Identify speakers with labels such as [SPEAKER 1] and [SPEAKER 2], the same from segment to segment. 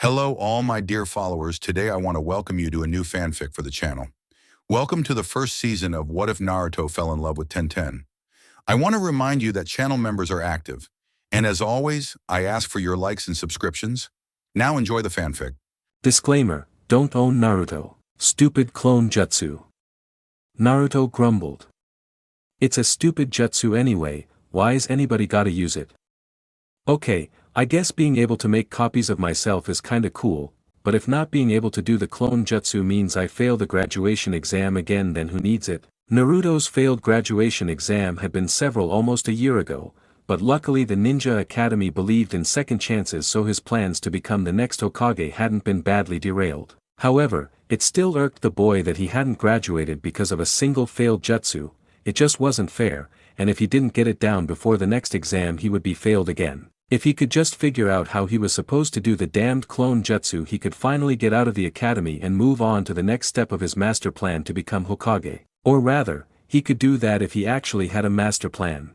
[SPEAKER 1] Hello, all my dear followers. Today I want to welcome you to a new fanfic for the channel. Welcome to the first season of What If Naruto Fell in Love with Tenten. I want to remind you that channel members are active. And as always, I ask for your likes and subscriptions. Now enjoy the fanfic.
[SPEAKER 2] Disclaimer, don't own Naruto. Stupid clone jutsu. Naruto grumbled. It's a stupid jutsu anyway, why's anybody gotta use it? Okay, I guess being able to make copies of myself is kinda cool, but if not being able to do the clone jutsu means I fail the graduation exam again, then who needs it? Naruto's failed graduation exam had been several almost a year ago, but luckily the Ninja Academy believed in second chances, so his plans to become the next Hokage hadn't been badly derailed. However, it still irked the boy that he hadn't graduated because of a single failed jutsu. It just wasn't fair, and if he didn't get it down before the next exam he would be failed again. If he could just figure out how he was supposed to do the damned clone jutsu, he could finally get out of the academy and move on to the next step of his master plan to become Hokage. Or rather, he could do that if he actually had a master plan.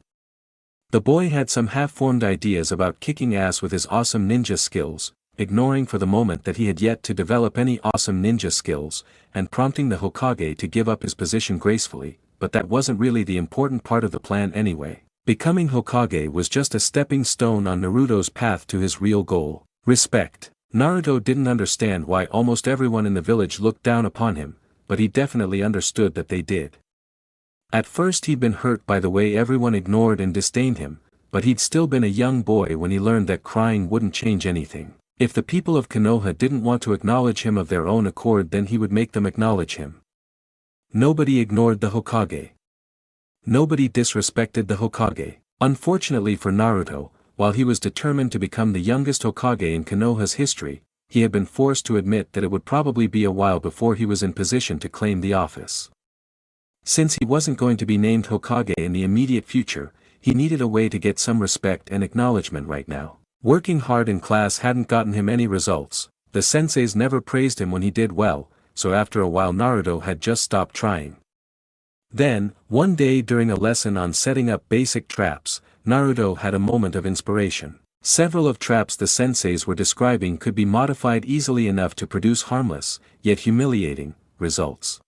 [SPEAKER 2] The boy had some half-formed ideas about kicking ass with his awesome ninja skills, ignoring for the moment that he had yet to develop any awesome ninja skills, and prompting the Hokage to give up his position gracefully, but that wasn't really the important part of the plan anyway. Becoming Hokage was just a stepping stone on Naruto's path to his real goal, respect. Naruto didn't understand why almost everyone in the village looked down upon him, but he definitely understood that they did. At first he'd been hurt by the way everyone ignored and disdained him, but he'd still been a young boy when he learned that crying wouldn't change anything. If the people of Konoha didn't want to acknowledge him of their own accord, then he would make them acknowledge him. Nobody ignored the Hokage. Nobody disrespected the Hokage. Unfortunately for Naruto, while he was determined to become the youngest Hokage in Konoha's history, he had been forced to admit that it would probably be a while before he was in position to claim the office. Since he wasn't going to be named Hokage in the immediate future, he needed a way to get some respect and acknowledgement right now. Working hard in class hadn't gotten him any results, the senseis never praised him when he did well, so after a while Naruto had just stopped trying. Then, one day during a lesson on setting up basic traps, Naruto had a moment of inspiration. Several of traps the senseis were describing could be modified easily enough to produce harmless, yet humiliating, results.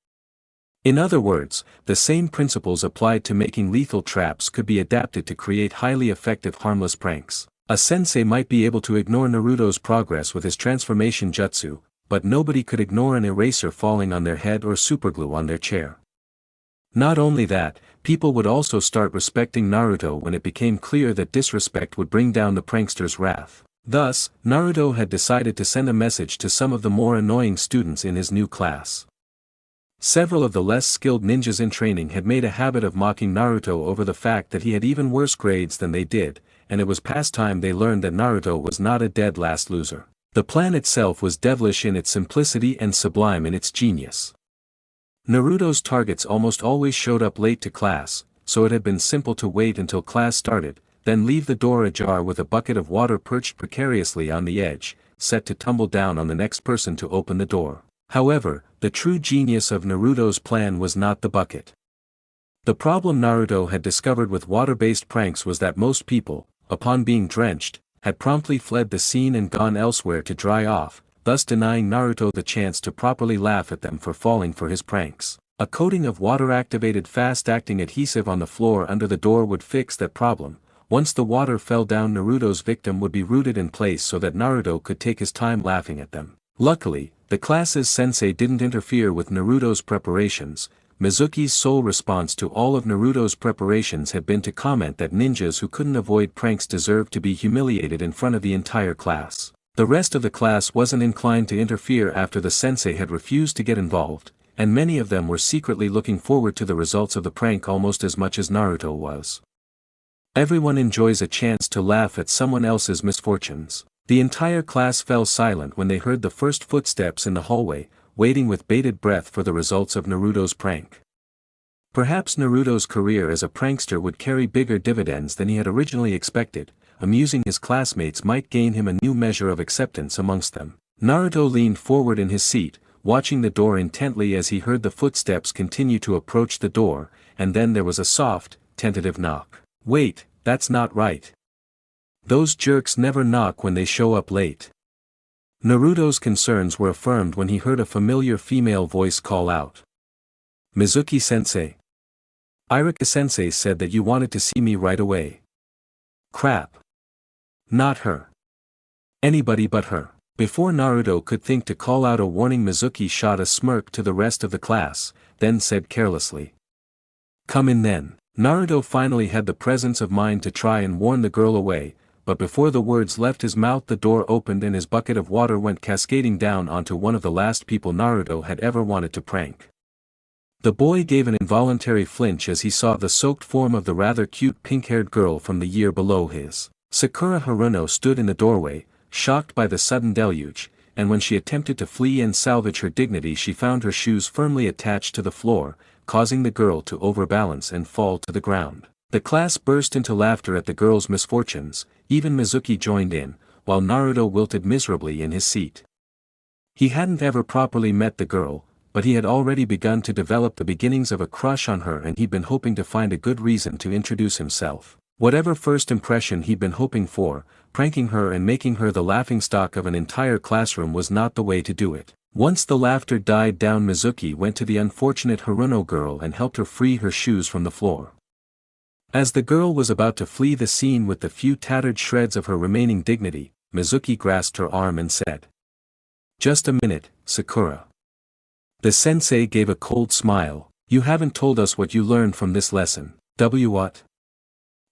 [SPEAKER 2] In other words, the same principles applied to making lethal traps could be adapted to create highly effective harmless pranks. A sensei might be able to ignore Naruto's progress with his transformation jutsu, but nobody could ignore an eraser falling on their head or superglue on their chair. Not only that, people would also start respecting Naruto when it became clear that disrespect would bring down the prankster's wrath. Thus, Naruto had decided to send a message to some of the more annoying students in his new class. Several of the less skilled ninjas in training had made a habit of mocking Naruto over the fact that he had even worse grades than they did, and it was past time they learned that Naruto was not a dead last loser. The plan itself was devilish in its simplicity and sublime in its genius. Naruto's targets almost always showed up late to class, so it had been simple to wait until class started, then leave the door ajar with a bucket of water perched precariously on the edge, set to tumble down on the next person to open the door. However, the true genius of Naruto's plan was not the bucket. The problem Naruto had discovered with water-based pranks was that most people, upon being drenched, had promptly fled the scene and gone elsewhere to dry off, thus denying Naruto the chance to properly laugh at them for falling for his pranks. A coating of water-activated fast-acting adhesive on the floor under the door would fix that problem. Once the water fell down, Naruto's victim would be rooted in place so that Naruto could take his time laughing at them. Luckily, the class's sensei didn't interfere with Naruto's preparations. Mizuki's sole response to all of Naruto's preparations had been to comment that ninjas who couldn't avoid pranks deserved to be humiliated in front of the entire class. The rest of the class wasn't inclined to interfere after the sensei had refused to get involved, and many of them were secretly looking forward to the results of the prank almost as much as Naruto was. Everyone enjoys a chance to laugh at someone else's misfortunes. The entire class fell silent when they heard the first footsteps in the hallway, waiting with bated breath for the results of Naruto's prank. Perhaps Naruto's career as a prankster would carry bigger dividends than he had originally expected. Amusing his classmates might gain him a new measure of acceptance amongst them. Naruto leaned forward in his seat, watching the door intently as he heard the footsteps continue to approach the door, and then there was a soft, tentative knock. Wait, that's not right. Those jerks never knock when they show up late. Naruto's concerns were affirmed when he heard a familiar female voice call out. Mizuki-sensei. Iruka-sensei said that you wanted to see me right away. Crap. Not her. Anybody but her. Before Naruto could think to call out a warning, Mizuki shot a smirk to the rest of the class, then said carelessly. Come in then. Naruto finally had the presence of mind to try and warn the girl away, but before the words left his mouth the door opened and his bucket of water went cascading down onto one of the last people Naruto had ever wanted to prank. The boy gave an involuntary flinch as he saw the soaked form of the rather cute pink-haired girl from the year below his. Sakura Haruno stood in the doorway, shocked by the sudden deluge, and when she attempted to flee and salvage her dignity she found her shoes firmly attached to the floor, causing the girl to overbalance and fall to the ground. The class burst into laughter at the girl's misfortunes, even Mizuki joined in, while Naruto wilted miserably in his seat. He hadn't ever properly met the girl, but he had already begun to develop the beginnings of a crush on her and he'd been hoping to find a good reason to introduce himself. Whatever first impression he'd been hoping for, pranking her and making her the laughingstock of an entire classroom was not the way to do it. Once the laughter died down, Mizuki went to the unfortunate Haruno girl and helped her free her shoes from the floor. As the girl was about to flee the scene with the few tattered shreds of her remaining dignity, Mizuki grasped her arm and said. Just a minute, Sakura. The sensei gave a cold smile. You haven't told us what you learned from this lesson. What?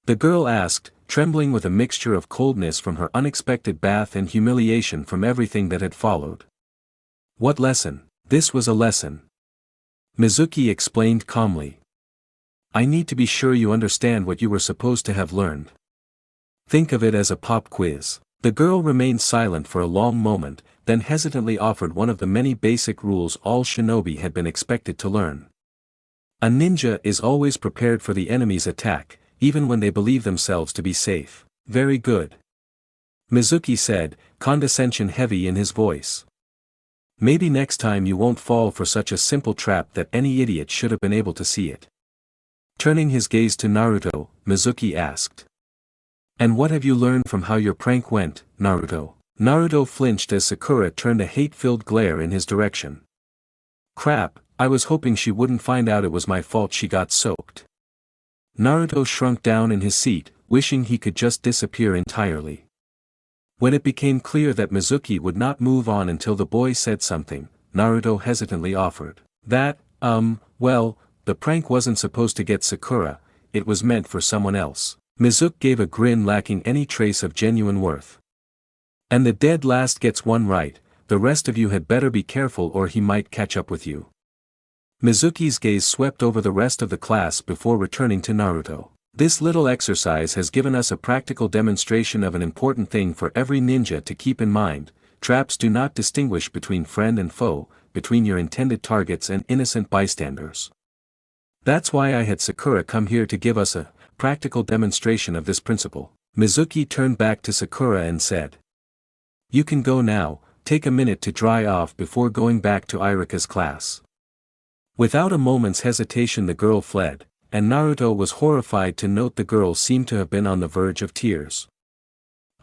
[SPEAKER 2] The girl asked, trembling with a mixture of coldness from her unexpected bath and humiliation from everything that had followed. What lesson? This was a lesson. Mizuki explained calmly. I need to be sure you understand what you were supposed to have learned. Think of it as a pop quiz. The girl remained silent for a long moment, then hesitantly offered one of the many basic rules all shinobi had been expected to learn. A ninja is always prepared for the enemy's attack, even when they believe themselves to be safe. Very good. Mizuki said, condescension heavy in his voice. Maybe next time you won't fall for such a simple trap that any idiot should have been able to see it. Turning his gaze to Naruto, Mizuki asked. And what have you learned from how your prank went, Naruto? Naruto flinched as Sakura turned a hate-filled glare in his direction. Crap, I was hoping she wouldn't find out it was my fault she got soaked. Naruto shrunk down in his seat, wishing he could just disappear entirely. When it became clear that Mizuki would not move on until the boy said something, Naruto hesitantly offered. Well, the prank wasn't supposed to get Sakura, it was meant for someone else. Mizuki gave a grin lacking any trace of genuine worth. And the dead last gets one right, the rest of you had better be careful or he might catch up with you. Mizuki's gaze swept over the rest of the class before returning to Naruto. This little exercise has given us a practical demonstration of an important thing for every ninja to keep in mind. Traps do not distinguish between friend and foe, between your intended targets and innocent bystanders. That's why I had Sakura come here to give us a practical demonstration of this principle. Mizuki turned back to Sakura and said. You can go now, take a minute to dry off before going back to Iruka's class. Without a moment's hesitation the girl fled, and Naruto was horrified to note the girl seemed to have been on the verge of tears.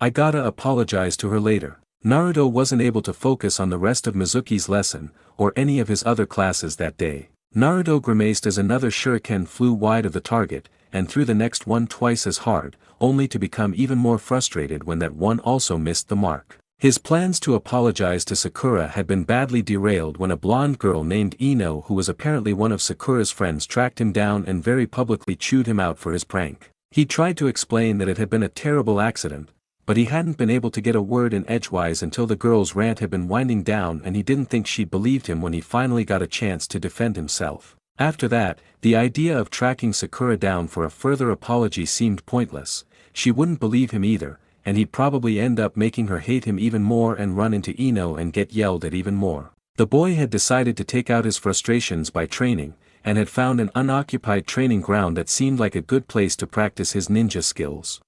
[SPEAKER 2] I gotta apologize to her later. Naruto wasn't able to focus on the rest of Mizuki's lesson, or any of his other classes that day. Naruto grimaced as another shuriken flew wide of the target, and threw the next one twice as hard, only to become even more frustrated when that one also missed the mark. His plans to apologize to Sakura had been badly derailed when a blonde girl named Ino, who was apparently one of Sakura's friends, tracked him down and very publicly chewed him out for his prank. He tried to explain that it had been a terrible accident, but he hadn't been able to get a word in edgewise until the girl's rant had been winding down and he didn't think she'd believed him when he finally got a chance to defend himself. After that, the idea of tracking Sakura down for a further apology seemed pointless. She wouldn't believe him either, and he'd probably end up making her hate him even more and run into Ino and get yelled at even more. The boy had decided to take out his frustrations by training, and had found an unoccupied training ground that seemed like a good place to practice his ninja skills.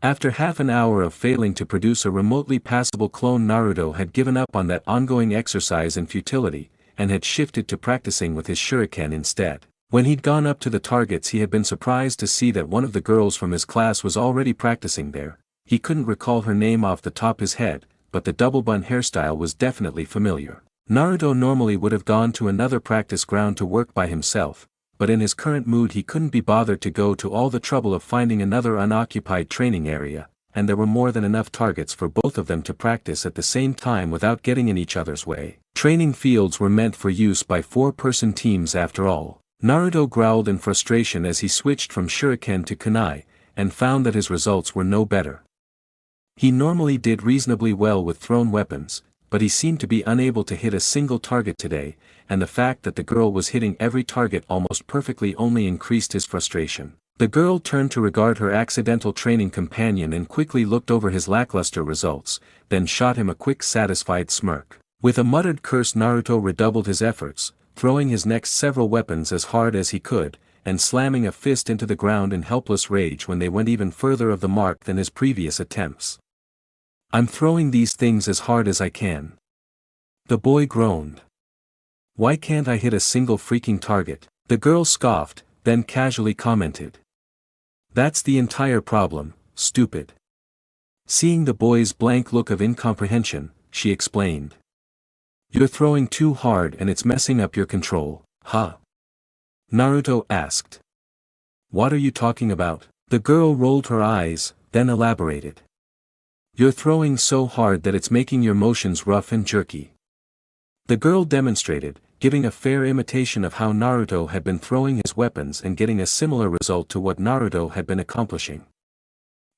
[SPEAKER 2] After half an hour of failing to produce a remotely passable clone, Naruto had given up on that ongoing exercise in futility, and had shifted to practicing with his shuriken instead. When he'd gone up to the targets he had been surprised to see that one of the girls from his class was already practicing there. He couldn't recall her name off the top of his head, but the double bun hairstyle was definitely familiar. Naruto normally would have gone to another practice ground to work by himself, but in his current mood he couldn't be bothered to go to all the trouble of finding another unoccupied training area, and there were more than enough targets for both of them to practice at the same time without getting in each other's way. Training fields were meant for use by 4-person teams after all. Naruto growled in frustration as he switched from shuriken to kunai, and found that his results were no better. He normally did reasonably well with thrown weapons, but he seemed to be unable to hit a single target today, and the fact that the girl was hitting every target almost perfectly only increased his frustration. The girl turned to regard her accidental training companion and quickly looked over his lackluster results, then shot him a quick satisfied smirk. With a muttered curse, Naruto redoubled his efforts, throwing his next several weapons as hard as he could, and slamming a fist into the ground in helpless rage when they went even further of the mark than his previous attempts. "I'm throwing these things as hard as I can." The boy groaned. "Why can't I hit a single freaking target?" The girl scoffed, then casually commented. "That's the entire problem, stupid." Seeing the boy's blank look of incomprehension, she explained. "You're throwing too hard and it's messing up your control, huh?" Naruto asked. "What are you talking about?" The girl rolled her eyes, then elaborated. "You're throwing so hard that it's making your motions rough and jerky." The girl demonstrated, giving a fair imitation of how Naruto had been throwing his weapons and getting a similar result to what Naruto had been accomplishing.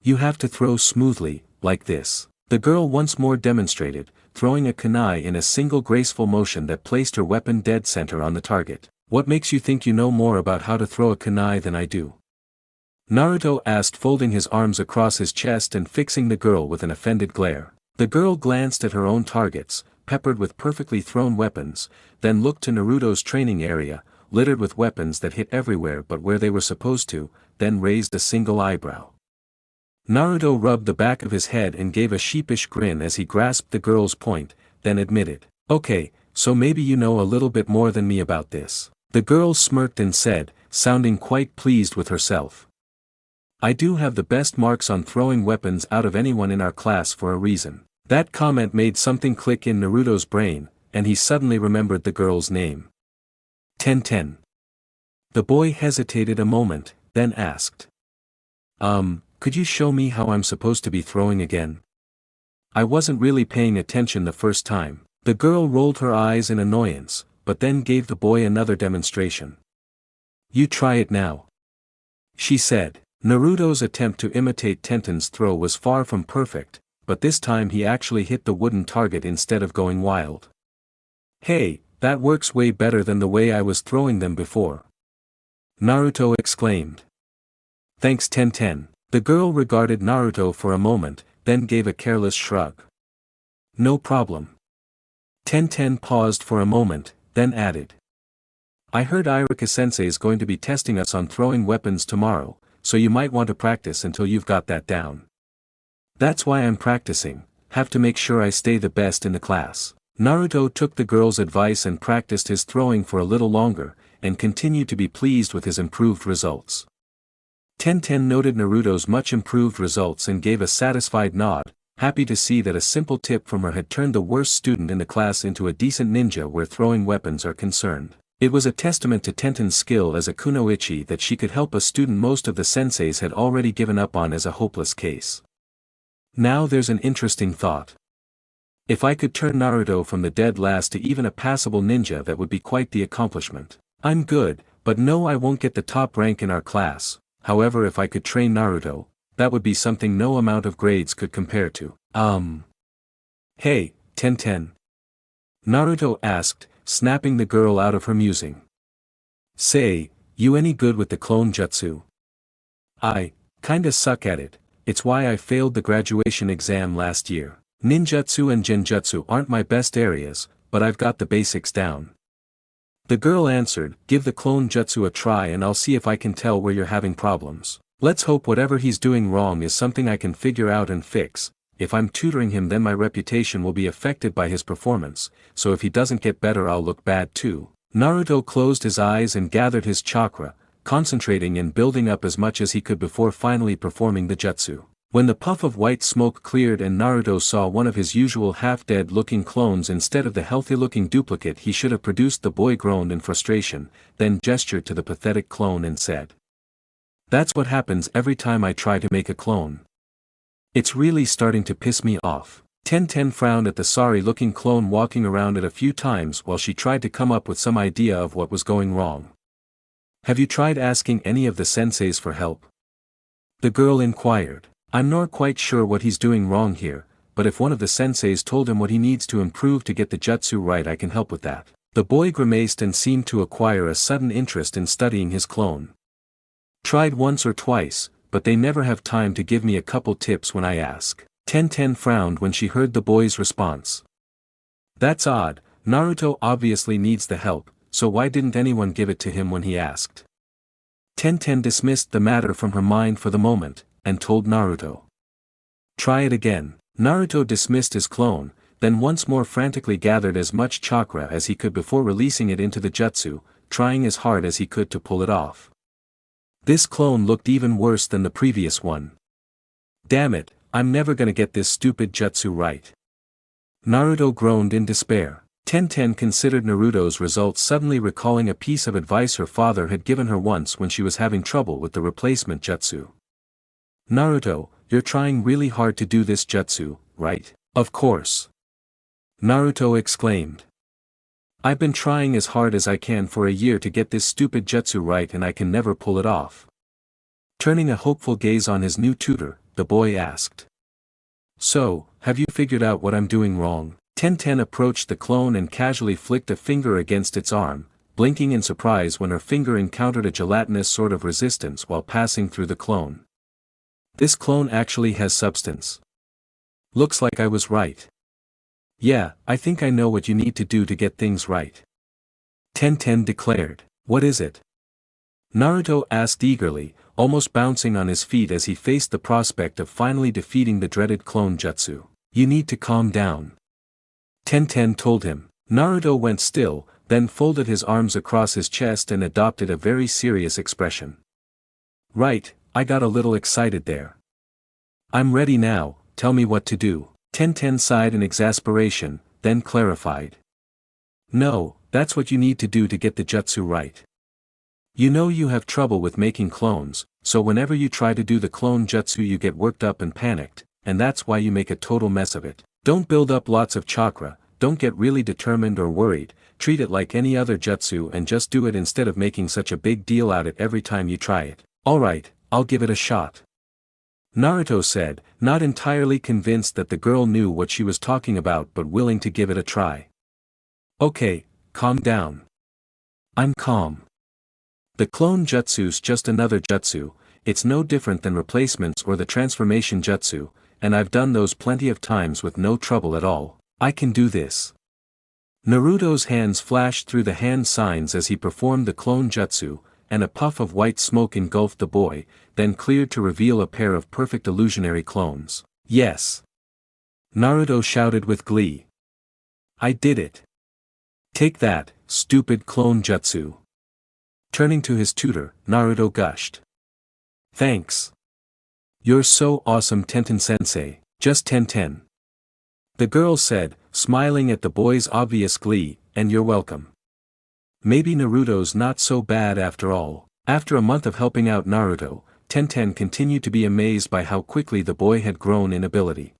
[SPEAKER 2] "You have to throw smoothly, like this." The girl once more demonstrated, throwing a kunai in a single graceful motion that placed her weapon dead center on the target. "What makes you think you know more about how to throw a kunai than I do?" Naruto asked, folding his arms across his chest and fixing the girl with an offended glare. The girl glanced at her own targets, peppered with perfectly thrown weapons, then looked to Naruto's training area, littered with weapons that hit everywhere but where they were supposed to, then raised a single eyebrow. Naruto rubbed the back of his head and gave a sheepish grin as he grasped the girl's point, then admitted, "Okay, so maybe you know a little bit more than me about this." The girl smirked and said, sounding quite pleased with herself. "I do have the best marks on throwing weapons out of anyone in our class for a reason." That comment made something click in Naruto's brain, and he suddenly remembered the girl's name. Tenten. The boy hesitated a moment, then asked. Could you show me how I'm supposed to be throwing again? I wasn't really paying attention the first time." The girl rolled her eyes in annoyance, but then gave the boy another demonstration. "You try it now," she said. Naruto's attempt to imitate Tenten's throw was far from perfect, but this time he actually hit the wooden target instead of going wild. "Hey, that works way better than the way I was throwing them before," Naruto exclaimed. "Thanks, Tenten." The girl regarded Naruto for a moment, then gave a careless shrug. "No problem." Tenten paused for a moment, then added. "I heard Iruka-sensei is going to be testing us on throwing weapons tomorrow, so you might want to practice until you've got that down." "That's why I'm practicing, have to make sure I stay the best in the class." Naruto took the girl's advice and practiced his throwing for a little longer, and continued to be pleased with his improved results. Tenten noted Naruto's much improved results and gave a satisfied nod, happy to see that a simple tip from her had turned the worst student in the class into a decent ninja where throwing weapons are concerned. It was a testament to Tenten's skill as a kunoichi that she could help a student most of the senseis had already given up on as a hopeless case. Now there's an interesting thought. If I could turn Naruto from the dead last to even a passable ninja, that would be quite the accomplishment. I'm good, but no, I won't get the top rank in our class. However, if I could train Naruto, that would be something no amount of grades could compare to. Hey, Tenten. Naruto asked, snapping the girl out of her musing. "Say, you any good with the clone jutsu?" "I kinda suck at it, it's why I failed the graduation exam last year. Ninjutsu and genjutsu aren't my best areas, but I've got the basics down." The girl answered, "Give the clone jutsu a try and I'll see if I can tell where you're having problems. Let's hope whatever he's doing wrong is something I can figure out and fix. If I'm tutoring him, then my reputation will be affected by his performance, so if he doesn't get better I'll look bad too." Naruto closed his eyes and gathered his chakra, concentrating and building up as much as he could before finally performing the jutsu. When the puff of white smoke cleared and Naruto saw one of his usual half-dead looking clones instead of the healthy-looking duplicate he should have produced, the boy groaned in frustration, then gestured to the pathetic clone and said, "That's what happens every time I try to make a clone. It's really starting to piss me off." Tenten frowned at the sorry-looking clone walking around it a few times while she tried to come up with some idea of what was going wrong. "Have you tried asking any of the senseis for help?" the girl inquired. "I'm not quite sure what he's doing wrong here, but if one of the senseis told him what he needs to improve to get the jutsu right, I can help with that." The boy grimaced and seemed to acquire a sudden interest in studying his clone. "Tried once or twice, but they never have time to give me a couple tips when I ask." Tenten frowned when she heard the boy's response. "That's odd, Naruto obviously needs the help, so why didn't anyone give it to him when he asked?" Tenten dismissed the matter from her mind for the moment, and told Naruto. "Try it again." Naruto dismissed his clone, then once more frantically gathered as much chakra as he could before releasing it into the jutsu, trying as hard as he could to pull it off. This clone looked even worse than the previous one. "Damn it, I'm never gonna get this stupid jutsu right." Naruto groaned in despair. Tenten considered Naruto's results, suddenly recalling a piece of advice her father had given her once when she was having trouble with the replacement jutsu. "Naruto, you're trying really hard to do this jutsu, right?" "Of course," Naruto exclaimed. "I've been trying as hard as I can for a year to get this stupid jutsu right and I can never pull it off." Turning a hopeful gaze on his new tutor, the boy asked, "So, have you figured out what I'm doing wrong?" Tenten approached the clone and casually flicked a finger against its arm, blinking in surprise when her finger encountered a gelatinous sort of resistance while passing through the clone. "This clone actually has substance. Looks like I was right. Yeah, I think I know what you need to do to get things right," Tenten declared. "What is it?" Naruto asked eagerly, almost bouncing on his feet as he faced the prospect of finally defeating the dreaded clone jutsu. "You need to calm down," Tenten told him. Naruto went still, then folded his arms across his chest and adopted a very serious expression. "Right, I got a little excited there. I'm ready now, tell me what to do." Tenten sighed in exasperation, then clarified. "No, that's what you need to do to get the jutsu right. You know you have trouble with making clones, so whenever you try to do the clone jutsu you get worked up and panicked, and that's why you make a total mess of it. Don't build up lots of chakra, don't get really determined or worried, treat it like any other jutsu and just do it instead of making such a big deal out of it every time you try it." "Alright, I'll give it a shot," Naruto said, not entirely convinced that the girl knew what she was talking about but willing to give it a try. "Okay, calm down." "I'm calm. The clone jutsu's just another jutsu, it's no different than replacements or the transformation jutsu, and I've done those plenty of times with no trouble at all. I can do this." Naruto's hands flashed through the hand signs as he performed the clone jutsu, and a puff of white smoke engulfed the boy, then cleared to reveal a pair of perfect illusionary clones. "Yes!" Naruto shouted with glee. "I did it! Take that, stupid clone jutsu!" Turning to his tutor, Naruto gushed. "Thanks. You're so awesome, Tenten-sensei." "Just Tenten," the girl said, smiling at the boy's obvious glee, "and you're welcome. Maybe Naruto's not so bad after all." After a month of helping out Naruto, Tenten continued to be amazed by how quickly the boy had grown in ability.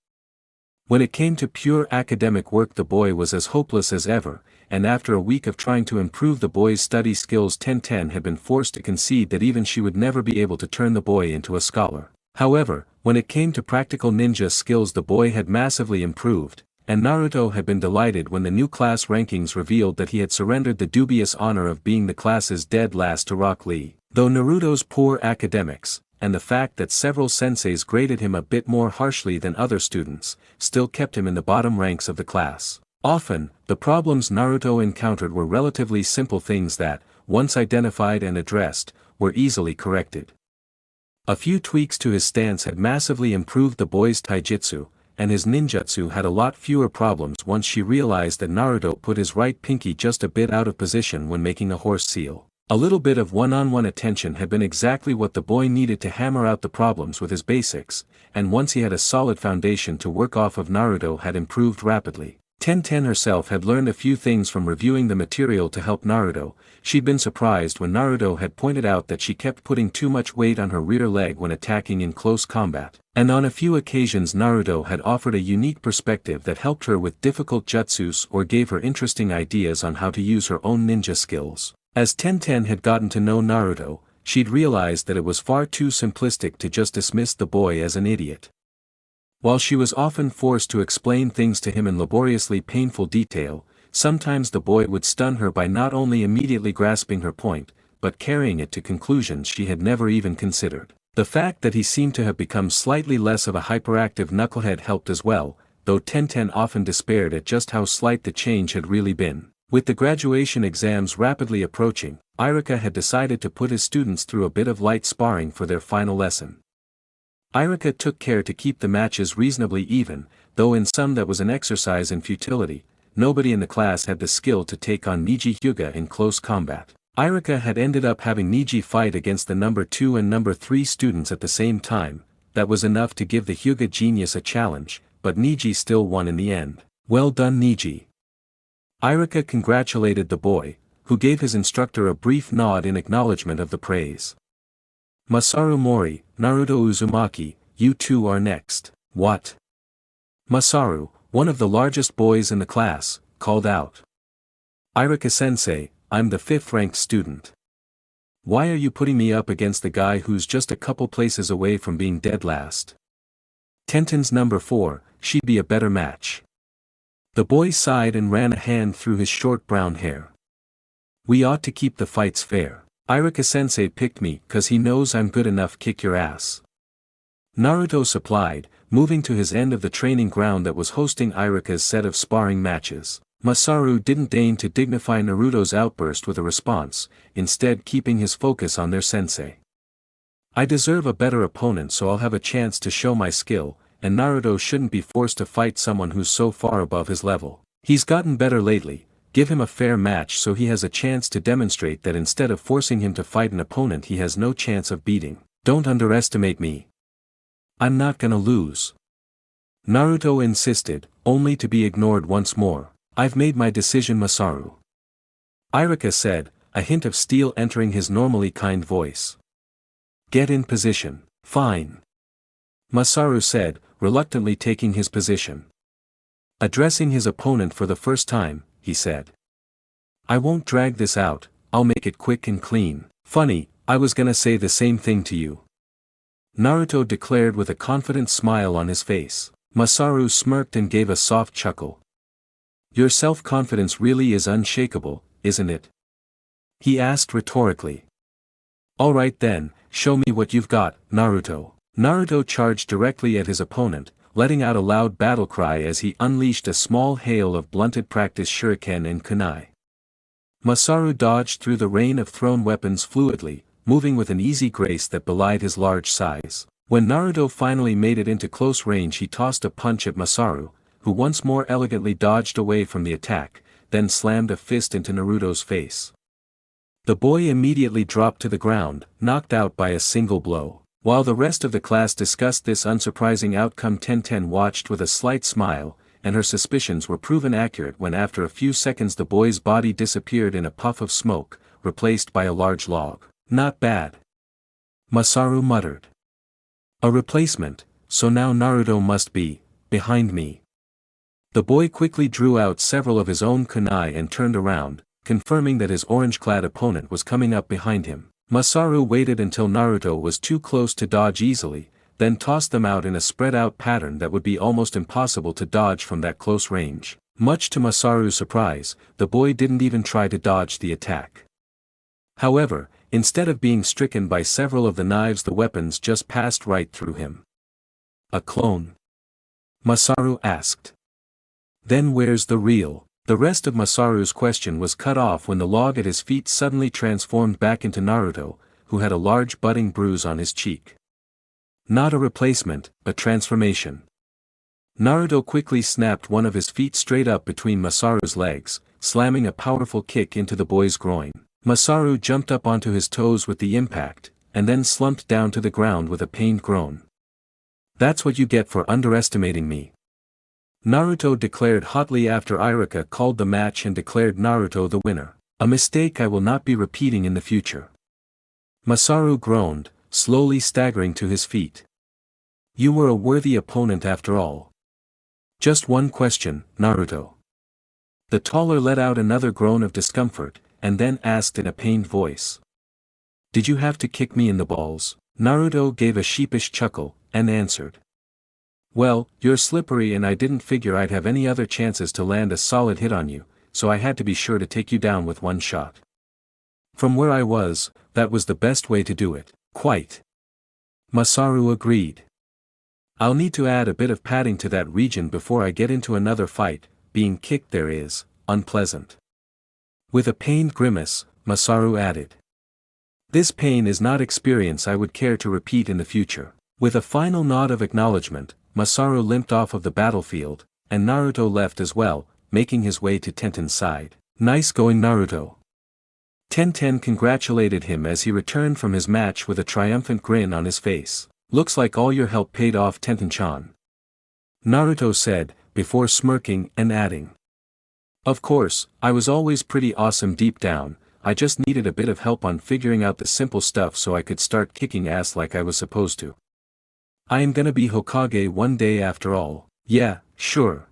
[SPEAKER 2] When it came to pure academic work the boy was as hopeless as ever, and after a week of trying to improve the boy's study skills Tenten had been forced to concede that even she would never be able to turn the boy into a scholar. However, when it came to practical ninja skills the boy had massively improved, and Naruto had been delighted when the new class rankings revealed that he had surrendered the dubious honor of being the class's dead last to Rock Lee. Though Naruto's poor academics, and the fact that several senseis graded him a bit more harshly than other students, still kept him in the bottom ranks of the class. Often, the problems Naruto encountered were relatively simple things that, once identified and addressed, were easily corrected. A few tweaks to his stance had massively improved the boy's taijutsu, and his ninjutsu had a lot fewer problems once she realized that Naruto put his right pinky just a bit out of position when making a horse seal. A little bit of one-on-one attention had been exactly what the boy needed to hammer out the problems with his basics, and once he had a solid foundation to work off of, Naruto had improved rapidly. Tenten herself had learned a few things from reviewing the material to help Naruto. She'd been surprised when Naruto had pointed out that she kept putting too much weight on her rear leg when attacking in close combat. And on a few occasions Naruto had offered a unique perspective that helped her with difficult jutsus or gave her interesting ideas on how to use her own ninja skills. As Tenten had gotten to know Naruto, she'd realized that it was far too simplistic to just dismiss the boy as an idiot. While she was often forced to explain things to him in laboriously painful detail, sometimes the boy would stun her by not only immediately grasping her point, but carrying it to conclusions she had never even considered. The fact that he seemed to have become slightly less of a hyperactive knucklehead helped as well, though Tenten often despaired at just how slight the change had really been. With the graduation exams rapidly approaching, Irika had decided to put his students through a bit of light sparring for their final lesson. Irika took care to keep the matches reasonably even, though in some that was an exercise in futility. Nobody in the class had the skill to take on Niji Hyuga in close combat. Irika had ended up having Niji fight against the number 2 and number 3 students at the same time. That was enough to give the Hyuga genius a challenge, but Niji still won in the end. Well done, Niji. Irika congratulated the boy, who gave his instructor a brief nod in acknowledgement of the praise. Masaru Mori, Naruto Uzumaki, you two are next. What? Masaru, one of the largest boys in the class, called out. Irika-sensei, I'm the 5th-ranked student. Why are you putting me up against the guy who's just a couple places away from being dead last? Tenten's number 4, she'd be a better match. The boy sighed and ran a hand through his short brown hair. We ought to keep the fights fair. Irika-sensei picked me 'cause he knows I'm good enough kick your ass. Naruto supplied, moving to his end of the training ground that was hosting Irika's set of sparring matches. Masaru didn't deign to dignify Naruto's outburst with a response, instead keeping his focus on their sensei. I deserve a better opponent, so I'll have a chance to show my skill, and Naruto shouldn't be forced to fight someone who's so far above his level. He's gotten better lately. Give him a fair match so he has a chance to demonstrate that instead of forcing him to fight an opponent he has no chance of beating. Don't underestimate me. I'm not gonna lose. Naruto insisted, only to be ignored once more. I've made my decision, Masaru. Irika said, a hint of steel entering his normally kind voice. Get in position. Fine. Masaru said, reluctantly taking his position. Addressing his opponent for the first time, he said. I won't drag this out, I'll make it quick and clean. Funny, I was gonna say the same thing to you. Naruto declared with a confident smile on his face. Masaru smirked and gave a soft chuckle. Your self-confidence really is unshakable, isn't it? He asked rhetorically. Alright then, show me what you've got, Naruto. Naruto charged directly at his opponent, letting out a loud battle cry as he unleashed a small hail of blunted practice shuriken and kunai. Masaru dodged through the rain of thrown weapons fluidly, moving with an easy grace that belied his large size. When Naruto finally made it into close range he tossed a punch at Masaru, who once more elegantly dodged away from the attack, then slammed a fist into Naruto's face. The boy immediately dropped to the ground, knocked out by a single blow. While the rest of the class discussed this unsurprising outcome, Tenten watched with a slight smile, and her suspicions were proven accurate when after a few seconds the boy's body disappeared in a puff of smoke, replaced by a large log. Not bad. Masaru muttered. A replacement, so now Naruto must be behind me. The boy quickly drew out several of his own kunai and turned around, confirming that his orange-clad opponent was coming up behind him. Masaru waited until Naruto was too close to dodge easily, then tossed them out in a spread-out pattern that would be almost impossible to dodge from that close range. Much to Masaru's surprise, the boy didn't even try to dodge the attack. However, instead of being stricken by several of the knives, the weapons just passed right through him. A clone? Masaru asked. Then where's the real? The rest of Masaru's question was cut off when the log at his feet suddenly transformed back into Naruto, who had a large budding bruise on his cheek. Not a replacement, a transformation. Naruto quickly snapped one of his feet straight up between Masaru's legs, slamming a powerful kick into the boy's groin. Masaru jumped up onto his toes with the impact, and then slumped down to the ground with a pained groan. That's what you get for underestimating me. Naruto declared hotly after Irika called the match and declared Naruto the winner. A mistake I will not be repeating in the future. Masaru groaned, slowly staggering to his feet. You were a worthy opponent after all. Just one question, Naruto. The taller let out another groan of discomfort, and then asked in a pained voice. Did you have to kick me in the balls? Naruto gave a sheepish chuckle, and answered. Well, you're slippery and I didn't figure I'd have any other chances to land a solid hit on you, so I had to be sure to take you down with one shot. From where I was, that was the best way to do it. Quite. Masaru agreed. I'll need to add a bit of padding to that region before I get into another fight, being kicked there is, unpleasant. With a pained grimace, Masaru added. This pain is not experience I would care to repeat in the future. With a final nod of acknowledgement, Masaru limped off of the battlefield, and Naruto left as well, making his way to Tenten's side. Nice going Naruto. Tenten congratulated him as he returned from his match with a triumphant grin on his face. Looks like all your help paid off Tenten-chan. Naruto said, before smirking and adding. Of course, I was always pretty awesome deep down, I just needed a bit of help on figuring out the simple stuff so I could start kicking ass like I was supposed to. I am gonna be Hokage one day after all. Yeah, sure.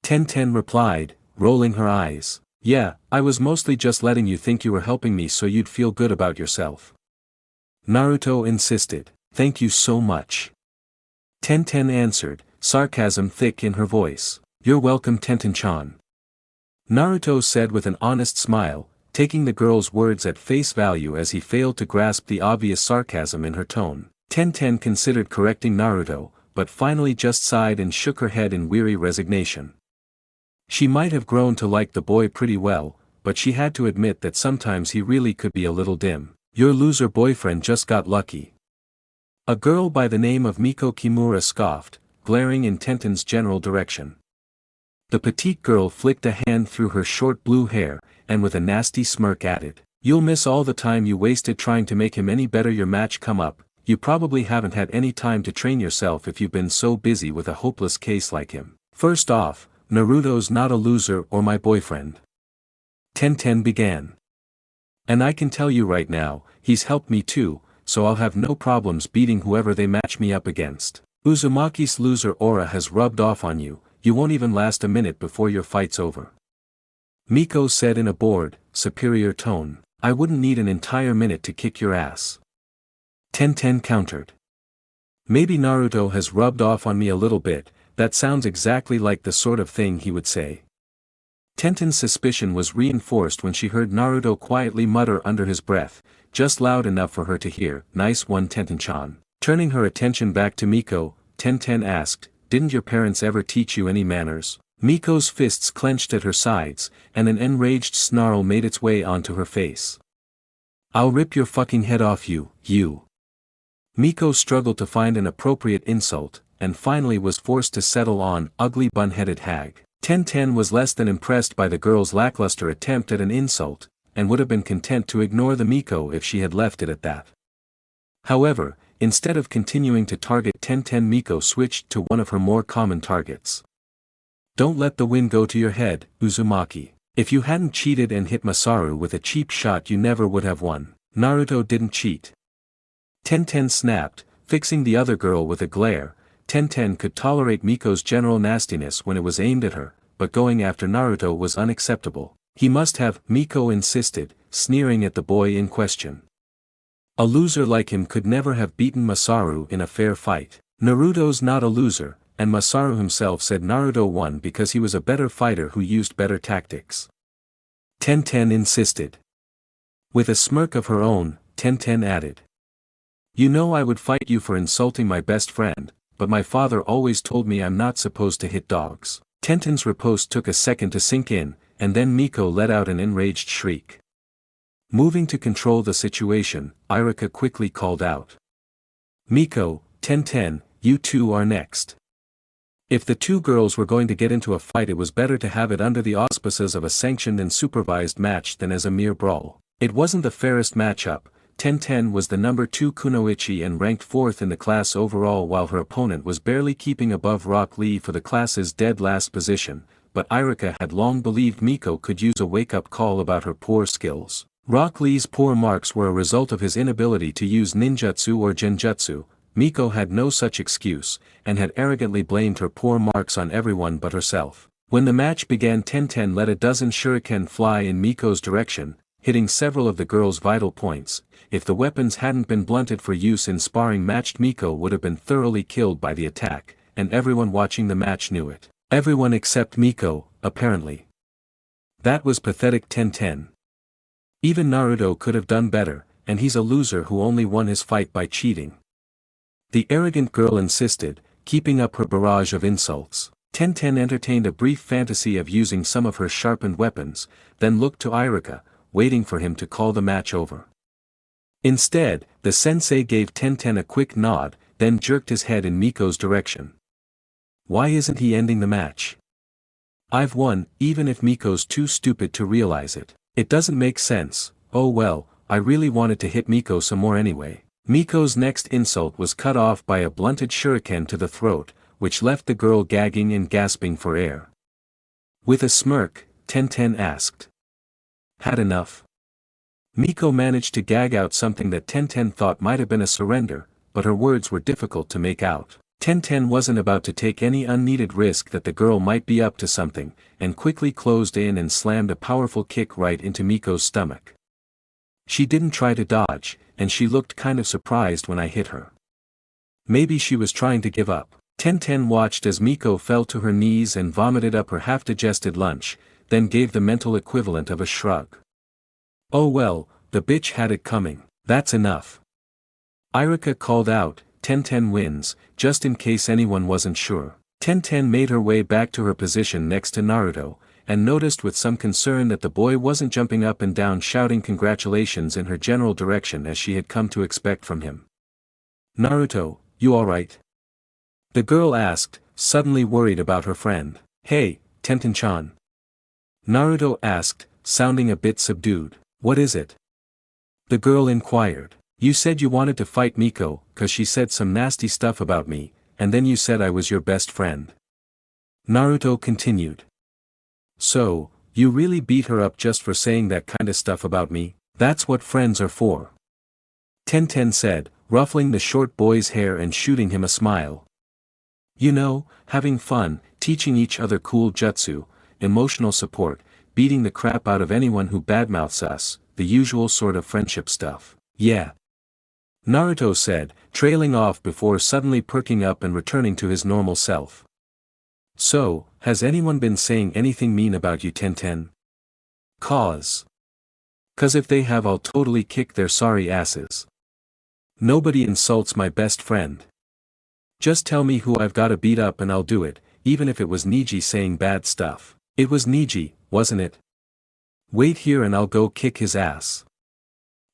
[SPEAKER 2] Tenten replied, rolling her eyes. Yeah, I was mostly just letting you think you were helping me so you'd feel good about yourself. Naruto insisted. Thank you so much. Tenten answered, sarcasm thick in her voice. You're welcome Tenten-chan. Naruto said with an honest smile, taking the girl's words at face value as he failed to grasp the obvious sarcasm in her tone. Tenten considered correcting Naruto, but finally just sighed and shook her head in weary resignation. She might have grown to like the boy pretty well, but she had to admit that sometimes he really could be a little dim. Your loser boyfriend just got lucky. A girl by the name of Miko Kimura scoffed, glaring in Tenten's general direction. The petite girl flicked a hand through her short blue hair, and with a nasty smirk added, You'll miss all the time you wasted trying to make him any better your match come up. You probably haven't had any time to train yourself if you've been so busy with a hopeless case like him. First off, Naruto's not a loser or my boyfriend. Tenten began. And I can tell you right now, he's helped me too, so I'll have no problems beating whoever they match me up against. Uzumaki's loser aura has rubbed off on you, you won't even last a minute before your fight's over. Miko said in a bored, superior tone, I wouldn't need an entire minute to kick your ass. Tenten countered. Maybe Naruto has rubbed off on me a little bit, that sounds exactly like the sort of thing he would say. Tenten's suspicion was reinforced when she heard Naruto quietly mutter under his breath, just loud enough for her to hear, nice one Tenten-chan. Turning her attention back to Miko, Tenten asked, didn't your parents ever teach you any manners? Miko's fists clenched at her sides, and an enraged snarl made its way onto her face. I'll rip your fucking head off you. Miko struggled to find an appropriate insult, and finally was forced to settle on, ugly bun-headed hag. Tenten was less than impressed by the girl's lackluster attempt at an insult, and would have been content to ignore the Miko if she had left it at that. However, instead of continuing to target Tenten, Miko switched to one of her more common targets. Don't let the win go to your head, Uzumaki. If you hadn't cheated and hit Masaru with a cheap shot you never would have won. Naruto didn't cheat. Tenten snapped, fixing the other girl with a glare. Tenten could tolerate Miko's general nastiness when it was aimed at her, but going after Naruto was unacceptable. He must have, Miko insisted, sneering at the boy in question. A loser like him could never have beaten Masaru in a fair fight. Naruto's not a loser, and Masaru himself said Naruto won because he was a better fighter who used better tactics. Tenten insisted. With a smirk of her own, Tenten added. You know I would fight you for insulting my best friend, but my father always told me I'm not supposed to hit dogs. Tenten's riposte took a second to sink in, and then Miko let out an enraged shriek. Moving to control the situation, Irika quickly called out. Miko, Tenten, you two are next. If the two girls were going to get into a fight it was better to have it under the auspices of a sanctioned and supervised match than as a mere brawl. It wasn't the fairest matchup, Tenten was the number 2 kunoichi and ranked 4th in the class overall, while her opponent was barely keeping above Rock Lee for the class's dead last position, but Irika had long believed Miko could use a wake-up call about her poor skills. Rock Lee's poor marks were a result of his inability to use ninjutsu or genjutsu. Miko had no such excuse, and had arrogantly blamed her poor marks on everyone but herself. When the match began, Tenten let a dozen shuriken fly in Miko's direction, hitting several of the girl's vital points. If the weapons hadn't been blunted for use in sparring matched, Miko would have been thoroughly killed by the attack, and everyone watching the match knew it. Everyone except Miko, apparently. That was pathetic. Tenten. Even Naruto could have done better, and he's a loser who only won his fight by cheating. The arrogant girl insisted, keeping up her barrage of insults. Tenten entertained a brief fantasy of using some of her sharpened weapons, then looked to Irika, waiting for him to call the match over. Instead, the sensei gave Tenten a quick nod, then jerked his head in Miko's direction. Why isn't he ending the match? I've won, even if Miko's too stupid to realize it. It doesn't make sense. Oh well, I really wanted to hit Miko some more anyway. Miko's next insult was cut off by a blunted shuriken to the throat, which left the girl gagging and gasping for air. With a smirk, Tenten asked. Had enough? Miko managed to gag out something that Tenten thought might have been a surrender, but her words were difficult to make out. Tenten wasn't about to take any unneeded risk that the girl might be up to something, and quickly closed in and slammed a powerful kick right into Miko's stomach. She didn't try to dodge, and she looked kind of surprised when I hit her. Maybe she was trying to give up. Tenten watched as Miko fell to her knees and vomited up her half-digested lunch, then gave the mental equivalent of a shrug. Oh well, the bitch had it coming. That's enough. Irika called out, Tenten wins, just in case anyone wasn't sure. Tenten made her way back to her position next to Naruto, and noticed with some concern that the boy wasn't jumping up and down shouting congratulations in her general direction as she had come to expect from him. Naruto, you alright? The girl asked, suddenly worried about her friend. Hey, Tenten-chan. Naruto asked, sounding a bit subdued. What is it? The girl inquired. You said you wanted to fight Miko, 'cause she said some nasty stuff about me, and then you said I was your best friend. Naruto continued. So, you really beat her up just for saying that kinda stuff about me? That's what friends are for. Tenten said, ruffling the short boy's hair and shooting him a smile. You know, having fun, teaching each other cool jutsu, emotional support, beating the crap out of anyone who badmouths us, the usual sort of friendship stuff. Yeah. Naruto said, trailing off before suddenly perking up and returning to his normal self. So, has anyone been saying anything mean about you, Tenten? 'Cause if they have, I'll totally kick their sorry asses. Nobody insults my best friend. Just tell me who I've gotta beat up and I'll do it, even if it was Niji saying bad stuff. It was Niji, wasn't it? Wait here and I'll go kick his ass.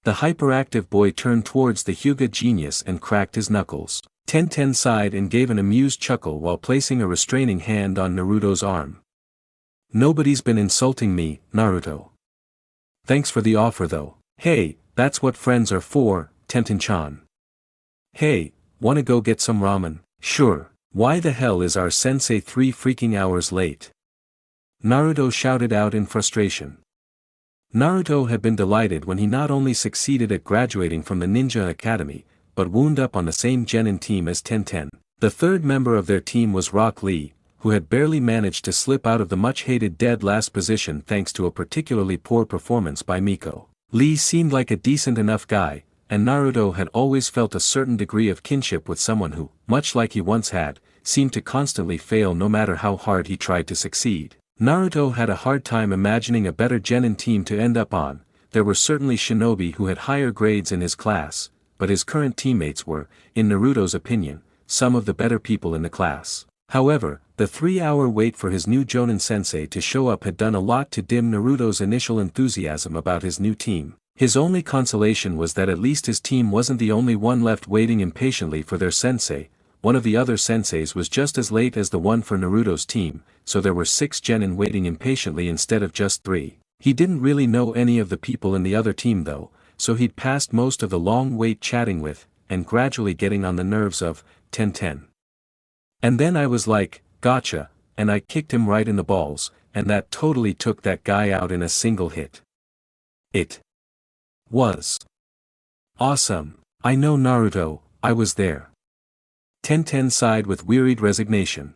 [SPEAKER 2] The hyperactive boy turned towards the Hyuga genius and cracked his knuckles. Tenten sighed and gave an amused chuckle while placing a restraining hand on Naruto's arm. Nobody's been insulting me, Naruto. Thanks for the offer though. Hey, that's what friends are for, Tenten-chan. Hey, wanna go get some ramen? Sure. Why the hell is our sensei 3 freaking hours late? Naruto shouted out in frustration. Naruto had been delighted when he not only succeeded at graduating from the ninja academy, but wound up on the same genin team as Tenten. The third member of their team was Rock Lee, who had barely managed to slip out of the much-hated dead last position thanks to a particularly poor performance by Miko. Lee seemed like a decent enough guy, and Naruto had always felt a certain degree of kinship with someone who, much like he once had, seemed to constantly fail no matter how hard he tried to succeed. Naruto had a hard time imagining a better genin team to end up on. There were certainly shinobi who had higher grades in his class, but his current teammates were, in Naruto's opinion, some of the better people in the class. However, the 3-hour wait for his new Jonin sensei to show up had done a lot to dim Naruto's initial enthusiasm about his new team. His only consolation was that at least his team wasn't the only one left waiting impatiently for their sensei. One of the other senseis was just as late as the one for Naruto's team, so there were 6 genin waiting impatiently instead of just 3. He didn't really know any of the people in the other team though, so he'd passed most of the long wait chatting with, and gradually getting on the nerves of, Tenten. And then I was like, gotcha, and I kicked him right in the balls, and that totally took that guy out in a single hit. It was awesome. I know Naruto, I was there. Tenten sighed with wearied resignation.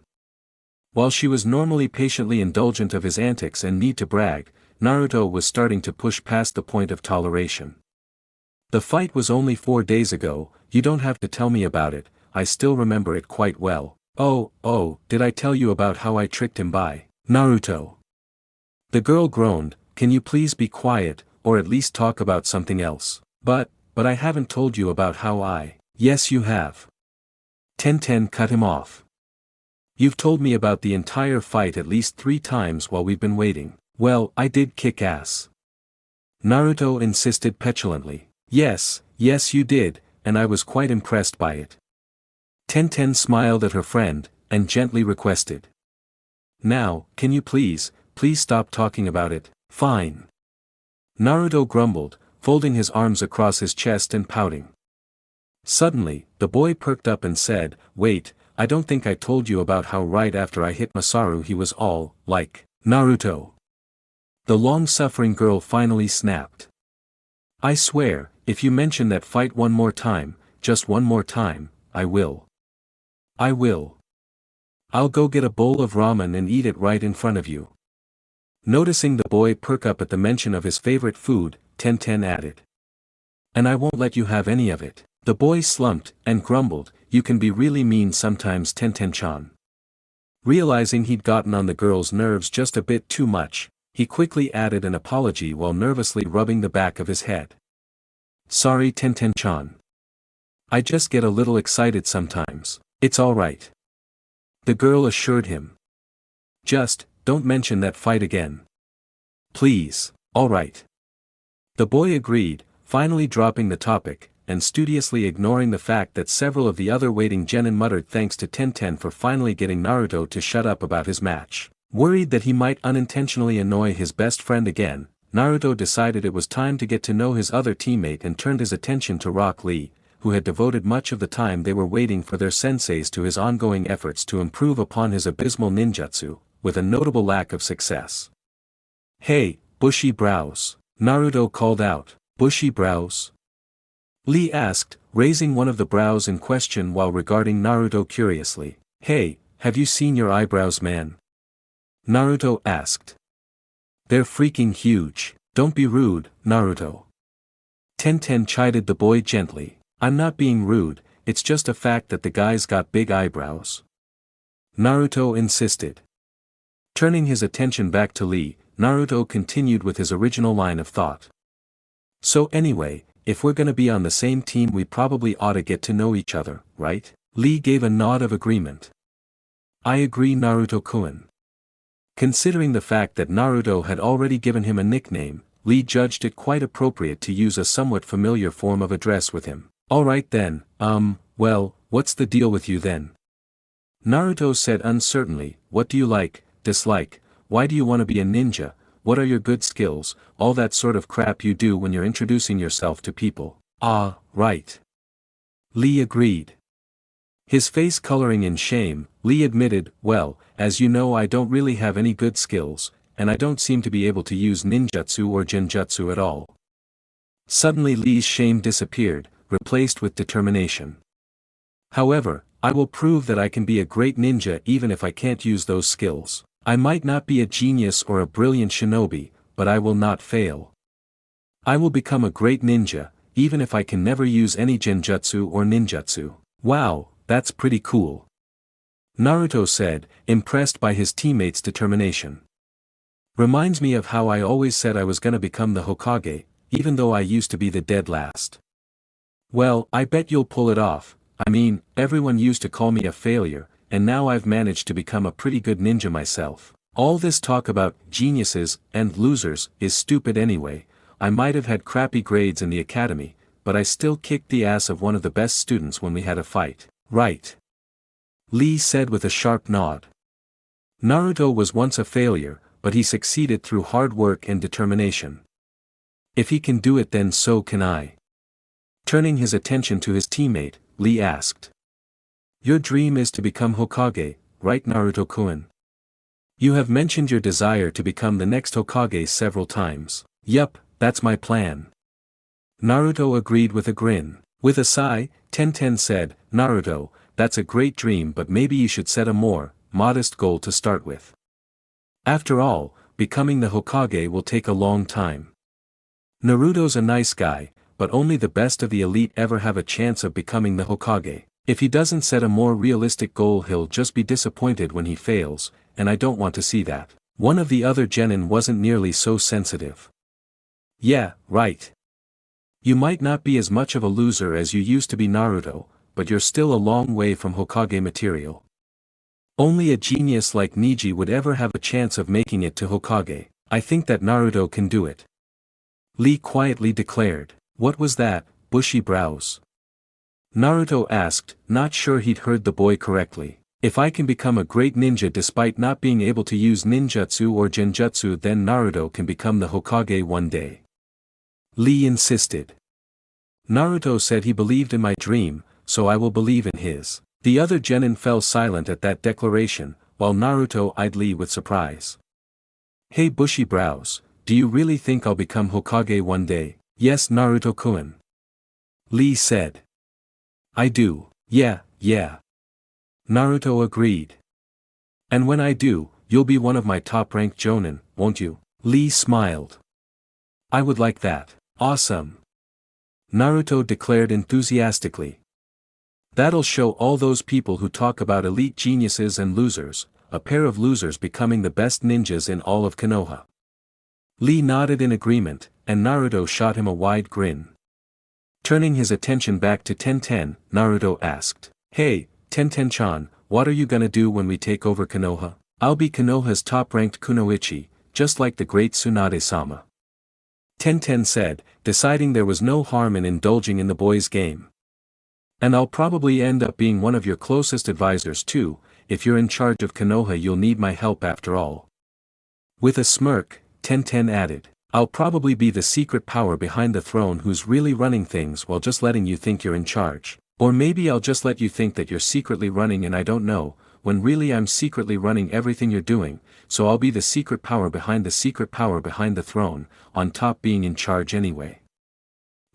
[SPEAKER 2] While she was normally patiently indulgent of his antics and need to brag, Naruto was starting to push past the point of toleration. The fight was only 4 days ago, you don't have to tell me about it, I still remember it quite well. Oh, did I tell you about how I tricked him by Naruto? The girl groaned, can you please be quiet, or at least talk about something else? But I haven't told you about how I. Yes you have. Tenten cut him off. You've told me about the entire fight at least 3 times while we've been waiting. Well, I did kick ass. Naruto insisted petulantly. Yes, you did, and I was quite impressed by it. Tenten smiled at her friend, and gently requested. Now, can you please stop talking about it? Fine. Naruto grumbled, folding his arms across his chest and pouting. Suddenly, the boy perked up and said, wait, I don't think I told you about how right after I hit Masaru he was all, like, Naruto. The long-suffering girl finally snapped. I swear, if you mention that fight one more time, just one more time, I will. I'll go get a bowl of ramen and eat it right in front of you. Noticing the boy perk up at the mention of his favorite food, Tenten added. And I won't let you have any of it. The boy slumped, and grumbled, you can be really mean sometimes Tenten-chan. Realizing he'd gotten on the girl's nerves just a bit too much, he quickly added an apology while nervously rubbing the back of his head. Sorry Tenten-chan. I just get a little excited sometimes. It's alright. The girl assured him. Just, don't mention that fight again. Please, alright. The boy agreed, finally dropping the topic, and studiously ignoring the fact that several of the other waiting genin muttered thanks to Tenten for finally getting Naruto to shut up about his match. Worried that he might unintentionally annoy his best friend again, Naruto decided it was time to get to know his other teammate and turned his attention to Rock Lee, who had devoted much of the time they were waiting for their senseis to his ongoing efforts to improve upon his abysmal ninjutsu, with a notable lack of success. Hey, bushy brows. Naruto called out. Bushy brows? Lee asked, raising one of the brows in question while regarding Naruto curiously. Hey, have you seen your eyebrows, man? Naruto asked. They're freaking huge. Don't be rude, Naruto. Tenten chided the boy gently. I'm not being rude, it's just a fact that the guy's got big eyebrows. Naruto insisted. Turning his attention back to Lee, Naruto continued with his original line of thought. So anyway, if we're gonna be on the same team we probably ought to get to know each other, right? Lee gave a nod of agreement. I agree Naruto-kun. Considering the fact that Naruto had already given him a nickname, Lee judged it quite appropriate to use a somewhat familiar form of address with him. Alright then, well, what's the deal with you then? Naruto said uncertainly, what do you like, dislike, why do you want to be a ninja, what are your good skills, all that sort of crap you do when you're introducing yourself to people. Ah, right. Lee agreed. His face coloring in shame, Lee admitted, well, as you know I don't really have any good skills, and I don't seem to be able to use ninjutsu or genjutsu at all. Suddenly Lee's shame disappeared, replaced with determination. However, I will prove that I can be a great ninja even if I can't use those skills. I might not be a genius or a brilliant shinobi, but I will not fail. I will become a great ninja, even if I can never use any genjutsu or ninjutsu. Wow, that's pretty cool. Naruto said, impressed by his teammate's determination. Reminds me of how I always said I was gonna become the Hokage, even though I used to be the dead last. Well, I bet you'll pull it off. I mean, everyone used to call me a failure, and now I've managed to become a pretty good ninja myself. All this talk about geniuses and losers is stupid anyway. I might have had crappy grades in the academy, but I still kicked the ass of one of the best students when we had a fight. Right. Lee said with a sharp nod. Naruto was once a failure, but he succeeded through hard work and determination. If he can do it then so can I. Turning his attention to his teammate, Lee asked. Your dream is to become Hokage, right Naruto-kun? You have mentioned your desire to become the next Hokage several times. Yup, that's my plan. Naruto agreed with a grin. With a sigh, Tenten said, Naruto, that's a great dream but maybe you should set a more modest goal to start with. After all, becoming the Hokage will take a long time. Naruto's a nice guy, but only the best of the elite ever have a chance of becoming the Hokage. If he doesn't set a more realistic goal he'll just be disappointed when he fails, and I don't want to see that. One of the other genin wasn't nearly so sensitive. Yeah, right. You might not be as much of a loser as you used to be Naruto, but you're still a long way from Hokage material. Only a genius like Neji would ever have a chance of making it to Hokage. I think that Naruto can do it. Lee quietly declared. What was that, bushy brows? Naruto asked, not sure he'd heard the boy correctly. If I can become a great ninja despite not being able to use ninjutsu or genjutsu then Naruto can become the Hokage one day. Lee insisted. Naruto said he believed in my dream, so I will believe in his. The other genin fell silent at that declaration, while Naruto eyed Lee with surprise. Hey bushy brows, do you really think I'll become Hokage one day? Yes Naruto-kun. Lee said. I do, yeah. Naruto agreed. And when I do, you'll be one of my top-ranked jonin, won't you? Lee smiled. I would like that. Awesome. Naruto declared enthusiastically. That'll show all those people who talk about elite geniuses and losers, a pair of losers becoming the best ninjas in all of Konoha. Lee nodded in agreement, and Naruto shot him a wide grin. Turning his attention back to Tenten, Naruto asked, Hey, Tenten-chan, what are you gonna do when we take over Konoha? I'll be Konoha's top-ranked kunoichi, just like the great Tsunade-sama. Tenten said, deciding there was no harm in indulging in the boy's game. And I'll probably end up being one of your closest advisors too, if you're in charge of Konoha you'll need my help after all. With a smirk, Tenten added, I'll probably be the secret power behind the throne who's really running things while just letting you think you're in charge. Or maybe I'll just let you think that you're secretly running and I don't know, when really I'm secretly running everything you're doing, so I'll be the secret power behind the throne, on top being in charge anyway.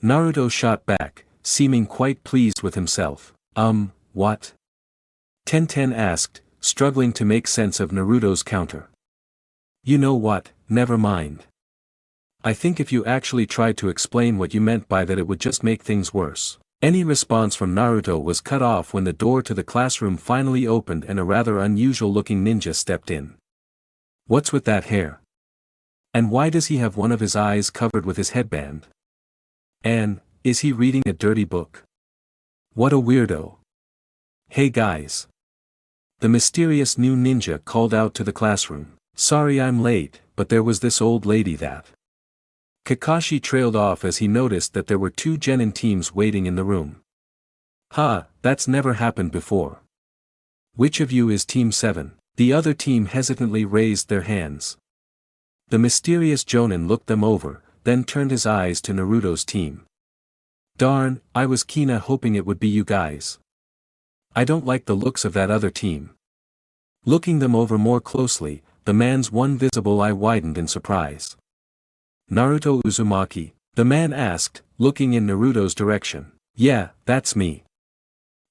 [SPEAKER 2] Naruto shot back, seeming quite pleased with himself. What? Tenten asked, struggling to make sense of Naruto's counter. You know what, never mind. I think if you actually tried to explain what you meant by that it would just make things worse. Any response from Naruto was cut off when the door to the classroom finally opened and a rather unusual-looking ninja stepped in. What's with that hair? And why does he have one of his eyes covered with his headband? And, is he reading a dirty book? What a weirdo. Hey guys. The mysterious new ninja called out to the classroom. Sorry I'm late, but there was this old lady that. Kakashi trailed off as he noticed that there were two genin teams waiting in the room. That's never happened before. Which of you is Team 7? The other team hesitantly raised their hands. The mysterious jonin looked them over, then turned his eyes to Naruto's team. Darn, I was kinda hoping it would be you guys. I don't like the looks of that other team. Looking them over more closely, the man's one visible eye widened in surprise. Naruto Uzumaki? The man asked, looking in Naruto's direction. Yeah, that's me.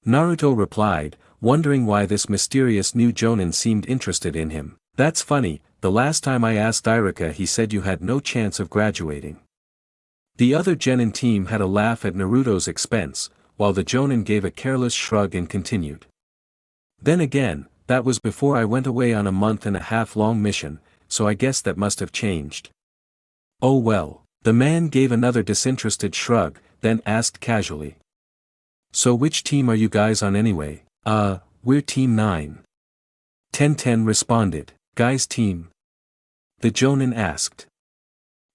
[SPEAKER 2] Naruto replied, wondering why this mysterious new jonin seemed interested in him. That's funny, the last time I asked Irika he said you had no chance of graduating. The other genin team had a laugh at Naruto's expense, while the jonin gave a careless shrug and continued. Then again, that was before I went away on a month-and-a-half-long mission, so I guess that must have changed. Oh well. The man gave another disinterested shrug, then asked casually. So which team are you guys on anyway? We're Team 9. Tenten responded. Guys team? The jonin asked.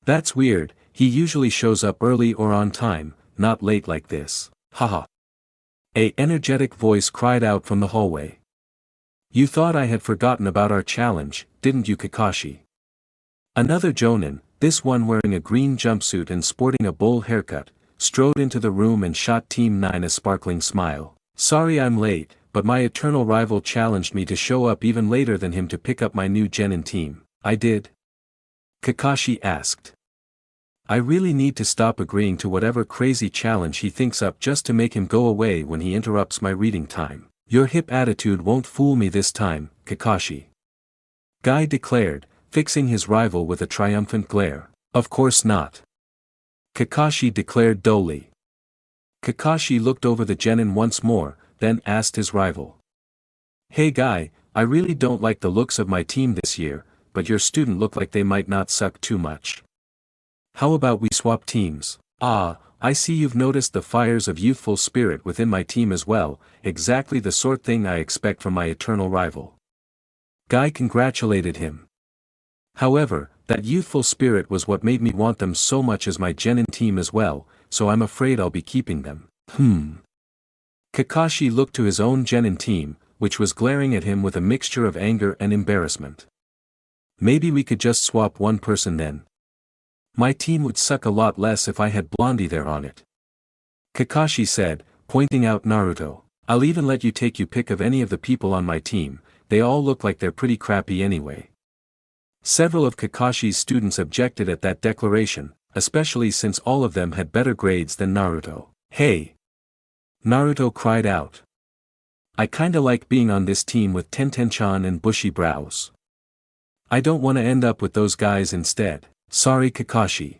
[SPEAKER 2] That's weird, he usually shows up early or on time, not late like this. Haha. A energetic voice cried out from the hallway. You thought I had forgotten about our challenge, didn't you Kakashi? Another jonin, This one wearing a green jumpsuit and sporting a bowl haircut, strode into the room and shot Team 9 a sparkling smile. "Sorry I'm late, but my eternal rival challenged me to show up even later than him to pick up my new genin team." "I did?" Kakashi asked. "I really need to stop agreeing to whatever crazy challenge he thinks up just to make him go away when he interrupts my reading time. Your hip attitude won't fool me this time, Kakashi," Guy declared, fixing his rival with a triumphant glare. "Of course not," Kakashi declared dully. Kakashi looked over the genin once more, then asked his rival. "Hey Guy, I really don't like the looks of my team this year, but your student look like they might not suck too much. How about we swap teams?" "Ah, I see you've noticed the fires of youthful spirit within my team as well, exactly the sort thing I expect from my eternal rival." Guy congratulated him. "However, that youthful spirit was what made me want them so much as my genin team as well, so I'm afraid I'll be keeping them." Kakashi looked to his own genin team, which was glaring at him with a mixture of anger and embarrassment. "Maybe we could just swap one person then. My team would suck a lot less if I had Blondie there on it," Kakashi said, pointing out Naruto. "I'll even let you pick of any of the people on my team, they all look like they're pretty crappy anyway." Several of Kakashi's students objected at that declaration, especially since all of them had better grades than Naruto. "Hey!" Naruto cried out. "I kinda like being on this team with Tenten-chan and bushy brows. I don't wanna end up with those guys instead." "Sorry Kakashi,"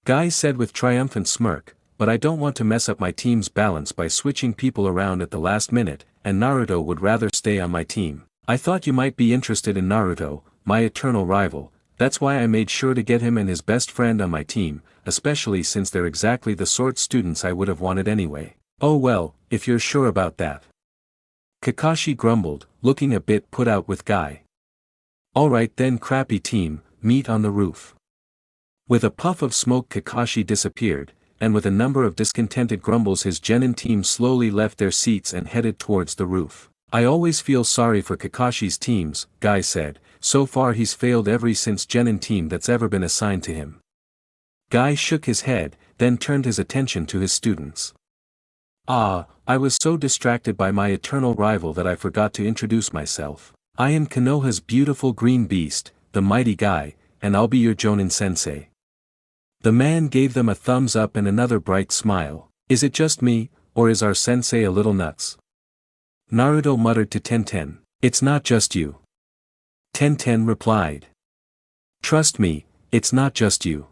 [SPEAKER 2] Guy said with triumphant smirk, "but I don't want to mess up my team's balance by switching people around at the last minute, and Naruto would rather stay on my team. I thought you might be interested in Naruto, my eternal rival, that's why I made sure to get him and his best friend on my team, especially since they're exactly the sort students I would have wanted anyway." "Oh well, if you're sure about that," Kakashi grumbled, looking a bit put out with Guy. "Alright then crappy team, meet on the roof." With a puff of smoke Kakashi disappeared, and with a number of discontented grumbles his genin team slowly left their seats and headed towards the roof. "I always feel sorry for Kakashi's teams," Guy said, "so far he's failed every since genin team that's ever been assigned to him." Guy shook his head, then turned his attention to his students. "Ah, I was so distracted by my eternal rival that I forgot to introduce myself. I am Konoha's beautiful green beast, the mighty Guy, and I'll be your Jonin sensei." The man gave them a thumbs up and another bright smile. "Is it just me, or is our sensei a little nuts?" Naruto muttered to Tenten. "It's not just you," Tenten replied. "Trust me, it's not just you."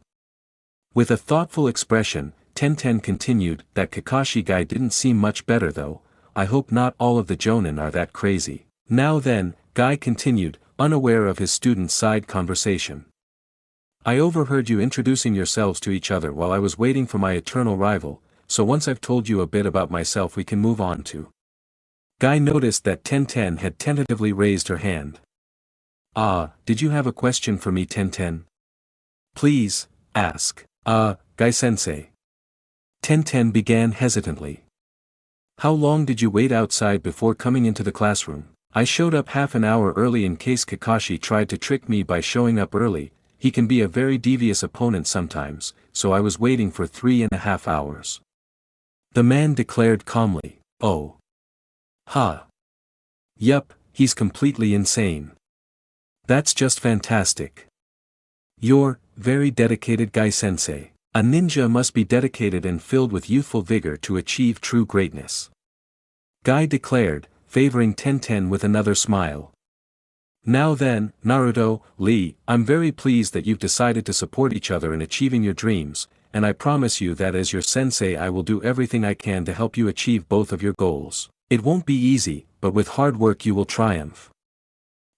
[SPEAKER 2] With a thoughtful expression, Tenten continued, "That Kakashi guy didn't seem much better though. I hope not all of the Jonin are that crazy." "Now then," Guy continued, unaware of his students' side conversation. "I overheard you introducing yourselves to each other while I was waiting for my eternal rival, so once I've told you a bit about myself we can move on to." Guy noticed that Tenten had tentatively raised her hand. "Ah, did you have a question for me Tenten?" "Please, ask." Guy-sensei." Tenten began hesitantly. "How long did you wait outside before coming into the classroom?" "I showed up half an hour early in case Kakashi tried to trick me by showing up early. He can be a very devious opponent sometimes, so I was waiting for 3.5 hours. The man declared calmly. "Oh. Ha. Yup, he's completely insane. That's just fantastic. You're very dedicated Guy-sensei. A ninja must be dedicated and filled with youthful vigor to achieve true greatness," Guy declared, favoring Tenten with another smile. "Now then, Naruto, Lee, I'm very pleased that you've decided to support each other in achieving your dreams, and I promise you that as your sensei I will do everything I can to help you achieve both of your goals. It won't be easy, but with hard work you will triumph."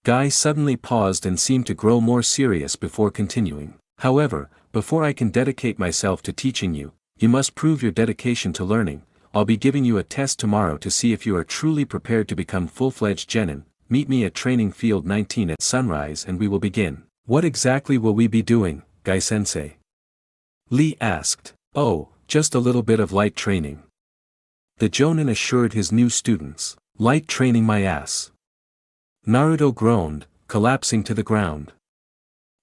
[SPEAKER 2] Guy suddenly paused and seemed to grow more serious before continuing. "However, before I can dedicate myself to teaching you, you must prove your dedication to learning. I'll be giving you a test tomorrow to see if you are truly prepared to become full-fledged genin. Meet me at Training Field 19 at sunrise and we will begin." "What exactly will we be doing, Guy-sensei?" Lee asked. "Oh, just a little bit of light training," the Jonin assured his new students. "Light training my ass." Naruto groaned, collapsing to the ground.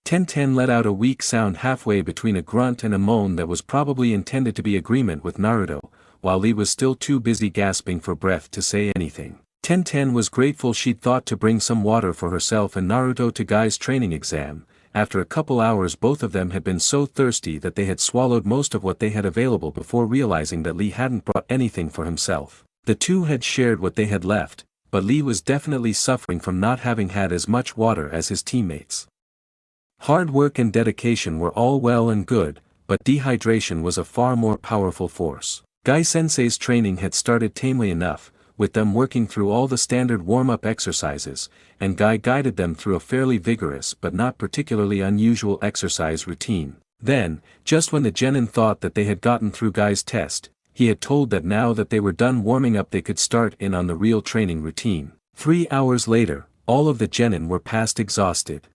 [SPEAKER 2] Tenten let out a weak sound halfway between a grunt and a moan that was probably intended to be agreement with Naruto, while Lee was still too busy gasping for breath to say anything. Tenten was grateful she'd thought to bring some water for herself and Naruto to Guy's training exam. After a couple hours both of them had been so thirsty that they had swallowed most of what they had available before realizing that Lee hadn't brought anything for himself. The two had shared what they had left, but Lee was definitely suffering from not having had as much water as his teammates. Hard work and dedication were all well and good, but dehydration was a far more powerful force. Guy-sensei's training had started tamely enough, with them working through all the standard warm-up exercises, and Guy guided them through a fairly vigorous but not particularly unusual exercise routine. Then, just when the genin thought that they had gotten through Guy's test, he had told that now that they were done warming up they could start in on the real training routine. 3 hours later, all of the genin were past exhausted.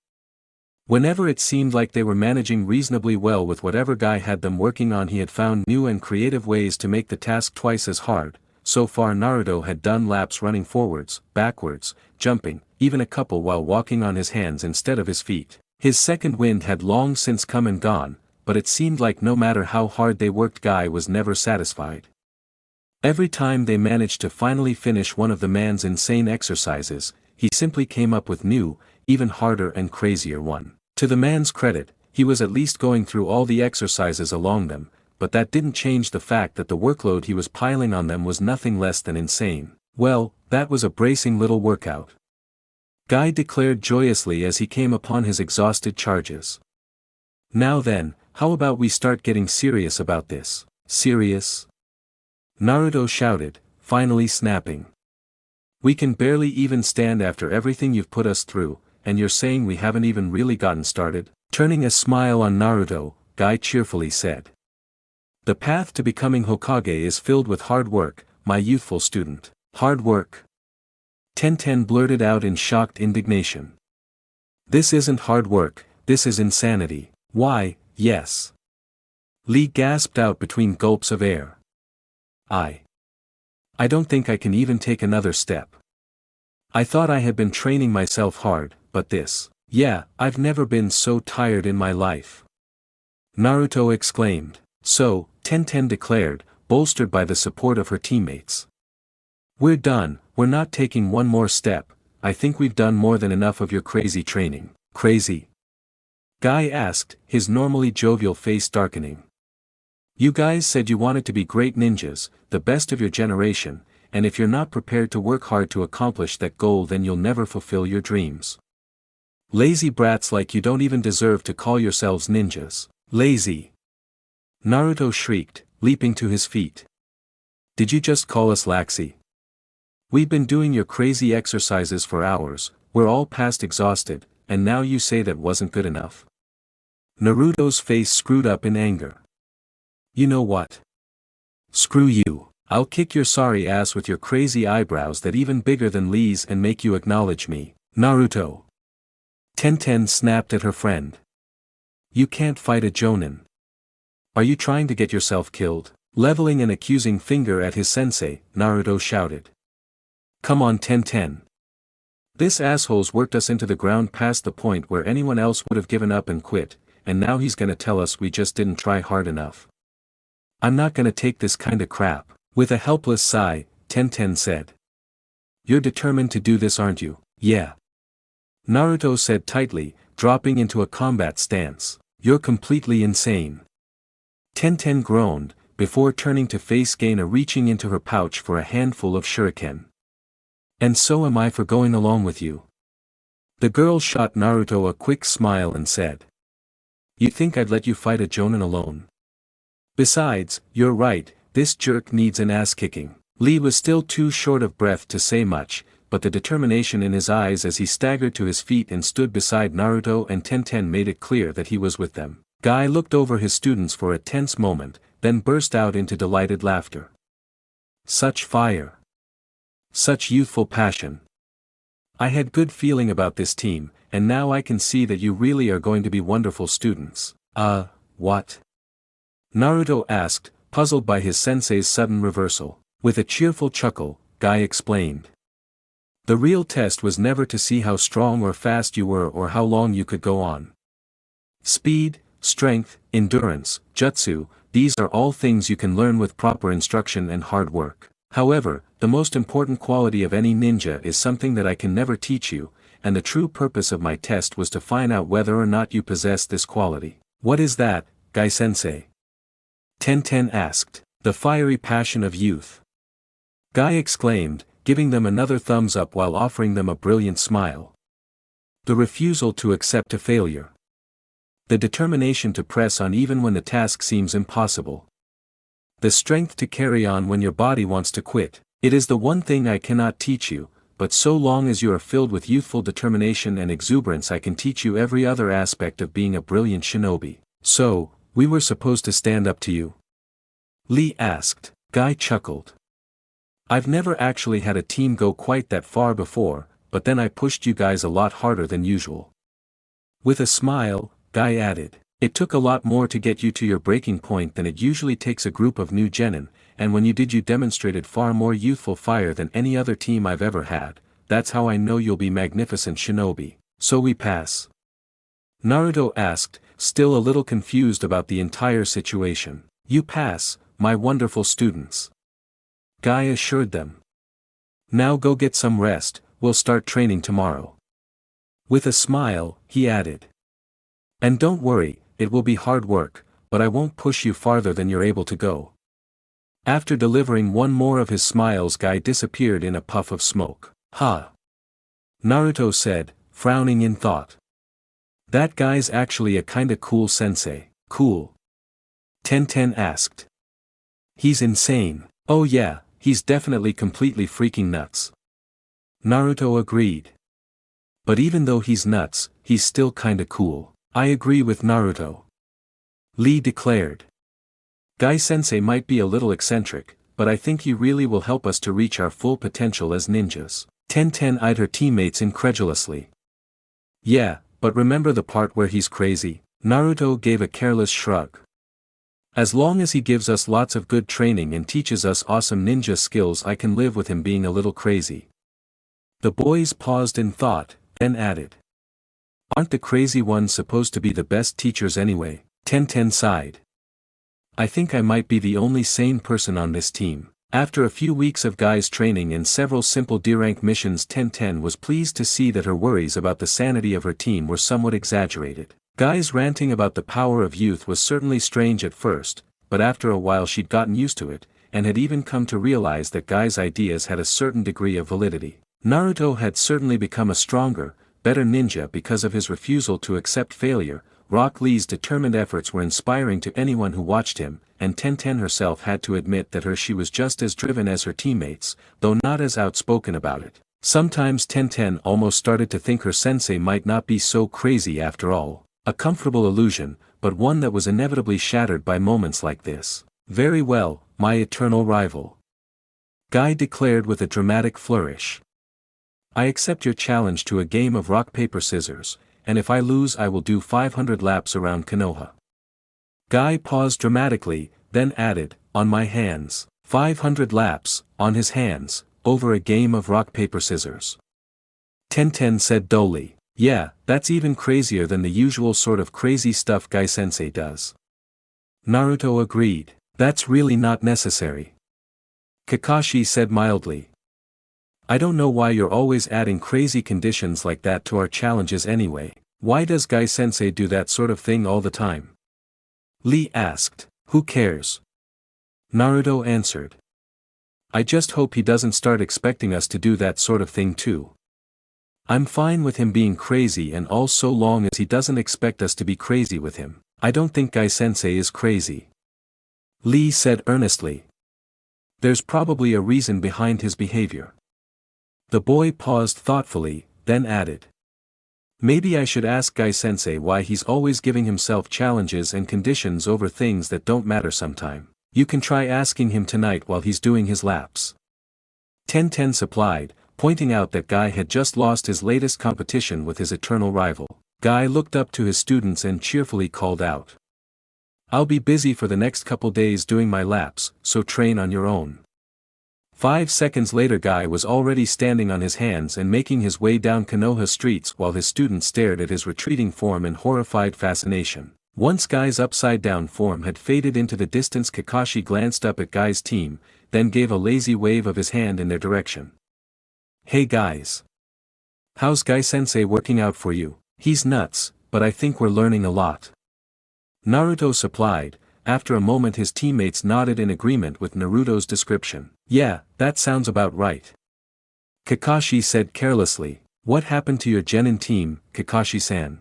[SPEAKER 2] Whenever it seemed like they were managing reasonably well with whatever Guy had them working on, he had found new and creative ways to make the task twice as hard. So far Naruto had done laps running forwards, backwards, jumping, even a couple while walking on his hands instead of his feet. His second wind had long since come and gone, but it seemed like no matter how hard they worked Guy was never satisfied. Every time they managed to finally finish one of the man's insane exercises, he simply came up with new, even harder and crazier one. To the man's credit, he was at least going through all the exercises along them, but that didn't change the fact that the workload he was piling on them was nothing less than insane. Well, that was a bracing little workout, Guy declared joyously as he came upon his exhausted charges. Now then, how about we start getting serious about this? Serious? Naruto shouted, finally snapping. We can barely even stand after everything you've put us through, and you're saying we haven't even really gotten started? Turning a smile on Naruto, Guy cheerfully said. The path to becoming Hokage is filled with hard work, my youthful student. Hard work? Tenten blurted out in shocked indignation. This isn't hard work, this is insanity. Why, yes. Lee gasped out between gulps of air. I don't think I can even take another step. I thought I had been training myself hard, but this. Yeah, I've never been so tired in my life. Naruto exclaimed. So, Tenten declared, bolstered by the support of her teammates. We're done, we're not taking one more step. I think we've done more than enough of your crazy training. Crazy? Guy asked, his normally jovial face darkening. You guys said you wanted to be great ninjas, the best of your generation, and if you're not prepared to work hard to accomplish that goal then you'll never fulfill your dreams. Lazy brats like you don't even deserve to call yourselves ninjas. Lazy! Naruto shrieked, leaping to his feet. Did you just call us laxy? We've been doing your crazy exercises for hours, we're all past exhausted, and now you say that wasn't good enough? Naruto's face screwed up in anger. You know what? Screw you. I'll kick your sorry ass with your crazy eyebrows that even bigger than Lee's and make you acknowledge me. Naruto. Tenten snapped at her friend. You can't fight a jonin. Are you trying to get yourself killed? Leveling an accusing finger at his sensei, Naruto shouted. Come on Tenten. This asshole's worked us into the ground past the point where anyone else would have given up and quit, and now he's gonna tell us we just didn't try hard enough. I'm not gonna take this kinda crap. With a helpless sigh, Tenten said. You're determined to do this, aren't you? Yeah. Naruto said tightly, dropping into a combat stance. You're completely insane. Tenten groaned, before turning to face Gaina reaching into her pouch for a handful of shuriken. And so am I for going along with you. The girl shot Naruto a quick smile and said. You think I'd let you fight a jonin alone? Besides, you're right, this jerk needs an ass kicking. Lee was still too short of breath to say much, but the determination in his eyes as he staggered to his feet and stood beside Naruto and Tenten made it clear that he was with them. Guy looked over his students for a tense moment, then burst out into delighted laughter. Such fire! Such youthful passion! I had good feeling about this team, and now I can see that you really are going to be wonderful students. What? Naruto asked, puzzled by his sensei's sudden reversal. With a cheerful chuckle, Guy explained. The real test was never to see how strong or fast you were or how long you could go on. Speed, strength, endurance, jutsu, these are all things you can learn with proper instruction and hard work. However, the most important quality of any ninja is something that I can never teach you, and the true purpose of my test was to find out whether or not you possess this quality. What is that, Gai-sensei? Tenten asked. The fiery passion of youth. Gai exclaimed, giving them another thumbs up while offering them a brilliant smile. The refusal to accept a failure. The determination to press on even when the task seems impossible. The strength to carry on when your body wants to quit. It is the one thing I cannot teach you, but so long as you are filled with youthful determination and exuberance I can teach you every other aspect of being a brilliant shinobi. So, we were supposed to stand up to you? Lee asked. Gai chuckled. I've never actually had a team go quite that far before, but then I pushed you guys a lot harder than usual. With a smile, Gai added, it took a lot more to get you to your breaking point than it usually takes a group of new genin, and when you did you demonstrated far more youthful fire than any other team I've ever had. That's how I know you'll be magnificent shinobi. So we pass? Naruto asked, still a little confused about the entire situation. You pass, my wonderful students. Gai assured them. Now go get some rest, we'll start training tomorrow. With a smile, he added. And don't worry, it will be hard work, but I won't push you farther than you're able to go. After delivering one more of his smiles, Gai disappeared in a puff of smoke. Ha! Naruto said, frowning in thought. That guy's actually a kinda cool sensei. Cool? Tenten asked. He's insane. Oh yeah, he's definitely completely freaking nuts. Naruto agreed. But even though he's nuts, he's still kinda cool. I agree with Naruto. Lee declared. Gai-sensei might be a little eccentric, but I think he really will help us to reach our full potential as ninjas. Tenten eyed her teammates incredulously. Yeah, but remember the part where he's crazy? Naruto gave a careless shrug. As long as he gives us lots of good training and teaches us awesome ninja skills I can live with him being a little crazy. The boys paused in thought, then added. Aren't the crazy ones supposed to be the best teachers anyway? Tenten sighed. I think I might be the only sane person on this team. After a few weeks of Gai's training and several simple D-rank missions, Tenten was pleased to see that her worries about the sanity of her team were somewhat exaggerated. Gai's ranting about the power of youth was certainly strange at first, but after a while she'd gotten used to it, and had even come to realize that Gai's ideas had a certain degree of validity. Naruto had certainly become a stronger, better ninja because of his refusal to accept failure. Rock Lee's determined efforts were inspiring to anyone who watched him, and Tenten herself had to admit that she was just as driven as her teammates, though not as outspoken about it. Sometimes Tenten almost started to think her sensei might not be so crazy after all. A comfortable illusion, but one that was inevitably shattered by moments like this. Very well, my eternal rival. Gai declared with a dramatic flourish. I accept your challenge to a game of rock paper scissors, and if I lose I will do 500 laps around Konoha. Gai paused dramatically, then added, on my hands. 500 laps, on his hands, over a game of rock paper scissors. Tenten said dully. Yeah, that's even crazier than the usual sort of crazy stuff Gai-sensei does. Naruto agreed. That's really not necessary. Kakashi said mildly. I don't know why you're always adding crazy conditions like that to our challenges anyway. Why does Gai-sensei do that sort of thing all the time? Lee asked. Who cares? Naruto answered. I just hope he doesn't start expecting us to do that sort of thing too. I'm fine with him being crazy and all so long as he doesn't expect us to be crazy with him. I don't think Gai-sensei is crazy. Lee said earnestly. There's probably a reason behind his behavior. The boy paused thoughtfully, then added. Maybe I should ask Gai-sensei why he's always giving himself challenges and conditions over things that don't matter sometime. You can try asking him tonight while he's doing his laps. Tenten supplied, pointing out that Gai had just lost his latest competition with his eternal rival. Gai looked up to his students and cheerfully called out. I'll be busy for the next couple days doing my laps, so train on your own. 5 seconds later Guy was already standing on his hands and making his way down Konoha streets while his students stared at his retreating form in horrified fascination. Once Guy's upside-down form had faded into the distance, Kakashi glanced up at Guy's team, then gave a lazy wave of his hand in their direction. "Hey guys. How's Guy-sensei working out for you?" "He's nuts, but I think we're learning a lot," Naruto supplied. After a moment his teammates nodded in agreement with Naruto's description. "Yeah, that sounds about right," Kakashi said carelessly. "What happened to your genin team, Kakashi-san?"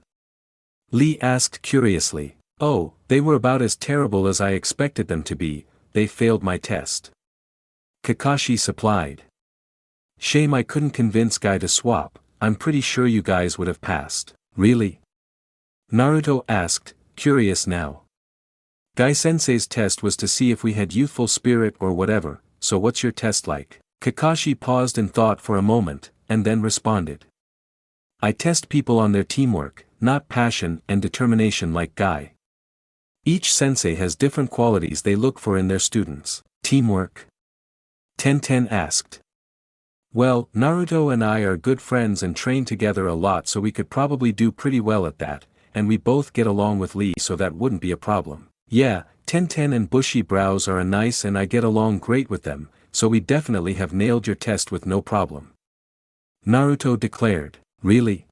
[SPEAKER 2] Lee asked curiously. "Oh, they were about as terrible as I expected them to be, they failed my test," Kakashi supplied. "Shame I couldn't convince Guy to swap, I'm pretty sure you guys would have passed." "Really?" Naruto asked, curious now. "Guy-sensei's test was to see if we had youthful spirit or whatever, so what's your test like?" Kakashi paused and thought for a moment, and then responded. "I test people on their teamwork, not passion and determination like Guy. Each sensei has different qualities they look for in their students." "Teamwork?" Tenten asked. "Well, Naruto and I are good friends and train together a lot, so we could probably do pretty well at that, and we both get along with Lee, so that wouldn't be a problem." "Yeah, Tenten and Bushy Brows are nice and I get along great with them, so we definitely have nailed your test with no problem," Naruto declared. "Really?"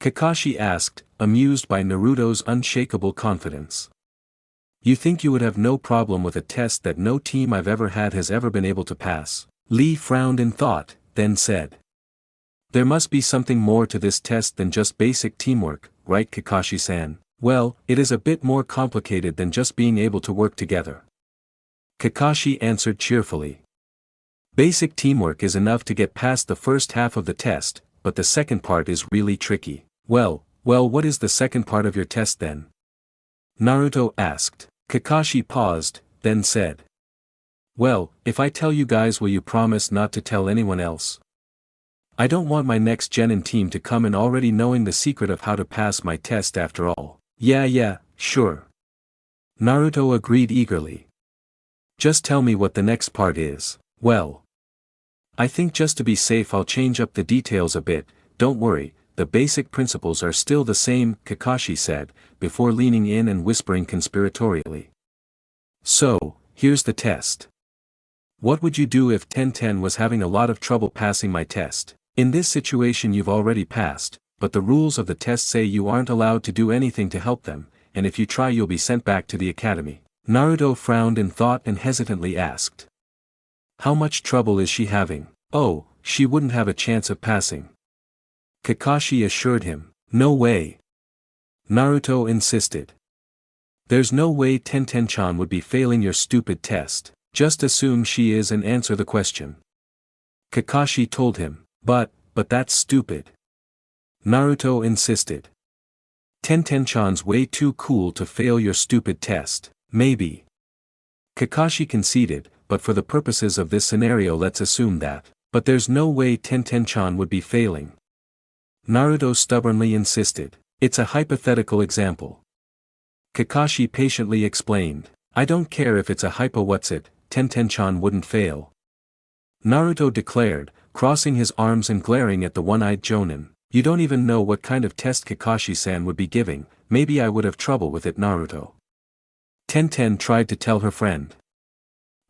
[SPEAKER 2] Kakashi asked, amused by Naruto's unshakable confidence. "You think you would have no problem with a test that no team I've ever had has ever been able to pass?" Lee frowned in thought, then said. "There must be something more to this test than just basic teamwork, right Kakashi-san?" "Well, it is a bit more complicated than just being able to work together," Kakashi answered cheerfully. "Basic teamwork is enough to get past the first half of the test, but the second part is really tricky." Well, what is the second part of your test then?" Naruto asked. Kakashi paused, then said. "Well, if I tell you guys, will you promise not to tell anyone else? I don't want my next genin team to come in already knowing the secret of how to pass my test after all." Yeah, sure," Naruto agreed eagerly. "Just tell me what the next part is." "Well, I think just to be safe I'll change up the details a bit, don't worry, the basic principles are still the same," Kakashi said, before leaning in and whispering conspiratorially. "So, here's the test. What would you do if Tenten was having a lot of trouble passing my test? In this situation you've already passed, but the rules of the test say you aren't allowed to do anything to help them, and if you try you'll be sent back to the academy." Naruto frowned in thought and hesitantly asked. "How much trouble is she having?" "Oh, she wouldn't have a chance of passing," Kakashi assured him. "No way," Naruto insisted. "There's no way Tenten-chan would be failing your stupid test. Just assume she is and answer the question," Kakashi told him. But that's stupid," Naruto insisted. "Tenten-chan's way too cool to fail your stupid test." "Maybe," Kakashi conceded, "but for the purposes of this scenario let's assume that." "But there's no way Tenten-chan would be failing," Naruto stubbornly insisted. "It's a hypothetical example," Kakashi patiently explained. "I don't care if it's a what's-it, Tenten-chan wouldn't fail," Naruto declared, crossing his arms and glaring at the one-eyed Jonin. "You don't even know what kind of test Kakashi-san would be giving, maybe I would have trouble with it." Naruto Tenten tried to tell her friend.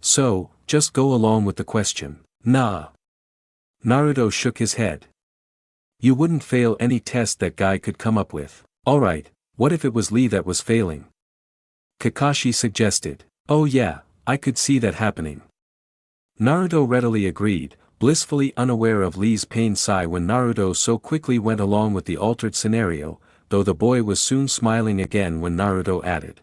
[SPEAKER 2] "So, just go along with the question." "Nah." Naruto shook his head. "You wouldn't fail any test that Guy could come up with." "Alright, what if it was Lee that was failing?" Kakashi suggested. "Oh yeah, I could see that happening." Naruto readily agreed, blissfully unaware of Lee's pained sigh when Naruto so quickly went along with the altered scenario, though the boy was soon smiling again when Naruto added.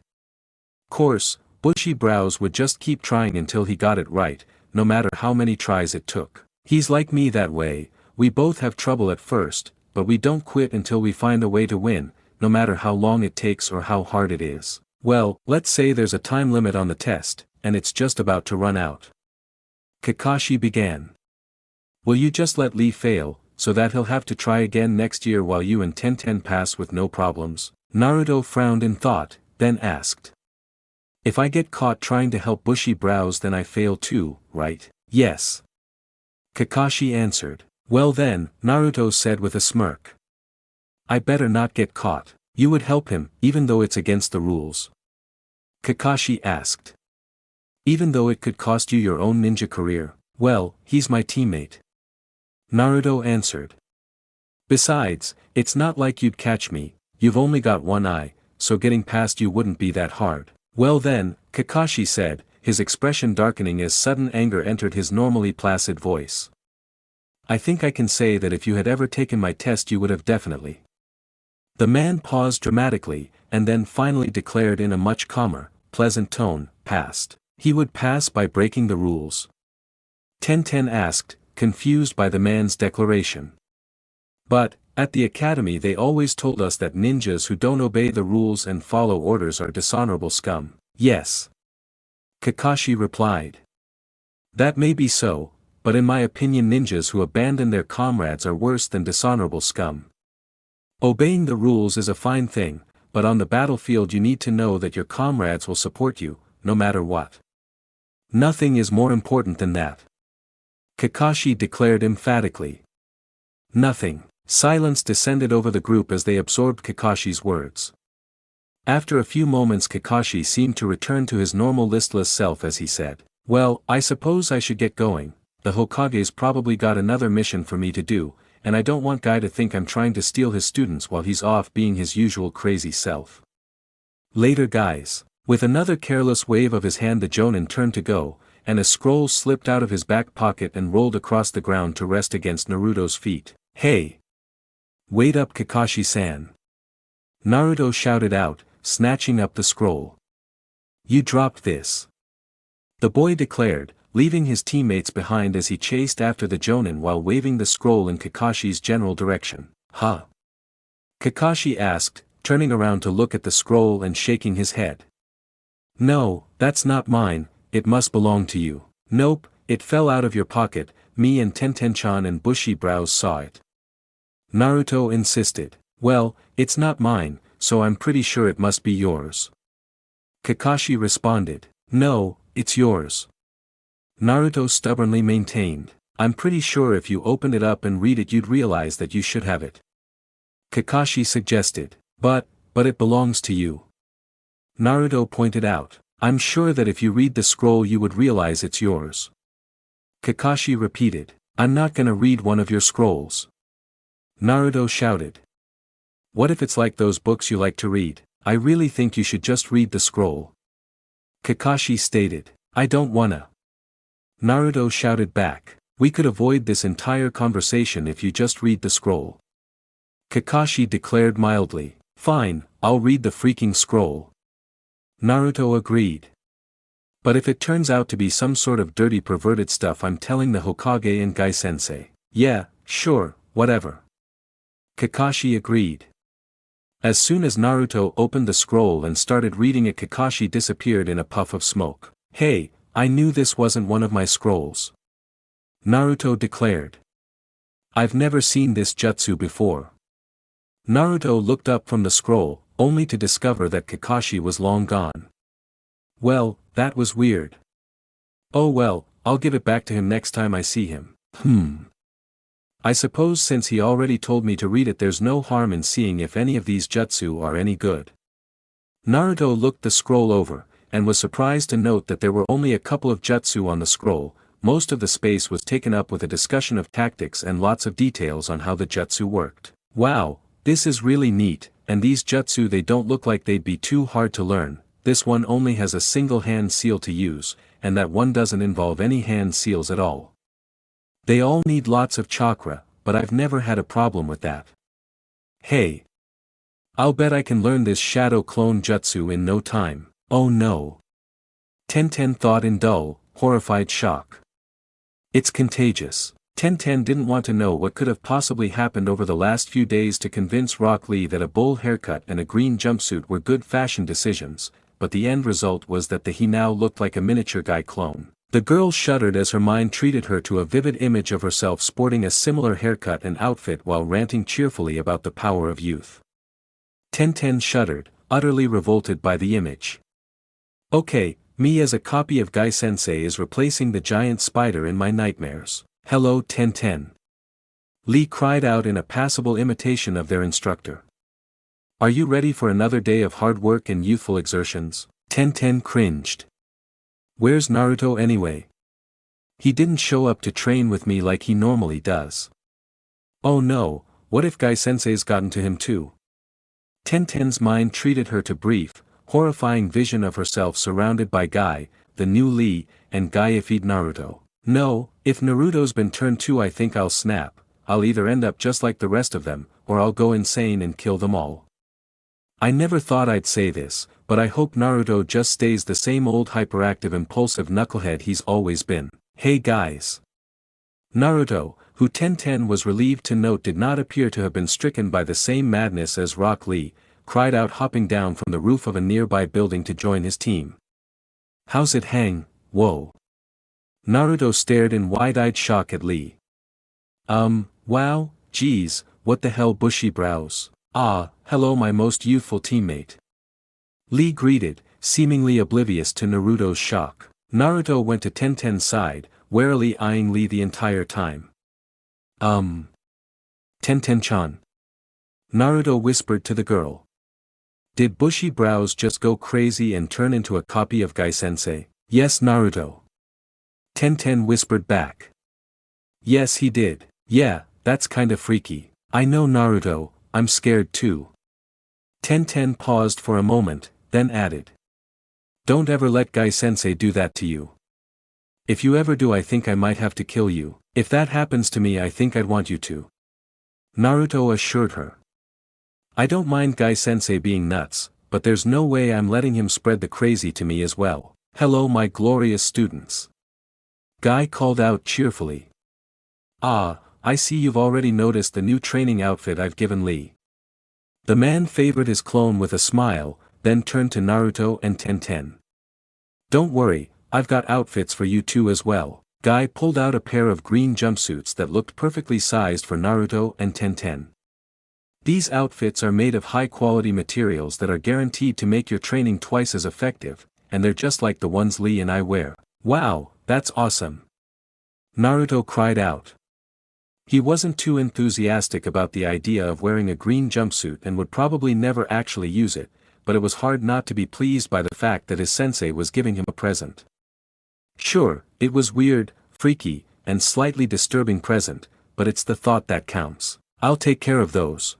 [SPEAKER 2] "Course, Bushy Brows would just keep trying until he got it right, no matter how many tries it took. He's like me that way, we both have trouble at first, but we don't quit until we find a way to win, no matter how long it takes or how hard it is. Well, let's say there's a time limit on the test, and it's just about to run out." Kakashi began. "Will you just let Lee fail, so that he'll have to try again next year while you and Tenten pass with no problems?" Naruto frowned in thought, then asked. "If I get caught trying to help Bushy Brows then I fail too, right?" Yes. Kakashi answered. Well then, Naruto said with a smirk. I better not get caught. You would help him, even though it's against the rules? Kakashi asked. Even though it could cost you your own ninja career, well, he's my teammate. Naruto answered. Besides, it's not like you'd catch me, you've only got one eye, so getting past you wouldn't be that hard. Well then, Kakashi said, his expression darkening as sudden anger entered his normally placid voice. I think I can say that if you had ever taken my test you would have definitely. The man paused dramatically, and then finally declared in a much calmer, pleasant tone, passed. He would pass by breaking the rules. Tenten asked, confused by the man's declaration. But, at the academy they always told us that ninjas who don't obey the rules and follow orders are dishonorable scum. Yes. Kakashi replied. That may be so, but in my opinion ninjas who abandon their comrades are worse than dishonorable scum. Obeying the rules is a fine thing, but on the battlefield you need to know that your comrades will support you, no matter what. Nothing is more important than that. Kakashi declared emphatically. Nothing. Silence descended over the group as they absorbed Kakashi's words. After a few moments Kakashi seemed to return to his normal listless self as he said, well, I suppose I should get going, the Hokage's probably got another mission for me to do, and I don't want Guy to think I'm trying to steal his students while he's off being his usual crazy self. Later guys. With another careless wave of his hand the Jonin turned to go, and a scroll slipped out of his back pocket and rolled across the ground to rest against Naruto's feet. Hey! Wait up Kakashi-san! Naruto shouted out, snatching up the scroll. You dropped this. The boy declared, leaving his teammates behind as he chased after the Jonin while waving the scroll in Kakashi's general direction. Huh? Kakashi asked, turning around to look at the scroll and shaking his head. No, that's not mine, it must belong to you. Nope, it fell out of your pocket, me and Tenten-chan and Bushy Brows saw it. Naruto insisted. Well, it's not mine, so I'm pretty sure it must be yours. Kakashi responded. No, it's yours. Naruto stubbornly maintained. I'm pretty sure if you opened it up and read it you'd realize that you should have it. Kakashi suggested. But it belongs to you. Naruto pointed out. I'm sure that if you read the scroll you would realize it's yours. Kakashi repeated. I'm not gonna read one of your scrolls. Naruto shouted. What if it's like those books you like to read? I really think you should just read the scroll. Kakashi stated. I don't wanna. Naruto shouted back. We could avoid this entire conversation if you just read the scroll. Kakashi declared mildly. Fine, I'll read the freaking scroll. Naruto agreed. But if it turns out to be some sort of dirty perverted stuff I'm telling the Hokage and Gai-sensei. Yeah, sure, whatever. Kakashi agreed. As soon as Naruto opened the scroll and started reading it Kakashi disappeared in a puff of smoke. Hey, I knew this wasn't one of my scrolls. Naruto declared. I've never seen this jutsu before. Naruto looked up from the scroll, only to discover that Kakashi was long gone. Well, that was weird. Oh well, I'll give it back to him next time I see him. I suppose since he already told me to read it there's no harm in seeing if any of these jutsu are any good. Naruto looked the scroll over, and was surprised to note that there were only a couple of jutsu on the scroll, most of the space was taken up with a discussion of tactics and lots of details on how the jutsu worked. Wow, this is really neat, and these jutsu they don't look like they'd be too hard to learn. This one only has a single hand seal to use, and that one doesn't involve any hand seals at all. They all need lots of chakra, but I've never had a problem with that. Hey! I'll bet I can learn this shadow clone jutsu in no time. Oh no! Tenten thought in dull, horrified shock. It's contagious. Tenten didn't want to know what could have possibly happened over the last few days to convince Rock Lee that a bowl haircut and a green jumpsuit were good fashion decisions, but the end result was that he now looked like a miniature Guy clone. The girl shuddered as her mind treated her to a vivid image of herself sporting a similar haircut and outfit while ranting cheerfully about the power of youth. Tenten shuddered, utterly revolted by the image. Okay, Me as a copy of Guy-sensei is replacing the giant spider in my nightmares. Hello Tenten. Lee cried out in a passable imitation of their instructor. Are you ready for another day of hard work and youthful exertions? Tenten cringed. Where's Naruto anyway? He didn't show up to train with me like he normally does. Oh no, what if Guy-sensei's gotten to him too? Tenten's mind treated her to brief, horrifying vision of herself surrounded by Guy, the new Lee, and Guy if Naruto. No, if Naruto's been turned too I think I'll snap. I'll either end up just like the rest of them, or I'll go insane and kill them all. I never thought I'd say this, but I hope Naruto just stays the same old hyperactive impulsive knucklehead he's always been. Hey guys. Naruto, who Tenten was relieved to note did not appear to have been stricken by the same madness as Rock Lee, cried out hopping down from the roof of a nearby building to join his team. How's it hang, whoa? Naruto stared in wide-eyed shock at Lee. Wow, geez, what the hell bushy brows? Ah, hello my most youthful teammate. Lee greeted, seemingly oblivious to Naruto's shock. Naruto went to Tenten's side, warily eyeing Lee the entire time. Tenten-chan. Naruto whispered to the girl. Did bushy brows just go crazy and turn into a copy of Guy-sensei? Yes Naruto. Tenten whispered back. Yes he did. Yeah, that's kinda freaky. I know Naruto, I'm scared too. Tenten paused for a moment, then added. Don't ever let Guy-sensei do that to you. If you ever do I think I might have to kill you. If that happens to me I think I'd want you to. Naruto assured her. I don't mind Guy-sensei being nuts, but there's no way I'm letting him spread the crazy to me as well. Hello my glorious students. Guy called out cheerfully. Ah, I see you've already noticed the new training outfit I've given Lee. The man favored his clone with a smile, then turned to Naruto and Tenten. Don't worry, I've got outfits for you too as well. Guy pulled out a pair of green jumpsuits that looked perfectly sized for Naruto and Tenten. These outfits are made of high-quality materials that are guaranteed to make your training twice as effective, and they're just like the ones Lee and I wear. Wow, that's awesome. Naruto cried out. He wasn't too enthusiastic about the idea of wearing a green jumpsuit and would probably never actually use it, but it was hard not to be pleased by the fact that his sensei was giving him a present. Sure, it was weird, freaky, and slightly disturbing present, but it's the thought that counts. I'll take care of those.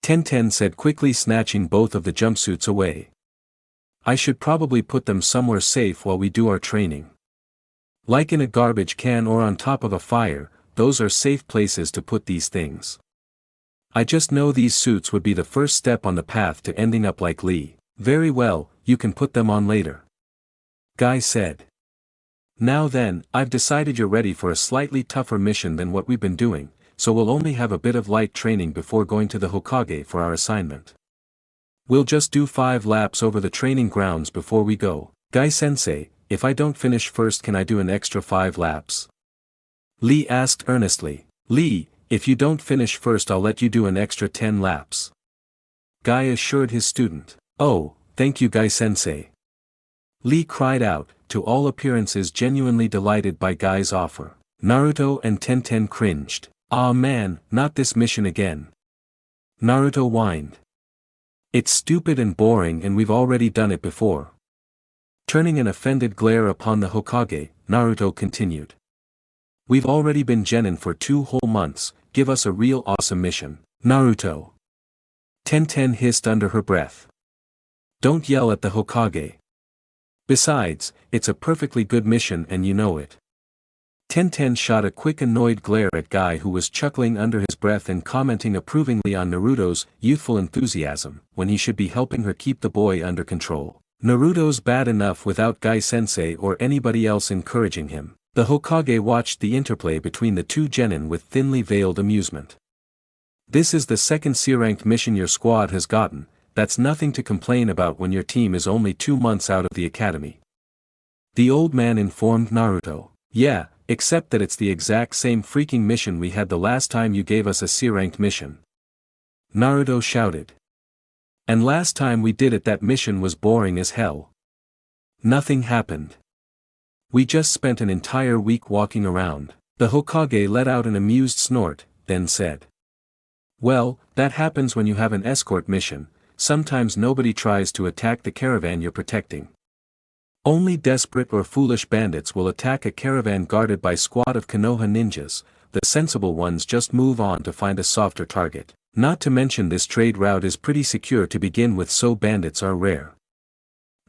[SPEAKER 2] Tenten said quickly snatching both of the jumpsuits away. I should probably put them somewhere safe while we do our training. Like in a garbage can or on top of a fire, those are safe places to put these things. I just know these suits would be the first step on the path to ending up like Lee. Very well, you can put them on later. Guy said. Now then, I've decided you're ready for a slightly tougher mission than what we've been doing, so we'll only have a bit of light training before going to the Hokage for our assignment. We'll just do 5 laps over the training grounds before we go. Guy-sensei, if I don't finish first can I do an extra 5 laps? Lee asked earnestly. Lee, if you don't finish first I'll let you do an extra 10 laps. Guy assured his student. Oh, thank you Guy-sensei. Lee cried out, to all appearances genuinely delighted by Guy's offer. Naruto and Tenten cringed. Ah man, not this mission again. Naruto whined. It's stupid and boring and we've already done it before. Turning an offended glare upon the Hokage, Naruto continued. We've already been genin for 2 whole months, give us a real awesome mission. Naruto. Tenten hissed under her breath. Don't yell at the Hokage. Besides, it's a perfectly good mission and you know it. Tenten shot a quick annoyed glare at Guy who was chuckling under his breath and commenting approvingly on Naruto's youthful enthusiasm, when he should be helping her keep the boy under control. Naruto's bad enough without Guy-sensei or anybody else encouraging him. The Hokage watched the interplay between the two genin with thinly veiled amusement. This is the second C-ranked mission your squad has gotten, that's nothing to complain about when your team is only 2 months out of the academy. The old man informed Naruto. Yeah, except that it's the exact same freaking mission we had the last time you gave us a C-ranked mission. Naruto shouted. And last time we did it that mission was boring as hell. Nothing happened. We just spent an entire week walking around. The Hokage let out an amused snort, then said. Well, that happens when you have an escort mission. Sometimes nobody tries to attack the caravan you're protecting. Only desperate or foolish bandits will attack a caravan guarded by squad of Konoha ninjas. The sensible ones just move on to find a softer target. Not to mention this trade route is pretty secure to begin with, so bandits are rare.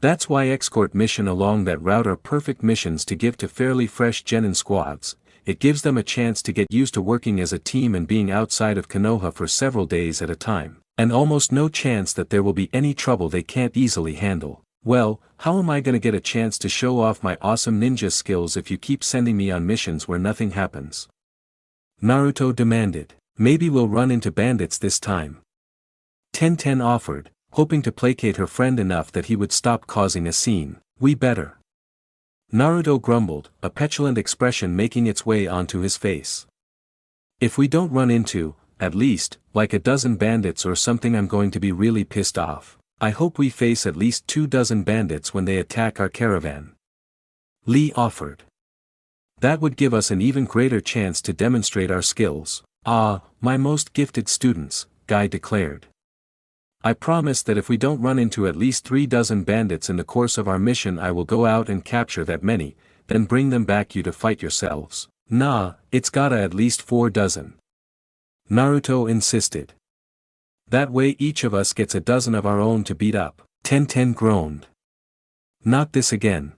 [SPEAKER 2] That's why escort mission along that route are perfect missions to give to fairly fresh genin squads. It gives them a chance to get used to working as a team and being outside of Konoha for several days at a time, and almost no chance that there will be any trouble they can't easily handle. Well, how am I gonna get a chance to show off my awesome ninja skills if you keep sending me on missions where nothing happens? Naruto demanded. Maybe we'll run into bandits this time. Tenten offered, hoping to placate her friend enough that he would stop causing a scene. We better. Naruto grumbled, a petulant expression making its way onto his face. If we don't run into, at least, like a dozen bandits or something, I'm going to be really pissed off. I hope we face at least 24 bandits when they attack our caravan. Lee offered. That would give us an even greater chance to demonstrate our skills. Ah, my most gifted students, Guy declared. I promise that if we don't run into at least 24 bandits in the course of our mission, I will go out and capture that many, then bring them back you to fight yourselves. Nah, it's gotta at least 24. Naruto insisted. That way each of us gets a dozen of our own to beat up. Tenten groaned. Not this again.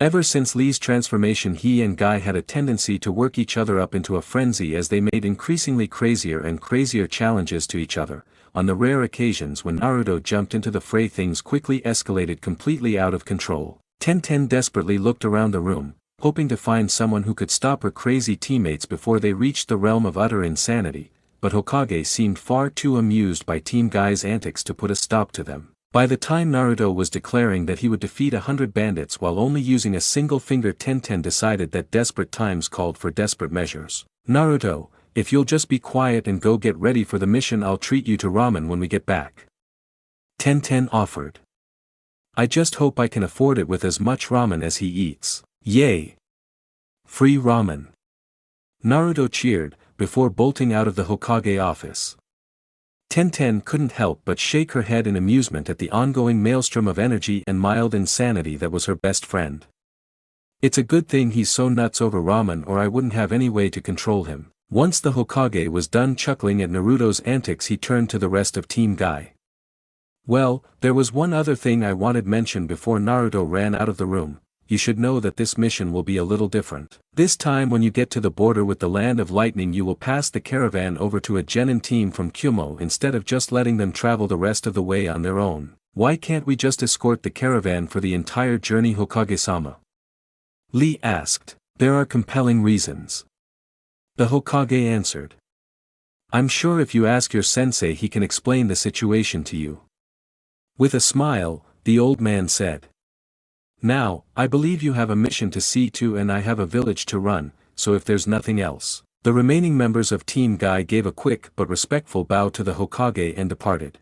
[SPEAKER 2] Ever since Lee's transformation, he and Guy had a tendency to work each other up into a frenzy as they made increasingly crazier and crazier challenges to each other. On the rare occasions when Naruto jumped into the fray, things quickly escalated completely out of control. Tenten desperately looked around the room, hoping to find someone who could stop her crazy teammates before they reached the realm of utter insanity, but Hokage seemed far too amused by Team Guy's antics to put a stop to them. By the time Naruto was declaring that he would defeat 100 bandits while only using a single finger, Tenten decided that desperate times called for desperate measures. Naruto, if you'll just be quiet and go get ready for the mission, I'll treat you to ramen when we get back. Tenten offered. I just hope I can afford it with as much ramen as he eats. Yay! Free ramen. Naruto cheered, before bolting out of the Hokage office. Tenten couldn't help but shake her head in amusement at the ongoing maelstrom of energy and mild insanity that was her best friend. It's a good thing he's so nuts over ramen, or I wouldn't have any way to control him. Once the Hokage was done chuckling at Naruto's antics, he turned to the rest of Team Guy. Well, there was one other thing I wanted mentioned before Naruto ran out of the room. You should know that this mission will be a little different. This time when you get to the border with the Land of Lightning, you will pass the caravan over to a genin team from Kyumo instead of just letting them travel the rest of the way on their own. Why can't we just escort the caravan for the entire journey, Hokage-sama? Lee asked. There are compelling reasons. The Hokage answered. I'm sure if you ask your sensei, he can explain the situation to you. With a smile, the old man said. Now, I believe you have a mission to see to and I have a village to run, so if there's nothing else. The remaining members of Team Guy gave a quick but respectful bow to the Hokage and departed.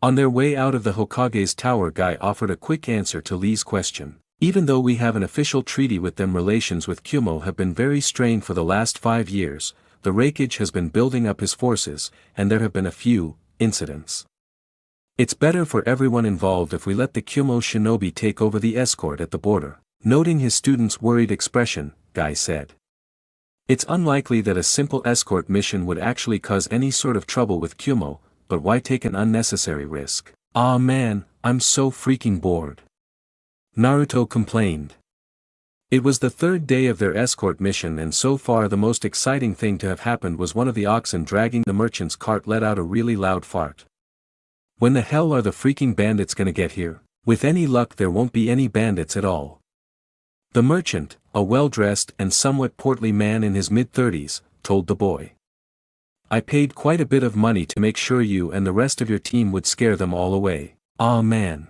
[SPEAKER 2] On their way out of the Hokage's tower, Guy offered a quick answer to Lee's question. Even though we have an official treaty with them, relations with Kyumo have been very strained for the last 5 years. The Raikage has been building up his forces, and there have been a few incidents. It's better for everyone involved if we let the Kyumo shinobi take over the escort at the border. Noting his student's worried expression, Guy said. It's unlikely that a simple escort mission would actually cause any sort of trouble with Kyumo, but why take an unnecessary risk? Aw man, I'm so freaking bored. Naruto complained. It was the 3rd day of their escort mission, and so far the most exciting thing to have happened was one of the oxen dragging the merchant's cart let out a really loud fart. When the hell are the freaking bandits gonna get here? With any luck there won't be any bandits at all. The merchant, a well-dressed and somewhat portly man in his mid-30s, told the boy. I paid quite a bit of money to make sure you and the rest of your team would scare them all away. Aw man.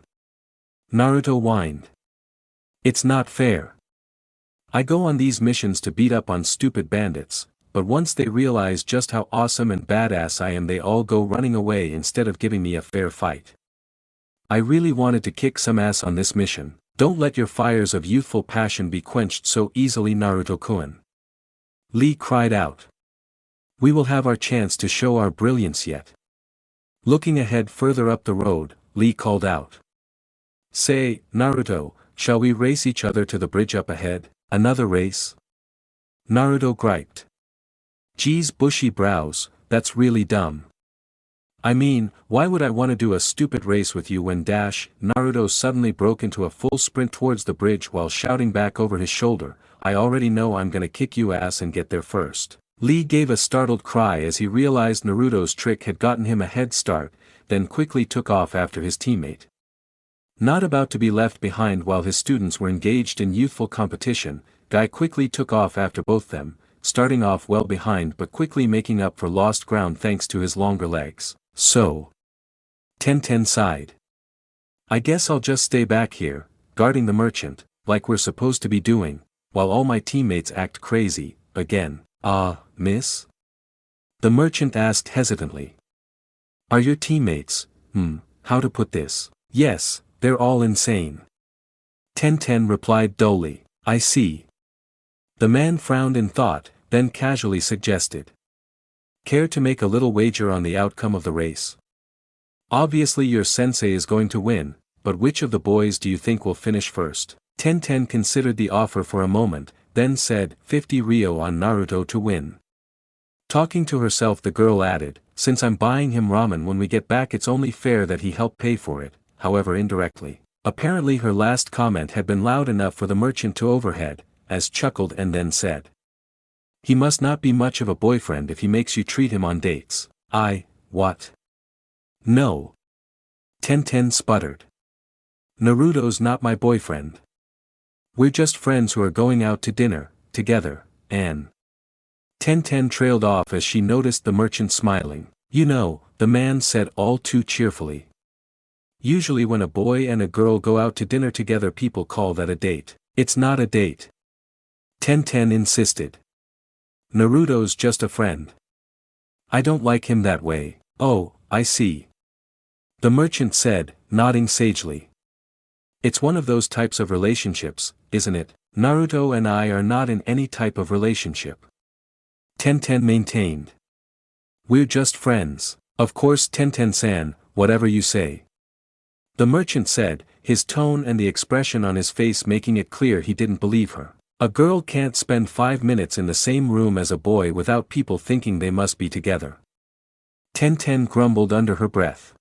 [SPEAKER 2] Naruto whined. It's not fair. I go on these missions to beat up on stupid bandits, but once they realize just how awesome and badass I am, they all go running away instead of giving me a fair fight. I really wanted to kick some ass on this mission. Don't let your fires of youthful passion be quenched so easily, Naruto-kun. Lee cried out. We will have our chance to show our brilliance yet. Looking ahead further up the road, Lee called out. Say, Naruto, shall we race each other to the bridge up ahead? Another race? Naruto griped. Geez, bushy brows, that's really dumb. I mean, why would I want to do a stupid race with you when Naruto suddenly broke into a full sprint towards the bridge while shouting back over his shoulder, I already know I'm gonna kick you ass and get there first. Lee gave a startled cry as he realized Naruto's trick had gotten him a head start, then quickly took off after his teammate. Not about to be left behind while his students were engaged in youthful competition, Guy quickly took off after both them, starting off well behind but quickly making up for lost ground thanks to his longer legs. So. Tenten sighed. I guess I'll just stay back here, guarding the merchant, like we're supposed to be doing, while all my teammates act crazy, again. Miss? The merchant asked hesitantly. Are your teammates, how to put this? Yes, they're all insane. Tenten replied dully. I see. The man frowned in thought, then casually suggested. Care to make a little wager on the outcome of the race? Obviously your sensei is going to win, but which of the boys do you think will finish first? Tenten considered the offer for a moment, then said, 50 Ryo on Naruto to win. Talking to herself, the girl added, since I'm buying him ramen when we get back, it's only fair that he help pay for it, however indirectly. Apparently her last comment had been loud enough for the merchant to overhead, as chuckled and then said. He must not be much of a boyfriend if he makes you treat him on dates. What? No. Tenten sputtered. Naruto's not my boyfriend. We're just friends who are going out to dinner, together, and. Tenten trailed off as she noticed the merchant smiling. You know, the man said all too cheerfully. Usually when a boy and a girl go out to dinner together, people call that a date. It's not a date. Tenten insisted. Naruto's just a friend. I don't like him that way. Oh, I see. The merchant said, nodding sagely. It's one of those types of relationships, isn't it? Naruto and I are not in any type of relationship. Tenten maintained. We're just friends. Of course, Tenten-san, whatever you say. The merchant said, his tone and the expression on his face making it clear he didn't believe her. A girl can't spend 5 minutes in the same room as a boy without people thinking they must be together. Tenten grumbled under her breath.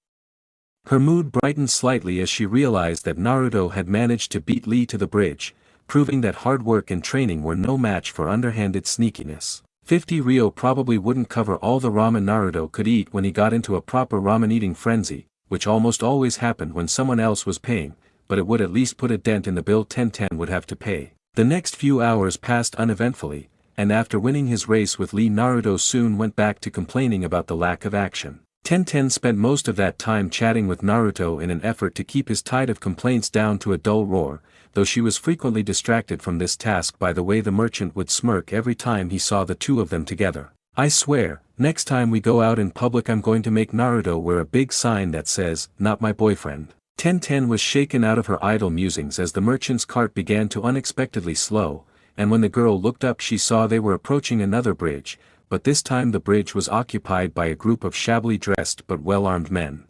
[SPEAKER 2] Her mood brightened slightly as she realized that Naruto had managed to beat Lee to the bridge, proving that hard work and training were no match for underhanded sneakiness. 50 Ryo probably wouldn't cover all the ramen Naruto could eat when he got into a proper ramen eating frenzy, which almost always happened when someone else was paying, but it would at least put a dent in the bill Tenten would have to pay. The next few hours passed uneventfully, and after winning his race with Lee, Naruto soon went back to complaining about the lack of action. Tenten spent most of that time chatting with Naruto in an effort to keep his tide of complaints down to a dull roar, though she was frequently distracted from this task by the way the merchant would smirk every time he saw the two of them together. I swear, next time we go out in public I'm going to make Naruto wear a big sign that says, not my boyfriend. Tenten was shaken out of her idle musings as the merchant's cart began to unexpectedly slow, and when the girl looked up she saw they were approaching another bridge, but this time the bridge was occupied by a group of shabbily dressed but well-armed men.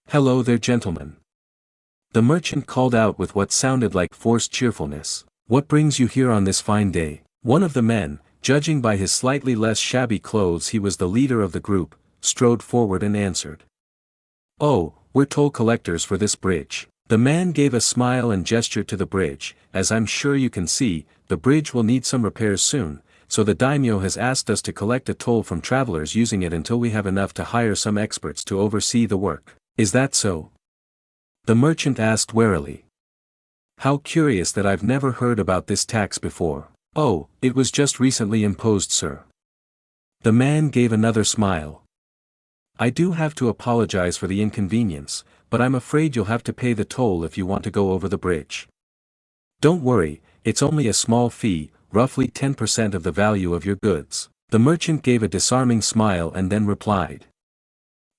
[SPEAKER 2] Hello there, gentlemen. The merchant called out with what sounded like forced cheerfulness. What brings you here on this fine day? One of the men, judging by his slightly less shabby clothes he was the leader of the group, strode forward and answered. Oh, we're toll collectors for this bridge. The man gave a smile and gestured to the bridge. As I'm sure you can see, the bridge will need some repairs soon, so the daimyo has asked us to collect a toll from travelers using it until we have enough to hire some experts to oversee the work. Is that so? The merchant asked warily. How curious that I've never heard about this tax before. Oh, it was just recently imposed, sir. The man gave another smile. I do have to apologize for the inconvenience, but I'm afraid you'll have to pay the toll if you want to go over the bridge. Don't worry, it's only a small fee, roughly 10% of the value of your goods. The merchant gave a disarming smile and then replied.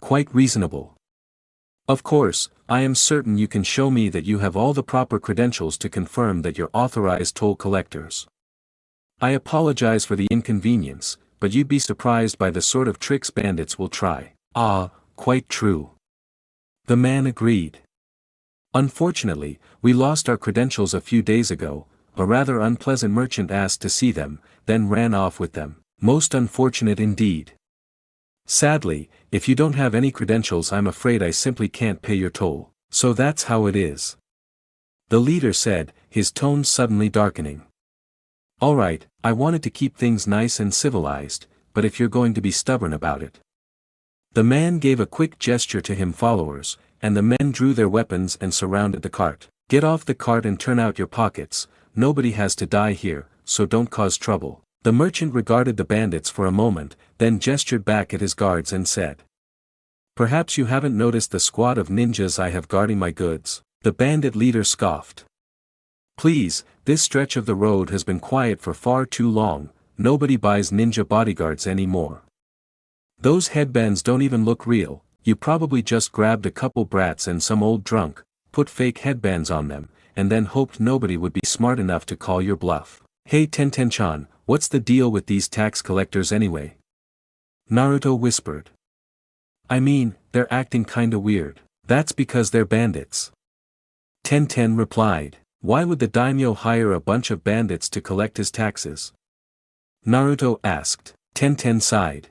[SPEAKER 2] Quite reasonable. Of course, I am certain you can show me that you have all the proper credentials to confirm that you're authorized toll collectors. I apologize for the inconvenience, but you'd be surprised by the sort of tricks bandits will try. Ah, quite true. The man agreed. Unfortunately, we lost our credentials a few days ago. A rather unpleasant merchant asked to see them, then ran off with them. Most unfortunate indeed. Sadly, if you don't have any credentials, I'm afraid I simply can't pay your toll. So that's how it is. The leader said, his tone suddenly darkening. Alright, I wanted to keep things nice and civilized, but if you're going to be stubborn about it. The man gave a quick gesture to his followers, and the men drew their weapons and surrounded the cart. Get off the cart and turn out your pockets. Nobody has to die here, so don't cause trouble. The merchant regarded the bandits for a moment, then gestured back at his guards and said. Perhaps you haven't noticed the squad of ninjas I have guarding my goods. The bandit leader scoffed. Please, this stretch of the road has been quiet for far too long. Nobody buys ninja bodyguards anymore. Those headbands don't even look real. You probably just grabbed a couple brats and some old drunk, put fake headbands on them, and then hoped nobody would be smart enough to call your bluff. Hey Tenten-chan, what's the deal with these tax collectors anyway? Naruto whispered. I mean, they're acting kinda weird. That's because they're bandits. Tenten replied. Why would the daimyo hire a bunch of bandits to collect his taxes? Naruto asked. Tenten sighed.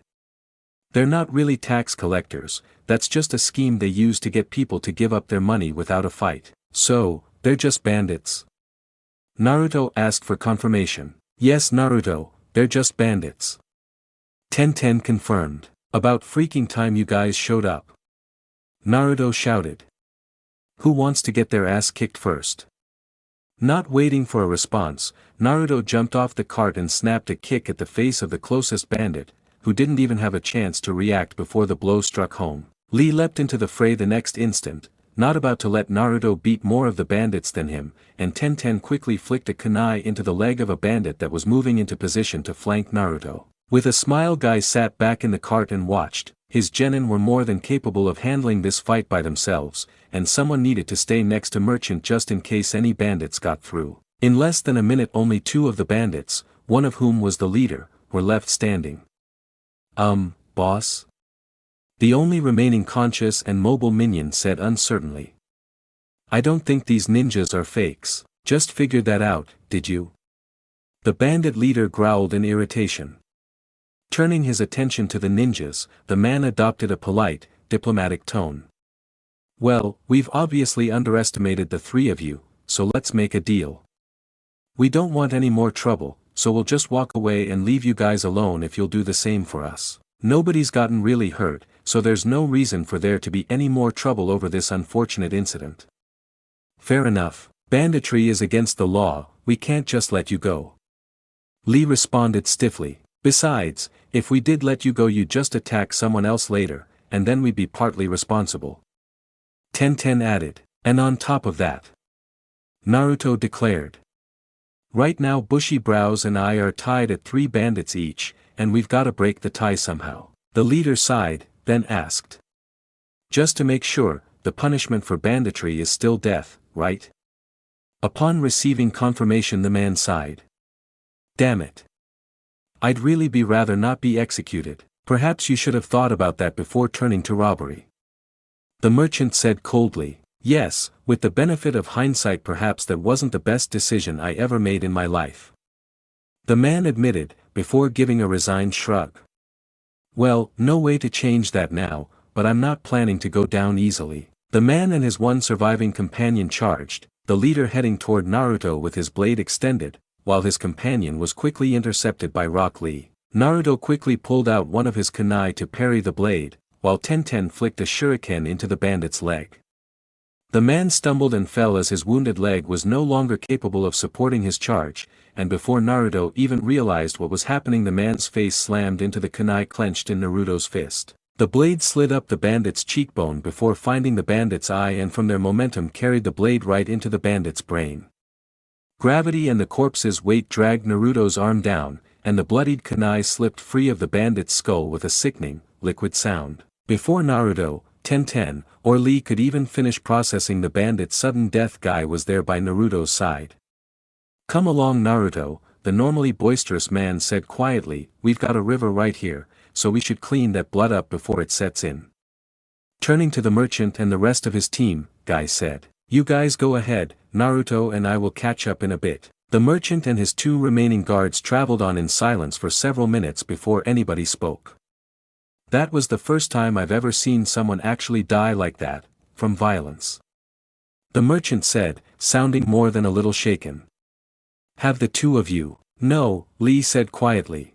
[SPEAKER 2] They're not really tax collectors, that's just a scheme they use to get people to give up their money without a fight. So, they're just bandits? Naruto asked for confirmation. Yes Naruto, they're just bandits. Tenten confirmed. About freaking time you guys showed up. Naruto shouted. Who wants to get their ass kicked first? Not waiting for a response, Naruto jumped off the cart and snapped a kick at the face of the closest bandit, who didn't even have a chance to react before the blow struck home. Lee leapt into the fray the next instant, not about to let Naruto beat more of the bandits than him, and Tenten quickly flicked a kunai into the leg of a bandit that was moving into position to flank Naruto. With a smile, Guy sat back in the cart and watched. His genin were more than capable of handling this fight by themselves, and someone needed to stay next to Merchant just in case any bandits got through. In less than a minute only two of the bandits, one of whom was the leader, were left standing. Boss? The only remaining conscious and mobile minion said uncertainly. I don't think these ninjas are fakes. Just figured that out, did you? The bandit leader growled in irritation. Turning his attention to the ninjas, the man adopted a polite, diplomatic tone. Well, we've obviously underestimated the three of you, so let's make a deal. We don't want any more trouble, so we'll just walk away and leave you guys alone if you'll do the same for us. Nobody's gotten really hurt, so there's no reason for there to be any more trouble over this unfortunate incident. Fair enough. Banditry is against the law, we can't just let you go. Lee responded stiffly. Besides, if we did let you go you'd just attack someone else later, and then we'd be partly responsible. Tenten added. And on top of that, Naruto declared. Right now Bushy Brows and I are tied at 3 bandits each, and we've gotta break the tie somehow. The leader sighed, then asked. Just to make sure, the punishment for banditry is still death, right? Upon receiving confirmation the man sighed. Damn it. I'd really be rather not be executed. Perhaps you should have thought about that before turning to robbery. The merchant said coldly. Yes, with the benefit of hindsight perhaps that wasn't the best decision I ever made in my life. The man admitted, before giving a resigned shrug. Well, no way to change that now, but I'm not planning to go down easily. The man and his one surviving companion charged, the leader heading toward Naruto with his blade extended, while his companion was quickly intercepted by Rock Lee. Naruto quickly pulled out one of his kunai to parry the blade, while Tenten flicked a shuriken into the bandit's leg. The man stumbled and fell as his wounded leg was no longer capable of supporting his charge, and before Naruto even realized what was happening the man's face slammed into the kunai clenched in Naruto's fist. The blade slid up the bandit's cheekbone before finding the bandit's eye and from their momentum carried the blade right into the bandit's brain. Gravity and the corpse's weight dragged Naruto's arm down, and the bloodied kunai slipped free of the bandit's skull with a sickening, liquid sound. Before Naruto, Tenten, or Lee could even finish processing the bandit's sudden death. Guy was there by Naruto's side. "Come along, Naruto," the normally boisterous man said quietly. "We've got a river right here, so we should clean that blood up before it sets in." Turning to the merchant and the rest of his team, Guy said, "You guys go ahead, Naruto and I will catch up in a bit." The merchant and his two remaining guards traveled on in silence for several minutes before anybody spoke. "That was the first time I've ever seen someone actually die like that, from violence," the merchant said, sounding more than a little shaken. "Have the two of you?" "No," Lee said quietly.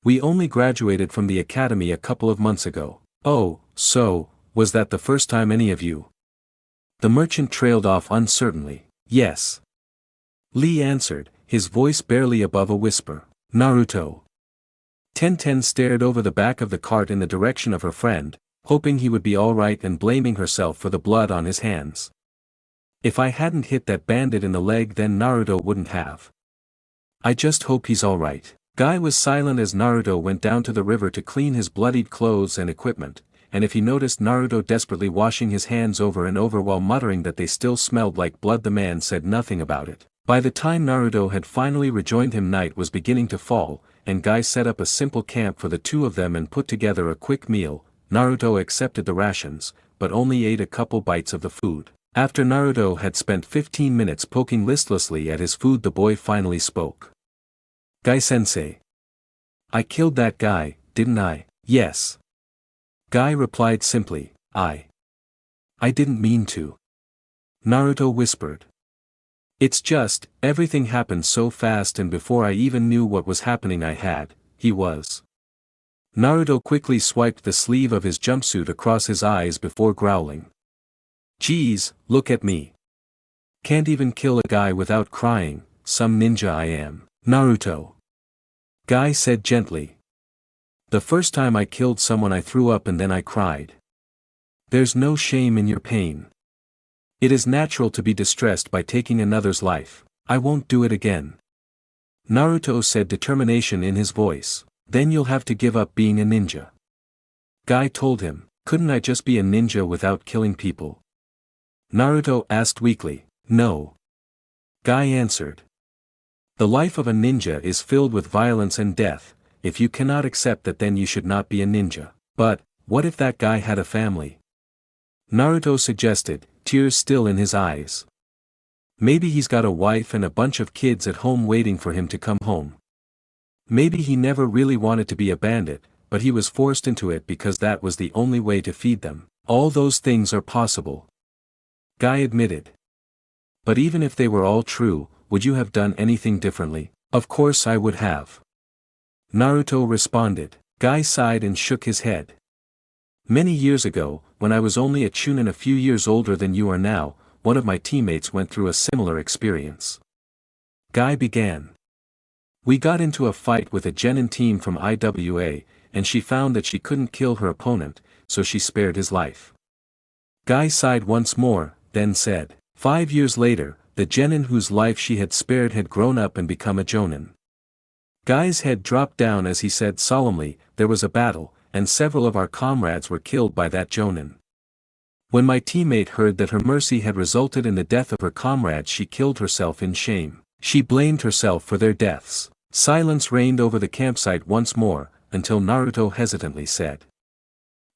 [SPEAKER 2] "We only graduated from the academy a couple of months ago." "Oh, so, was that the first time any of you?" The merchant trailed off uncertainly. "Yes," Lee answered, his voice barely above a whisper. "Naruto." Tenten stared over the back of the cart in the direction of her friend, hoping he would be alright and blaming herself for the blood on his hands. "If I hadn't hit that bandit in the leg then Naruto wouldn't have. I just hope he's alright." Guy was silent as Naruto went down to the river to clean his bloodied clothes and equipment, and if he noticed Naruto desperately washing his hands over and over while muttering that they still smelled like blood, the man said nothing about it. By the time Naruto had finally rejoined him, night was beginning to fall, and Guy set up a simple camp for the two of them and put together a quick meal. Naruto accepted the rations, but only ate a couple bites of the food. After Naruto had spent 15 minutes poking listlessly at his food, the boy finally spoke. "Guy-sensei. I killed that guy, didn't I?" "Yes." Guy replied simply, I didn't mean to." Naruto whispered. "It's just, everything happened so fast and before I even knew what was happening he was." Naruto quickly swiped the sleeve of his jumpsuit across his eyes before growling. "Geez, look at me. Can't even kill a guy without crying, some ninja I am." "Naruto," Guy said gently. "The first time I killed someone I threw up and then I cried. There's no shame in your pain. It is natural to be distressed by taking another's life. I won't do it again." Naruto said, determination in his voice. "Then you'll have to give up being a ninja." Guy told him, "Couldn't I just be a ninja without killing people?" Naruto asked weakly. "No." Guy answered. "The life of a ninja is filled with violence and death. If you cannot accept that, then you should not be a ninja." "But, what if that guy had a family?" Naruto suggested, tears still in his eyes. "Maybe he's got a wife and a bunch of kids at home waiting for him to come home. Maybe he never really wanted to be a bandit, but he was forced into it because that was the only way to feed them. All those things are possible," Guy admitted. "But even if they were all true, would you have done anything differently?" "Of course I would have," Naruto responded. Guy sighed and shook his head. "Many years ago, when I was only a chunin, a few years older than you are now, one of my teammates went through a similar experience." Guy began. "We got into a fight with a genin team from IWA, and she found that she couldn't kill her opponent, so she spared his life." Guy sighed once more, then said, 5 years later, the genin whose life she had spared had grown up and become a jonin." Guy's head dropped down as he said solemnly, "There was a battle, and several of our comrades were killed by that jonin. When my teammate heard that her mercy had resulted in the death of her comrades, she killed herself in shame. She blamed herself for their deaths." Silence reigned over the campsite once more, until Naruto hesitantly said,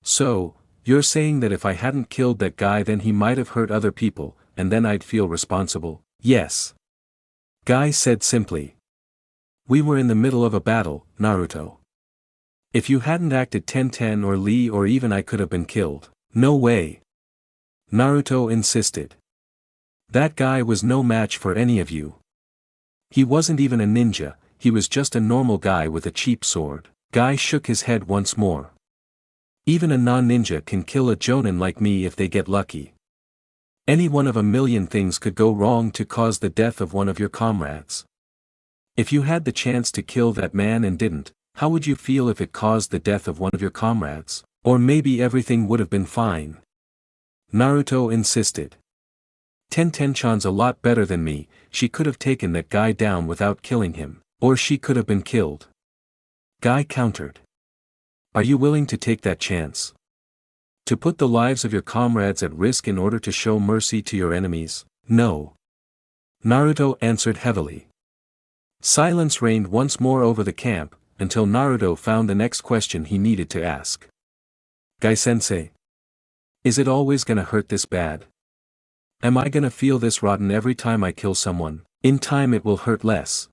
[SPEAKER 2] "So, you're saying that if I hadn't killed that guy then he might have hurt other people, and then I'd feel responsible?" "Yes," Guy said simply. "We were in the middle of a battle, Naruto. If you hadn't acted, Tenten or Lee or even I could have been killed." "No way," Naruto insisted. "That guy was no match for any of you. He wasn't even a ninja, he was just a normal guy with a cheap sword." Guy shook his head once more. "Even a non-ninja can kill a jonin like me if they get lucky. Any one of a million things could go wrong to cause the death of one of your comrades. If you had the chance to kill that man and didn't, how would you feel if it caused the death of one of your comrades? Or maybe everything would have been fine." Naruto insisted. "Tenten-chan's a lot better than me, she could have taken that guy down without killing him, or she could have been killed." Guy countered. "Are you willing to take that chance?" To put the lives of your comrades at risk in order to show mercy to your enemies? No. Naruto answered heavily. Silence reigned once more over the camp, until Naruto found the next question he needed to ask. Gai-sensei. Is it always gonna hurt this bad? Am I gonna feel this rotten every time I kill someone? In time it will hurt less.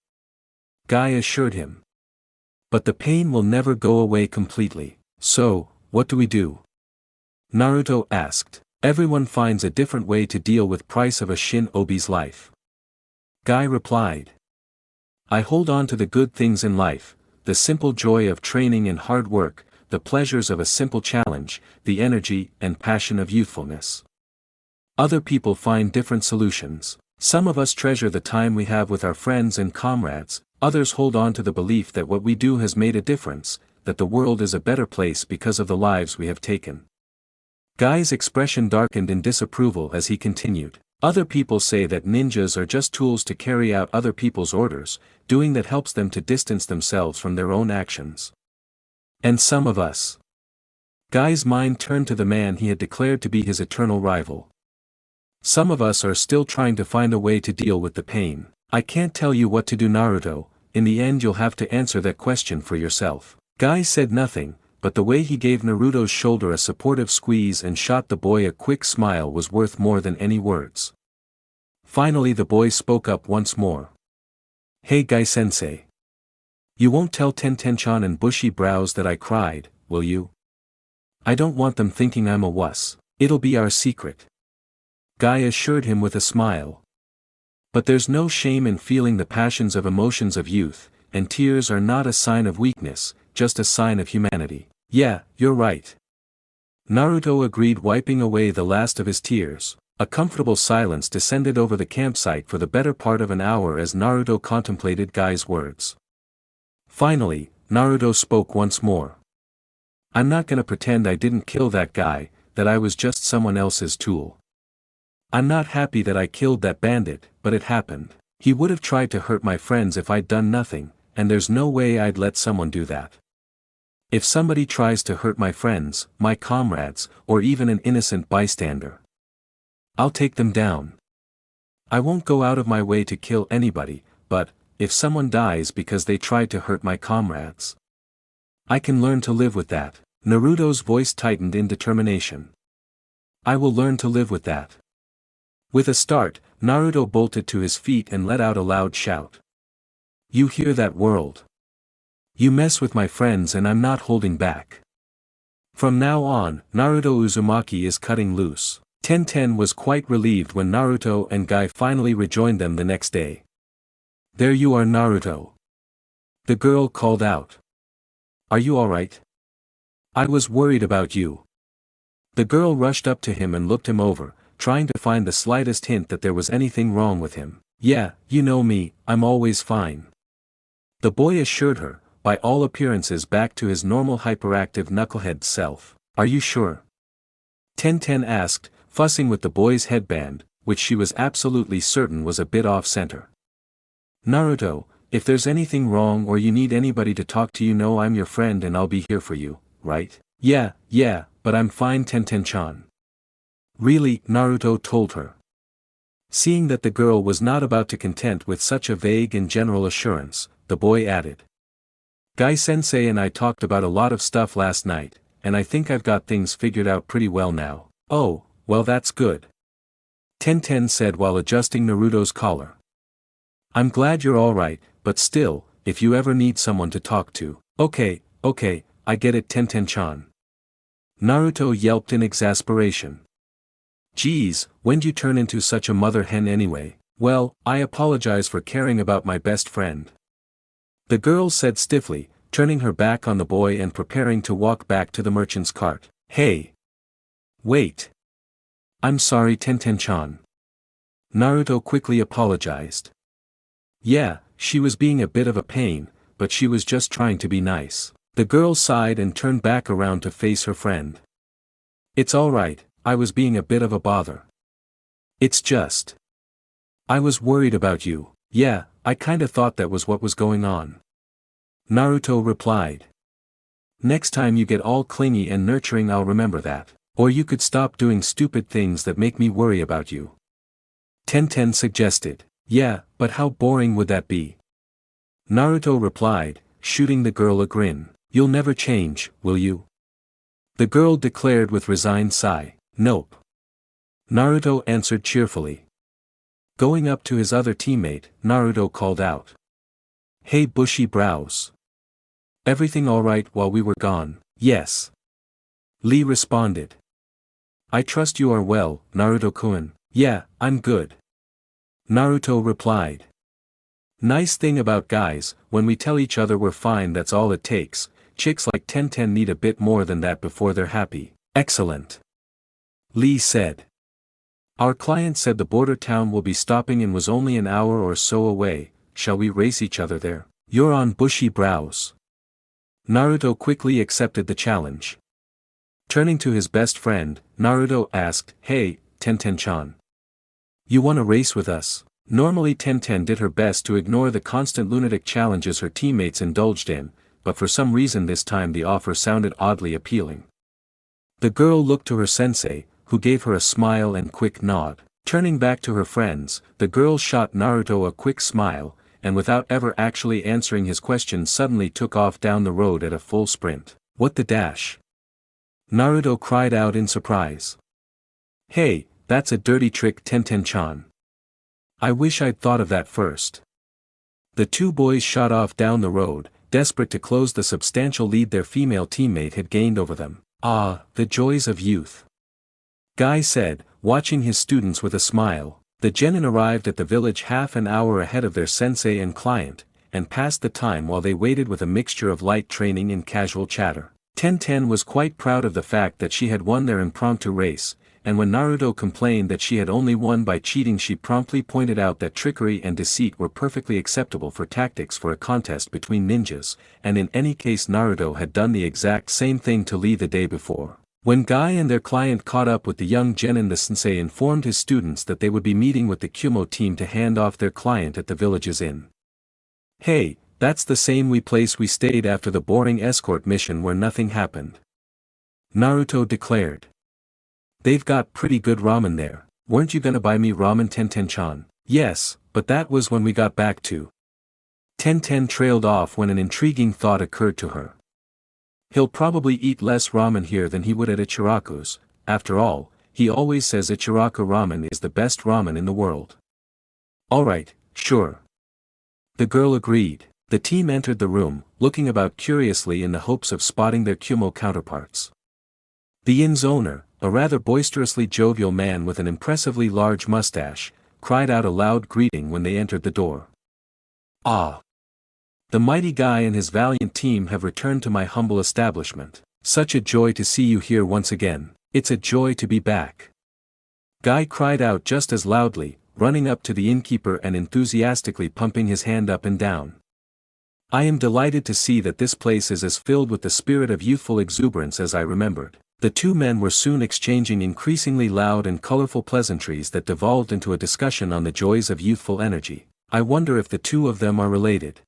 [SPEAKER 2] Gai assured him. But the pain will never go away completely. So, what do we do? Naruto asked. Everyone finds a different way to deal with price of a shinobi's life. Gai replied. I hold on to the good things in life, the simple joy of training and hard work, the pleasures of a simple challenge, the energy and passion of youthfulness. Other people find different solutions. Some of us treasure the time we have with our friends and comrades, others hold on to the belief that what we do has made a difference, that the world is a better place because of the lives we have taken. Gai's expression darkened in disapproval as he continued. Other people say that ninjas are just tools to carry out other people's orders, doing that helps them to distance themselves from their own actions. And some of us. Gai's mind turned to the man he had declared to be his eternal rival. Some of us are still trying to find a way to deal with the pain. I can't tell you what to do, Naruto, in the end you'll have to answer that question for yourself. Gai said nothing, but the way he gave Naruto's shoulder a supportive squeeze and shot the boy a quick smile was worth more than any words. Finally the boy spoke up once more. Hey Gai-sensei. You won't tell Tenten-chan and Bushy Brows that I cried, will you? I don't want them thinking I'm a wuss. It'll be our secret. Gai assured him with a smile. But there's no shame in feeling the passions of emotions of youth, and tears are not a sign of weakness, just a sign of humanity. Yeah, you're right. Naruto agreed, wiping away the last of his tears. A comfortable silence descended over the campsite for the better part of an hour as Naruto contemplated Gai's words. Finally, Naruto spoke once more. I'm not gonna pretend I didn't kill that guy, that I was just someone else's tool. I'm not happy that I killed that bandit, but it happened. He would have tried to hurt my friends if I'd done nothing, and there's no way I'd let someone do that. If somebody tries to hurt my friends, my comrades, or even an innocent bystander, I'll take them down. I won't go out of my way to kill anybody, but, if someone dies because they tried to hurt my comrades, I can learn to live with that. Naruto's voice tightened in determination. I will learn to live with that. With a start, Naruto bolted to his feet and let out a loud shout. You hear that, world? You mess with my friends and I'm not holding back. From now on, Naruto Uzumaki is cutting loose. Tenten was quite relieved when Naruto and Gai finally rejoined them the next day. There you are, Naruto. The girl called out. Are you alright? I was worried about you. The girl rushed up to him and looked him over, trying to find the slightest hint that there was anything wrong with him. Yeah, you know me, I'm always fine. The boy assured her, by all appearances back to his normal hyperactive knucklehead self. Are you sure? Tenten asked, fussing with the boy's headband, which she was absolutely certain was a bit off-center. Naruto, if there's anything wrong or you need anybody to talk to, you know I'm your friend and I'll be here for you, right? Yeah, but I'm fine, Tenten-chan. Really, Naruto told her. Seeing that the girl was not about to content with such a vague and general assurance, the boy added. Gai-sensei and I talked about a lot of stuff last night, and I think I've got things figured out pretty well now. Oh, well that's good. Tenten said while adjusting Naruto's collar. I'm glad you're alright, but still, if you ever need someone to talk to. Okay, I get it, Tenten-chan. Naruto yelped in exasperation. Geez, when'd you turn into such a mother hen anyway? Well, I apologize for caring about my best friend. The girl said stiffly, turning her back on the boy and preparing to walk back to the merchant's cart. Hey! Wait! I'm sorry, Tenten-chan. Naruto quickly apologized. Yeah, she was being a bit of a pain, but she was just trying to be nice. The girl sighed and turned back around to face her friend. It's alright, I was being a bit of a bother. It's just. I was worried about you. Yeah, I kinda thought that was what was going on. Naruto replied. Next time you get all clingy and nurturing, I'll remember that. Or you could stop doing stupid things that make me worry about you. Tenten suggested. Yeah, but how boring would that be? Naruto replied, shooting the girl a grin. You'll never change, will you? The girl declared with resigned sigh. Nope. Naruto answered cheerfully. Going up to his other teammate, Naruto called out. Hey bushy brows. Everything alright while we were gone? Yes. Lee responded. I trust you are well, Naruto-kun. Yeah, I'm good. Naruto replied. Nice thing about guys, when we tell each other we're fine, that's all it takes. Chicks like Tenten need a bit more than that before they're happy. Excellent. Lee said. Our client said the border town will be stopping and was only an hour or so away. Shall we race each other there? You're on bushy brows. Naruto quickly accepted the challenge. Turning to his best friend, Naruto asked, Hey, Tenten-chan. You wanna race with us? Normally Tenten did her best to ignore the constant lunatic challenges her teammates indulged in, but for some reason this time the offer sounded oddly appealing. The girl looked to her sensei, who gave her a smile and quick nod. Turning back to her friends, the girl shot Naruto a quick smile, and without ever actually answering his question suddenly took off down the road at a full sprint. What the dash? Naruto cried out in surprise. Hey, that's a dirty trick, Tenten-chan. I wish I'd thought of that first. The two boys shot off down the road, desperate to close the substantial lead their female teammate had gained over them. Ah, the joys of youth. Guy said, watching his students with a smile. The genin arrived at the village half an hour ahead of their sensei and client, and passed the time while they waited with a mixture of light training and casual chatter. Tenten was quite proud of the fact that she had won their impromptu race, and when Naruto complained that she had only won by cheating, she promptly pointed out that trickery and deceit were perfectly acceptable for tactics for a contest between ninjas, and in any case Naruto had done the exact same thing to Lee the day before. When Guy and their client caught up with the young genin, the sensei informed his students that they would be meeting with the Kumo team to hand off their client at the village's inn. Hey, that's the same place we stayed after the boring escort mission where nothing happened. Naruto declared. They've got pretty good ramen there. Weren't you gonna buy me ramen, Tenten-chan? Yes, but that was when we got back to. Tenten trailed off when an intriguing thought occurred to her. He'll probably eat less ramen here than he would at Ichiraku's. After all, he always says Ichiraku ramen is the best ramen in the world. Alright, sure. The girl agreed. The team entered the room, looking about curiously in the hopes of spotting their Kumo counterparts. The inn's owner, a rather boisterously jovial man with an impressively large mustache, cried out a loud greeting when they entered the door. Ah! The mighty Guy and his valiant team have returned to my humble establishment. Such a joy to see you here once again. It's a joy to be back. Guy cried out just as loudly, running up to the innkeeper and enthusiastically pumping his hand up and down. I am delighted to see that this place is as filled with the spirit of youthful exuberance as I remembered. The two men were soon exchanging increasingly loud and colorful pleasantries that devolved into a discussion on the joys of youthful energy. I wonder if the two of them are related.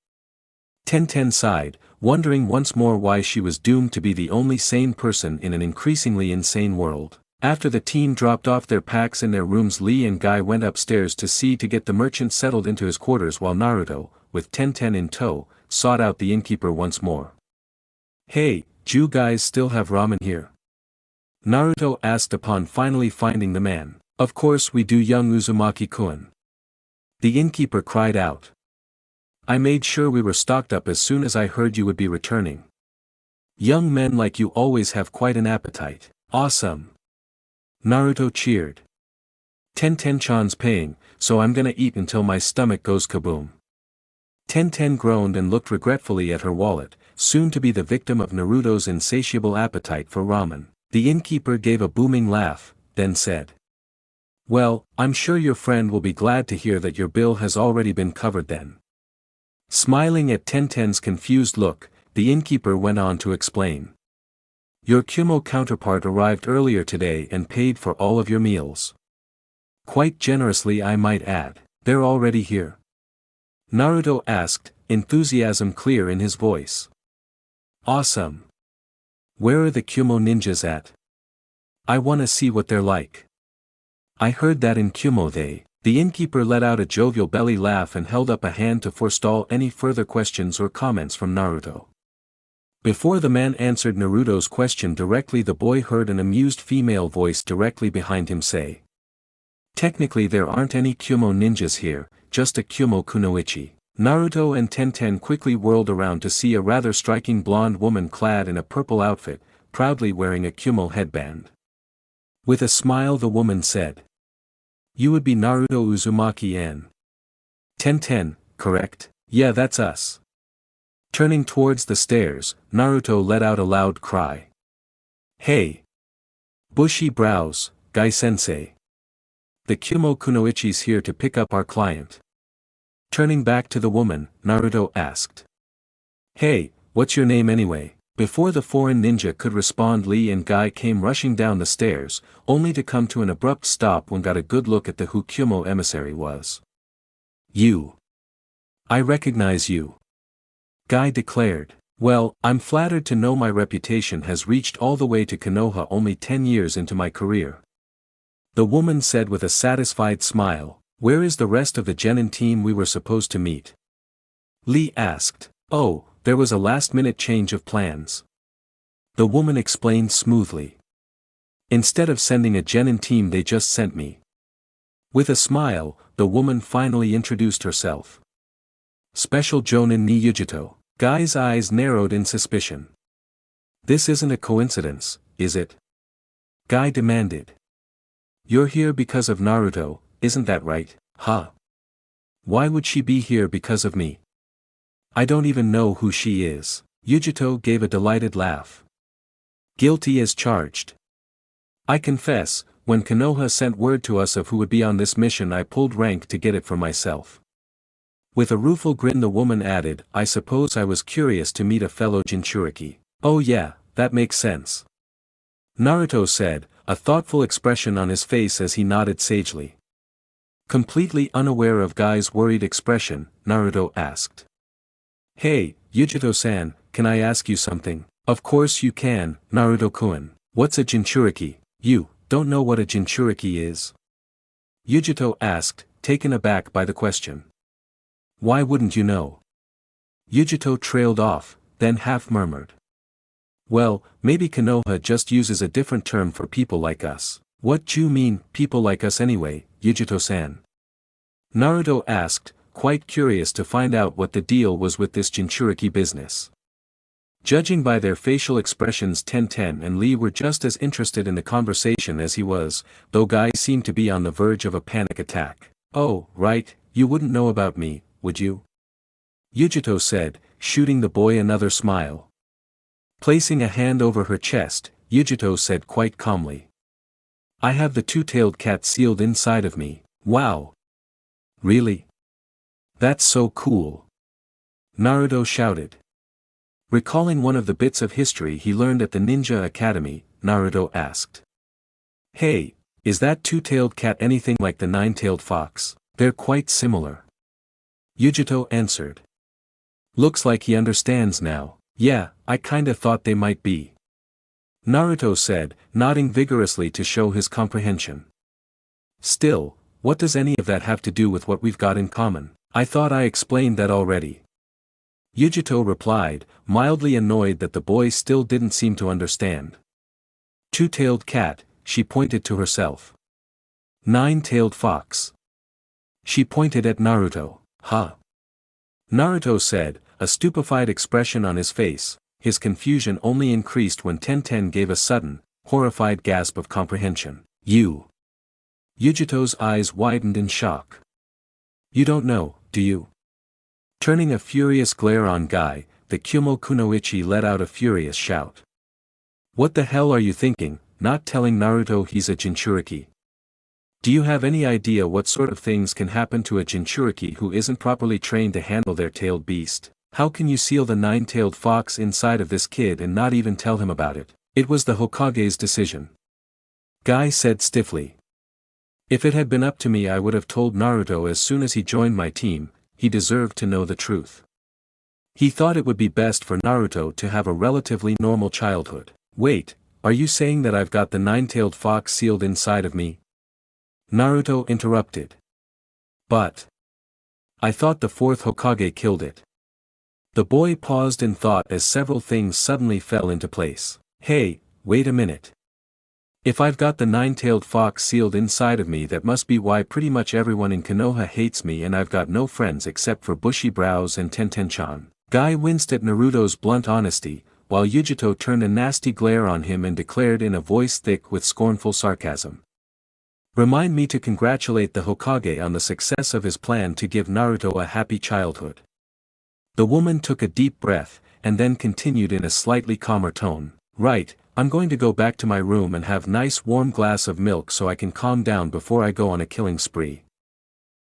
[SPEAKER 2] Tenten sighed, wondering once more why she was doomed to be the only sane person in an increasingly insane world. After the team dropped off their packs in their rooms, Lee and Guy went upstairs to see to get the merchant settled into his quarters while Naruto, with Tenten in tow, sought out the innkeeper once more. Hey, do you guys still have ramen here? Naruto asked upon finally finding the man. Of course we do, young Uzumaki-kun. The innkeeper cried out. I made sure we were stocked up as soon as I heard you would be returning. Young men like you always have quite an appetite. Awesome. Naruto cheered. Tenten-chan's paying, so I'm gonna eat until my stomach goes kaboom. Tenten groaned and looked regretfully at her wallet, soon to be the victim of Naruto's insatiable appetite for ramen. The innkeeper gave a booming laugh, then said. Well, I'm sure your friend will be glad to hear that your bill has already been covered then. Smiling at Tenten's confused look, the innkeeper went on to explain. Your Kumo counterpart arrived earlier today and paid for all of your meals. Quite generously, I might add. They're already here? Naruto asked, enthusiasm clear in his voice. Awesome. Where are the Kumo ninjas at? I wanna see what they're like. I heard that in Kumo The innkeeper let out a jovial belly laugh and held up a hand to forestall any further questions or comments from Naruto. Before the man answered Naruto's question directly, the boy heard an amused female voice directly behind him say, "Technically there aren't any Kumo ninjas here, just a Kumo kunoichi." Naruto and Tenten quickly whirled around to see a rather striking blonde woman clad in a purple outfit, proudly wearing a Kumo headband. With a smile the woman said, "You would be Naruto Uzumaki and Tenten, correct? Yeah, that's us." Turning towards the stairs, Naruto let out a loud cry. "Hey! Bushy brows, Gai-sensei. The Kumo kunoichi's here to pick up our client." Turning back to the woman, Naruto asked, "Hey, what's your name anyway?" Before the foreign ninja could respond, Lee and Guy came rushing down the stairs, only to come to an abrupt stop when got a good look at who Kumo emissary was. "You. I recognize you," Guy declared. "Well, I'm flattered to know my reputation has reached all the way to Konoha only 10 years into my career," the woman said with a satisfied smile. "Where is the rest of the genin team we were supposed to meet?" Lee asked. "Oh, there was a last-minute change of plans," the woman explained smoothly. "Instead of sending a genin team they just sent me." With a smile, the woman finally introduced herself. "Special Jonin ni Yujito." Guy's eyes narrowed in suspicion. "This isn't a coincidence, is it?" Guy demanded. "You're here because of Naruto, isn't that right, huh? Why would she be here because of me? I don't even know who she is." Yujito gave a delighted laugh. "Guilty as charged. I confess, when Konoha sent word to us of who would be on this mission I pulled rank to get it for myself." With a rueful grin the woman added, "I suppose I was curious to meet a fellow Jinchuriki." "Oh yeah, that makes sense," Naruto said, a thoughtful expression on his face as he nodded sagely. Completely unaware of Guy's worried expression, Naruto asked, "Hey, Yujito-san, can I ask you something?" "Of course you can, Naruto-kun. What's a Jinchuriki?" "You don't know what a Jinchuriki is?" Yujito asked, taken aback by the question. "Why wouldn't you know?" Yujito trailed off, then half murmured, "Well, maybe Konoha just uses a different term for people like us." "What do you mean, people like us anyway, Yujito-san?" Naruto asked, quite curious to find out what the deal was with this Jinchuriki business. Judging by their facial expressions, Tenten and Lee were just as interested in the conversation as he was, though Guy seemed to be on the verge of a panic attack. "Oh, right, you wouldn't know about me, would you?" Yujito said, shooting the boy another smile. Placing a hand over her chest, Yujito said quite calmly, "I have the two-tailed cat sealed inside of me." "Wow! Really? That's so cool!" Naruto shouted. Recalling one of the bits of history he learned at the Ninja Academy, Naruto asked, "Hey, is that two-tailed cat anything like the nine-tailed fox?" "They're quite similar," Yujito answered. "Looks like he understands now." "Yeah, I kinda thought they might be," Naruto said, nodding vigorously to show his comprehension. "Still, what does any of that have to do with what we've got in common?" "I thought I explained that already," Yujito replied, mildly annoyed that the boy still didn't seem to understand. "Two-tailed cat," she pointed to herself. "Nine-tailed fox." She pointed at Naruto. "Huh?" Naruto said, a stupefied expression on his face. His confusion only increased when Tenten gave a sudden, horrified gasp of comprehension. "You?" Yujito's eyes widened in shock. "You don't know, do you?" Turning a furious glare on Guy, the Kumo kunoichi let out a furious shout. "What the hell are you thinking, not telling Naruto he's a Jinchuriki? Do you have any idea what sort of things can happen to a Jinchuriki who isn't properly trained to handle their tailed beast? How can you seal the nine-tailed fox inside of this kid and not even tell him about it?" "It was the Hokage's decision," Guy said stiffly. "If it had been up to me I would have told Naruto as soon as he joined my team. He deserved to know the truth. He thought it would be best for Naruto to have a relatively normal childhood." "Wait, are you saying that I've got the nine-tailed fox sealed inside of me? Naruto interrupted. But I thought the fourth Hokage killed it. The boy paused in thought as several things suddenly fell into place. Hey, wait a minute. If I've got the nine-tailed fox sealed inside of me, that must be why pretty much everyone in Konoha hates me and I've got no friends except for bushy brows and Tenten-chan. Guy winced at Naruto's blunt honesty, while Yujito turned a nasty glare on him and declared in a voice thick with scornful sarcasm. Remind me to congratulate the Hokage on the success of his plan to give Naruto a happy childhood. The woman took a deep breath, and then continued in a slightly calmer tone. Right, I'm going to go back to my room and have nice warm glass of milk so I can calm down before I go on a killing spree.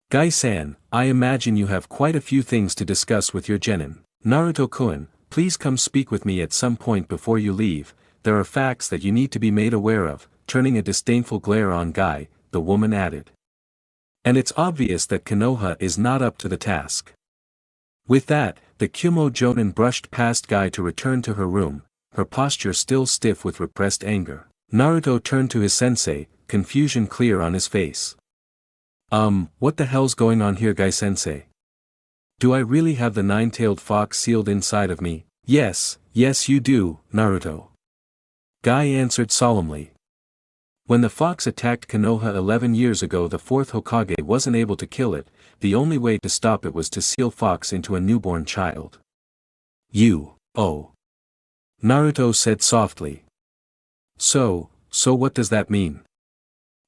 [SPEAKER 2] Guy-san, I imagine you have quite a few things to discuss with your genin. Naruto-kun, please come speak with me at some point before you leave. There are facts that you need to be made aware of, turning a disdainful glare on Guy, the woman added. And it's obvious that Konoha is not up to the task. With that, the Kumo Jonin brushed past Guy to return to her room, her posture still stiff with repressed anger. Naruto turned to his sensei, confusion clear on his face. What the hell's going on here, Guy-sensei? Do I really have the nine-tailed fox sealed inside of me? Yes, you do, Naruto. Guy answered solemnly. When the fox attacked Konoha 11 years ago, the fourth Hokage wasn't able to kill it. The only way to stop it was to seal fox into a newborn child. Oh. Naruto said softly. So what does that mean?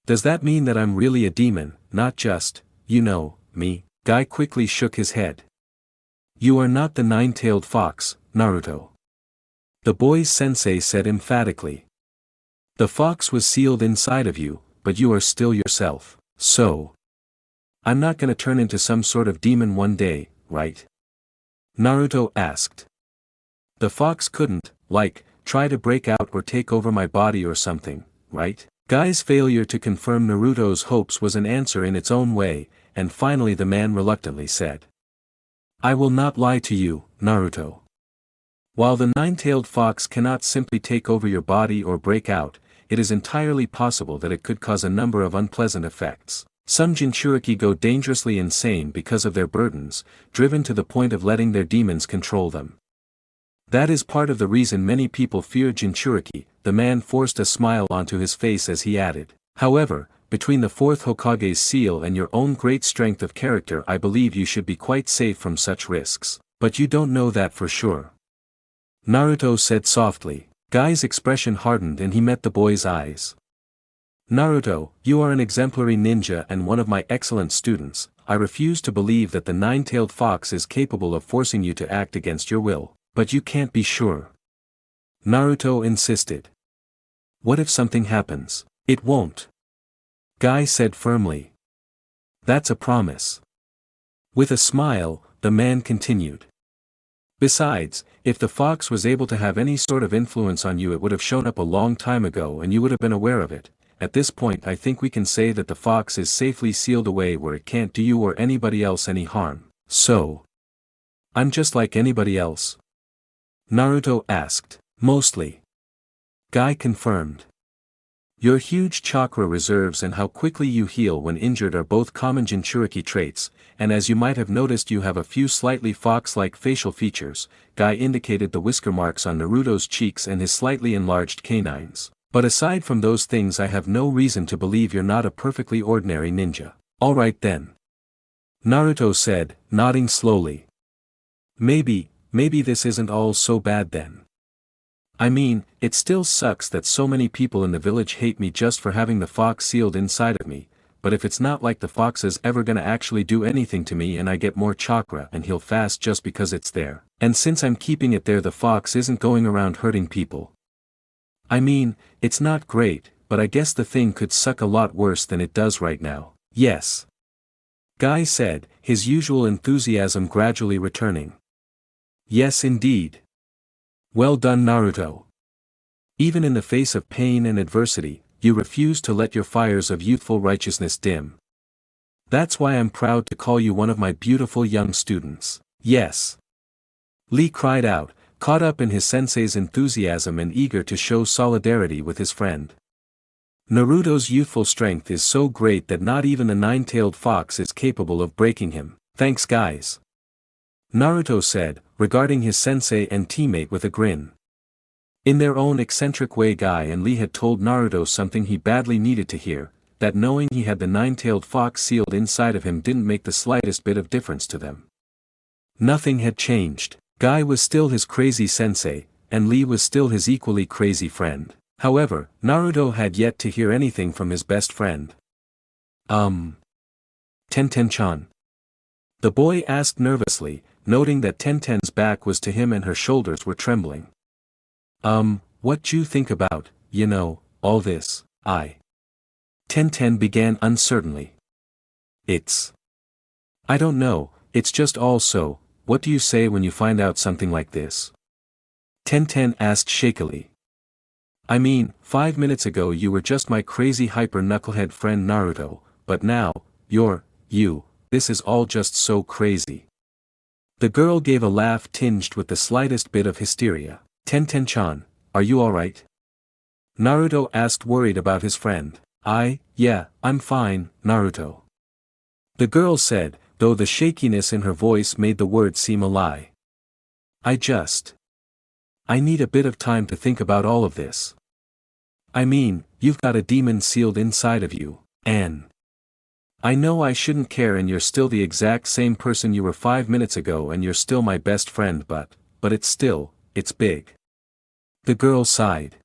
[SPEAKER 2] Does that mean that I'm really a demon, not just, me? Guy quickly shook his head. You are not the nine-tailed fox, Naruto. The boy's sensei said emphatically. The fox was sealed inside of you, but you are still yourself. So I'm not gonna turn into some sort of demon one day, right? Naruto asked. The fox couldn't, try to break out or take over my body or something, right? Guy's failure to confirm Naruto's hopes was an answer in its own way, and finally the man reluctantly said. I will not lie to you, Naruto. While the nine-tailed fox cannot simply take over your body or break out, it is entirely possible that it could cause a number of unpleasant effects. Some Jinchuriki go dangerously insane because of their burdens, driven to the point of letting their demons control them. That is part of the reason many people fear Jinchuriki. The man forced a smile onto his face as he added. However, between the fourth Hokage's seal and your own great strength of character, I believe you should be quite safe from such risks. But you don't know that for sure. Naruto said softly. Guy's expression hardened and he met the boy's eyes. Naruto, you are an exemplary ninja and one of my excellent students. I refuse to believe that the nine-tailed fox is capable of forcing you to act against your will. But you can't be sure. Naruto insisted. What if something happens? It won't. Guy said firmly. That's a promise. With a smile, the man continued. Besides, if the fox was able to have any sort of influence on you, it would have shown up a long time ago and you would have been aware of it. At this point, I think we can say that the fox is safely sealed away where it can't do you or anybody else any harm. So I'm just like anybody else? Naruto asked. Mostly. Guy confirmed. Your huge chakra reserves and how quickly you heal when injured are both common Jinchuriki traits, and as you might have noticed, you have a few slightly fox-like facial features. Guy indicated the whisker marks on Naruto's cheeks and his slightly enlarged canines. But aside from those things, I have no reason to believe you're not a perfectly ordinary ninja. Alright then. Naruto said, nodding slowly. Maybe this isn't all so bad then. I mean, it still sucks that so many people in the village hate me just for having the fox sealed inside of me, but if it's not like the fox is ever gonna actually do anything to me and I get more chakra and heal fast just because it's there, and since I'm keeping it there, the fox isn't going around hurting people. I mean, it's not great, but I guess the thing could suck a lot worse than it does right now. Yes. Guy said, his usual enthusiasm gradually returning. Yes indeed. Well done, Naruto. Even in the face of pain and adversity, you refuse to let your fires of youthful righteousness dim. That's why I'm proud to call you one of my beautiful young students. Yes. Lee cried out, caught up in his sensei's enthusiasm and eager to show solidarity with his friend. Naruto's youthful strength is so great that not even a nine-tailed fox is capable of breaking him. Thanks guys, Naruto said, regarding his sensei and teammate with a grin. In their own eccentric way, Guy and Lee had told Naruto something he badly needed to hear, that knowing he had the nine-tailed fox sealed inside of him didn't make the slightest bit of difference to them. Nothing had changed. Guy was still his crazy sensei, and Lee was still his equally crazy friend. However, Naruto had yet to hear anything from his best friend. Tenten-chan? The boy asked nervously, noting that Tenten's back was to him and her shoulders were trembling. What you think about, all this, Tenten began uncertainly. I don't know, it's just all so, what do you say when you find out something like this? Tenten asked shakily. I mean, 5 minutes ago you were just my crazy hyper-knucklehead friend Naruto, but now, this is all just so crazy. The girl gave a laugh tinged with the slightest bit of hysteria. Tenten-chan, are you alright? Naruto asked, worried about his friend. Yeah, I'm fine, Naruto. The girl said, though the shakiness in her voice made the words seem a lie. I need a bit of time to think about all of this. I mean, you've got a demon sealed inside of you, and I know I shouldn't care, and you're still the exact same person you were 5 minutes ago, and you're still my best friend, but it's big. The girl sighed.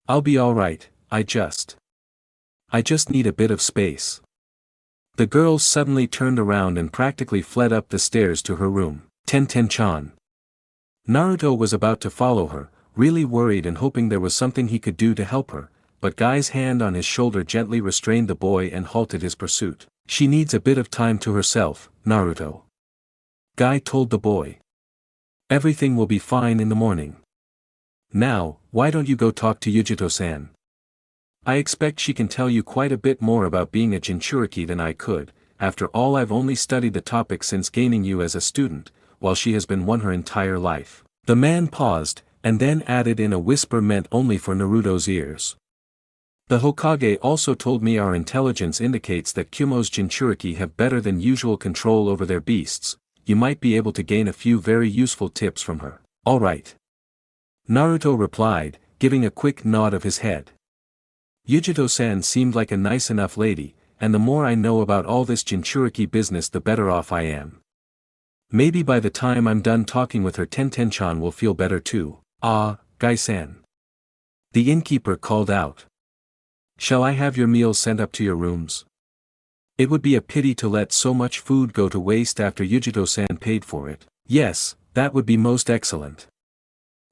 [SPEAKER 2] I'll be alright, I just need a bit of space. The girl suddenly turned around and practically fled up the stairs to her room. Tenten-chan. Naruto was about to follow her, really worried and hoping there was something he could do to help her, but Guy's hand on his shoulder gently restrained the boy and halted his pursuit. She needs a bit of time to herself, Naruto. Guy told the boy. Everything will be fine in the morning. Now, why don't you go talk to Yujito-san? I expect she can tell you quite a bit more about being a Jinchuriki than I could. After all, I've only studied the topic since gaining you as a student, while she has been one her entire life. The man paused, and then added in a whisper meant only for Naruto's ears. The Hokage also told me our intelligence indicates that Kumo's Jinchuriki have better than usual control over their beasts. You might be able to gain a few very useful tips from her. Alright. Naruto replied, giving a quick nod of his head. Yujito-san seemed like a nice enough lady, and the more I know about all this Jinchuriki business the better off I am. Maybe by the time I'm done talking with her, Tenten-chan will feel better too. Gai-san. The innkeeper called out. Shall I have your meals sent up to your rooms? It would be a pity to let so much food go to waste after Yujito-san paid for it. Yes, that would be most excellent.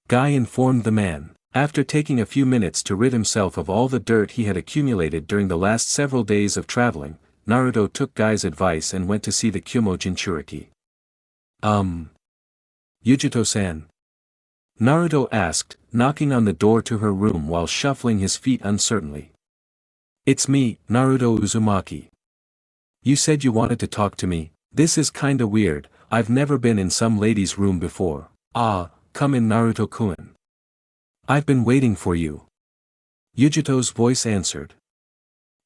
[SPEAKER 2] Guy informed the man. After taking a few minutes to rid himself of all the dirt he had accumulated during the last several days of traveling, Naruto took Guy's advice and went to see the Kumo Jinchuriki. Yujito-san? Naruto asked, knocking on the door to her room while shuffling his feet uncertainly. It's me, Naruto Uzumaki. You said you wanted to talk to me. This is kinda weird, I've never been in some lady's room before. Come in, Naruto-kun. I've been waiting for you. Yujito's voice answered.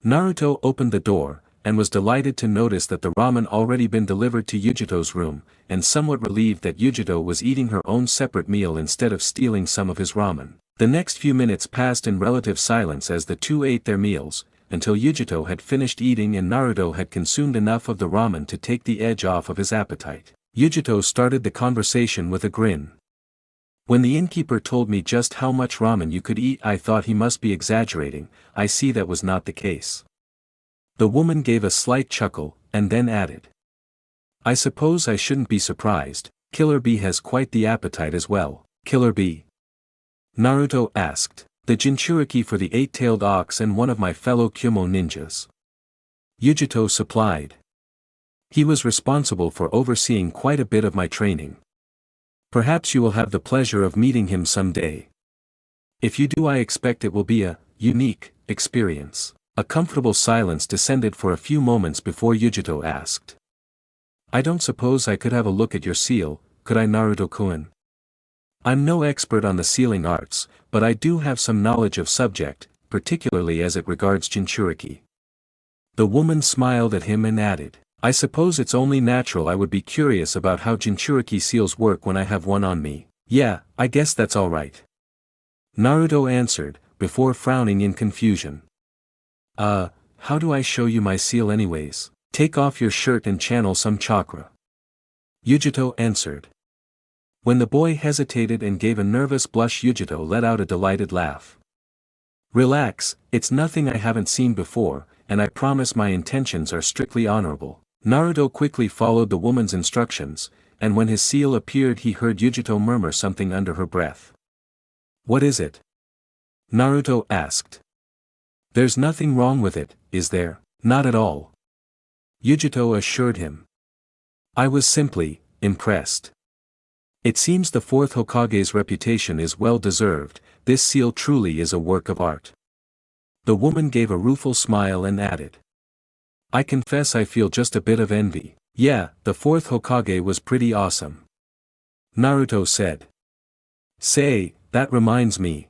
[SPEAKER 2] Naruto opened the door, and was delighted to notice that the ramen already been delivered to Yujito's room, and somewhat relieved that Yujito was eating her own separate meal instead of stealing some of his ramen. The next few minutes passed in relative silence as the two ate their meals, until Yujito had finished eating and Naruto had consumed enough of the ramen to take the edge off of his appetite. Yujito started the conversation with a grin. When the innkeeper told me just how much ramen you could eat, I thought he must be exaggerating. I see that was not the case. The woman gave a slight chuckle, and then added. I suppose I shouldn't be surprised, Killer Bee has quite the appetite as well. Killer Bee? Naruto asked. The Jinchuriki for the eight-tailed ox and one of my fellow Kumo ninjas. Yujito supplied. He was responsible for overseeing quite a bit of my training. Perhaps you will have the pleasure of meeting him someday. If you do, I expect it will be a unique experience. A comfortable silence descended for a few moments before Yujito asked. I don't suppose I could have a look at your seal, could I, Naruto-kun? I'm no expert on the sealing arts, but I do have some knowledge of subject, particularly as it regards Jinchuriki. The woman smiled at him and added, I suppose it's only natural I would be curious about how Jinchuriki seals work when I have one on me. Yeah, I guess that's alright. Naruto answered, before frowning in confusion. How do I show you my seal anyways? Take off your shirt and channel some chakra. Yujito answered. When the boy hesitated and gave a nervous blush, Yujito let out a delighted laugh. Relax, it's nothing I haven't seen before, and I promise my intentions are strictly honorable. Naruto quickly followed the woman's instructions, and when his seal appeared he heard Yujito murmur something under her breath. What is it? Naruto asked. There's nothing wrong with it, is there? Not at all. Yujito assured him. I was simply impressed. It seems the fourth Hokage's reputation is well deserved. This seal truly is a work of art. The woman gave a rueful smile and added. I confess I feel just a bit of envy. Yeah, the fourth Hokage was pretty awesome. Naruto said. Say, that reminds me.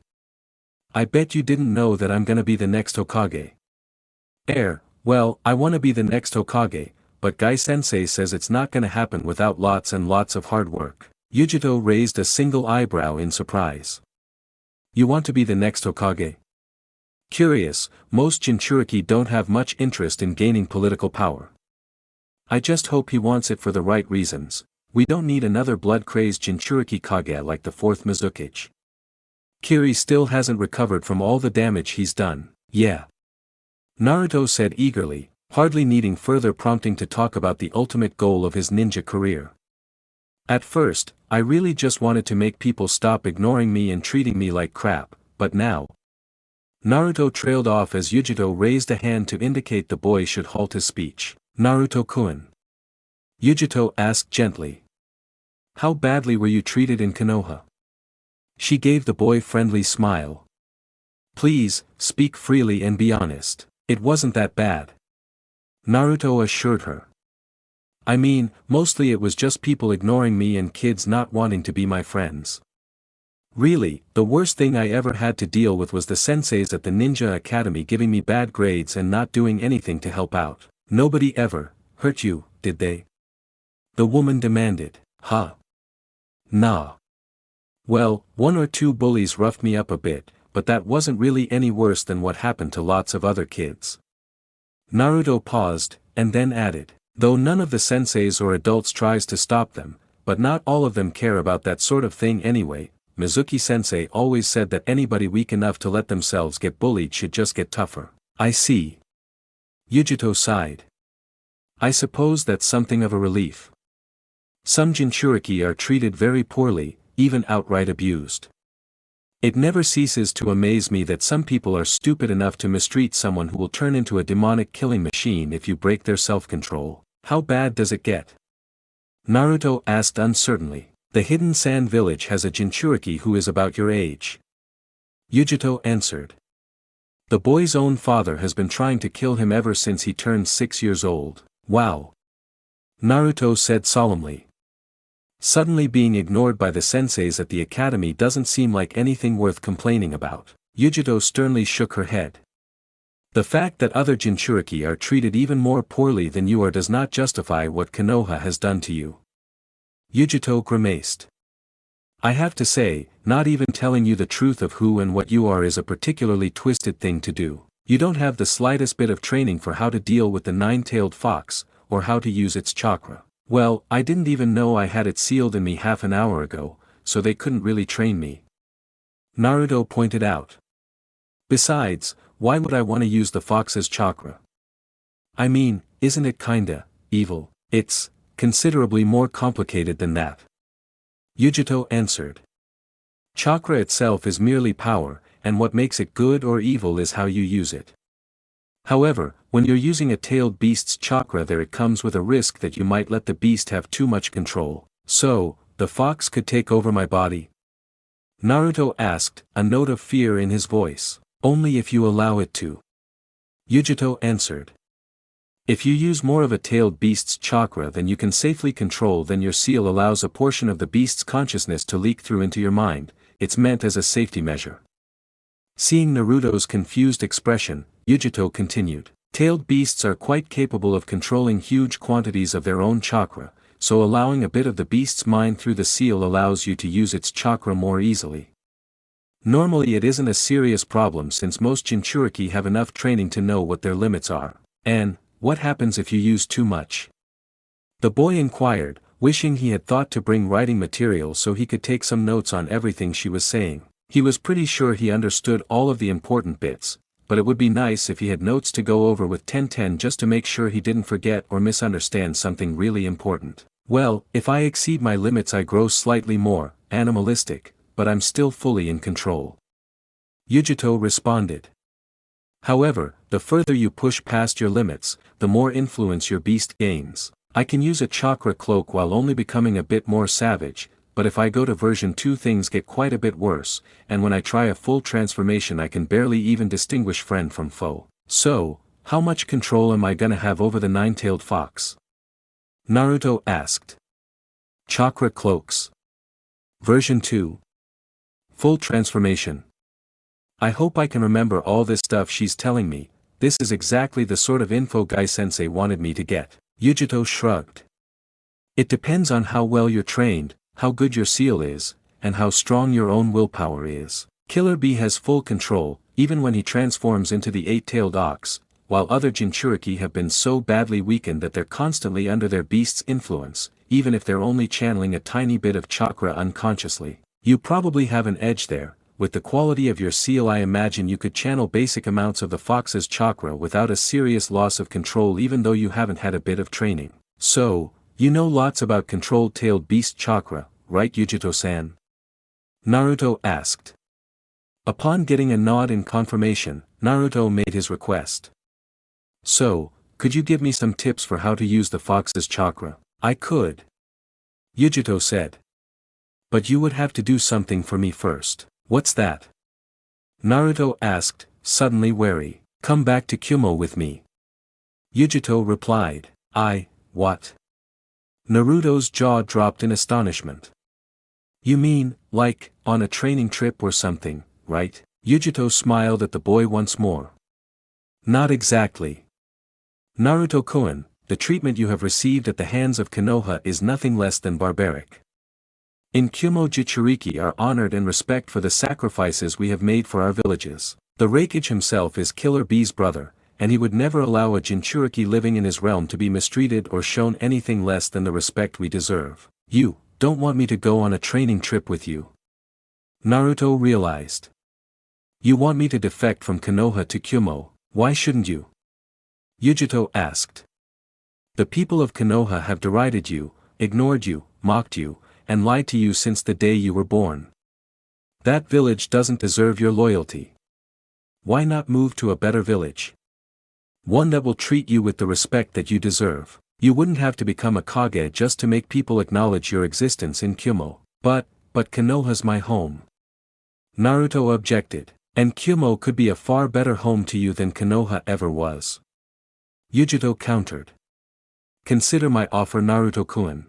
[SPEAKER 2] I bet you didn't know that I'm gonna be the next Hokage. Well, I wanna be the next Hokage, but Gai-sensei says it's not gonna happen without lots and lots of hard work. Yujito raised a single eyebrow in surprise. You want to be the next Hokage? Curious, most Jinchuriki don't have much interest in gaining political power. I just hope he wants it for the right reasons. We don't need another blood-crazed Jinchuriki Kage like the fourth Mizukage. Kiri still hasn't recovered from all the damage he's done. Yeah. Naruto said eagerly, hardly needing further prompting to talk about the ultimate goal of his ninja career. At first, I really just wanted to make people stop ignoring me and treating me like crap, but now. Naruto trailed off as Yujito raised a hand to indicate the boy should halt his speech. Naruto-kun. Yujito asked gently. How badly were you treated in Konoha? She gave the boy a friendly smile. Please, speak freely and be honest. It wasn't that bad. Naruto assured her. I mean, mostly it was just people ignoring me and kids not wanting to be my friends. Really, the worst thing I ever had to deal with was the senseis at the Ninja Academy giving me bad grades and not doing anything to help out. Nobody ever hurt you, did they? The woman demanded. Huh? Nah. Well, one or two bullies roughed me up a bit, but that wasn't really any worse than what happened to lots of other kids. Naruto paused, and then added. Though none of the senseis or adults tries to stop them, but not all of them care about that sort of thing anyway. Mizuki-sensei always said that anybody weak enough to let themselves get bullied should just get tougher. I see. Yujito sighed. I suppose that's something of a relief. Some Jinchuriki are treated very poorly, even outright abused. It never ceases to amaze me that some people are stupid enough to mistreat someone who will turn into a demonic killing machine if you break their self-control. How bad does it get? Naruto asked uncertainly. The hidden sand village has a Jinchuriki who is about your age. Yujito answered. The boy's own father has been trying to kill him ever since he turned 6 years old. Wow. Naruto said solemnly. Suddenly being ignored by the senseis at the academy doesn't seem like anything worth complaining about. Yujito sternly shook her head. The fact that other Jinchuriki are treated even more poorly than you are does not justify what Konoha has done to you. Yujito grimaced. I have to say, not even telling you the truth of who and what you are is a particularly twisted thing to do. You don't have the slightest bit of training for how to deal with the nine-tailed fox, or how to use its chakra. Well, I didn't even know I had it sealed in me half an hour ago, so they couldn't really train me. Naruto pointed out. Besides, why would I want to use the fox's chakra? I mean, isn't it kinda evil? It's considerably more complicated than that. Yujito answered. Chakra itself is merely power, and what makes it good or evil is how you use it. However, when you're using a tailed beast's chakra there it comes with a risk that you might let the beast have too much control. So, the fox could take over my body? Naruto asked, a note of fear in his voice. Only if you allow it to. Yujito answered. If you use more of a tailed beast's chakra than you can safely control, then your seal allows a portion of the beast's consciousness to leak through into your mind. It's meant as a safety measure. Seeing Naruto's confused expression, Yujito continued. Tailed beasts are quite capable of controlling huge quantities of their own chakra, so allowing a bit of the beast's mind through the seal allows you to use its chakra more easily. Normally it isn't a serious problem since most Jinchuriki have enough training to know what their limits are. And, what happens if you use too much? The boy inquired, wishing he had thought to bring writing material so he could take some notes on everything she was saying. He was pretty sure he understood all of the important bits, but it would be nice if he had notes to go over with Tenten just to make sure he didn't forget or misunderstand something really important. Well, if I exceed my limits I grow slightly more animalistic, but I'm still fully in control. Yujito responded. However, the further you push past your limits, the more influence your beast gains. I can use a chakra cloak while only becoming a bit more savage, but if I go to version 2 things get quite a bit worse, and when I try a full transformation I can barely even distinguish friend from foe. So, how much control am I gonna have over the nine-tailed fox? Naruto asked. Chakra cloaks. Version 2. Full transformation. I hope I can remember all this stuff she's telling me. This is exactly the sort of info Guy-sensei wanted me to get. Yujito shrugged. It depends on how well you're trained, how good your seal is, and how strong your own willpower is. Killer Bee has full control, even when he transforms into the eight-tailed ox, while other Jinchuriki have been so badly weakened that they're constantly under their beast's influence, even if they're only channeling a tiny bit of chakra unconsciously. You probably have an edge there. With the quality of your seal I imagine you could channel basic amounts of the fox's chakra without a serious loss of control even though you haven't had a bit of training. So, you know lots about controlled tailed beast chakra, right Yujito-san? Naruto asked. Upon getting a nod in confirmation, Naruto made his request. So, could you give me some tips for how to use the fox's chakra? I could. Yujito said. But you would have to do something for me first. What's that? Naruto asked, suddenly wary. Come back to Kumo with me. Yujito replied. What? Naruto's jaw dropped in astonishment. You mean, like, on a training trip or something, right? Yujito smiled at the boy once more. Not exactly. Naruto-kun, the treatment you have received at the hands of Konoha is nothing less than barbaric. In Kumo Jinchuriki are honored and respect for the sacrifices we have made for our villages. The Raikage himself is Killer Bee's brother, and he would never allow a Jinchuriki living in his realm to be mistreated or shown anything less than the respect we deserve. You don't want me to go on a training trip with you? Naruto realized. You want me to defect from Konoha to Kumo, why shouldn't you? Yujito asked. The people of Konoha have derided you, ignored you, mocked you, and lied to you since the day you were born. That village doesn't deserve your loyalty. Why not move to a better village? One that will treat you with the respect that you deserve. You wouldn't have to become a Kage just to make people acknowledge your existence in Kumo. But Konoha's my home. Naruto objected. And Kumo could be a far better home to you than Konoha ever was. Yujito countered. Consider my offer Naruto-kun.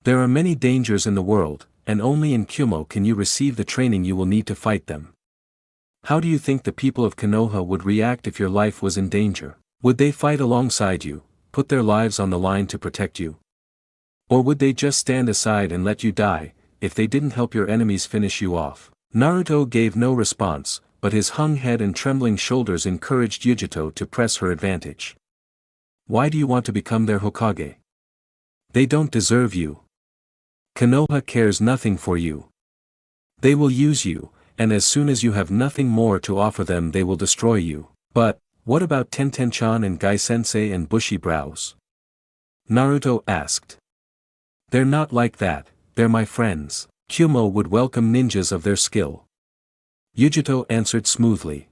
[SPEAKER 2] There are many dangers in the world, and only in Kumo can you receive the training you will need to fight them. How do you think the people of Konoha would react if your life was in danger? Would they fight alongside you, put their lives on the line to protect you? Or would they just stand aside and let you die, if they didn't help your enemies finish you off? Naruto gave no response, but his hung head and trembling shoulders encouraged Yujito to press her advantage. Why do you want to become their Hokage? They don't deserve you. Konoha cares nothing for you. They will use you, and as soon as you have nothing more to offer them they will destroy you. But, what about Tenten-chan and Guy-sensei and Bushy Brows? Naruto asked. They're not like that, they're my friends. Kumo would welcome ninjas of their skill. Yujito answered smoothly.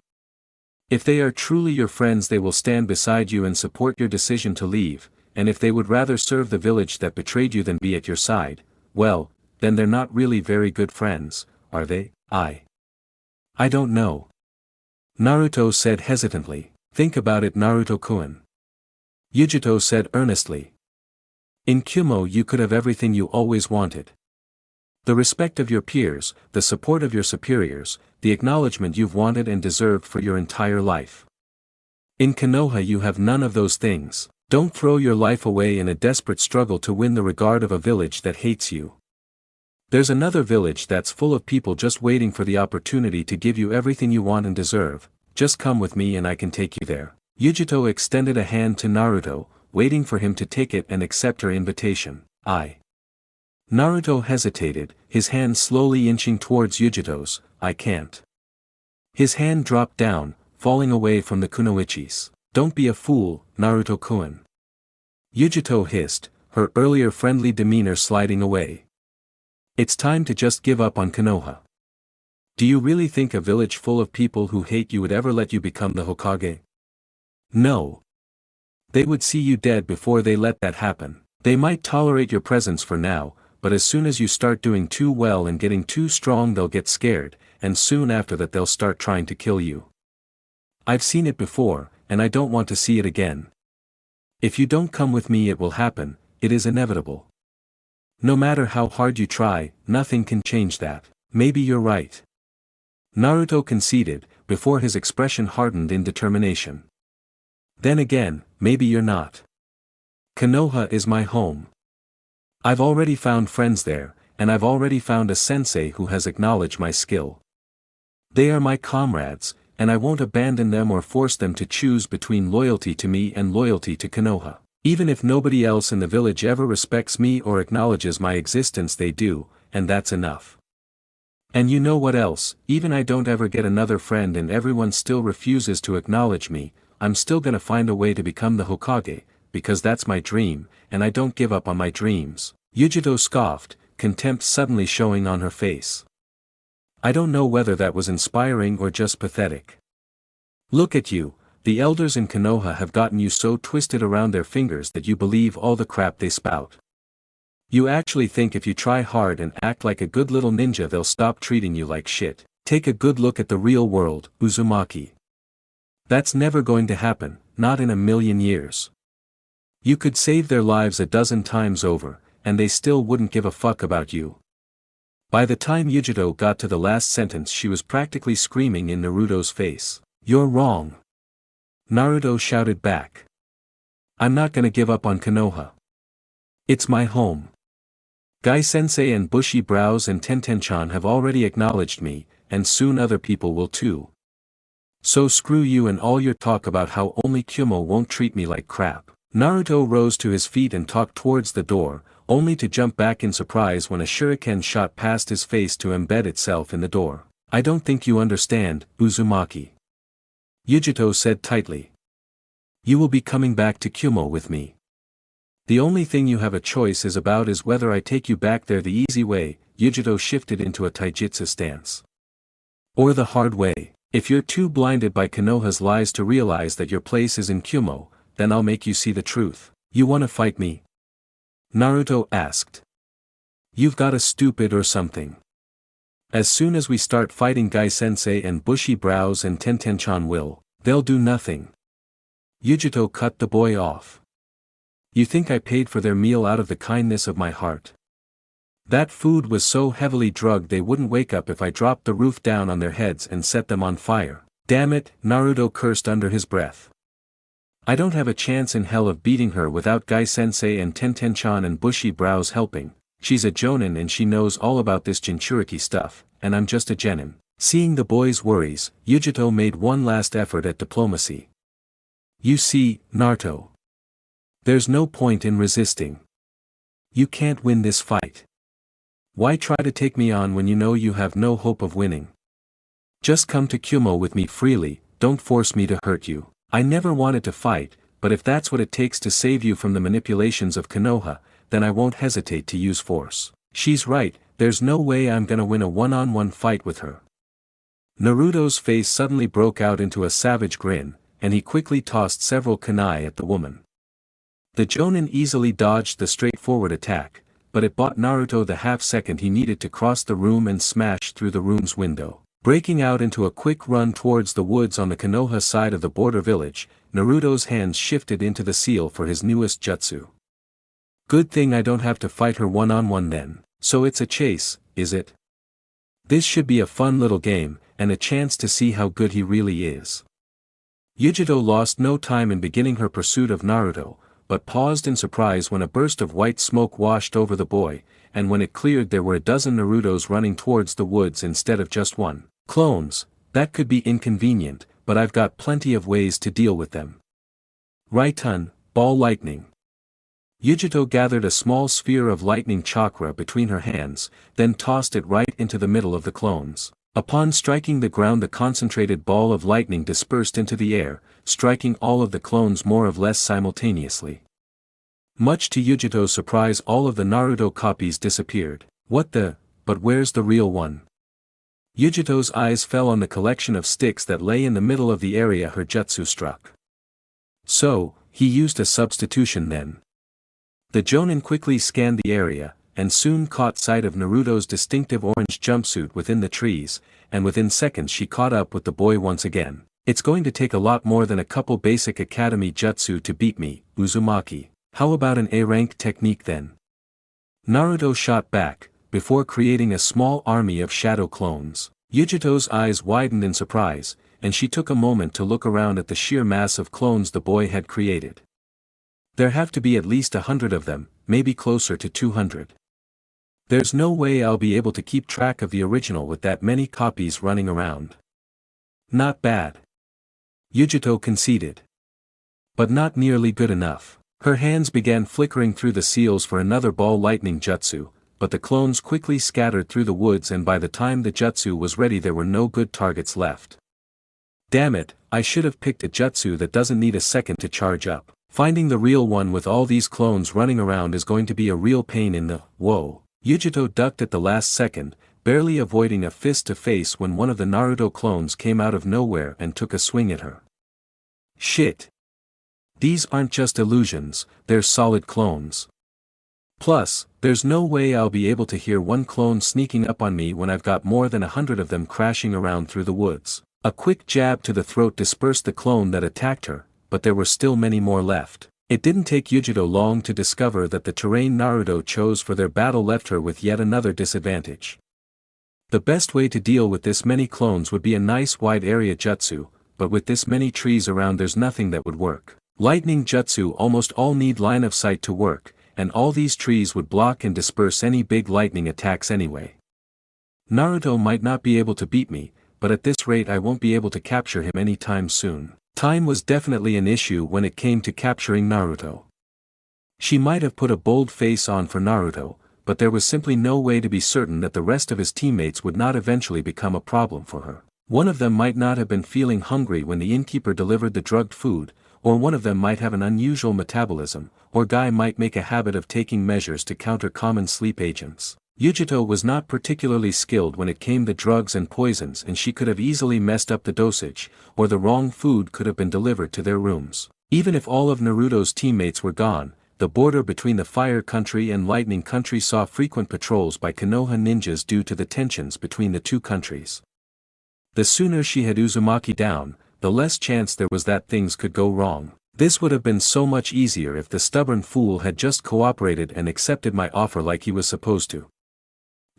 [SPEAKER 2] If they are truly your friends they will stand beside you and support your decision to leave, and if they would rather serve the village that betrayed you than be at your side, well, then they're not really very good friends, are they? I don't know. Naruto said hesitantly. Think about it Naruto-kun. Yujito said earnestly. In Kumo you could have everything you always wanted. The respect of your peers, the support of your superiors, the acknowledgement you've wanted and deserved for your entire life. In Konoha you have none of those things. Don't throw your life away in a desperate struggle to win the regard of a village that hates you. There's another village that's full of people just waiting for the opportunity to give you everything you want and deserve. Just come with me and I can take you there. Yujito extended a hand to Naruto, waiting for him to take it and accept her invitation. Naruto hesitated, his hand slowly inching towards Yujito's. I can't. His hand dropped down, falling away from the kunoichis. Don't be a fool, Naruto-kun. Yujito hissed, her earlier friendly demeanor sliding away. It's time to just give up on Konoha. Do you really think a village full of people who hate you would ever let you become the Hokage? No. They would see you dead before they let that happen. They might tolerate your presence for now, but as soon as you start doing too well and getting too strong they'll get scared, and soon after that they'll start trying to kill you. I've seen it before, and I don't want to see it again. If you don't come with me it will happen, it is inevitable. No matter how hard you try, nothing can change that. Maybe you're right. Naruto conceded, before his expression hardened in determination. Then again, maybe you're not. Konoha is my home. I've already found friends there, and I've already found a sensei who has acknowledged my skill. They are my comrades, and I won't abandon them or force them to choose between loyalty to me and loyalty to Konoha. Even if nobody else in the village ever respects me or acknowledges my existence they do, and that's enough. And you know what else, even I don't ever get another friend and everyone still refuses to acknowledge me, I'm still gonna find a way to become the Hokage, because that's my dream, and I don't give up on my dreams. Yujito scoffed, contempt suddenly showing on her face. I don't know whether that was inspiring or just pathetic. Look at you, the elders in Konoha have gotten you so twisted around their fingers that you believe all the crap they spout. You actually think if you try hard and act like a good little ninja they'll stop treating you like shit. Take a good look at the real world, Uzumaki. That's never going to happen, not in a million years. You could save their lives a dozen times over, and they still wouldn't give a fuck about you. By the time Yujito got to the last sentence she was practically screaming in Naruto's face. You're wrong. Naruto shouted back. I'm not gonna give up on Konoha. It's my home. Gai-sensei and Bushy Brows and Tenten-chan have already acknowledged me, and soon other people will too. So screw you and all your talk about how only Kumo won't treat me like crap. Naruto rose to his feet and talked towards the door, only to jump back in surprise when a shuriken shot past his face to embed itself in the door. I don't think you understand, Uzumaki. Yujito said tightly. You will be coming back to Kumo with me. The only thing you have a choice is about is whether I take you back there the easy way, Yujito shifted into a taijutsu stance. Or the hard way. If you're too blinded by Konoha's lies to realize that your place is in Kumo, then I'll make you see the truth. You wanna fight me? Naruto asked. You've got a stupid or something. As soon as we start fighting Gai-sensei and Bushy Brows and Tenten-chan they'll do nothing. Yujito cut the boy off. You think I paid for their meal out of the kindness of my heart? That food was so heavily drugged they wouldn't wake up if I dropped the roof down on their heads and set them on fire. Damn it, Naruto cursed under his breath. I don't have a chance in hell of beating her without Gai-sensei and Tenten-chan and Bushy Brows helping. She's a jonin and she knows all about this Jinchuriki stuff, and I'm just a genin. Seeing the boy's worries, Yujito made one last effort at diplomacy. You see, Naruto. There's no point in resisting. You can't win this fight. Why try to take me on when you know you have no hope of winning? Just come to Kumo with me freely, don't force me to hurt you. I never wanted to fight, but if that's what it takes to save you from the manipulations of Konoha, then I won't hesitate to use force. She's right, there's no way I'm gonna win a one-on-one fight with her. Naruto's face suddenly broke out into a savage grin, and he quickly tossed several kunai at the woman. The jonin easily dodged the straightforward attack, but it bought Naruto the half-second he needed to cross the room and smash through the room's window. Breaking out into a quick run towards the woods on the Konoha side of the border village, Naruto's hands shifted into the seal for his newest jutsu. Good thing I don't have to fight her one-on-one then. So it's a chase, is it? This should be a fun little game, and a chance to see how good he really is. Yujito lost no time in beginning her pursuit of Naruto, but paused in surprise when a burst of white smoke washed over the boy, and when it cleared there were a dozen Narutos running towards the woods instead of just one. Clones, that could be inconvenient, but I've got plenty of ways to deal with them. Raiton, ball lightning. Yujito gathered a small sphere of lightning chakra between her hands, then tossed it right into the middle of the clones. Upon striking the ground, the concentrated ball of lightning dispersed into the air, striking all of the clones more or less simultaneously. Much to Yujito's surprise, all of the Naruto copies disappeared. What the, but where's the real one? Yujito's eyes fell on the collection of sticks that lay in the middle of the area her jutsu struck. So, he used a substitution then. The Jonin quickly scanned the area, and soon caught sight of Naruto's distinctive orange jumpsuit within the trees, and within seconds she caught up with the boy once again. It's going to take a lot more than a couple basic academy jutsu to beat me, Uzumaki. How about an A-rank technique then? Naruto shot back, before creating a small army of shadow clones. Yujito's eyes widened in surprise, and she took a moment to look around at the sheer mass of clones the boy had created. There have to be at least 100 of them, maybe closer to 200. There's no way I'll be able to keep track of the original with that many copies running around. Not bad. Yujito conceded. But not nearly good enough. Her hands began flickering through the seals for another ball lightning jutsu, but the clones quickly scattered through the woods, and by the time the jutsu was ready there were no good targets left. Damn it, I should have picked a jutsu that doesn't need a second to charge up. Finding the real one with all these clones running around is going to be a real pain in the, whoa. Yujito ducked at the last second, barely avoiding a fist-to-face when one of the Naruto clones came out of nowhere and took a swing at her. Shit. These aren't just illusions, they're solid clones. Plus, there's no way I'll be able to hear one clone sneaking up on me when I've got more than 100 of them crashing around through the woods. A quick jab to the throat dispersed the clone that attacked her, but there were still many more left. It didn't take Yujito long to discover that the terrain Naruto chose for their battle left her with yet another disadvantage. The best way to deal with this many clones would be a nice wide area jutsu, but with this many trees around there's nothing that would work. Lightning jutsu almost all need line of sight to work, and all these trees would block and disperse any big lightning attacks anyway. Naruto might not be able to beat me, but at this rate I won't be able to capture him anytime soon. Time was definitely an issue when it came to capturing Naruto. She might have put a bold face on for Naruto, but there was simply no way to be certain that the rest of his teammates would not eventually become a problem for her. One of them might not have been feeling hungry when the innkeeper delivered the drugged food, or one of them might have an unusual metabolism, or Guy might make a habit of taking measures to counter common sleep agents. Yujito was not particularly skilled when it came to drugs and poisons, and she could have easily messed up the dosage, or the wrong food could have been delivered to their rooms. Even if all of Naruto's teammates were gone, the border between the Fire Country and Lightning Country saw frequent patrols by Konoha ninjas due to the tensions between the two countries. The sooner she had Uzumaki down, the less chance there was that things could go wrong. This would have been so much easier if the stubborn fool had just cooperated and accepted my offer like he was supposed to.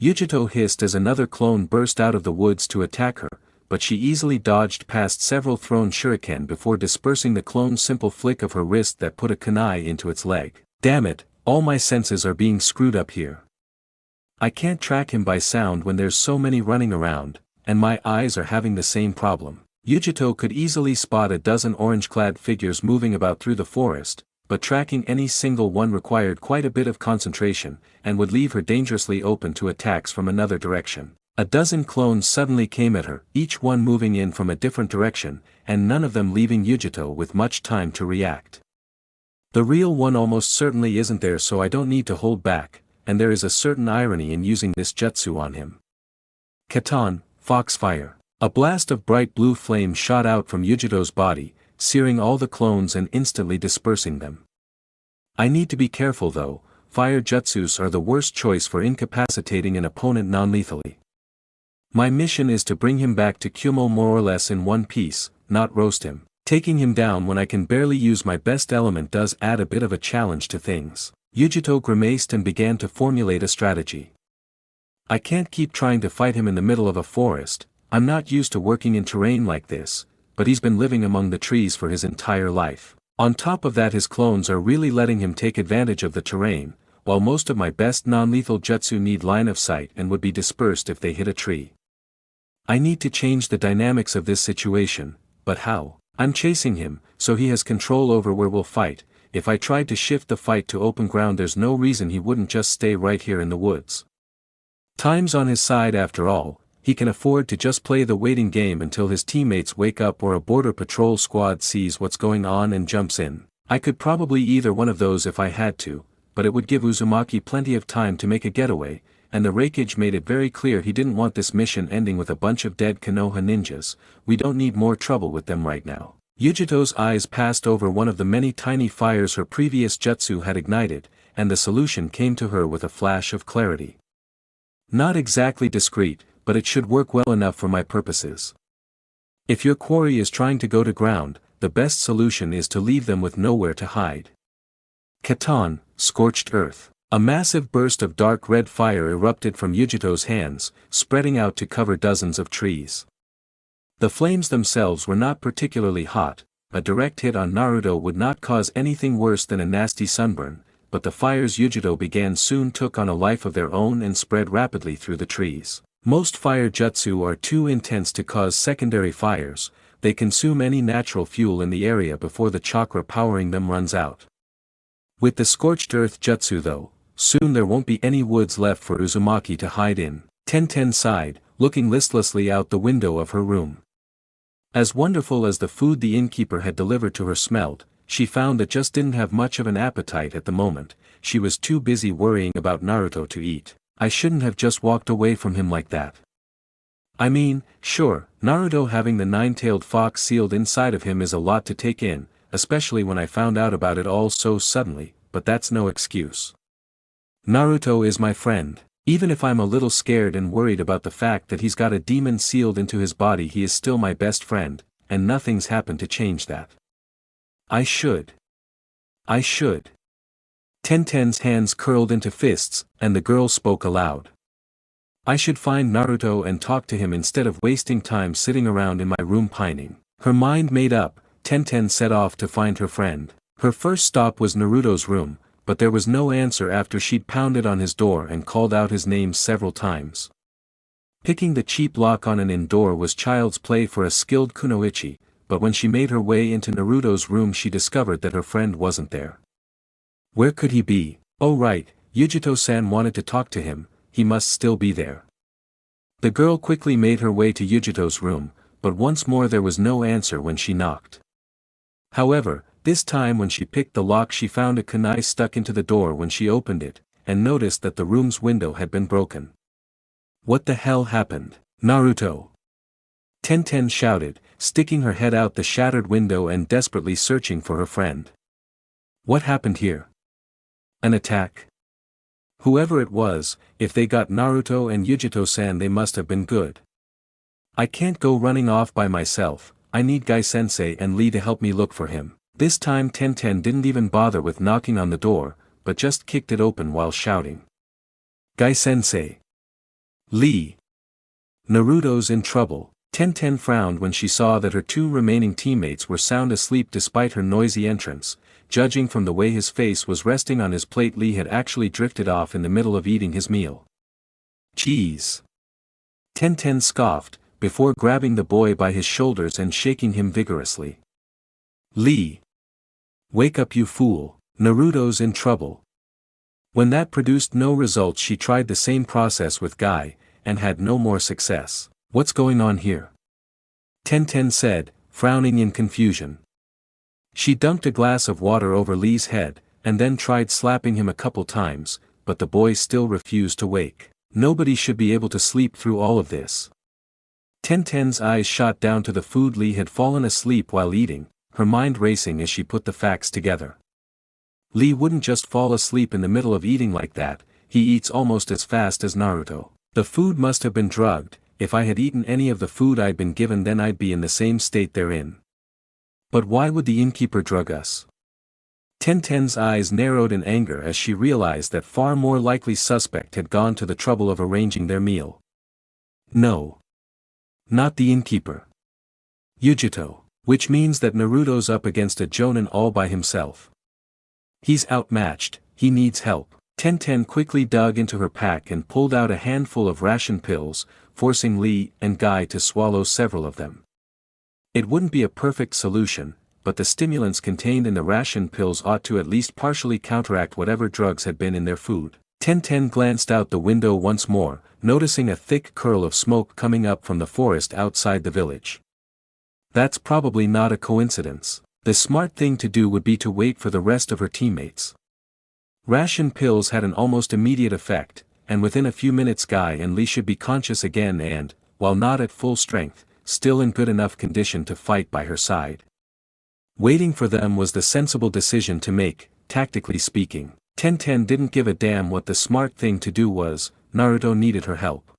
[SPEAKER 2] Yujito hissed as another clone burst out of the woods to attack her, but she easily dodged past several thrown shuriken before dispersing the clone's simple flick of her wrist that put a kunai into its leg. Damn it, all my senses are being screwed up here. I can't track him by sound when there's so many running around, and my eyes are having the same problem. Yujito could easily spot a dozen orange-clad figures moving about through the forest, but tracking any single one required quite a bit of concentration, and would leave her dangerously open to attacks from another direction. A dozen clones suddenly came at her, each one moving in from a different direction, and none of them leaving Yujito with much time to react. The real one almost certainly isn't there, so I don't need to hold back, and there is a certain irony in using this jutsu on him. Katon, Foxfire. A blast of bright blue flame shot out from Yujito's body, searing all the clones and instantly dispersing them. I need to be careful though, fire jutsus are the worst choice for incapacitating an opponent non-lethally. My mission is to bring him back to Kumo more or less in one piece, not roast him. Taking him down when I can barely use my best element does add a bit of a challenge to things. Yujito grimaced and began to formulate a strategy. I can't keep trying to fight him in the middle of a forest. I'm not used to working in terrain like this, but he's been living among the trees for his entire life. On top of that, his clones are really letting him take advantage of the terrain, while most of my best non-lethal jutsu need line of sight and would be dispersed if they hit a tree. I need to change the dynamics of this situation, but how? I'm chasing him, so he has control over where we'll fight. If I tried to shift the fight to open ground, there's no reason he wouldn't just stay right here in the woods. Time's on his side after all. He can afford to just play the waiting game until his teammates wake up or a border patrol squad sees what's going on and jumps in. I could probably either one of those if I had to, but it would give Uzumaki plenty of time to make a getaway, and the Raikage made it very clear he didn't want this mission ending with a bunch of dead Konoha ninjas. We don't need more trouble with them right now. Yujito's eyes passed over one of the many tiny fires her previous jutsu had ignited, and the solution came to her with a flash of clarity. Not exactly discreet, but it should work well enough for my purposes. If your quarry is trying to go to ground, the best solution is to leave them with nowhere to hide. Katon, scorched earth. A massive burst of dark red fire erupted from Yujito's hands, spreading out to cover dozens of trees. The flames themselves were not particularly hot. A direct hit on Naruto would not cause anything worse than a nasty sunburn, but the fires Yujito began soon took on a life of their own and spread rapidly through the trees. Most fire jutsu are too intense to cause secondary fires. They consume any natural fuel in the area before the chakra powering them runs out. With the scorched earth jutsu though, soon there won't be any woods left for Uzumaki to hide in. Tenten sighed, looking listlessly out the window of her room. As wonderful as the food the innkeeper had delivered to her smelled, she found that just didn't have much of an appetite at the moment. She was too busy worrying about Naruto to eat. I shouldn't have just walked away from him like that. I mean, sure, Naruto having the nine-tailed fox sealed inside of him is a lot to take in, especially when I found out about it all so suddenly, but that's no excuse. Naruto is my friend. Even if I'm a little scared and worried about the fact that he's got a demon sealed into his body, he is still my best friend, and nothing's happened to change that. I should. Tenten's hands curled into fists, and the girl spoke aloud. I should find Naruto and talk to him instead of wasting time sitting around in my room pining. Her mind made up, Tenten set off to find her friend. Her first stop was Naruto's room, but there was no answer after she'd pounded on his door and called out his name several times. Picking the cheap lock on an inn door was child's play for a skilled kunoichi, but when she made her way into Naruto's room she discovered that her friend wasn't there. Where could he be? Oh right, Yujito-san wanted to talk to him, he must still be there. The girl quickly made her way to Yujito's room, but once more there was no answer when she knocked. However, this time when she picked the lock she found a kunai stuck into the door when she opened it, and noticed that the room's window had been broken. What the hell happened? Naruto! Tenten shouted, sticking her head out the shattered window and desperately searching for her friend. What happened here? An attack? Whoever it was, if they got Naruto and Yujito-san they must have been good. I can't go running off by myself, I need Gai-sensei and Lee to help me look for him. This time Tenten didn't even bother with knocking on the door, but just kicked it open while shouting. Gai-sensei! Lee! Naruto's in trouble. Tenten frowned when she saw that her two remaining teammates were sound asleep despite her noisy entrance. Judging from the way his face was resting on his plate, Lee had actually drifted off in the middle of eating his meal. Jeez! Tenten scoffed, before grabbing the boy by his shoulders and shaking him vigorously. Lee! Wake up you fool, Naruto's in trouble. When that produced no results she tried the same process with Guy, and had no more success. What's going on here? Tenten said, frowning in confusion. She dumped a glass of water over Lee's head, and then tried slapping him a couple times, but the boy still refused to wake. Nobody should be able to sleep through all of this. Tenten's eyes shot down to the food. Lee had fallen asleep while eating, her mind racing as she put the facts together. Lee wouldn't just fall asleep in the middle of eating like that, he eats almost as fast as Naruto. The food must have been drugged. If I had eaten any of the food I'd been given then I'd be in the same state they're in. But why would the innkeeper drug us? Tenten's eyes narrowed in anger as she realized that far more likely suspect had gone to the trouble of arranging their meal. No. Not the innkeeper. Ujito. Which means that Naruto's up against a jonin all by himself. He's outmatched, he needs help. Tenten quickly dug into her pack and pulled out a handful of ration pills, forcing Lee and Guy to swallow several of them. It wouldn't be a perfect solution, but the stimulants contained in the ration pills ought to at least partially counteract whatever drugs had been in their food. Tenten glanced out the window once more, noticing a thick curl of smoke coming up from the forest outside the village. That's probably not a coincidence. The smart thing to do would be to wait for the rest of her teammates. Ration pills had an almost immediate effect, and within a few minutes Guy and Lee should be conscious again and, while not at full strength, still in good enough condition to fight by her side. Waiting for them was the sensible decision to make, tactically speaking. Tenten didn't give a damn what the smart thing to do was. Naruto needed her help.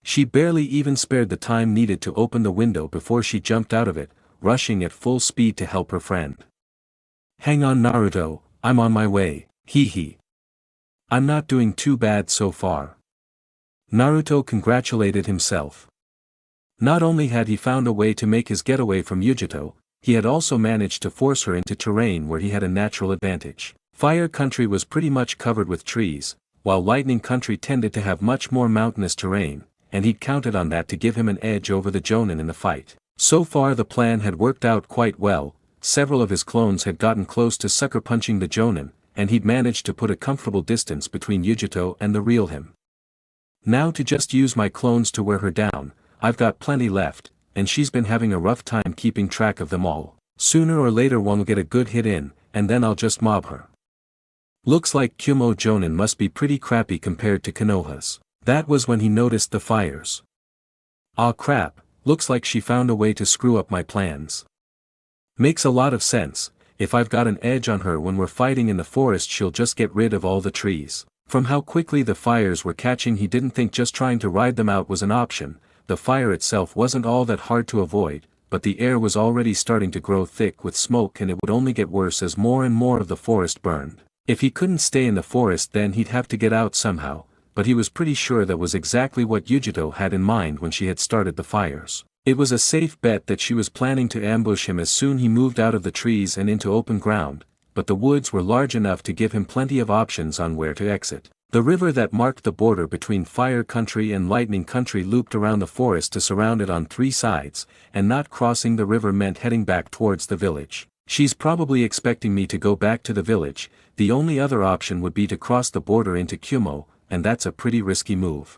[SPEAKER 2] She barely even spared the time needed to open the window before she jumped out of it, rushing at full speed to help her friend. Hang on Naruto, I'm on my way, hee. I'm not doing too bad so far. Naruto congratulated himself. Not only had he found a way to make his getaway from Ujito, he had also managed to force her into terrain where he had a natural advantage. Fire country was pretty much covered with trees, while lightning country tended to have much more mountainous terrain, and he'd counted on that to give him an edge over the jonin in the fight. So far the plan had worked out quite well, several of his clones had gotten close to sucker punching the jonin, and he'd managed to put a comfortable distance between Ujito and the real him. Now to just use my clones to wear her down, I've got plenty left, and she's been having a rough time keeping track of them all. Sooner or later one will get a good hit in, and then I'll just mob her. Looks like Kumo jonin must be pretty crappy compared to Konoha's. That was when he noticed the fires. Aw crap, looks like she found a way to screw up my plans. Makes a lot of sense, if I've got an edge on her when we're fighting in the forest she'll just get rid of all the trees. From how quickly the fires were catching he didn't think just trying to ride them out was an option. The fire itself wasn't all that hard to avoid, but the air was already starting to grow thick with smoke and it would only get worse as more and more of the forest burned. If he couldn't stay in the forest then he'd have to get out somehow, but he was pretty sure that was exactly what Ujito had in mind when she had started the fires. It was a safe bet that she was planning to ambush him as soon he moved out of the trees and into open ground, but the woods were large enough to give him plenty of options on where to exit. The river that marked the border between fire country and lightning country looped around the forest to surround it on three sides, and not crossing the river meant heading back towards the village. She's probably expecting me to go back to the village. The only other option would be to cross the border into Kumo, and that's a pretty risky move.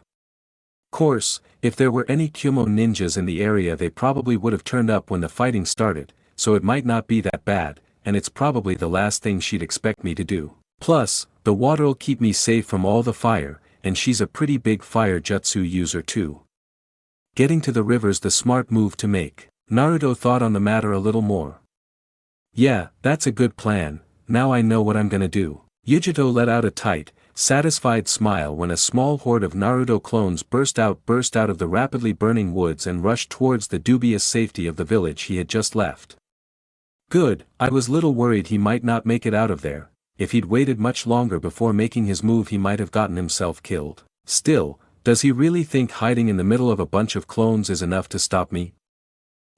[SPEAKER 2] Course, if there were any Kumo ninjas in the area they probably would have turned up when the fighting started, so it might not be that bad, and it's probably the last thing she'd expect me to do. Plus, the water'll keep me safe from all the fire, and she's a pretty big fire jutsu user too. Getting to the river's the smart move to make. Naruto thought on the matter a little more. Yeah, that's a good plan, now I know what I'm gonna do. Ujito let out a tight, satisfied smile when a small horde of Naruto clones burst out of the rapidly burning woods and rushed towards the dubious safety of the village he had just left. Good, I was little worried he might not make it out of there. If he'd waited much longer before making his move he might have gotten himself killed. Still, does he really think hiding in the middle of a bunch of clones is enough to stop me?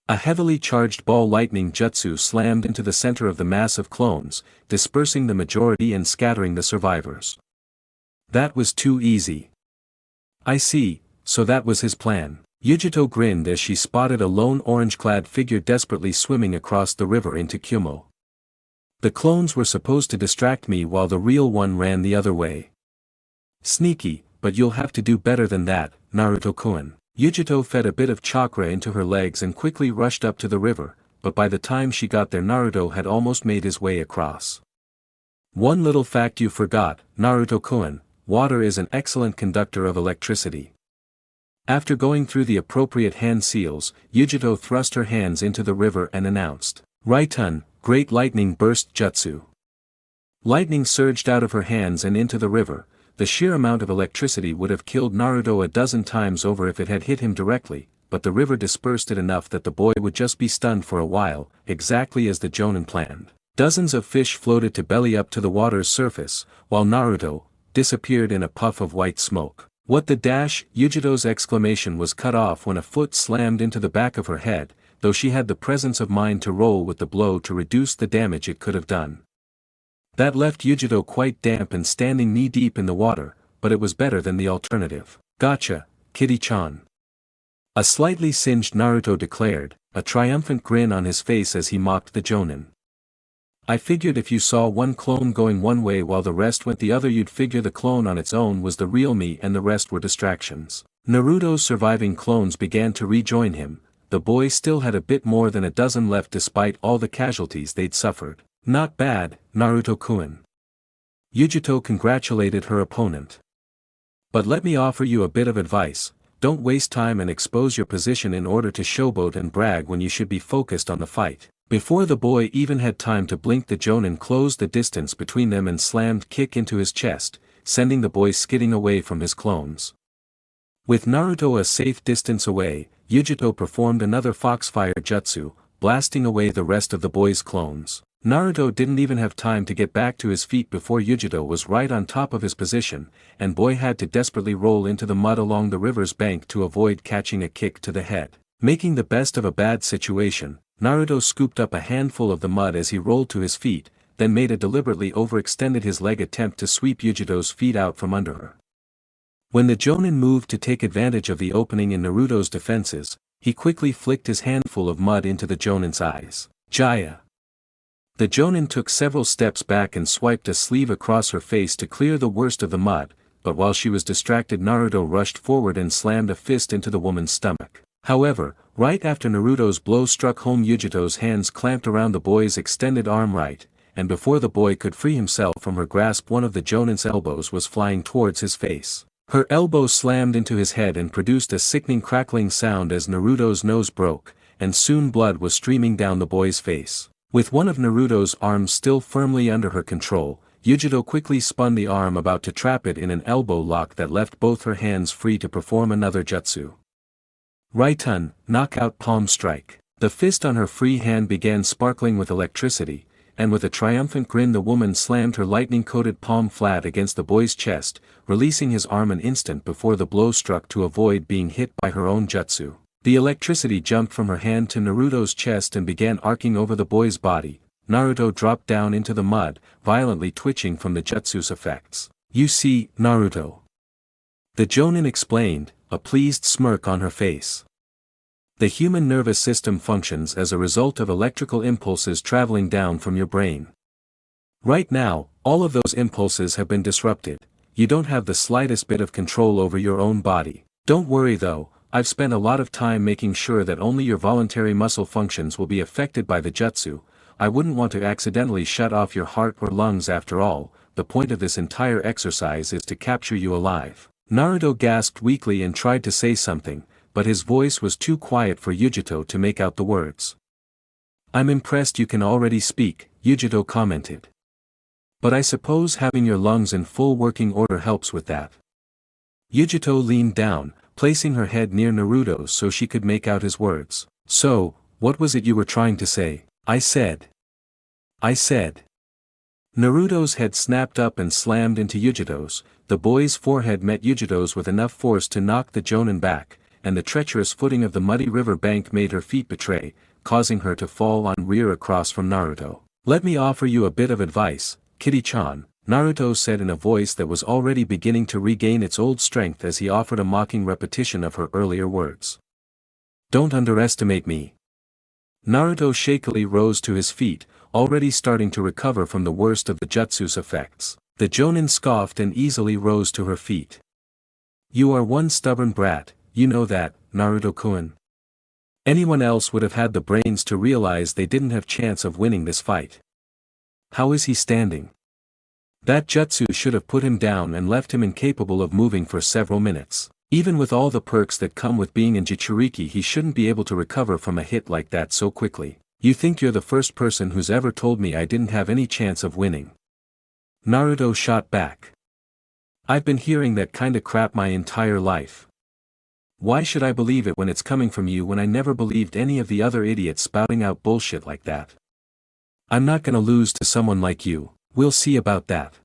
[SPEAKER 2] A heavily charged ball lightning jutsu slammed into the center of the mass of clones, dispersing the majority and scattering the survivors. That was too easy. I see, so that was his plan. Ujito grinned as she spotted a lone orange-clad figure desperately swimming across the river into Kumo. The clones were supposed to distract me while the real one ran the other way. Sneaky, but you'll have to do better than that, Naruto-kun. Ujito fed a bit of chakra into her legs and quickly rushed up to the river, but by the time she got there Naruto had almost made his way across. One little fact you forgot, Naruto-kun, water is an excellent conductor of electricity. After going through the appropriate hand seals, Ujito thrust her hands into the river and announced, Raitun, Great Lightning Burst Jutsu. Lightning surged out of her hands and into the river. The sheer amount of electricity would have killed Naruto a dozen times over if it had hit him directly, but the river dispersed it enough that the boy would just be stunned for a while, exactly as the Jonin planned. Dozens of fish floated to belly up to the water's surface, while Naruto disappeared in a puff of white smoke. What the dash? Yujito's exclamation was cut off when a foot slammed into the back of her head, though she had the presence of mind to roll with the blow to reduce the damage it could have done. That left Yujito quite damp and standing knee-deep in the water, but it was better than the alternative. Gotcha, Kitty-chan. A slightly singed Naruto declared, a triumphant grin on his face as he mocked the Jonin. I figured if you saw one clone going one way while the rest went the other you'd figure the clone on its own was the real me and the rest were distractions. Naruto's surviving clones began to rejoin him. The boy still had a bit more than a dozen left despite all the casualties they'd suffered. Not bad, Naruto-kun. Yujito congratulated her opponent. But let me offer you a bit of advice, don't waste time and expose your position in order to showboat and brag when you should be focused on the fight. Before the boy even had time to blink, the Jonin closed the distance between them and slammed kick into his chest, sending the boy skidding away from his clones. With Naruto a safe distance away, Yujito performed another foxfire jutsu, blasting away the rest of the boy's clones. Naruto didn't even have time to get back to his feet before Yujito was right on top of his position, and boy had to desperately roll into the mud along the river's bank to avoid catching a kick to the head. Making the best of a bad situation, Naruto scooped up a handful of the mud as he rolled to his feet, then made a deliberately overextended his leg attempt to sweep Yujito's feet out from under her. When the Jonin moved to take advantage of the opening in Naruto's defenses, he quickly flicked his handful of mud into the Jonin's eyes. Jaya! The Jonin took several steps back and swiped a sleeve across her face to clear the worst of the mud, but while she was distracted Naruto rushed forward and slammed a fist into the woman's stomach. However, right after Naruto's blow struck home, Yujito's hands clamped around the boy's extended arm right, and before the boy could free himself from her grasp one of the Jonin's elbows was flying towards his face. Her elbow slammed into his head and produced a sickening crackling sound as Naruto's nose broke, and soon blood was streaming down the boy's face. With one of Naruto's arms still firmly under her control, Yujito quickly spun the arm about to trap it in an elbow lock that left both her hands free to perform another jutsu. Right-on, knockout palm strike. The fist on her free hand began sparkling with electricity, and with a triumphant grin the woman slammed her lightning-coated palm flat against the boy's chest, releasing his arm an instant before the blow struck to avoid being hit by her own jutsu. The electricity jumped from her hand to Naruto's chest and began arcing over the boy's body. Naruto dropped down into the mud, violently twitching from the jutsu's effects. You see, Naruto. The Jonin explained, a pleased smirk on her face. The human nervous system functions as a result of electrical impulses traveling down from your brain. Right now, all of those impulses have been disrupted. You don't have the slightest bit of control over your own body. Don't worry though, I've spent a lot of time making sure that only your voluntary muscle functions will be affected by the jutsu. I wouldn't want to accidentally shut off your heart or lungs after all. The point of this entire exercise is to capture you alive. Naruto gasped weakly and tried to say something, but his voice was too quiet for Yujito to make out the words. I'm impressed you can already speak, Yujito commented. But I suppose having your lungs in full working order helps with that. Yujito leaned down, placing her head near Naruto so she could make out his words. So, what was it you were trying to say? I said. Naruto's head snapped up and slammed into Yujito's. The boy's forehead met Yujito's with enough force to knock the Jonin back, and the treacherous footing of the muddy river bank made her feet betray, causing her to fall on rear across from Naruto. Let me offer you a bit of advice, Kitty-chan, Naruto said in a voice that was already beginning to regain its old strength as he offered a mocking repetition of her earlier words. Don't underestimate me. Naruto shakily rose to his feet, already starting to recover from the worst of the jutsu's effects. The Jonin scoffed and easily rose to her feet. You are one stubborn brat, you know that, Naruto-kun. Anyone else would have had the brains to realize they didn't have chance of winning this fight. How is he standing? That jutsu should have put him down and left him incapable of moving for several minutes. Even with all the perks that come with being in Jinchuriki, he shouldn't be able to recover from a hit like that so quickly. You think you're the first person who's ever told me I didn't have any chance of winning. Naruto shot back. I've been hearing that kinda crap my entire life. Why should I believe it when it's coming from you when I never believed any of the other idiots spouting out bullshit like that? I'm not gonna lose to someone like you, we'll see about that.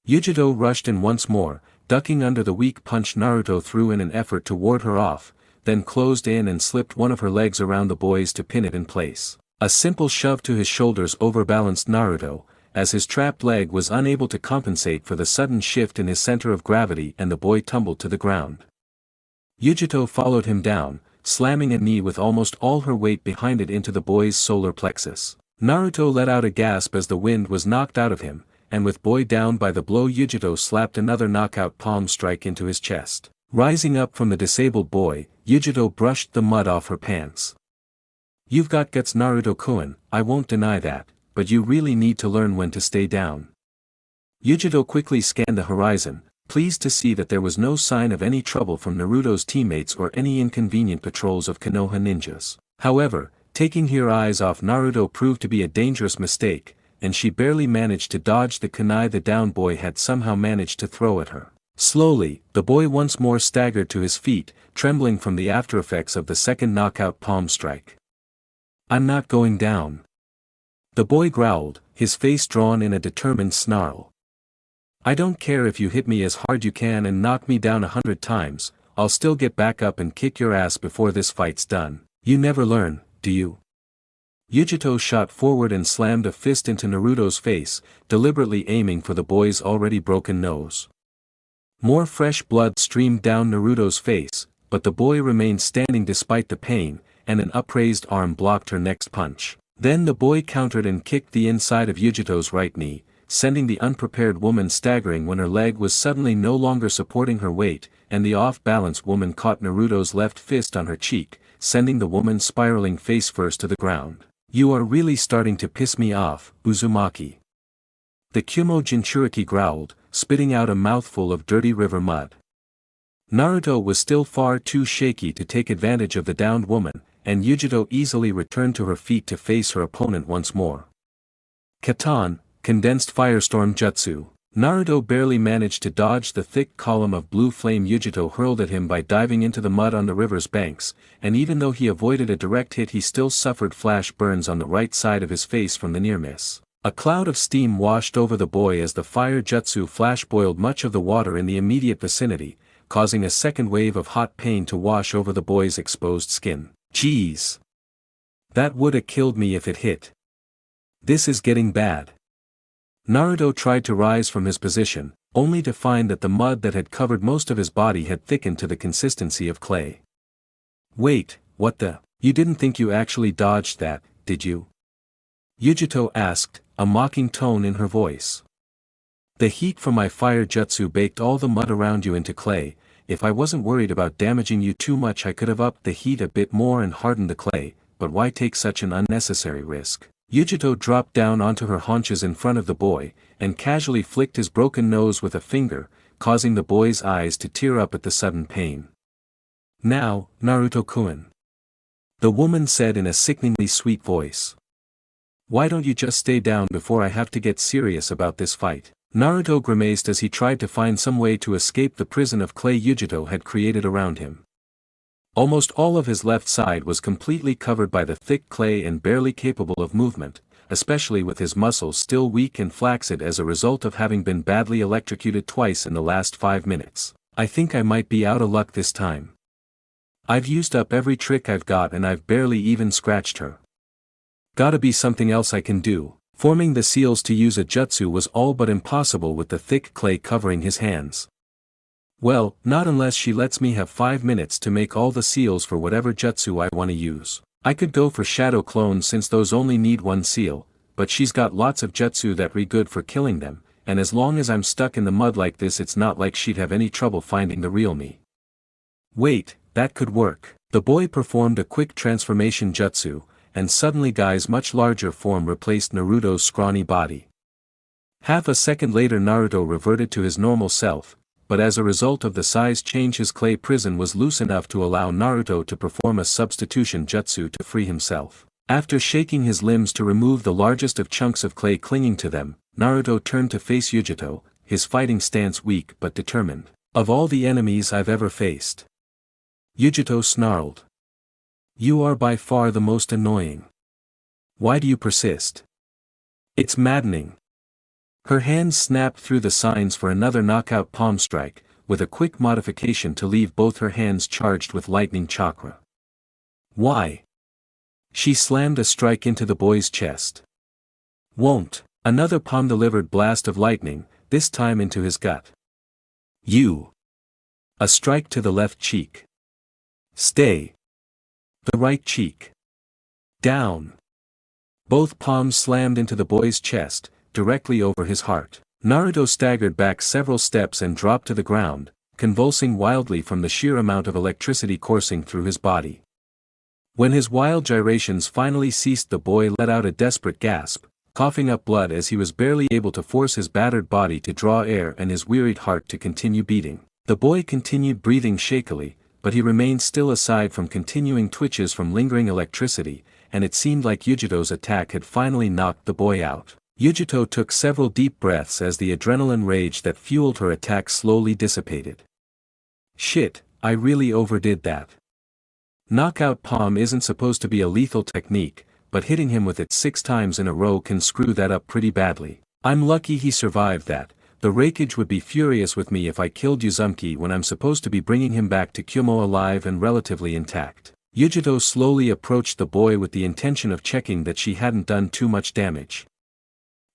[SPEAKER 2] Yujito rushed in once more, ducking under the weak punch Naruto threw in an effort to ward her off, then closed in and slipped one of her legs around the boy's to pin it in place. A simple shove to his shoulders overbalanced Naruto, as his trapped leg was unable to compensate for the sudden shift in his center of gravity and the boy tumbled to the ground. Yujito followed him down, slamming a knee with almost all her weight behind it into the boy's solar plexus. Naruto let out a gasp as the wind was knocked out of him, and with boy down by the blow Yujito slapped another knockout palm strike into his chest. Rising up from the disabled boy, Yujito brushed the mud off her pants. You've got guts, Naruto-kun, I won't deny that, but you really need to learn when to stay down. Yujito quickly scanned the horizon, pleased to see that there was no sign of any trouble from Naruto's teammates or any inconvenient patrols of Konoha ninjas. However, taking her eyes off Naruto proved to be a dangerous mistake, and she barely managed to dodge the kunai the down boy had somehow managed to throw at her. Slowly, the boy once more staggered to his feet, trembling from the aftereffects of the second knockout palm strike. I'm not going down. The boy growled, his face drawn in a determined snarl. I don't care if you hit me as hard you can and knock me down 100 times, I'll still get back up and kick your ass before this fight's done. You never learn, do you? Yujito shot forward and slammed a fist into Naruto's face, deliberately aiming for the boy's already broken nose. More fresh blood streamed down Naruto's face, but the boy remained standing despite the pain, and an upraised arm blocked her next punch. Then the boy countered and kicked the inside of Yujito's right knee, sending the unprepared woman staggering when her leg was suddenly no longer supporting her weight, and the off-balance woman caught Naruto's left fist on her cheek, sending the woman spiraling face-first to the ground. You are really starting to piss me off, Uzumaki. The Kumo Jinchuriki growled, spitting out a mouthful of dirty river mud. Naruto was still far too shaky to take advantage of the downed woman, and Yujito easily returned to her feet to face her opponent once more. Katan, Condensed Firestorm Jutsu. Naruto barely managed to dodge the thick column of blue flame Yujito hurled at him by diving into the mud on the river's banks, and even though he avoided a direct hit he still suffered flash burns on the right side of his face from the near miss. A cloud of steam washed over the boy as the fire jutsu flash boiled much of the water in the immediate vicinity, causing a second wave of hot pain to wash over the boy's exposed skin. Jeez. That woulda killed me if it hit. This is getting bad. Naruto tried to rise from his position, only to find that the mud that had covered most of his body had thickened to the consistency of clay. Wait, what the? You didn't think you actually dodged that, did you? Yujito asked, a mocking tone in her voice. The heat from my fire jutsu baked all the mud around you into clay. If I wasn't worried about damaging you too much I could have upped the heat a bit more and hardened the clay, but why take such an unnecessary risk? Yujito dropped down onto her haunches in front of the boy, and casually flicked his broken nose with a finger, causing the boy's eyes to tear up at the sudden pain. Now, Naruto-kun. The woman said in a sickeningly sweet voice. Why don't you just stay down before I have to get serious about this fight? Naruto grimaced as he tried to find some way to escape the prison of clay Yujito had created around him. Almost all of his left side was completely covered by the thick clay and barely capable of movement, especially with his muscles still weak and flaccid as a result of having been badly electrocuted twice in the last 5 minutes. I think I might be out of luck this time. I've used up every trick I've got and I've barely even scratched her. Gotta be something else I can do. Forming the seals to use a jutsu was all but impossible with the thick clay covering his hands. Well, not unless she lets me have 5 minutes to make all the seals for whatever jutsu I want to use. I could go for shadow clones since those only need 1 seal, but she's got lots of jutsu that re good for killing them, and as long as I'm stuck in the mud like this it's not like she'd have any trouble finding the real me. Wait, that could work. The boy performed a quick transformation jutsu, and suddenly Guy's much larger form replaced Naruto's scrawny body. Half a second later Naruto reverted to his normal self, but as a result of the size change his clay prison was loose enough to allow Naruto to perform a substitution jutsu to free himself. After shaking his limbs to remove the largest of chunks of clay clinging to them, Naruto turned to face Yujito, his fighting stance weak but determined. Of all the enemies I've ever faced, Yujito snarled. You are by far the most annoying. Why do you persist? It's maddening. Her hands snapped through the signs for another knockout palm strike, with a quick modification to leave both her hands charged with lightning chakra. Why? She slammed a strike into the boy's chest. Won't. Another palm-delivered blast of lightning, this time into his gut. You. A strike to the left cheek. Stay. The right cheek. Down. Both palms slammed into the boy's chest, directly over his heart. Naruto staggered back several steps and dropped to the ground, convulsing wildly from the sheer amount of electricity coursing through his body. When his wild gyrations finally ceased, the boy let out a desperate gasp, coughing up blood as he was barely able to force his battered body to draw air and his wearied heart to continue beating. The boy continued breathing shakily, but he remained still aside from continuing twitches from lingering electricity, and it seemed like Yujito's attack had finally knocked the boy out. Yujito took several deep breaths as the adrenaline rage that fueled her attack slowly dissipated. Shit, I really overdid that. Knockout palm isn't supposed to be a lethal technique, but hitting him with it 6 times in a row can screw that up pretty badly. I'm lucky he survived that. The Raikage would be furious with me if I killed Uzumaki when I'm supposed to be bringing him back to Kyumo alive and relatively intact. Yujito slowly approached the boy with the intention of checking that she hadn't done too much damage.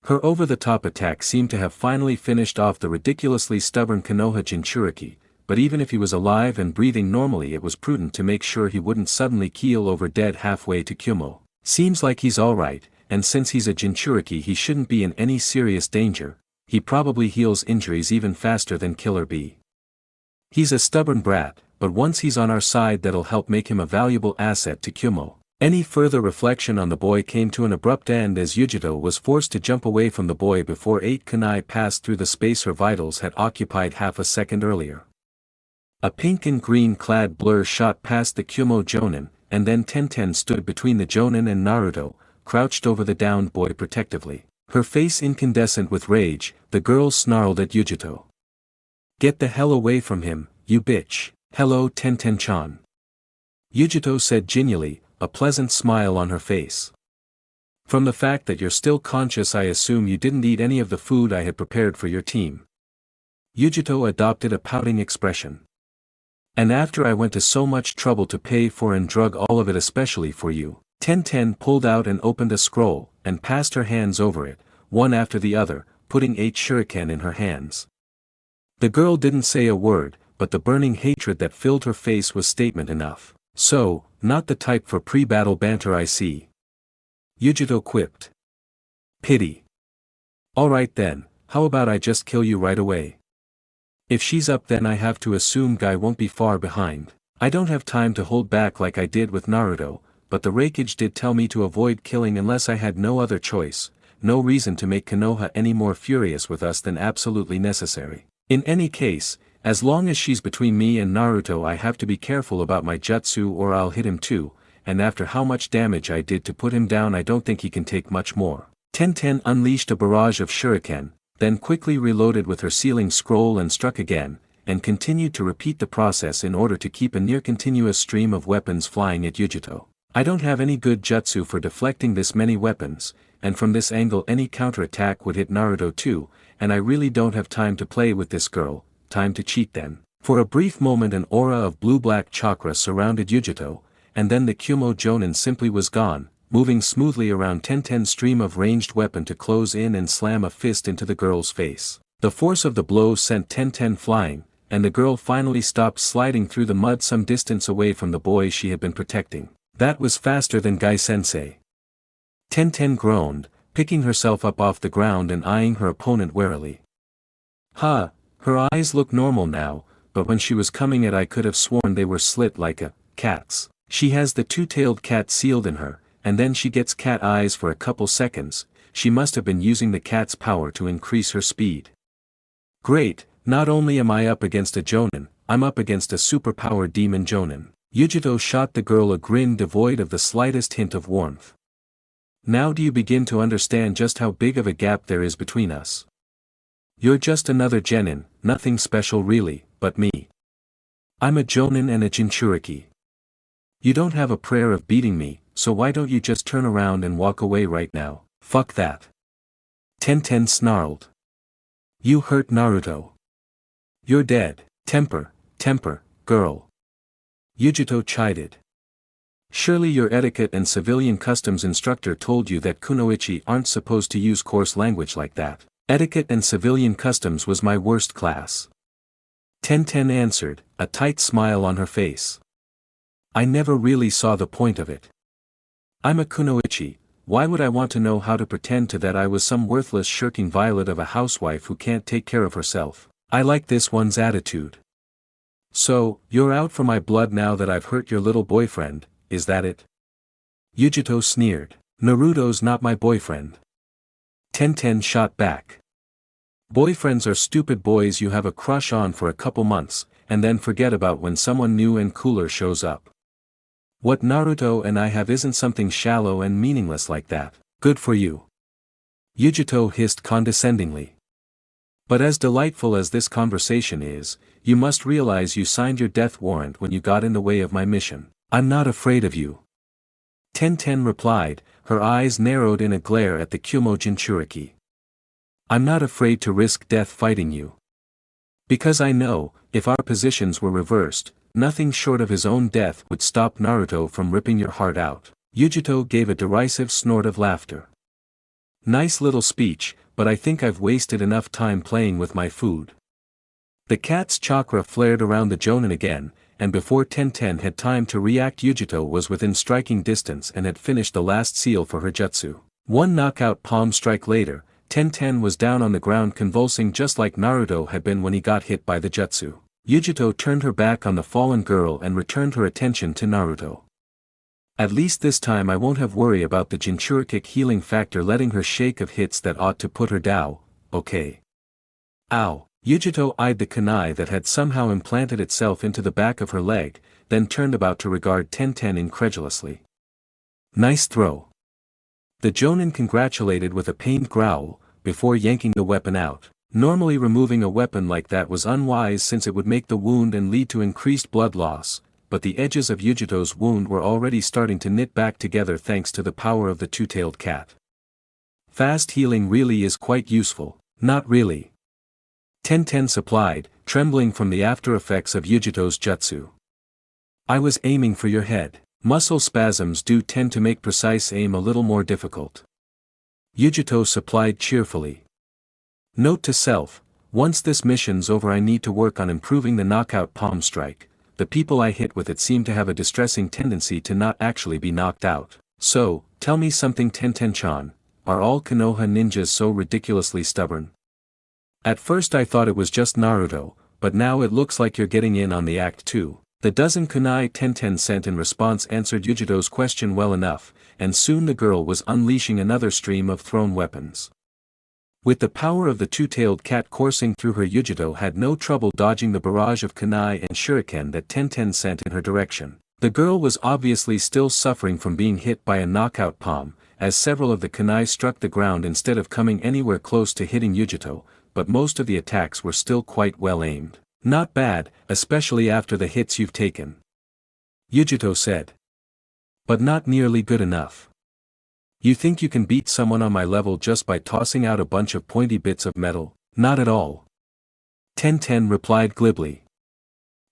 [SPEAKER 2] Her over-the-top attack seemed to have finally finished off the ridiculously stubborn Konoha Jinchuriki, but even if he was alive and breathing normally, it was prudent to make sure he wouldn't suddenly keel over dead halfway to Kyumo. Seems like he's alright, and since he's a Jinchuriki he shouldn't be in any serious danger. He probably heals injuries even faster than Killer Bee. He's a stubborn brat, but once he's on our side that'll help make him a valuable asset to Kyumo. Any further reflection on the boy came to an abrupt end as Yujito was forced to jump away from the boy before 8 kunai passed through the space her vitals had occupied half a second earlier. A pink and green clad blur shot past the Kyumo Jonin, and then Tenten stood between the Jonin and Naruto, crouched over the downed boy protectively. Her face incandescent with rage, the girl snarled at Yujito. Get the hell away from him, you bitch. Hello Tenten-chan. Yujito said genially, a pleasant smile on her face. From the fact that you're still conscious, I assume you didn't eat any of the food I had prepared for your team. Yujito adopted a pouting expression. And after I went to so much trouble to pay for and drug all of it especially for you. Tenten pulled out and opened a scroll, and passed her hands over it, one after the other, putting 8 shuriken in her hands. The girl didn't say a word, but the burning hatred that filled her face was statement enough. So, not the type for pre-battle banter I see. Yujito quipped. Pity. Alright then, how about I just kill you right away? If she's up then I have to assume Guy won't be far behind. I don't have time to hold back like I did with Naruto, but the Raikage did tell me to avoid killing unless I had no other choice, no reason to make Konoha any more furious with us than absolutely necessary. In any case, as long as she's between me and Naruto I have to be careful about my jutsu or I'll hit him too, and after how much damage I did to put him down I don't think he can take much more. Tenten unleashed a barrage of shuriken, then quickly reloaded with her sealing scroll and struck again, and continued to repeat the process in order to keep a near-continuous stream of weapons flying at Yujito. I don't have any good jutsu for deflecting this many weapons, and from this angle any counterattack would hit Naruto too, and I really don't have time to play with this girl. Time to cheat then. For a brief moment an aura of blue-black chakra surrounded Yujito, and then the Kyumo Jonin simply was gone, moving smoothly around Tenten's stream of ranged weapon to close in and slam a fist into the girl's face. The force of the blow sent Tenten flying, and the girl finally stopped sliding through the mud some distance away from the boy she had been protecting. That was faster than Gai-sensei. Tenten groaned, picking herself up off the ground and eyeing her opponent warily. Ha! Her eyes look normal now, but when she was coming at I could have sworn they were slit like a cat's. She has the 2-tailed cat sealed in her, and then she gets cat eyes for a couple seconds. She must have been using the cat's power to increase her speed. Great, not only am I up against a Jonin, I'm up against a superpowered demon Jonin. Yujito shot the girl a grin devoid of the slightest hint of warmth. Now do you begin to understand just how big of a gap there is between us? You're just another genin, nothing special really, but me. I'm a jonin and a jinchuriki. You don't have a prayer of beating me, so why don't you just turn around and walk away right now? Fuck that. Tenten snarled. You hurt Naruto. You're dead. Temper, girl. Yujito chided. Surely your etiquette and civilian customs instructor told you that kunoichi aren't supposed to use coarse language like that. Etiquette and civilian customs was my worst class. Tenten answered, a tight smile on her face. I never really saw the point of it. I'm a kunoichi, why would I want to know how to pretend to that I was some worthless shirking violet of a housewife who can't take care of herself? I like this one's attitude. So, you're out for my blood now that I've hurt your little boyfriend, is that it? Yujito sneered. Naruto's not my boyfriend. Tenten shot back. Boyfriends are stupid boys you have a crush on for a couple months, and then forget about when someone new and cooler shows up. What Naruto and I have isn't something shallow and meaningless like that. Good for you. Yujito hissed condescendingly. But as delightful as this conversation is, you must realize you signed your death warrant when you got in the way of my mission. I'm not afraid of you. Tenten replied, her eyes narrowed in a glare at the Kyumo Jinchuriki. I'm not afraid to risk death fighting you. Because I know, if our positions were reversed, nothing short of his own death would stop Naruto from ripping your heart out. Yujito gave a derisive snort of laughter. Nice little speech, but I think I've wasted enough time playing with my food. The cat's chakra flared around the jonin again, and before Tenten had time to react Yujito was within striking distance and had finished the last seal for her jutsu. One knockout palm strike later, Tenten was down on the ground convulsing just like Naruto had been when he got hit by the jutsu. Yujito turned her back on the fallen girl and returned her attention to Naruto. At least this time I won't have worry about the Jinchuriki healing factor letting her shake of hits that ought to put her down, okay? Ow! Yujito eyed the kunai that had somehow implanted itself into the back of her leg, then turned about to regard Tenten incredulously. Nice throw. The jonin congratulated with a pained growl, before yanking the weapon out. Normally removing a weapon like that was unwise since it would make the wound and lead to increased blood loss, but the edges of Yujito's wound were already starting to knit back together thanks to the power of the two-tailed cat. Fast healing really is quite useful. Not really. Tenten supplied, trembling from the after effects of Yujito's jutsu. I was aiming for your head. Muscle spasms do tend to make precise aim a little more difficult. Yujito supplied cheerfully. Note to self, once this mission's over I need to work on improving the knockout palm strike. The people I hit with it seem to have a distressing tendency to not actually be knocked out. So, tell me something Tenten-chan, are all Konoha ninjas so ridiculously stubborn? At first I thought it was just Naruto, but now it looks like you're getting in on the act too. The dozen kunai Tenten sent in response answered Yujito's question well enough, and soon the girl was unleashing another stream of thrown weapons. With the power of the two-tailed cat coursing through her, Yujito had no trouble dodging the barrage of kunai and shuriken that Tenten sent in her direction. The girl was obviously still suffering from being hit by a knockout palm, as several of the kunai struck the ground instead of coming anywhere close to hitting Yujito, but most of the attacks were still quite well aimed. Not bad, especially after the hits you've taken. Yujito said. But not nearly good enough. You think you can beat someone on my level just by tossing out a bunch of pointy bits of metal? Not at all. Tenten replied glibly.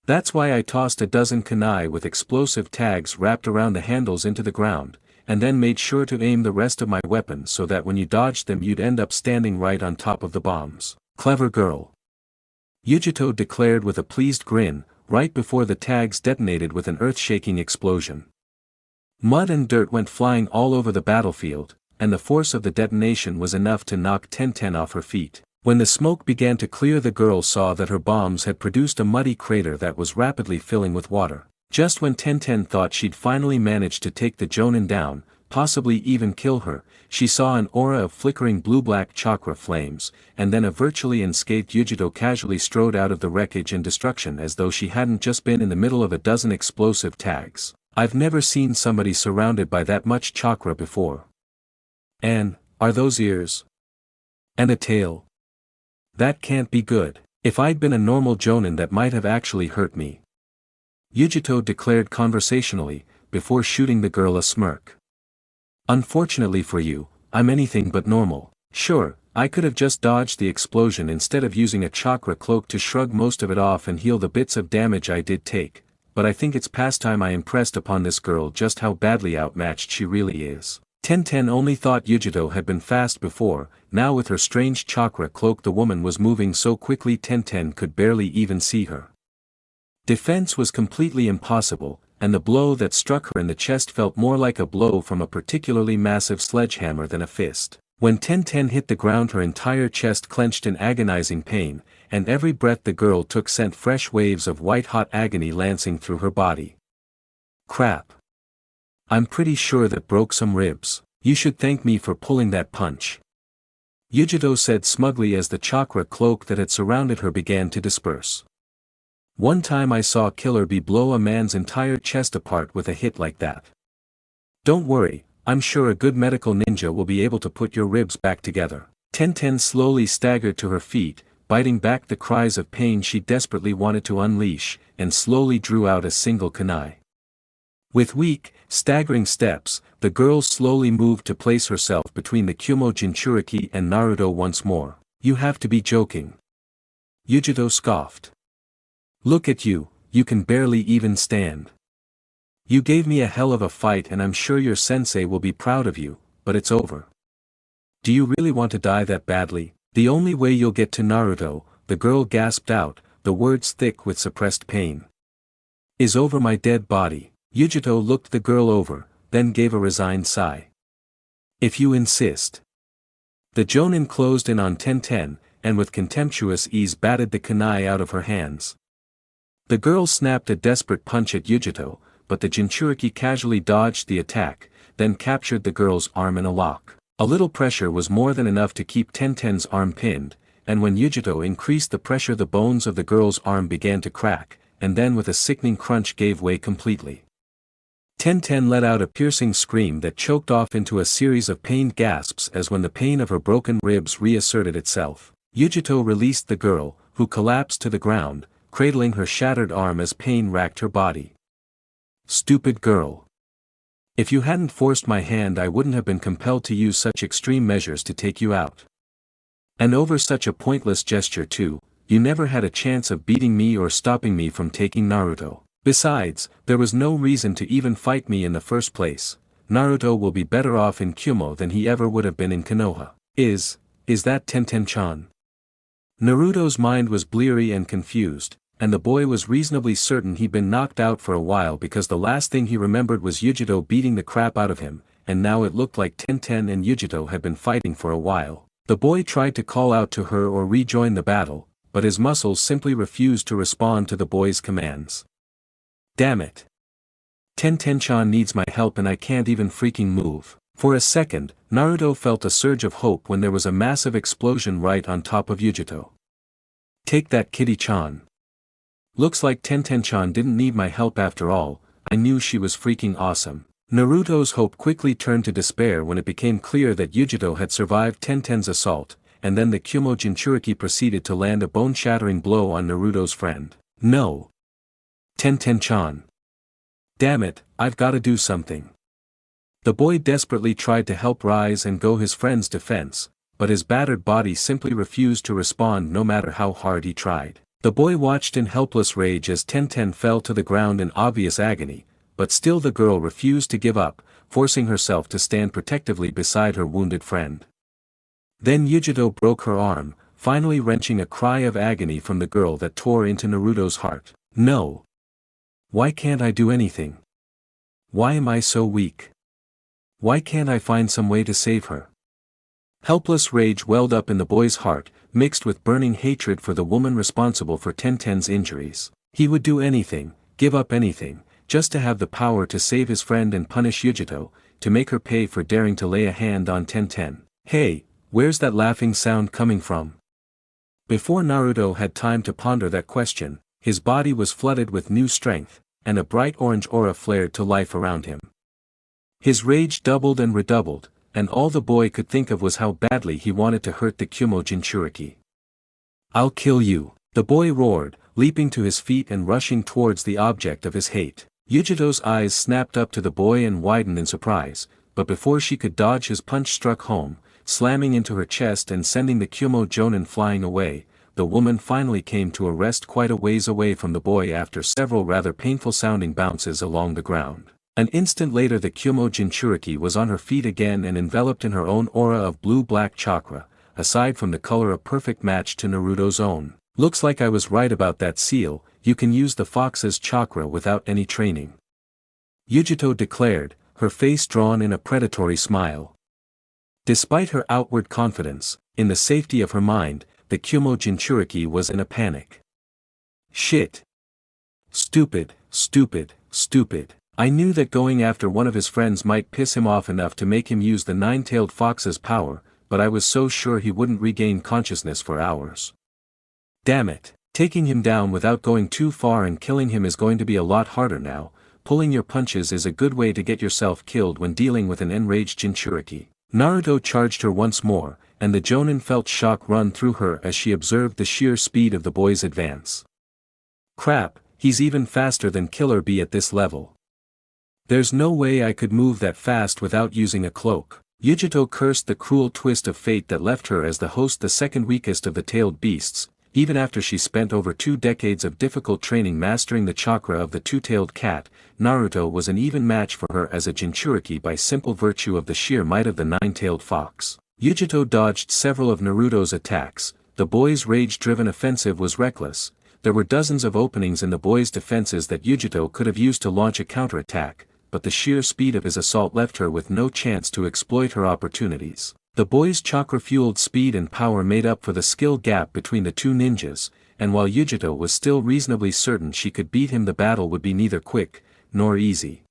[SPEAKER 2] That's why I tossed a dozen kunai with explosive tags wrapped around the handles into the ground, and then made sure to aim the rest of my weapons so that when you dodged them you'd end up standing right on top of the bombs. Clever girl. Yujito declared with a pleased grin, right before the tags detonated with an earth-shaking explosion. Mud and dirt went flying all over the battlefield, and the force of the detonation was enough to knock Tenten off her feet. When the smoke began to clear, the girl saw that her bombs had produced a muddy crater that was rapidly filling with water. Just when Tenten thought she'd finally managed to take the jonin down, possibly even kill her, she saw an aura of flickering blue-black chakra flames, and then a virtually unscathed Yujito casually strode out of the wreckage and destruction as though she hadn't just been in the middle of a dozen explosive tags. I've never seen somebody surrounded by that much chakra before. And, are those ears? And a tail? That can't be good. If I'd been a normal jonin that might have actually hurt me. Yujito declared conversationally, before shooting the girl a smirk. Unfortunately for you, I'm anything but normal. Sure, I could have just dodged the explosion instead of using a chakra cloak to shrug most of it off and heal the bits of damage I did take, but I think it's past time I impressed upon this girl just how badly outmatched she really is. Tenten only thought Yujito had been fast before, now with her strange chakra cloak the woman was moving so quickly Tenten could barely even see her. Defense was completely impossible, and the blow that struck her in the chest felt more like a blow from a particularly massive sledgehammer than a fist. When Tenten hit the ground her entire chest clenched in agonizing pain, and every breath the girl took sent fresh waves of white-hot agony lancing through her body. Crap. I'm pretty sure that broke some ribs. You should thank me for pulling that punch. Yujito said smugly as the chakra cloak that had surrounded her began to disperse. One time I saw Killer Bee blow a man's entire chest apart with a hit like that. Don't worry, I'm sure a good medical ninja will be able to put your ribs back together. Tenten slowly staggered to her feet, biting back the cries of pain she desperately wanted to unleash, and slowly drew out a single kunai. With weak, staggering steps, the girl slowly moved to place herself between the Kumo Jinchuriki and Naruto once more. You have to be joking. Yujito scoffed. Look at you, you can barely even stand. You gave me a hell of a fight and I'm sure your sensei will be proud of you, but it's over. Do you really want to die that badly? The only way you'll get to Naruto, the girl gasped out, the words thick with suppressed pain. Is over my dead body. Yujito looked the girl over, then gave a resigned sigh. If you insist. The jonin closed in on Tenten, and with contemptuous ease batted the kunai out of her hands. The girl snapped a desperate punch at Yujito, but the Jinchuriki casually dodged the attack, then captured the girl's arm in a lock. A little pressure was more than enough to keep Tenten's arm pinned, and when Yujito increased the pressure the bones of the girl's arm began to crack, and then with a sickening crunch gave way completely. Tenten let out a piercing scream that choked off into a series of pained gasps as when the pain of her broken ribs reasserted itself. Yujito released the girl, who collapsed to the ground, cradling her shattered arm as pain racked her body. Stupid girl. If you hadn't forced my hand I wouldn't have been compelled to use such extreme measures to take you out. And over such a pointless gesture too, you never had a chance of beating me or stopping me from taking Naruto. Besides, there was no reason to even fight me in the first place. Naruto will be better off in Kumo than he ever would have been in Konoha. Is that Tenten-chan? Naruto's mind was bleary and confused, and the boy was reasonably certain he'd been knocked out for a while because the last thing he remembered was Yujito beating the crap out of him, and now it looked like Tenten and Yujito had been fighting for a while. The boy tried to call out to her or rejoin the battle, but his muscles simply refused to respond to the boy's commands. Damn it. Tenten-chan needs my help and I can't even freaking move. For a second, Naruto felt a surge of hope when there was a massive explosion right on top of Yujito. Take that Kitty-chan. Looks like Tenten-chan didn't need my help after all, I knew she was freaking awesome. Naruto's hope quickly turned to despair when it became clear that Yujito had survived Tenten's assault, and then the Kumo Jinchuriki proceeded to land a bone-shattering blow on Naruto's friend. No. Tenten-chan. Damn it, I've gotta do something. The boy desperately tried to help rise and go his friend's defense, but his battered body simply refused to respond no matter how hard he tried. The boy watched in helpless rage as Tenten fell to the ground in obvious agony, but still the girl refused to give up, forcing herself to stand protectively beside her wounded friend. Then Yujito broke her arm, finally wrenching a cry of agony from the girl that tore into Naruto's heart. No. Why can't I do anything? Why am I so weak? Why can't I find some way to save her? Helpless rage welled up in the boy's heart, mixed with burning hatred for the woman responsible for Tenten's injuries. He would do anything, give up anything, just to have the power to save his friend and punish Yujito, to make her pay for daring to lay a hand on Tenten. Hey, where's that laughing sound coming from? Before Naruto had time to ponder that question, his body was flooded with new strength, and a bright orange aura flared to life around him. His rage doubled and redoubled, and all the boy could think of was how badly he wanted to hurt the Kumo Jinchuriki. I'll kill you, the boy roared, leaping to his feet and rushing towards the object of his hate. Yujito's eyes snapped up to the boy and widened in surprise, but before she could dodge his punch struck home, slamming into her chest and sending the Kyumo Jonin flying away. The woman finally came to a rest quite a ways away from the boy after several rather painful-sounding bounces along the ground. An instant later the Kyumo Jinchuriki was on her feet again and enveloped in her own aura of blue-black chakra, aside from the color a perfect match to Naruto's own. Looks like I was right about that seal, you can use the fox's chakra without any training. Yujito declared, her face drawn in a predatory smile. Despite her outward confidence, in the safety of her mind, the Kyumo Jinchuriki was in a panic. Shit. Stupid, stupid, stupid. I knew that going after one of his friends might piss him off enough to make him use the nine-tailed fox's power, but I was so sure he wouldn't regain consciousness for hours. Damn it. Taking him down without going too far and killing him is going to be a lot harder now. Pulling your punches is a good way to get yourself killed when dealing with an enraged Jinchuriki. Naruto charged her once more, and the Jonin felt shock run through her as she observed the sheer speed of the boy's advance. Crap, he's even faster than Killer Bee at this level. There's no way I could move that fast without using a cloak. Yujito cursed the cruel twist of fate that left her as the host, the second weakest of the tailed beasts, even after she spent over 2 decades of difficult training mastering the chakra of the two-tailed cat. Naruto was an even match for her as a Jinchuriki by simple virtue of the sheer might of the nine-tailed fox. Yujito dodged several of Naruto's attacks. The boy's rage-driven offensive was reckless. There were dozens of openings in the boy's defenses that Yujito could have used to launch a counterattack, but the sheer speed of his assault left her with no chance to exploit her opportunities. The boy's chakra-fueled speed and power made up for the skill gap between the two ninjas, and while Yujito was still reasonably certain she could beat him, the battle would be neither quick nor easy.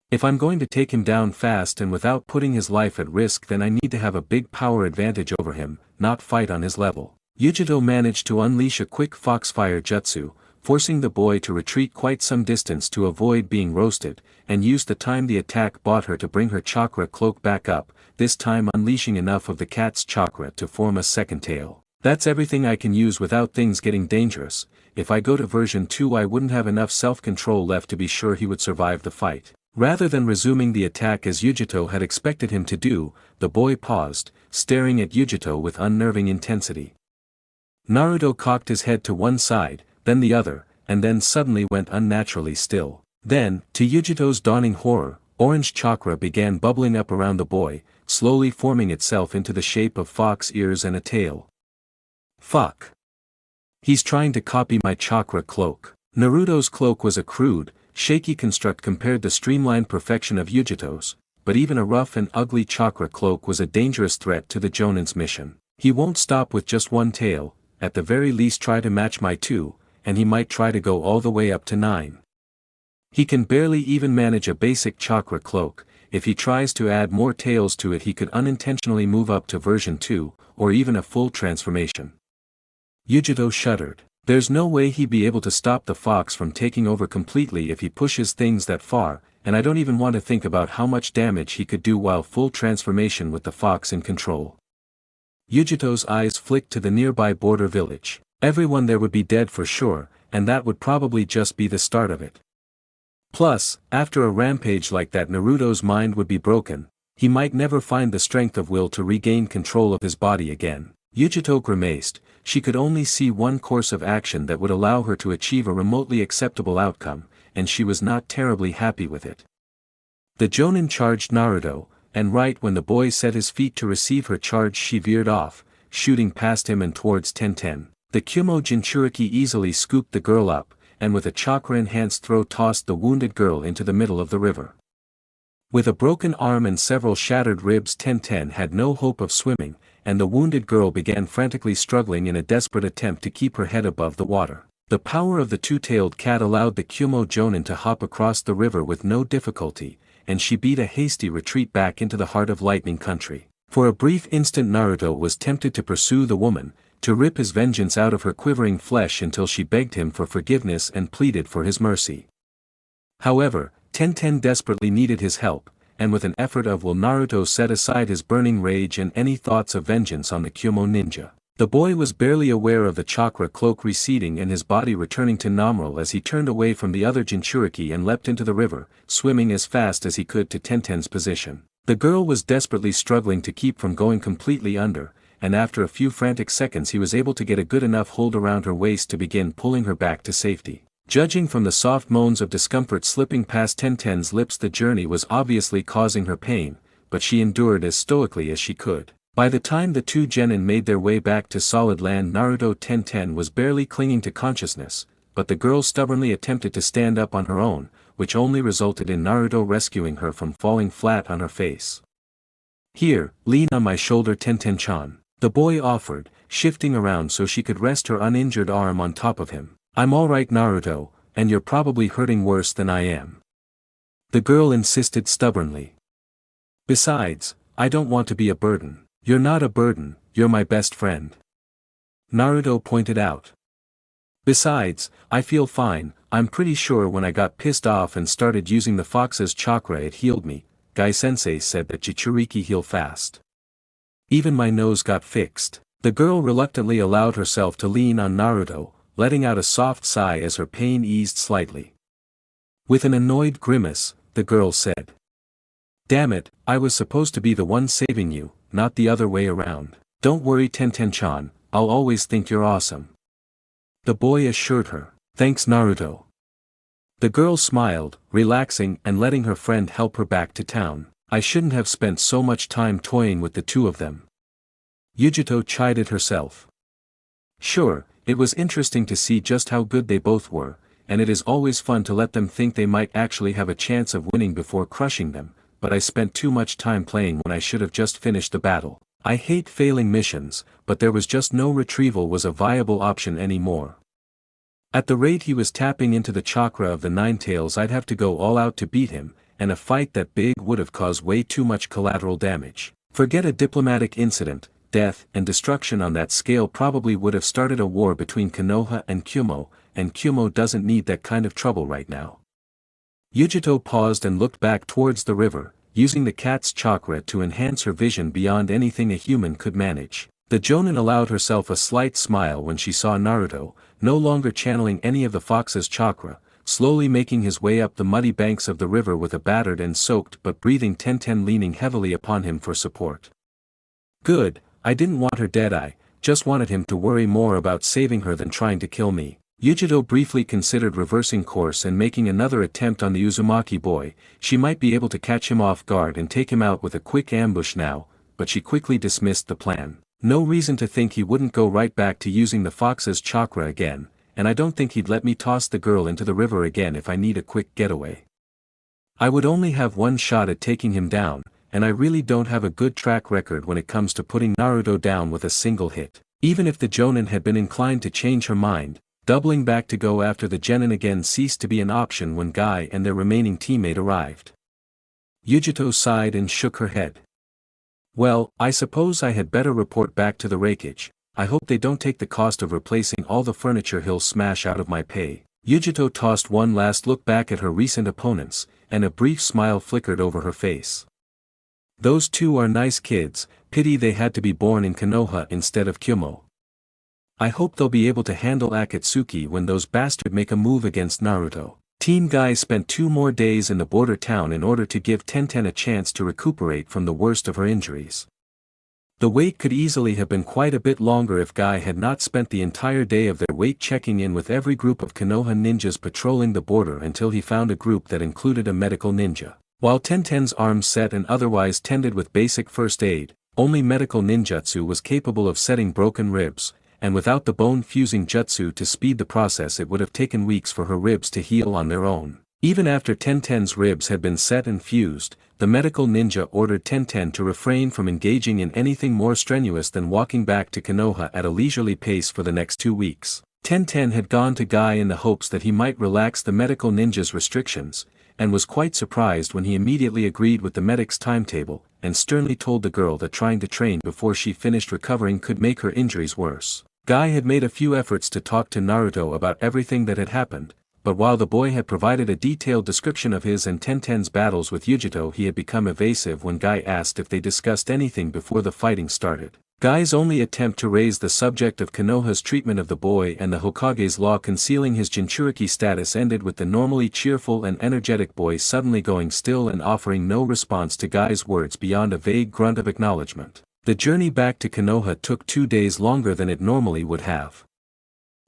[SPEAKER 2] If I'm going to take him down fast and without putting his life at risk, then I need to have a big power advantage over him, not fight on his level. Yujito managed to unleash a quick foxfire jutsu, forcing the boy to retreat quite some distance to avoid being roasted, and used the time the attack bought her to bring her chakra cloak back up, this time unleashing enough of the cat's chakra to form a second tail. That's everything I can use without things getting dangerous. If I go to version 2 I wouldn't have enough self-control left to be sure he would survive the fight. Rather than resuming the attack as Yujito had expected him to do, the boy paused, staring at Yujito with unnerving intensity. Naruto cocked his head to one side, then the other, and then suddenly went unnaturally still. Then, to Yujito's dawning horror, orange chakra began bubbling up around the boy, slowly forming itself into the shape of fox ears and a tail. Fuck. He's trying to copy my chakra cloak. Naruto's cloak was a crude, shaky construct compared to the streamlined perfection of Yujito's, but even a rough and ugly chakra cloak was a dangerous threat to the Jonin's mission. He won't stop with just one tail, at the very least try to match my 2, and he might try to go all the way up to 9. He can barely even manage a basic chakra cloak. If he tries to add more tails to it he could unintentionally move up to version 2, or even a full transformation. Yujito shuddered. There's no way he'd be able to stop the fox from taking over completely if he pushes things that far, and I don't even want to think about how much damage he could do while full transformation with the fox in control. Yujito's eyes flicked to the nearby border village. Everyone there would be dead for sure, and that would probably just be the start of it. Plus, after a rampage like that Naruto's mind would be broken, he might never find the strength of will to regain control of his body again. Yujito grimaced. She could only see one course of action that would allow her to achieve a remotely acceptable outcome, and she was not terribly happy with it. The Jonin charged Naruto, and right when the boy set his feet to receive her charge she veered off, shooting past him and towards Tenten. The Kyumo Jinchuriki easily scooped the girl up, and with a chakra-enhanced throw tossed the wounded girl into the middle of the river. With a broken arm and several shattered ribs Tenten had no hope of swimming, and the wounded girl began frantically struggling in a desperate attempt to keep her head above the water. The power of the two-tailed cat allowed the Kyumo Jonin to hop across the river with no difficulty, and she beat a hasty retreat back into the heart of Lightning Country. For a brief instant Naruto was tempted to pursue the woman, to rip his vengeance out of her quivering flesh until she begged him for forgiveness and pleaded for his mercy. However, Tenten desperately needed his help, and with an effort of will Naruto set aside his burning rage and any thoughts of vengeance on the Kyumo ninja. The boy was barely aware of the chakra cloak receding and his body returning to normal as he turned away from the other Jinchuriki and leapt into the river, swimming as fast as he could to Tenten's position. The girl was desperately struggling to keep from going completely under, and after a few frantic seconds he was able to get a good enough hold around her waist to begin pulling her back to safety. Judging from the soft moans of discomfort slipping past Tenten's lips, the journey was obviously causing her pain, but she endured as stoically as she could. By the time the two genin made their way back to solid land, Naruto Tenten was barely clinging to consciousness, but the girl stubbornly attempted to stand up on her own, which only resulted in Naruto rescuing her from falling flat on her face. "Here, lean on my shoulder, Tenten-chan," the boy offered, shifting around so she could rest her uninjured arm on top of him. "I'm alright, Naruto, and you're probably hurting worse than I am," the girl insisted stubbornly. "Besides, I don't want to be a burden." "You're not a burden, you're my best friend," Naruto pointed out. "Besides, I feel fine. I'm pretty sure when I got pissed off and started using the fox's chakra it healed me. Gai-sensei said that Jinchuriki heal fast. Even my nose got fixed." The girl reluctantly allowed herself to lean on Naruto, letting out a soft sigh as her pain eased slightly. With an annoyed grimace, the girl said, "Damn it, I was supposed to be the one saving you, not the other way around." "Don't worry, Tenten-chan, I'll always think you're awesome," the boy assured her. "Thanks, Naruto." The girl smiled, relaxing and letting her friend help her back to town. "I shouldn't have spent so much time toying with the two of them," Yujito chided herself. "Sure, it was interesting to see just how good they both were, and it is always fun to let them think they might actually have a chance of winning before crushing them, but I spent too much time playing when I should have just finished the battle. I hate failing missions, but there was just no retrieval was a viable option anymore. At the rate he was tapping into the chakra of the Nine Tails, I'd have to go all out to beat him, and a fight that big would have caused way too much collateral damage. Forget a diplomatic incident, death and destruction on that scale probably would have started a war between Konoha and Kumo doesn't need that kind of trouble right now." Yujito paused and looked back towards the river, using the cat's chakra to enhance her vision beyond anything a human could manage. The Jonin allowed herself a slight smile when she saw Naruto, no longer channeling any of the fox's chakra, slowly making his way up the muddy banks of the river with a battered and soaked but breathing Tenten leaning heavily upon him for support. "Good, I didn't want her dead, I just wanted him to worry more about saving her than trying to kill me." Yujito briefly considered reversing course and making another attempt on the Uzumaki boy. She might be able to catch him off guard and take him out with a quick ambush now, but she quickly dismissed the plan. No reason to think he wouldn't go right back to using the fox's chakra again, and I don't think he'd let me toss the girl into the river again if I need a quick getaway. I would only have one shot at taking him down, and I really don't have a good track record when it comes to putting Naruto down with a single hit. Even if the Jonin had been inclined to change her mind, doubling back to go after the genin again ceased to be an option when Guy and their remaining teammate arrived. Yujito sighed and shook her head. "Well, I suppose I had better report back to the Reikage. I hope they don't take the cost of replacing all the furniture he'll smash out of my pay." Yujito tossed one last look back at her recent opponents, and a brief smile flickered over her face. "Those two are nice kids, pity they had to be born in Konoha instead of Kumo. I hope they'll be able to handle Akatsuki when those bastards make a move against Naruto." Team Guy spent 2 more days in the border town in order to give Tenten a chance to recuperate from the worst of her injuries. The wait could easily have been quite a bit longer if Guy had not spent the entire day of their wait checking in with every group of Konoha ninjas patrolling the border until he found a group that included a medical ninja. While Tenten's arms set and otherwise tended with basic first aid, only medical ninjutsu was capable of setting broken ribs, and without the bone-fusing jutsu to speed the process it would have taken weeks for her ribs to heal on their own. Even after Tenten's ribs had been set and fused, the medical ninja ordered Tenten to refrain from engaging in anything more strenuous than walking back to Konoha at a leisurely pace for the next 2 weeks. Tenten had gone to Guy in the hopes that he might relax the medical ninja's restrictions, and was quite surprised when he immediately agreed with the medic's timetable, and sternly told the girl that trying to train before she finished recovering could make her injuries worse. Guy had made a few efforts to talk to Naruto about everything that had happened, but while the boy had provided a detailed description of his and Tenten's battles with Yujito, he had become evasive when Guy asked if they discussed anything before the fighting started. Guy's only attempt to raise the subject of Konoha's treatment of the boy and the Hokage's law concealing his Jinchuriki status ended with the normally cheerful and energetic boy suddenly going still and offering no response to Guy's words beyond a vague grunt of acknowledgement. The journey back to Konoha took 2 days longer than it normally would have.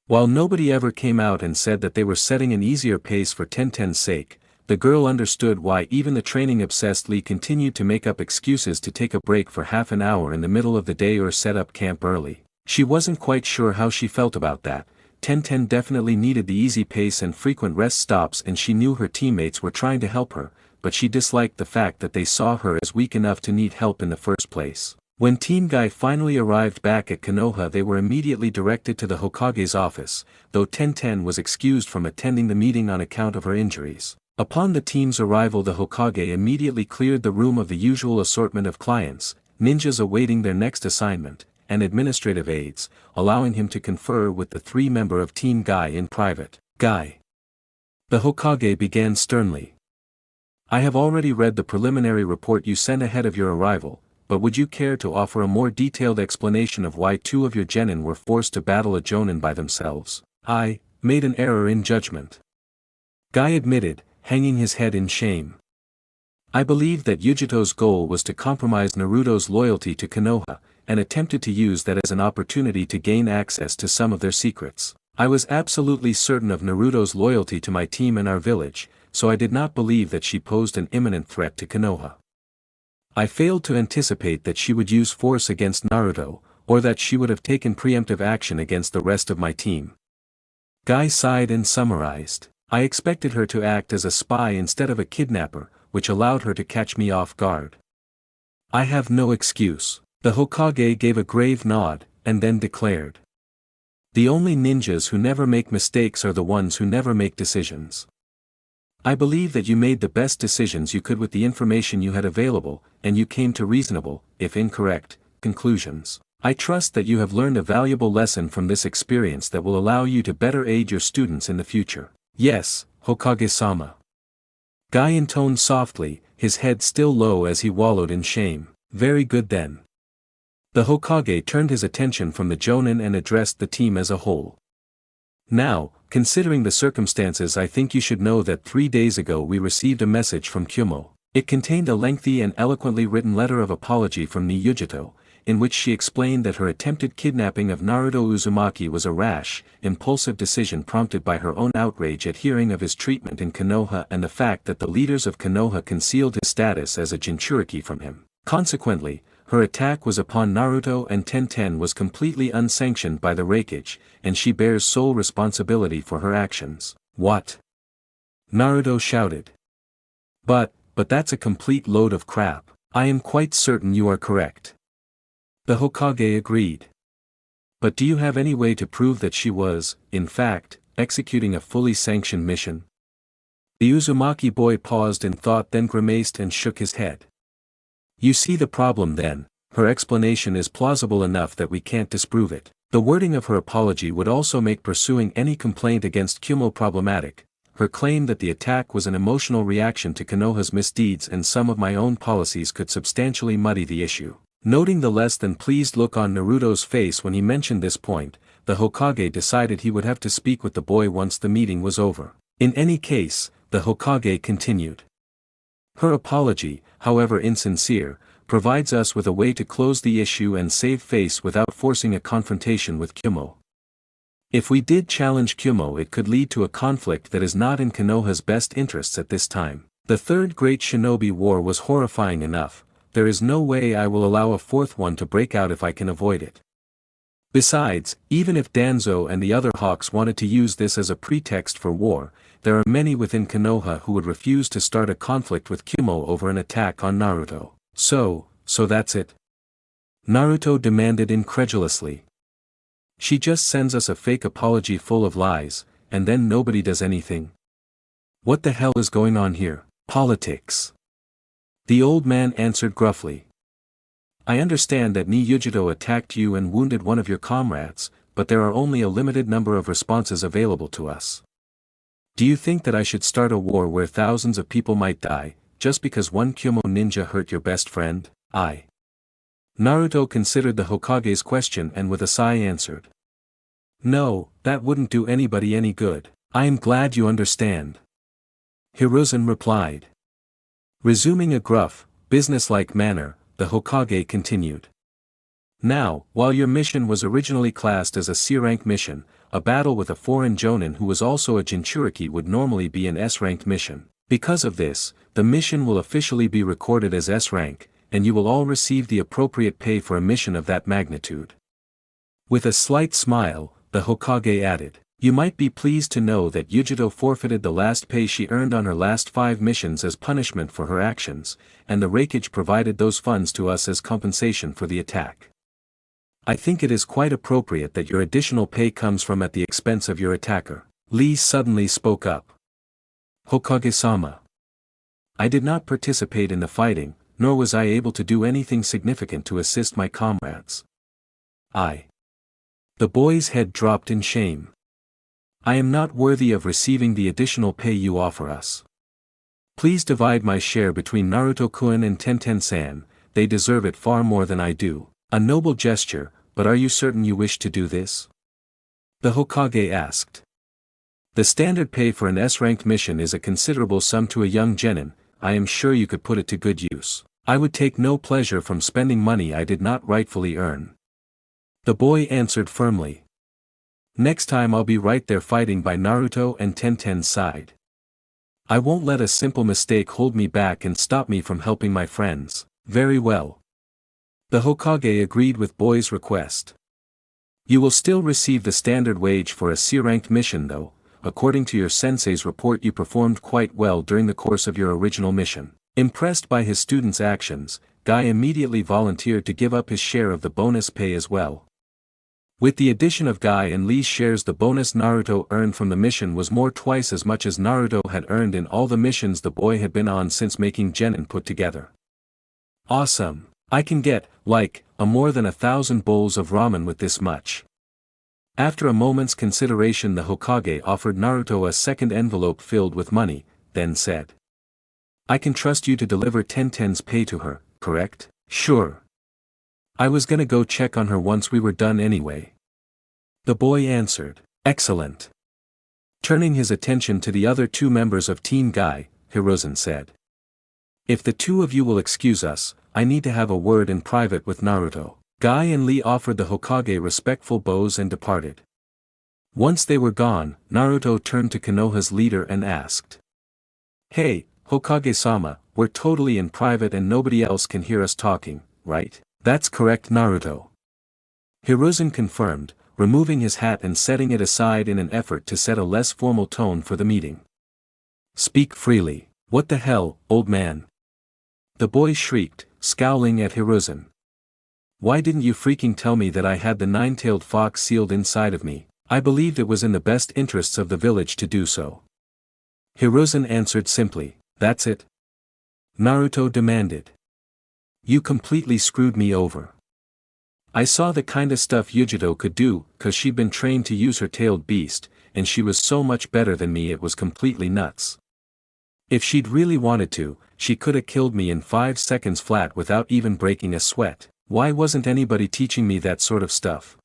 [SPEAKER 2] While nobody ever came out and said that they were setting an easier pace for Tenten's sake, the girl understood why even the training-obsessed Lee continued to make up excuses to take a break for half an hour in the middle of the day or set up camp early. She wasn't quite sure how she felt about that. Tenten definitely needed the easy pace and frequent rest stops, and she knew her teammates were trying to help her, but she disliked the fact that they saw her as weak enough to need help in the first place. When Team Guy finally arrived back at Konoha, they were immediately directed to the Hokage's office, though Tenten was excused from attending the meeting on account of her injuries. Upon the team's arrival, the Hokage immediately cleared the room of the usual assortment of clients, ninjas awaiting their next assignment, and administrative aides, allowing him to confer with the 3-member of Team Guy in private. Guy. The Hokage began sternly. I have already read the preliminary report you sent ahead of your arrival, but would you care to offer a more detailed explanation of why 2 of your genin were forced to battle a jonin by themselves? I made an error in judgment. Guy admitted, hanging his head in shame. I believed that Yujito's goal was to compromise Naruto's loyalty to Konoha, and attempted to use that as an opportunity to gain access to some of their secrets. I was absolutely certain of Naruto's loyalty to my team and our village, so I did not believe that she posed an imminent threat to Konoha. I failed to anticipate that she would use force against Naruto, or that she would have taken preemptive action against the rest of my team. Guy sighed and summarized. I expected her to act as a spy instead of a kidnapper, which allowed her to catch me off guard. I have no excuse. The Hokage gave a grave nod, and then declared. The only ninjas who never make mistakes are the ones who never make decisions. I believe that you made the best decisions you could with the information you had available, and you came to reasonable, if incorrect, conclusions. I trust that you have learned a valuable lesson from this experience that will allow you to better aid your students in the future. Yes, Hokage-sama. Guy intoned softly, his head still low as he wallowed in shame. Very good then. The Hokage turned his attention from the jonin and addressed the team as a whole. Now, considering the circumstances, I think you should know that 3 days ago we received a message from Kyumo. It contained a lengthy and eloquently written letter of apology from Yujito, in which she explained that her attempted kidnapping of Naruto Uzumaki was a rash, impulsive decision prompted by her own outrage at hearing of his treatment in Konoha and the fact that the leaders of Konoha concealed his status as a Jinchuriki from him. Consequently, her attack was upon Naruto, and Tenten was completely unsanctioned by the Raikage, and she bears sole responsibility for her actions. What? Naruto shouted. But that's a complete load of crap. I am quite certain you are correct. The Hokage agreed. But do you have any way to prove that she was, in fact, executing a fully sanctioned mission? The Uzumaki boy paused in thought, then grimaced and shook his head. You see the problem then, her explanation is plausible enough that we can't disprove it. The wording of her apology would also make pursuing any complaint against Kyumo problematic. Her claim that the attack was an emotional reaction to Konoha's misdeeds and some of my own policies could substantially muddy the issue. Noting the less than pleased look on Naruto's face when he mentioned this point, the Hokage decided he would have to speak with the boy once the meeting was over. In any case, the Hokage continued. Her apology, however insincere, provides us with a way to close the issue and save face without forcing a confrontation with Kyumo. If we did challenge Kyumo, it could lead to a conflict that is not in Konoha's best interests at this time. The Third Great Shinobi War was horrifying enough. There is no way I will allow a fourth one to break out if I can avoid it. Besides, even if Danzo and the other Hawks wanted to use this as a pretext for war, there are many within Konoha who would refuse to start a conflict with Kyumo over an attack on Naruto. So that's it? Naruto demanded incredulously. She just sends us a fake apology full of lies, and then nobody does anything. What the hell is going on here? Politics. The old man answered gruffly. I understand that Yujito attacked you and wounded one of your comrades, but there are only a limited number of responses available to us. Do you think that I should start a war where thousands of people might die, just because one Kyumo ninja hurt your best friend? Naruto considered the Hokage's question and with a sigh answered. No, that wouldn't do anybody any good. I am glad you understand. Hiruzen replied. Resuming a gruff, businesslike manner, the Hokage continued. Now, while your mission was originally classed as a C-rank mission, a battle with a foreign jonin who was also a Jinchuriki would normally be an S-ranked mission. Because of this, the mission will officially be recorded as S-rank, and you will all receive the appropriate pay for a mission of that magnitude. With a slight smile, the Hokage added, you might be pleased to know that Yujito forfeited the last pay she earned on her last 5 missions as punishment for her actions, and the Raikage provided those funds to us as compensation for the attack. I think it is quite appropriate that your additional pay comes from at the expense of your attacker. Lee suddenly spoke up. Hokage-sama. I did not participate in the fighting, nor was I able to do anything significant to assist my comrades. The boy's head dropped in shame. I am not worthy of receiving the additional pay you offer us. Please divide my share between Naruto-kun and Tenten-san, they deserve it far more than I do. A noble gesture, but are you certain you wish to do this? The Hokage asked. The standard pay for an S-ranked mission is a considerable sum to a young genin. I am sure you could put it to good use. I would take no pleasure from spending money I did not rightfully earn. The boy answered firmly. Next time I'll be right there fighting by Naruto and Tenten's side. I won't let a simple mistake hold me back and stop me from helping my friends. Very well. The Hokage agreed with boy's request. You will still receive the standard wage for a C-ranked mission though. According to your sensei's report you performed quite well during the course of your original mission. Impressed by his students' actions, Guy immediately volunteered to give up his share of the bonus pay as well. With the addition of Guy and Lee's shares, the bonus Naruto earned from the mission was twice as much as Naruto had earned in all the missions the boy had been on since making genin put together. Awesome. I can get, more than 1,000 bowls of ramen with this much. After a moment's consideration the Hokage offered Naruto a second envelope filled with money, then said. I can trust you to deliver Tenten's pay to her, correct? Sure. I was gonna go check on her once we were done anyway. The boy answered. Excellent. Turning his attention to the other 2 members of Team Guy, Hiruzen said. If the 2 of you will excuse us, I need to have a word in private with Naruto. Guy and Lee offered the Hokage respectful bows and departed. Once they were gone, Naruto turned to Konoha's leader and asked. Hey, Hokage-sama, we're totally in private and nobody else can hear us talking, right? That's correct, Naruto. Hiruzen confirmed, removing his hat and setting it aside in an effort to set a less formal tone for the meeting. Speak freely. What the hell, old man? The boy shrieked, scowling at Hiruzen. Why didn't you freaking tell me that I had the 9-tailed fox sealed inside of me? I believed it was in the best interests of the village to do so. Hiruzen answered simply, that's it? Naruto demanded. You completely screwed me over. I saw the kinda stuff Yujito could do, 'cause she'd been trained to use her tailed beast, and she was so much better than me it was completely nuts. If she'd really wanted to, she coulda killed me in 5 seconds flat without even breaking a sweat. Why wasn't anybody teaching me that sort of stuff?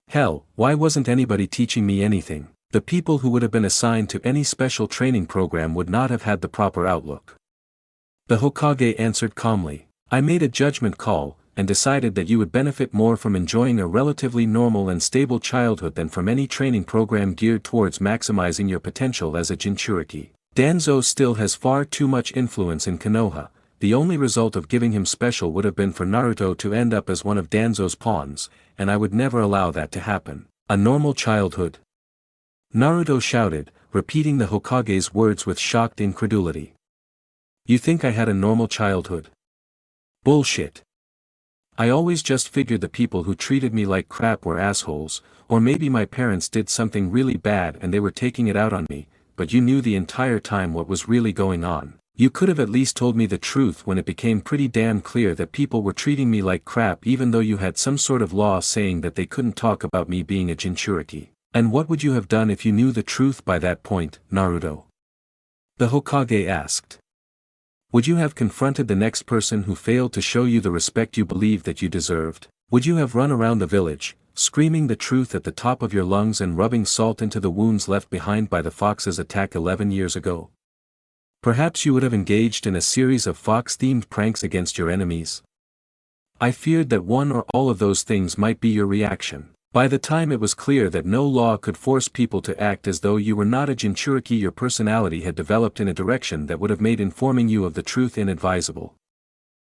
[SPEAKER 2] Hell, why wasn't anybody teaching me anything? The people who would have been assigned to any special training program would not have had the proper outlook. The Hokage answered calmly. I made a judgment call, and decided that you would benefit more from enjoying a relatively normal and stable childhood than from any training program geared towards maximizing your potential as a Jinchuriki. Danzo still has far too much influence in Konoha. The only result of giving him special would have been for Naruto to end up as one of Danzo's pawns, and I would never allow that to happen. A normal childhood? Naruto shouted, repeating the Hokage's words with shocked incredulity. You think I had a normal childhood? Bullshit. I always just figured the people who treated me like crap were assholes, or maybe my parents did something really bad and they were taking it out on me, but you knew the entire time what was really going on. You could have at least told me the truth when it became pretty damn clear that people were treating me like crap even though you had some sort of law saying that they couldn't talk about me being a Jinchuriki. And what would you have done if you knew the truth by that point, Naruto? The Hokage asked. Would you have confronted the next person who failed to show you the respect you believed that you deserved? Would you have run around the village, screaming the truth at the top of your lungs and rubbing salt into the wounds left behind by the fox's attack 11 years ago? Perhaps you would have engaged in a series of fox-themed pranks against your enemies. I feared that one or all of those things might be your reaction. By the time it was clear that no law could force people to act as though you were not a Jinchuriki, your personality had developed in a direction that would have made informing you of the truth inadvisable.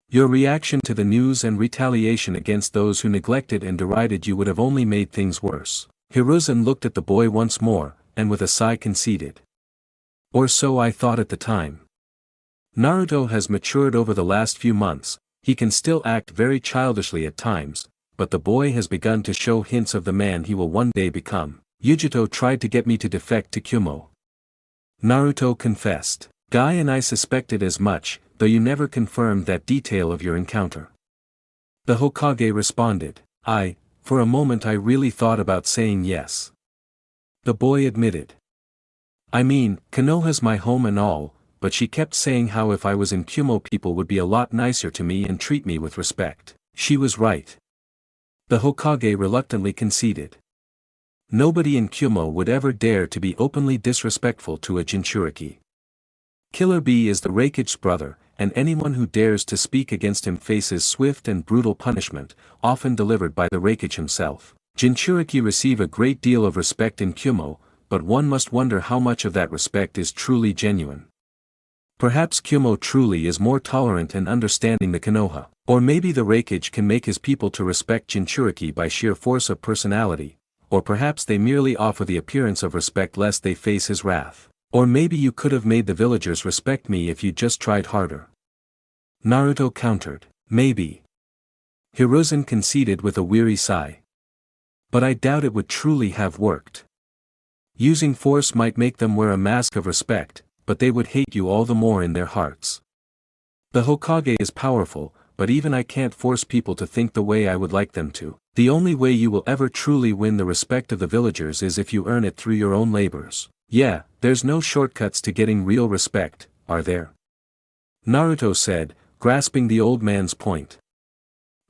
[SPEAKER 2] Your reaction to the news and retaliation against those who neglected and derided you would have only made things worse. Hiruzen looked at the boy once more, and with a sigh conceded. Or so I thought at the time. Naruto has matured over the last few months. He can still act very childishly at times, but the boy has begun to show hints of the man he will one day become. Yujito tried to get me to defect to Kumo. Naruto confessed. Guy and I suspected as much, though you never confirmed that detail of your encounter. The Hokage responded. For a moment I really thought about saying yes. The boy admitted. I mean, Konoha's my home and all, but she kept saying how if I was in Kumo people would be a lot nicer to me and treat me with respect. She was right. The Hokage reluctantly conceded. Nobody in Kumo would ever dare to be openly disrespectful to a Jinchuriki. Killer Bee is the Rakige's brother, and anyone who dares to speak against him faces swift and brutal punishment, often delivered by the Rakige himself. Jinchuriki receive a great deal of respect in Kumo, but one must wonder how much of that respect is truly genuine. Perhaps Kumo truly is more tolerant and understanding than Konoha, or maybe the Rakige can make his people to respect Jinchuriki by sheer force of personality, or perhaps they merely offer the appearance of respect lest they face his wrath. Or maybe you could have made the villagers respect me if you just tried harder. Naruto countered. Maybe. Hiruzen conceded with a weary sigh. But I doubt it would truly have worked. Using force might make them wear a mask of respect, but they would hate you all the more in their hearts. The Hokage is powerful, but even I can't force people to think the way I would like them to. The only way you will ever truly win the respect of the villagers is if you earn it through your own labors. Yeah, there's no shortcuts to getting real respect, are there? Naruto said, grasping the old man's point.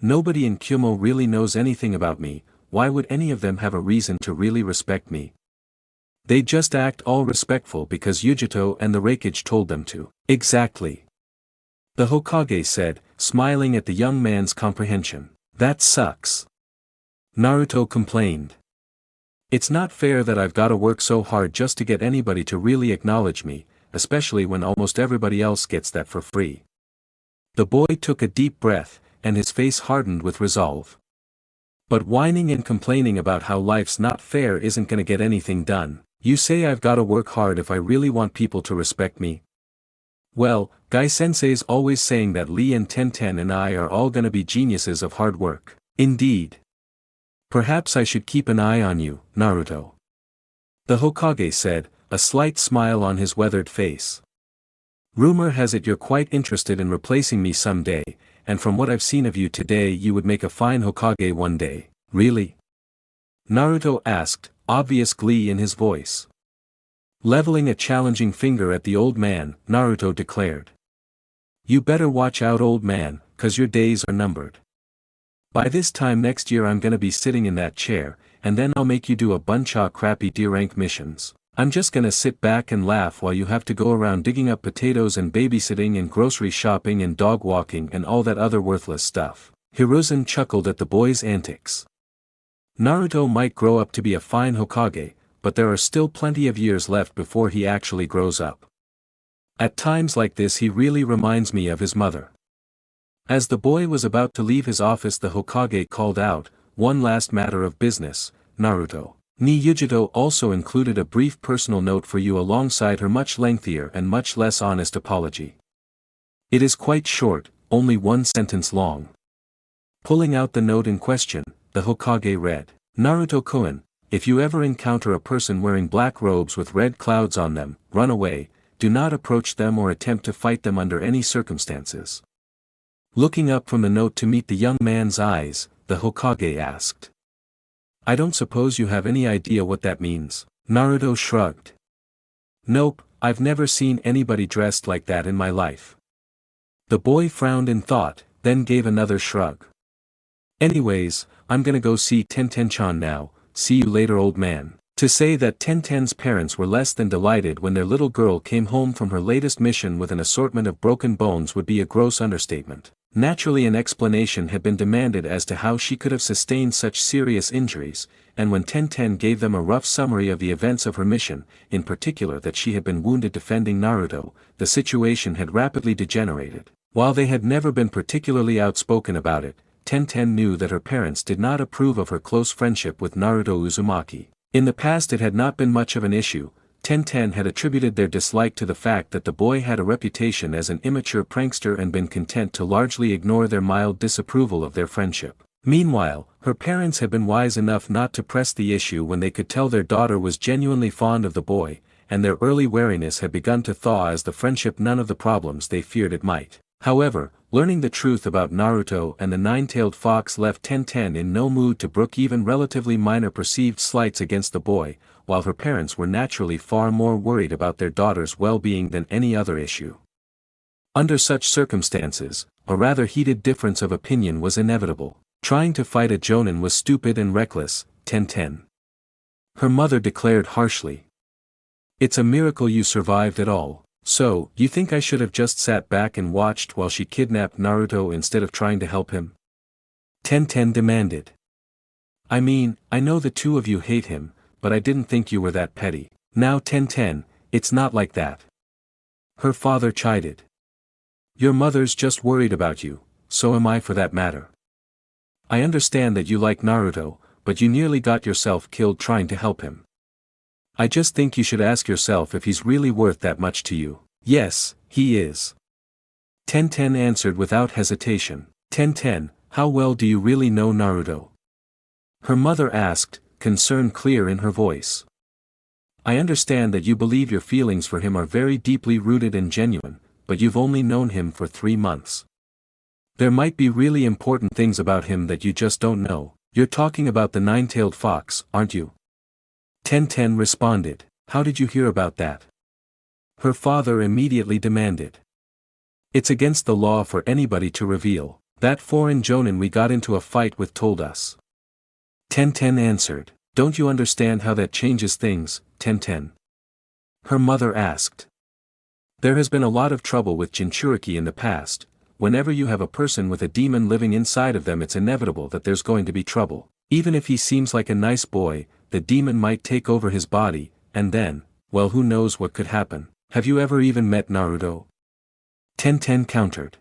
[SPEAKER 2] Nobody in Kumo really knows anything about me, why would any of them have a reason to really respect me? They just act all respectful because Yujito and the Rakige told them to. Exactly. The Hokage said, smiling at the young man's comprehension. That sucks. Naruto complained. It's not fair that I've gotta work so hard just to get anybody to really acknowledge me, especially when almost everybody else gets that for free. The boy took a deep breath, and his face hardened with resolve. But whining and complaining about how life's not fair isn't gonna get anything done. You say I've gotta work hard if I really want people to respect me? Well, Guy-sensei's always saying that Lee and Tenten and I are all gonna be geniuses of hard work. Indeed. Perhaps I should keep an eye on you, Naruto. The Hokage said, a slight smile on his weathered face. Rumor has it you're quite interested in replacing me someday, and from what I've seen of you today you would make a fine Hokage one day. Really? Naruto asked, obvious glee in his voice. Leveling a challenging finger at the old man, Naruto declared. You better watch out, old man, 'cause your days are numbered. By this time next year I'm gonna be sitting in that chair, and then I'll make you do a bunch of crappy D-rank missions. I'm just gonna sit back and laugh while you have to go around digging up potatoes and babysitting and grocery shopping and dog walking and all that other worthless stuff. Hiruzen chuckled at the boy's antics. Naruto might grow up to be a fine Hokage, but there are still plenty of years left before he actually grows up. At times like this he really reminds me of his mother. As the boy was about to leave his office, the Hokage called out, one last matter of business, Naruto. Ni Yujito also included a brief personal note for you alongside her much lengthier and much less honest apology. It is quite short, only one sentence long. Pulling out the note in question, the Hokage read, Naruto-kun, if you ever encounter a person wearing black robes with red clouds on them, run away, do not approach them or attempt to fight them under any circumstances. Looking up from the note to meet the young man's eyes, the Hokage asked. I don't suppose you have any idea what that means? Naruto shrugged. Nope, I've never seen anybody dressed like that in my life. The boy frowned in thought, then gave another shrug. Anyways, I'm gonna go see Tenten-chan now, see you later old man. To say that Tenten's parents were less than delighted when their little girl came home from her latest mission with an assortment of broken bones would be a gross understatement. Naturally an explanation had been demanded as to how she could have sustained such serious injuries, and when Tenten gave them a rough summary of the events of her mission, in particular that she had been wounded defending Naruto, the situation had rapidly degenerated. While they had never been particularly outspoken about it, Tenten knew that her parents did not approve of her close friendship with Naruto Uzumaki. In the past it had not been much of an issue. Tenten had attributed their dislike to the fact that the boy had a reputation as an immature prankster and been content to largely ignore their mild disapproval of their friendship. Meanwhile, her parents had been wise enough not to press the issue when they could tell their daughter was genuinely fond of the boy, and their early wariness had begun to thaw as the friendship none of the problems they feared it might. However, learning the truth about Naruto and the nine-tailed fox left Tenten in no mood to brook even relatively minor perceived slights against the boy, while her parents were naturally far more worried about their daughter's well-being than any other issue. Under such circumstances, a rather heated difference of opinion was inevitable. Trying to fight a jonin was stupid and reckless, Tenten. Her mother declared harshly. It's a miracle you survived at all. So, you think I should have just sat back and watched while she kidnapped Naruto instead of trying to help him? Tenten demanded. I mean, I know the two of you hate him, but I didn't think you were that petty. Now Tenten, it's not like that. Her father chided. Your mother's just worried about you, so am I for that matter. I understand that you like Naruto, but you nearly got yourself killed trying to help him. I just think you should ask yourself if he's really worth that much to you. Yes, he is. Tenten answered without hesitation. Tenten, how well do you really know Naruto? Her mother asked, concern clear in her voice. I understand that you believe your feelings for him are very deeply rooted and genuine, but you've only known him for 3 months. There might be really important things about him that you just don't know. You're talking about the nine-tailed fox, aren't you? Tenten responded. How did you hear about that? Her father immediately demanded. It's against the law for anybody to reveal. That foreign jonin we got into a fight with told us. Tenten answered. Don't you understand how that changes things, Tenten? Her mother asked. There has been a lot of trouble with Jinchuriki in the past. Whenever you have a person with a demon living inside of them, it's inevitable that there's going to be trouble. Even if he seems like a nice boy, the demon might take over his body, and then, well, who knows what could happen. Have you ever even met Naruto? Tenten countered.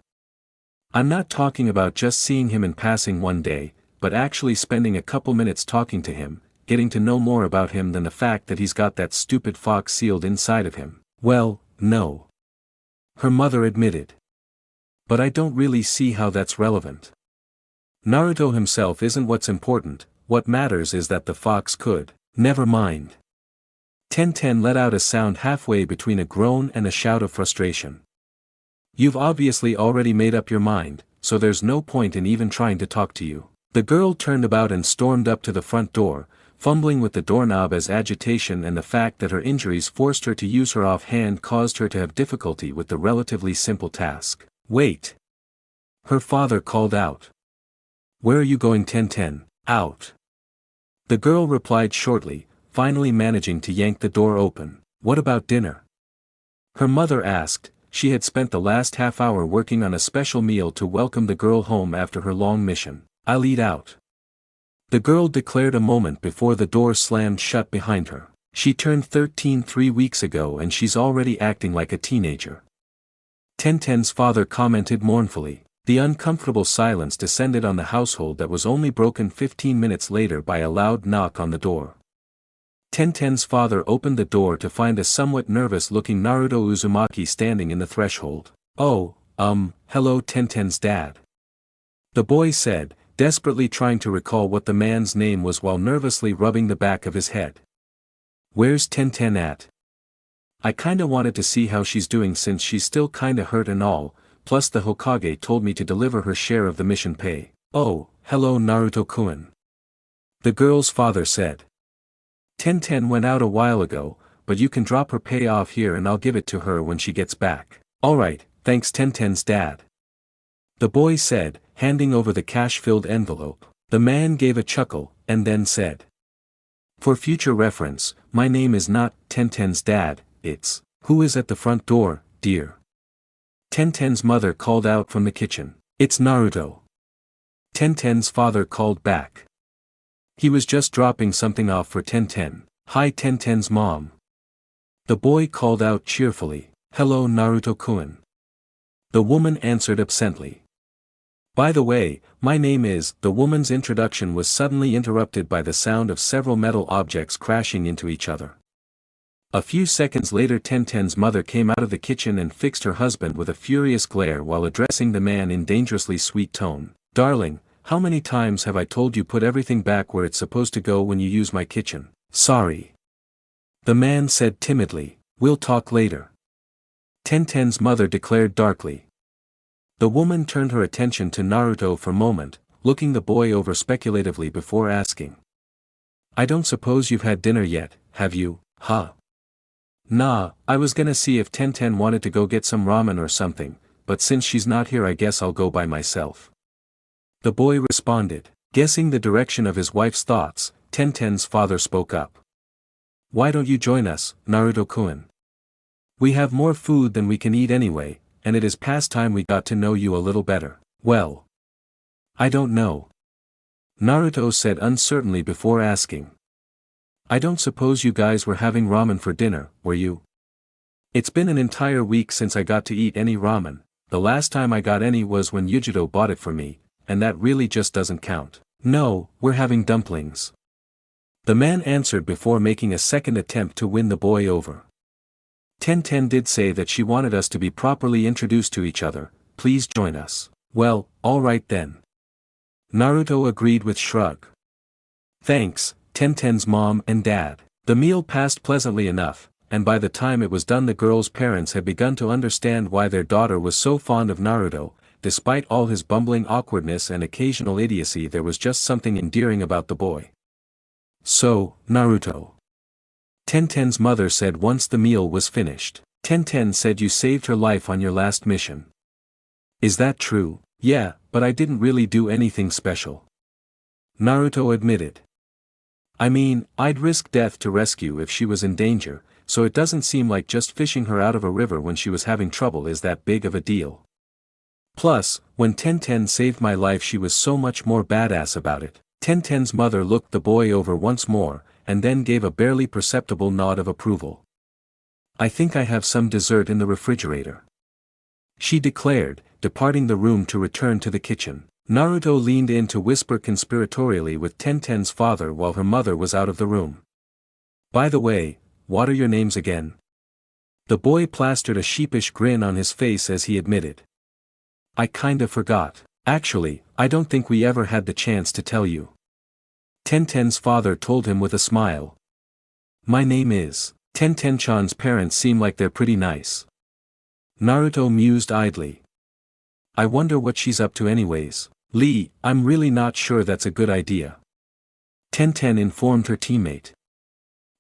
[SPEAKER 2] I'm not talking about just seeing him in passing one day, but actually spending a couple minutes talking to him, getting to know more about him than the fact that he's got that stupid fox sealed inside of him. Well, no. Her mother admitted. But I don't really see how that's relevant. Naruto himself isn't what's important, what matters is that the fox could. Never mind. Tenten let out a sound halfway between a groan and a shout of frustration. You've obviously already made up your mind, so there's no point in even trying to talk to you. The girl turned about and stormed up to the front door, fumbling with the doorknob as agitation and the fact that her injuries forced her to use her offhand caused her to have difficulty with the relatively simple task. Wait! Her father called out. Where are you going, Tenten? Out! The girl replied shortly, finally managing to yank the door open. What about dinner? Her mother asked. She had spent the last half hour working on a special meal to welcome the girl home after her long mission. I'll eat out. The girl declared a moment before the door slammed shut behind her. She turned 13 3 weeks ago and she's already acting like a teenager. Tenten's father commented mournfully. The uncomfortable silence descended on the household that was only broken 15 minutes later by a loud knock on the door. Tenten's father opened the door to find a somewhat nervous-looking Naruto Uzumaki standing in the threshold. Oh, hello Tenten's dad. The boy said, desperately trying to recall what the man's name was while nervously rubbing the back of his head. Where's Tenten at? I kinda wanted to see how she's doing since she's still kinda hurt and all, plus the Hokage told me to deliver her share of the mission pay. Oh, hello Naruto-kun. The girl's father said. Tenten went out a while ago, but you can drop her pay off here and I'll give it to her when she gets back. Alright, thanks Tenten's dad. the boy said, handing over the cash-filled envelope. The man gave a chuckle, and then said, "For future reference, my name is not Tenten's dad, it's, who is at the front door, dear?" Tenten's mother called out from the kitchen, "It's Naruto." Tenten's father called back. He was just dropping something off for Tenten. "Hi Tenten's mom." The boy called out cheerfully, "Hello Naruto-kun." The woman answered absently. "By the way, my name is..." The woman's introduction was suddenly interrupted by the sound of several metal objects crashing into each other. A few seconds later Tenten's mother came out of the kitchen and fixed her husband with a furious glare while addressing the man in dangerously sweet tone. "Darling, how many times have I told you put everything back where it's supposed to go when you use my kitchen?" "Sorry." The man said timidly, "We'll talk later." Tenten's mother declared darkly. The woman turned her attention to Naruto for a moment, looking the boy over speculatively before asking, "I don't suppose you've had dinner yet, have you, huh?" "Nah, I was gonna see if Tenten wanted to go get some ramen or something, but since she's not here I guess I'll go by myself." The boy responded. Guessing the direction of his wife's thoughts, Tenten's father spoke up. "Why don't you join us, Naruto-kun? We have more food than we can eat anyway, and it is past time we got to know you a little better." "Well, I don't know," Naruto said uncertainly before asking. "I don't suppose you guys were having ramen for dinner, were you?" "It's been an entire week since I got to eat any ramen. The last time I got any was when Uchiha bought it for me, and that really just doesn't count." "No, we're having dumplings," the man answered before making a second attempt to win the boy over. "Tenten did say that she wanted us to be properly introduced to each other, please join us." "Well, alright then," Naruto agreed with shrug. "Thanks, Tenten's mom and dad." The meal passed pleasantly enough, and by the time it was done the girls' parents had begun to understand why their daughter was so fond of Naruto. Despite all his bumbling awkwardness and occasional idiocy, there was just something endearing about the boy. "So, Naruto," Tenten's mother said once the meal was finished, "Tenten said you saved her life on your last mission. Is that true?" "Yeah, but I didn't really do anything special," Naruto admitted. "I mean, I'd risk death to rescue if she was in danger, so it doesn't seem like just fishing her out of a river when she was having trouble is that big of a deal. Plus, when Tenten saved my life she was so much more badass about it." Tenten's mother looked the boy over once more, and then gave a barely perceptible nod of approval. "I think I have some dessert in the refrigerator," she declared, departing the room to return to the kitchen. Naruto leaned in to whisper conspiratorially with Tenten's father while her mother was out of the room. "By the way, what are your names again?" The boy plastered a sheepish grin on his face as he admitted. "I kinda forgot. Actually, I don't think we ever had the chance to tell you." Tenten's father told him with a smile. "My name is..." Tenten-chan's parents seem like they're pretty nice. Naruto mused idly. "I wonder what she's up to anyways." "Lee, I'm really not sure that's a good idea," Tenten informed her teammate.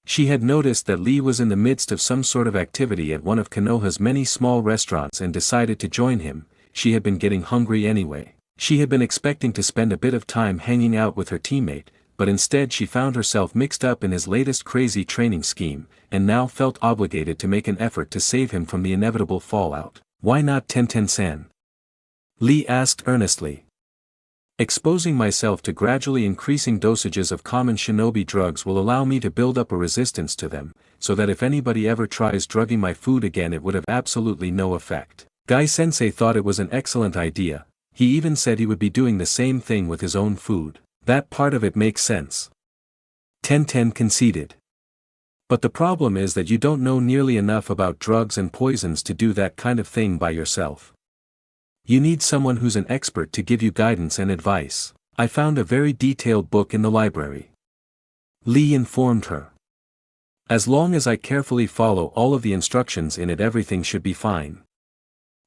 [SPEAKER 2] She had noticed that Lee was in the midst of some sort of activity at one of Konoha's many small restaurants and decided to join him. She had been getting hungry anyway. She had been expecting to spend a bit of time hanging out with her teammate, but instead she found herself mixed up in his latest crazy training scheme, and now felt obligated to make an effort to save him from the inevitable fallout. "Why not Tenten-san?" Lee asked earnestly. "Exposing myself to gradually increasing dosages of common shinobi drugs will allow me to build up a resistance to them, so that if anybody ever tries drugging my food again it would have absolutely no effect." Guy-sensei thought it was an excellent idea. He even said he would be doing the same thing with his own food. "That part of it makes sense," Tenten conceded. "But the problem is that you don't know nearly enough about drugs and poisons to do that kind of thing by yourself. You need someone who's an expert to give you guidance and advice. I found a very detailed book in the library," Lee informed her. "As long as I carefully follow all of the instructions in it everything should be fine."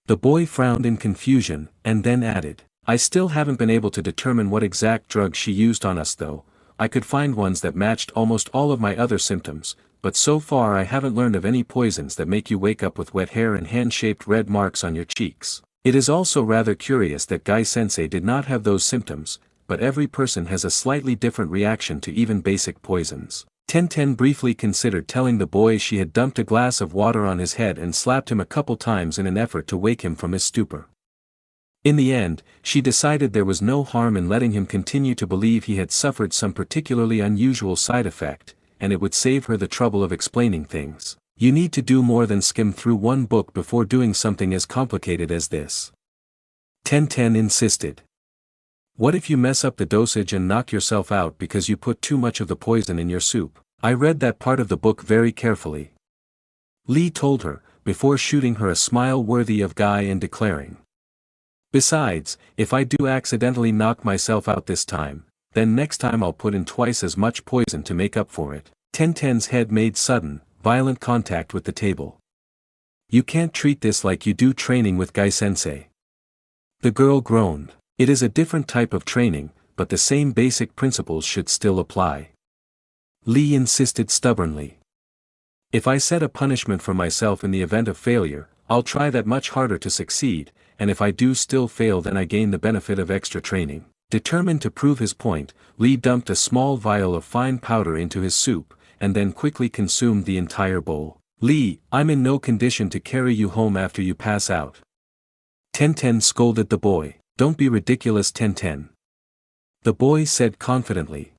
[SPEAKER 2] The boy frowned in confusion, and then added, "I still haven't been able to determine what exact drug she used on us though. I could find ones that matched almost all of my other symptoms, but so far I haven't learned of any poisons that make you wake up with wet hair and hand-shaped red marks on your cheeks." It is also rather curious that Guy-sensei did not have those symptoms, but every person has a slightly different reaction to even basic poisons. Tenten briefly considered telling the boy she had dumped a glass of water on his head and slapped him a couple times in an effort to wake him from his stupor. In the end, she decided there was no harm in letting him continue to believe he had suffered some particularly unusual side effect, and it would save her the trouble of explaining things. You need to do more than skim through one book before doing something as complicated as this. Tenten insisted. What if you mess up the dosage and knock yourself out because you put too much of the poison in your soup? I read that part of the book very carefully. Lee told her, before shooting her a smile worthy of Guy and declaring. Besides, if I do accidentally knock myself out this time, then next time I'll put in twice as much poison to make up for it. Tenten's head made sudden, violent contact with the table. You can't treat this like you do training with Guy-sensei. The girl groaned. It is a different type of training, but the same basic principles should still apply. Lee insisted stubbornly. If I set a punishment for myself in the event of failure, I'll try that much harder to succeed, and if I do still fail then I gain the benefit of extra training. Determined to prove his point, Lee dumped a small vial of fine powder into his soup, and then quickly consumed the entire bowl. Lee, I'm in no condition to carry you home after you pass out. Tenten scolded the boy. Don't be ridiculous, Tenten. The boy said confidently.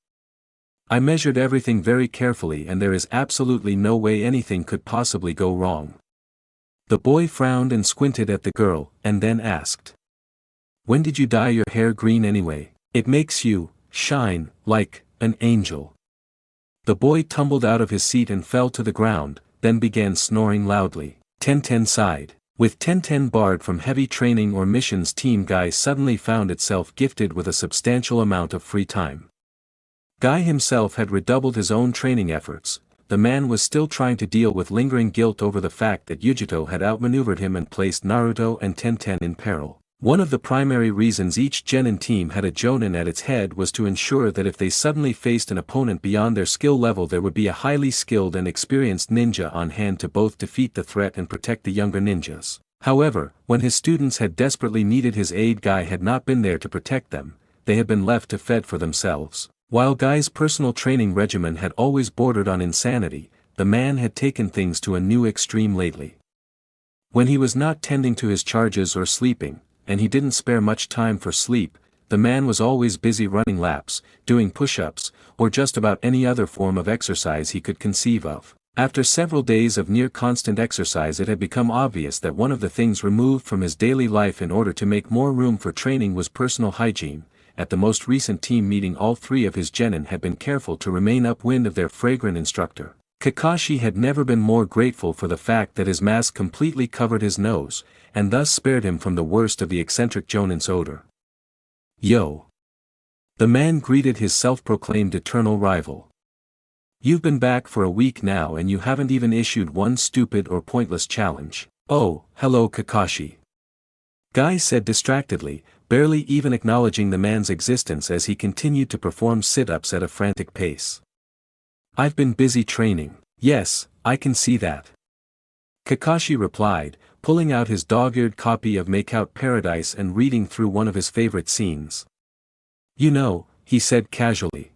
[SPEAKER 2] I measured everything very carefully and there is absolutely no way anything could possibly go wrong. The boy frowned and squinted at the girl, and then asked. When did you dye your hair green anyway? It makes you shine like an angel. The boy tumbled out of his seat and fell to the ground, then began snoring loudly. Tenten sighed. With Tenten barred from heavy training or missions, Team Guy suddenly found itself gifted with a substantial amount of free time. Guy himself had redoubled his own training efforts. The man was still trying to deal with lingering guilt over the fact that Uchiha had outmaneuvered him and placed Naruto and Tenten in peril. One of the primary reasons each genin team had a jonin at its head was to ensure that if they suddenly faced an opponent beyond their skill level there would be a highly skilled and experienced ninja on hand to both defeat the threat and protect the younger ninjas. However, when his students had desperately needed his aid, Guy had not been there to protect them. They had been left to fend for themselves. While Guy's personal training regimen had always bordered on insanity, the man had taken things to a new extreme lately. When he was not tending to his charges or sleeping, and he didn't spare much time for sleep, the man was always busy running laps, doing push-ups, or just about any other form of exercise he could conceive of. After several days of near constant exercise, it had become obvious that one of the things removed from his daily life in order to make more room for training was personal hygiene. At the most recent team meeting, all three of his genin had been careful to remain upwind of their fragrant instructor. Kakashi had never been more grateful for the fact that his mask completely covered his nose, and thus spared him from the worst of the eccentric jonin's odor. Yo! The man greeted his self-proclaimed eternal rival. You've been back for a week now and you haven't even issued one stupid or pointless challenge. Oh, hello Kakashi. Guy said distractedly, barely even acknowledging the man's existence as he continued to perform sit-ups at a frantic pace. I've been busy training. Yes, I can see that. Kakashi replied, pulling out his dog-eared copy of Makeout Paradise and reading through one of his favorite scenes. You know, he said casually.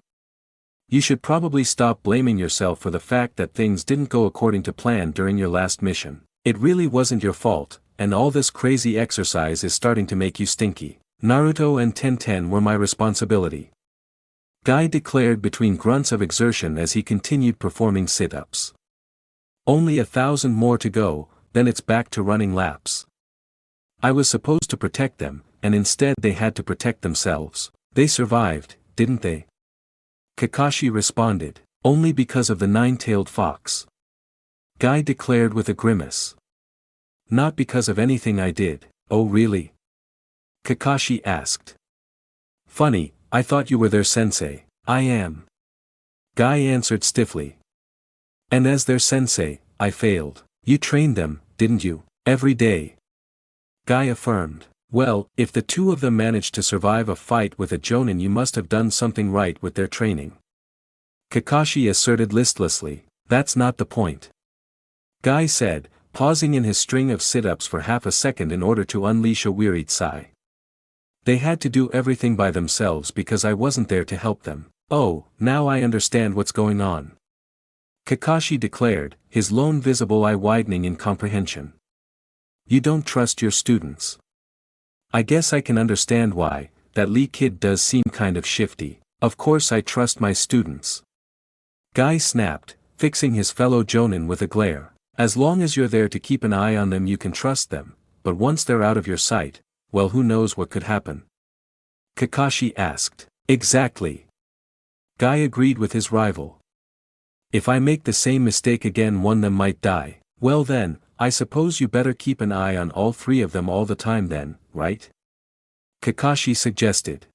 [SPEAKER 2] You should probably stop blaming yourself for the fact that things didn't go according to plan during your last mission. It really wasn't your fault, and all this crazy exercise is starting to make you stinky. Naruto and Tenten were my responsibility. Guy declared between grunts of exertion as he continued performing sit-ups. Only 1,000 more to go, then it's back to running laps. I was supposed to protect them, and instead they had to protect themselves. They survived, didn't they? Kakashi responded, only because of the nine-tailed fox. Guy declared with a grimace. Not because of anything I did. Oh really? Kakashi asked. Funny, I thought you were their sensei. I am. Guy answered stiffly. And as their sensei, I failed. You trained them, didn't you? Every day. Guy affirmed. Well, if the two of them managed to survive a fight with a jonin, you must have done something right with their training. Kakashi asserted listlessly. That's not the point. Guy said, pausing in his string of sit-ups for half a second in order to unleash a wearied sigh. They had to do everything by themselves because I wasn't there to help them. Oh, now I understand what's going on, Kakashi declared, his lone visible eye widening in comprehension. You don't trust your students. I guess I can understand why. That Lee kid does seem kind of shifty. Of course I trust my students. Guy snapped, fixing his fellow jonin with a glare. As long as you're there to keep an eye on them you can trust them, but once they're out of your sight, well, who knows what could happen? Kakashi asked. Exactly. Guy agreed with his rival. If I make the same mistake again, one of them might die. Well then, I suppose you better keep an eye on all three of them all the time then, right? Kakashi suggested.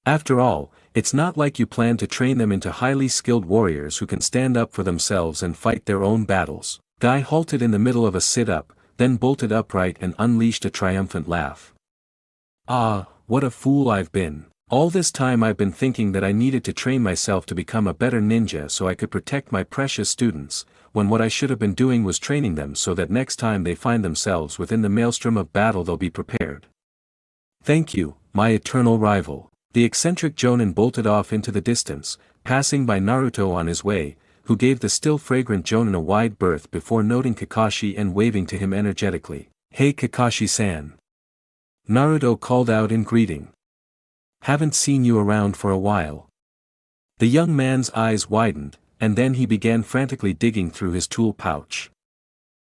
[SPEAKER 2] After all, it's not like you plan to train them into highly skilled warriors who can stand up for themselves and fight their own battles. Guy halted in the middle of a sit-up, then bolted upright and unleashed a triumphant laugh. Ah, what a fool I've been. All this time I've been thinking that I needed to train myself to become a better ninja so I could protect my precious students, when what I should have been doing was training them so that next time they find themselves within the maelstrom of battle they'll be prepared. Thank you, my eternal rival. The eccentric Jonin bolted off into the distance, passing by Naruto on his way, who gave the still fragrant Jonin a wide berth before noting Kakashi and waving to him energetically. Hey Kakashi-san. Naruto called out in greeting. Haven't seen you around for a while. The young man's eyes widened, and then he began frantically digging through his tool pouch.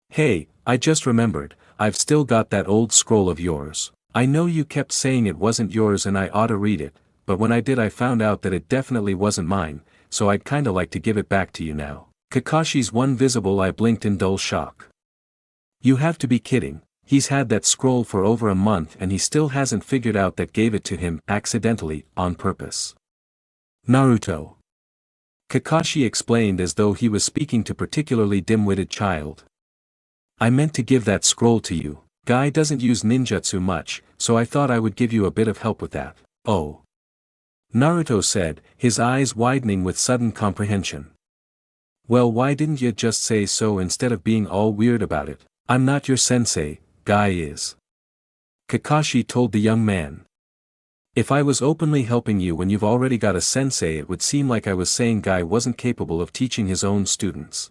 [SPEAKER 2] Hey, I just remembered, I've still got that old scroll of yours. I know you kept saying it wasn't yours and I ought to read it, but when I did I found out that it definitely wasn't mine, so I'd kinda like to give it back to you now. Kakashi's one visible eye blinked in dull shock. You have to be kidding. He's had that scroll for over a month and he still hasn't figured out that gave it to him, accidentally, on purpose. Naruto. Kakashi explained as though he was speaking to a particularly dim-witted child. I meant to give that scroll to you. Guy doesn't use ninjutsu much, so I thought I would give you a bit of help with that. Oh. Naruto said, his eyes widening with sudden comprehension. Well, why didn't you just say so instead of being all weird about it? I'm not your sensei. Guy is. Kakashi told the young man. If I was openly helping you when you've already got a sensei, it would seem like I was saying Guy wasn't capable of teaching his own students.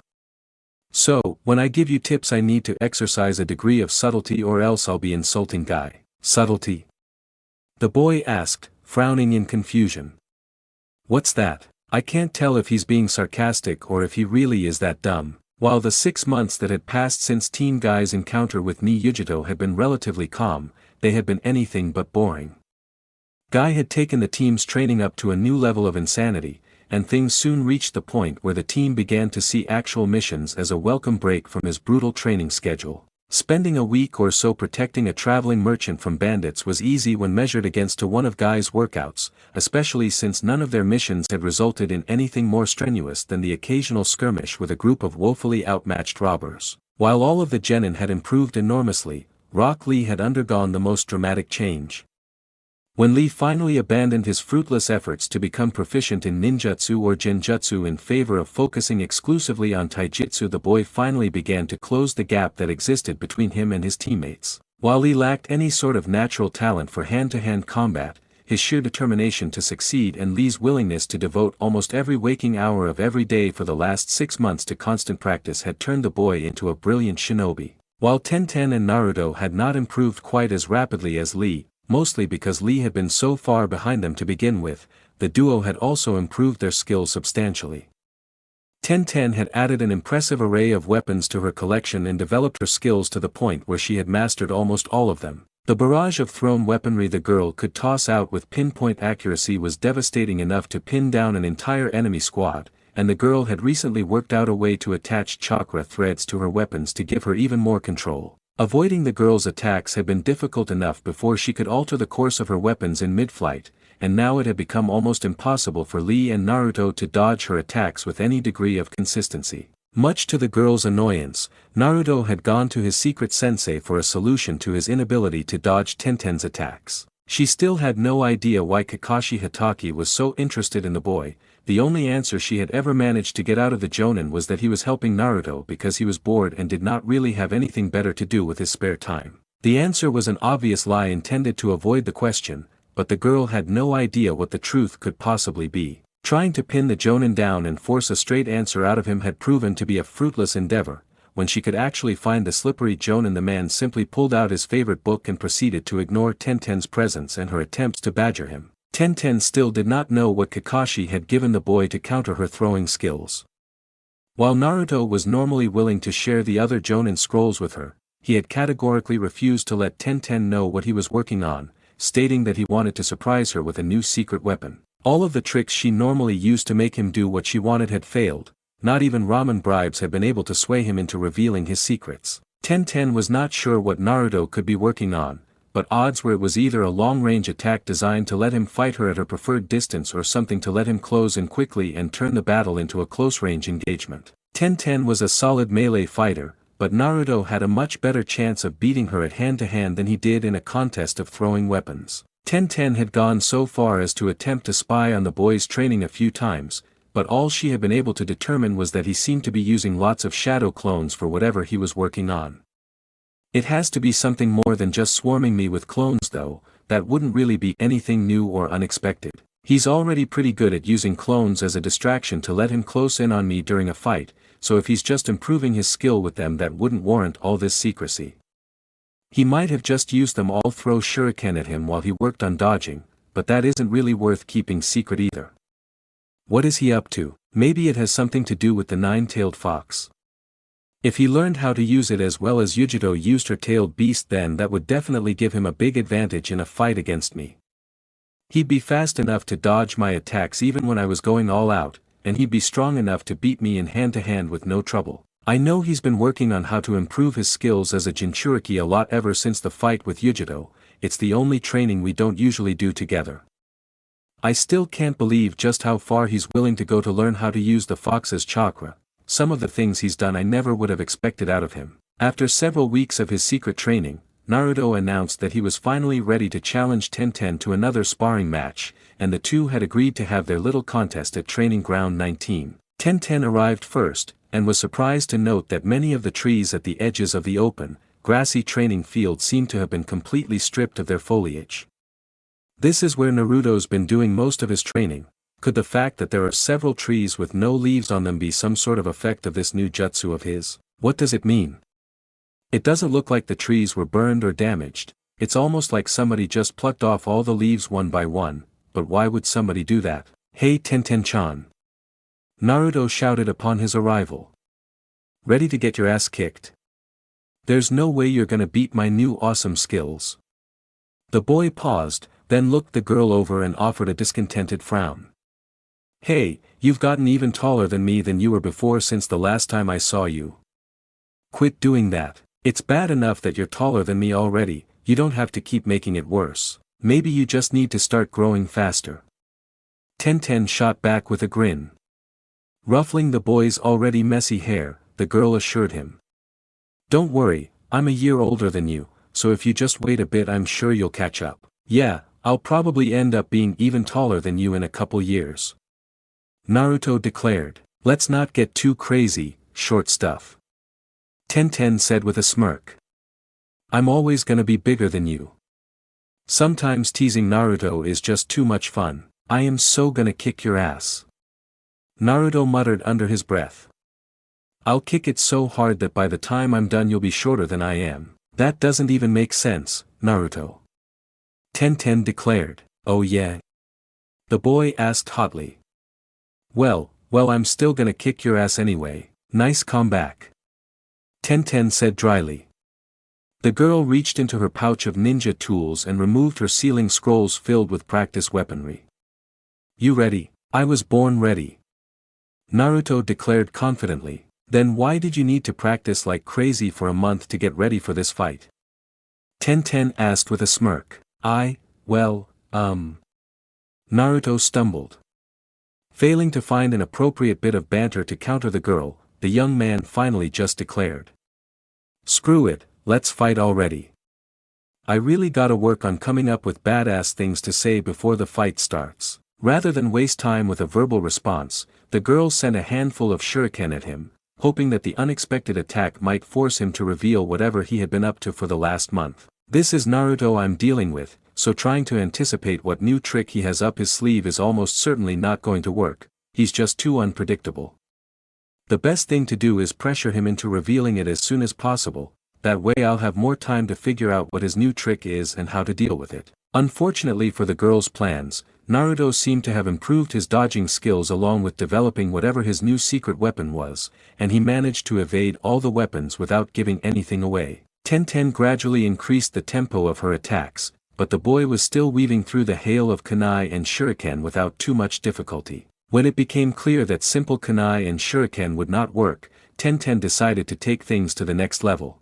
[SPEAKER 2] So, when I give you tips I need to exercise a degree of subtlety or else I'll be insulting Guy. Subtlety? The boy asked, frowning in confusion. What's that? I can't tell if he's being sarcastic or if he really is that dumb. While the 6 months that had passed since Team Guy's encounter with Niujito had been relatively calm, they had been anything but boring. Guy had taken the team's training up to a new level of insanity, and things soon reached the point where the team began to see actual missions as a welcome break from his brutal training schedule. Spending a week or so protecting a traveling merchant from bandits was easy when measured against one of Guy's workouts, especially since none of their missions had resulted in anything more strenuous than the occasional skirmish with a group of woefully outmatched robbers. While all of the genin had improved enormously, Rock Lee had undergone the most dramatic change. When Lee finally abandoned his fruitless efforts to become proficient in ninjutsu or genjutsu in favor of focusing exclusively on taijutsu, the boy finally began to close the gap that existed between him and his teammates. While Lee lacked any sort of natural talent for hand-to-hand combat, his sheer determination to succeed and Lee's willingness to devote almost every waking hour of every day for the last 6 months to constant practice had turned the boy into a brilliant shinobi. While Tenten and Naruto had not improved quite as rapidly as Lee, mostly because Lee had been so far behind them to begin with, the duo had also improved their skills substantially. Tenten had added an impressive array of weapons to her collection and developed her skills to the point where she had mastered almost all of them. The barrage of thrown weaponry the girl could toss out with pinpoint accuracy was devastating enough to pin down an entire enemy squad, and the girl had recently worked out a way to attach chakra threads to her weapons to give her even more control. Avoiding the girl's attacks had been difficult enough before she could alter the course of her weapons in mid-flight, and now it had become almost impossible for Lee and Naruto to dodge her attacks with any degree of consistency. Much to the girl's annoyance, Naruto had gone to his secret sensei for a solution to his inability to dodge Tenten's attacks. She still had no idea why Kakashi Hatake was so interested in the boy, the only answer she had ever managed to get out of the Jonin was that he was helping Naruto because he was bored and did not really have anything better to do with his spare time. The answer was an obvious lie intended to avoid the question, but the girl had no idea what the truth could possibly be. Trying to pin the Jonin down and force a straight answer out of him had proven to be a fruitless endeavor. When she could actually find the slippery Jonin, the man simply pulled out his favorite book and proceeded to ignore Tenten's presence and her attempts to badger him. Tenten still did not know what Kakashi had given the boy to counter her throwing skills. While Naruto was normally willing to share the other Jonin scrolls with her, he had categorically refused to let Tenten know what he was working on, stating that he wanted to surprise her with a new secret weapon. All of the tricks she normally used to make him do what she wanted had failed. Not even ramen bribes had been able to sway him into revealing his secrets. Tenten was not sure what Naruto could be working on, but odds were it was either a long-range attack designed to let him fight her at her preferred distance or something to let him close in quickly and turn the battle into a close-range engagement. Tenten was a solid melee fighter, but Naruto had a much better chance of beating her at hand-to-hand than he did in a contest of throwing weapons. Tenten had gone so far as to attempt to spy on the boy's training a few times, but all she had been able to determine was that he seemed to be using lots of shadow clones for whatever he was working on. It has to be something more than just swarming me with clones though, that wouldn't really be anything new or unexpected. He's already pretty good at using clones as a distraction to let him close in on me during a fight, so if he's just improving his skill with them, that wouldn't warrant all this secrecy. He might have just used them all throw shuriken at him while he worked on dodging, but that isn't really worth keeping secret either. What is he up to? Maybe it has something to do with the nine-tailed fox. If he learned how to use it as well as Uchiha used her tailed beast, then that would definitely give him a big advantage in a fight against me. He'd be fast enough to dodge my attacks even when I was going all out, and he'd be strong enough to beat me in hand-to-hand with no trouble. I know he's been working on how to improve his skills as a Jinchuriki a lot ever since the fight with Uchiha. It's the only training we don't usually do together. I still can't believe just how far he's willing to go to learn how to use the fox's chakra. Some of the things he's done I never would have expected out of him. After several weeks of his secret training, Naruto announced that he was finally ready to challenge Tenten to another sparring match, and the two had agreed to have their little contest at Training Ground 19. Tenten arrived first, and was surprised to note that many of the trees at the edges of the open, grassy training field seemed to have been completely stripped of their foliage. This is where Naruto's been doing most of his training. Could the fact that there are several trees with no leaves on them be some sort of effect of this new jutsu of his? What does it mean? It doesn't look like the trees were burned or damaged. It's almost like somebody just plucked off all the leaves one by one, but why would somebody do that? Hey Tenten-chan! Naruto shouted upon his arrival. Ready to get your ass kicked? There's no way you're gonna beat my new awesome skills. The boy paused, then looked the girl over and offered a discontented frown. Hey, you've gotten even taller than me than you were before since the last time I saw you. Quit doing that. It's bad enough that you're taller than me already, you don't have to keep making it worse. Maybe you just need to start growing faster. Tenten shot back with a grin. Ruffling the boy's already messy hair, the girl assured him. Don't worry, I'm a year older than you, so if you just wait a bit I'm sure you'll catch up. Yeah, I'll probably end up being even taller than you in a couple years. Naruto declared. Let's not get too crazy, short stuff. Tenten said with a smirk. I'm always gonna be bigger than you. Sometimes teasing Naruto is just too much fun. I am so gonna kick your ass. Naruto muttered under his breath. I'll kick it so hard that by the time I'm done you'll be shorter than I am. That doesn't even make sense, Naruto. Tenten declared. Oh yeah? The boy asked hotly. Well, I'm still gonna kick your ass anyway. Nice comeback. Tenten said dryly. The girl reached into her pouch of ninja tools and removed her sealing scrolls filled with practice weaponry. You ready? I was born ready. Naruto declared confidently. Then why did you need to practice like crazy for a month to get ready for this fight? Tenten asked with a smirk. Naruto stumbled. Failing to find an appropriate bit of banter to counter the girl, the young man finally just declared. Screw it, let's fight already. I really gotta work on coming up with badass things to say before the fight starts. Rather than waste time with a verbal response, the girl sent a handful of shuriken at him, hoping that the unexpected attack might force him to reveal whatever he had been up to for the last month. This is Naruto I'm dealing with, so trying to anticipate what new trick he has up his sleeve is almost certainly not going to work. He's just too unpredictable. The best thing to do is pressure him into revealing it as soon as possible, that way I'll have more time to figure out what his new trick is and how to deal with it. Unfortunately for the girl's plans, Naruto seemed to have improved his dodging skills along with developing whatever his new secret weapon was, and he managed to evade all the weapons without giving anything away. Tenten gradually increased the tempo of her attacks, but the boy was still weaving through the hail of kunai and shuriken without too much difficulty. When it became clear that simple kunai and shuriken would not work, Tenten decided to take things to the next level.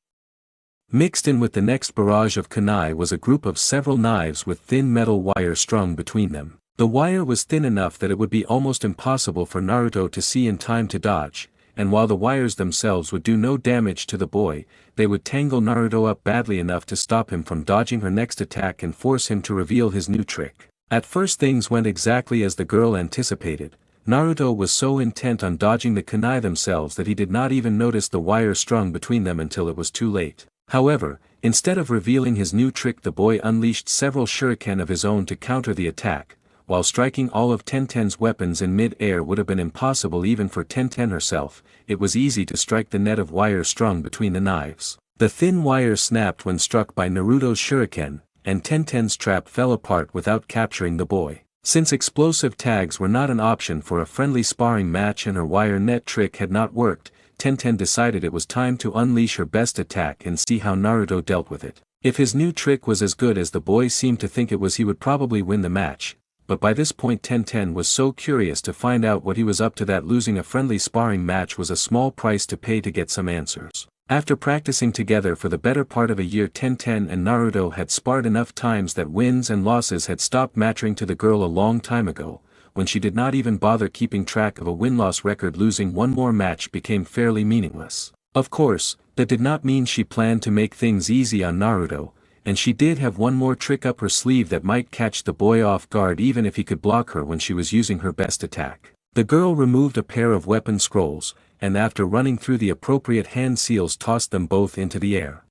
[SPEAKER 2] Mixed in with the next barrage of kunai was a group of several knives with thin metal wire strung between them. The wire was thin enough that it would be almost impossible for Naruto to see in time to dodge, and while the wires themselves would do no damage to the boy, they would tangle Naruto up badly enough to stop him from dodging her next attack and force him to reveal his new trick. At first things went exactly as the girl anticipated. Naruto was so intent on dodging the kunai themselves that he did not even notice the wire strung between them until it was too late. However, instead of revealing his new trick, the boy unleashed several shuriken of his own to counter the attack. While striking all of Tenten's weapons in mid-air would have been impossible even for Tenten herself, it was easy to strike the net of wire strung between the knives. The thin wire snapped when struck by Naruto's shuriken, and Tenten's trap fell apart without capturing the boy. Since explosive tags were not an option for a friendly sparring match and her wire net trick had not worked, Tenten decided it was time to unleash her best attack and see how Naruto dealt with it. If his new trick was as good as the boy seemed to think it was, he would probably win the match. But by this point Tenten was so curious to find out what he was up to that losing a friendly sparring match was a small price to pay to get some answers. After practicing together for the better part of a year, Tenten and Naruto had sparred enough times that wins and losses had stopped mattering to the girl a long time ago. When she did not even bother keeping track of a win-loss record, losing one more match became fairly meaningless. Of course, that did not mean she planned to make things easy on Naruto, and she did have one more trick up her sleeve that might catch the boy off guard even if he could block her when she was using her best attack. The girl removed a pair of weapon scrolls, and after running through the appropriate hand seals tossed them both into the air.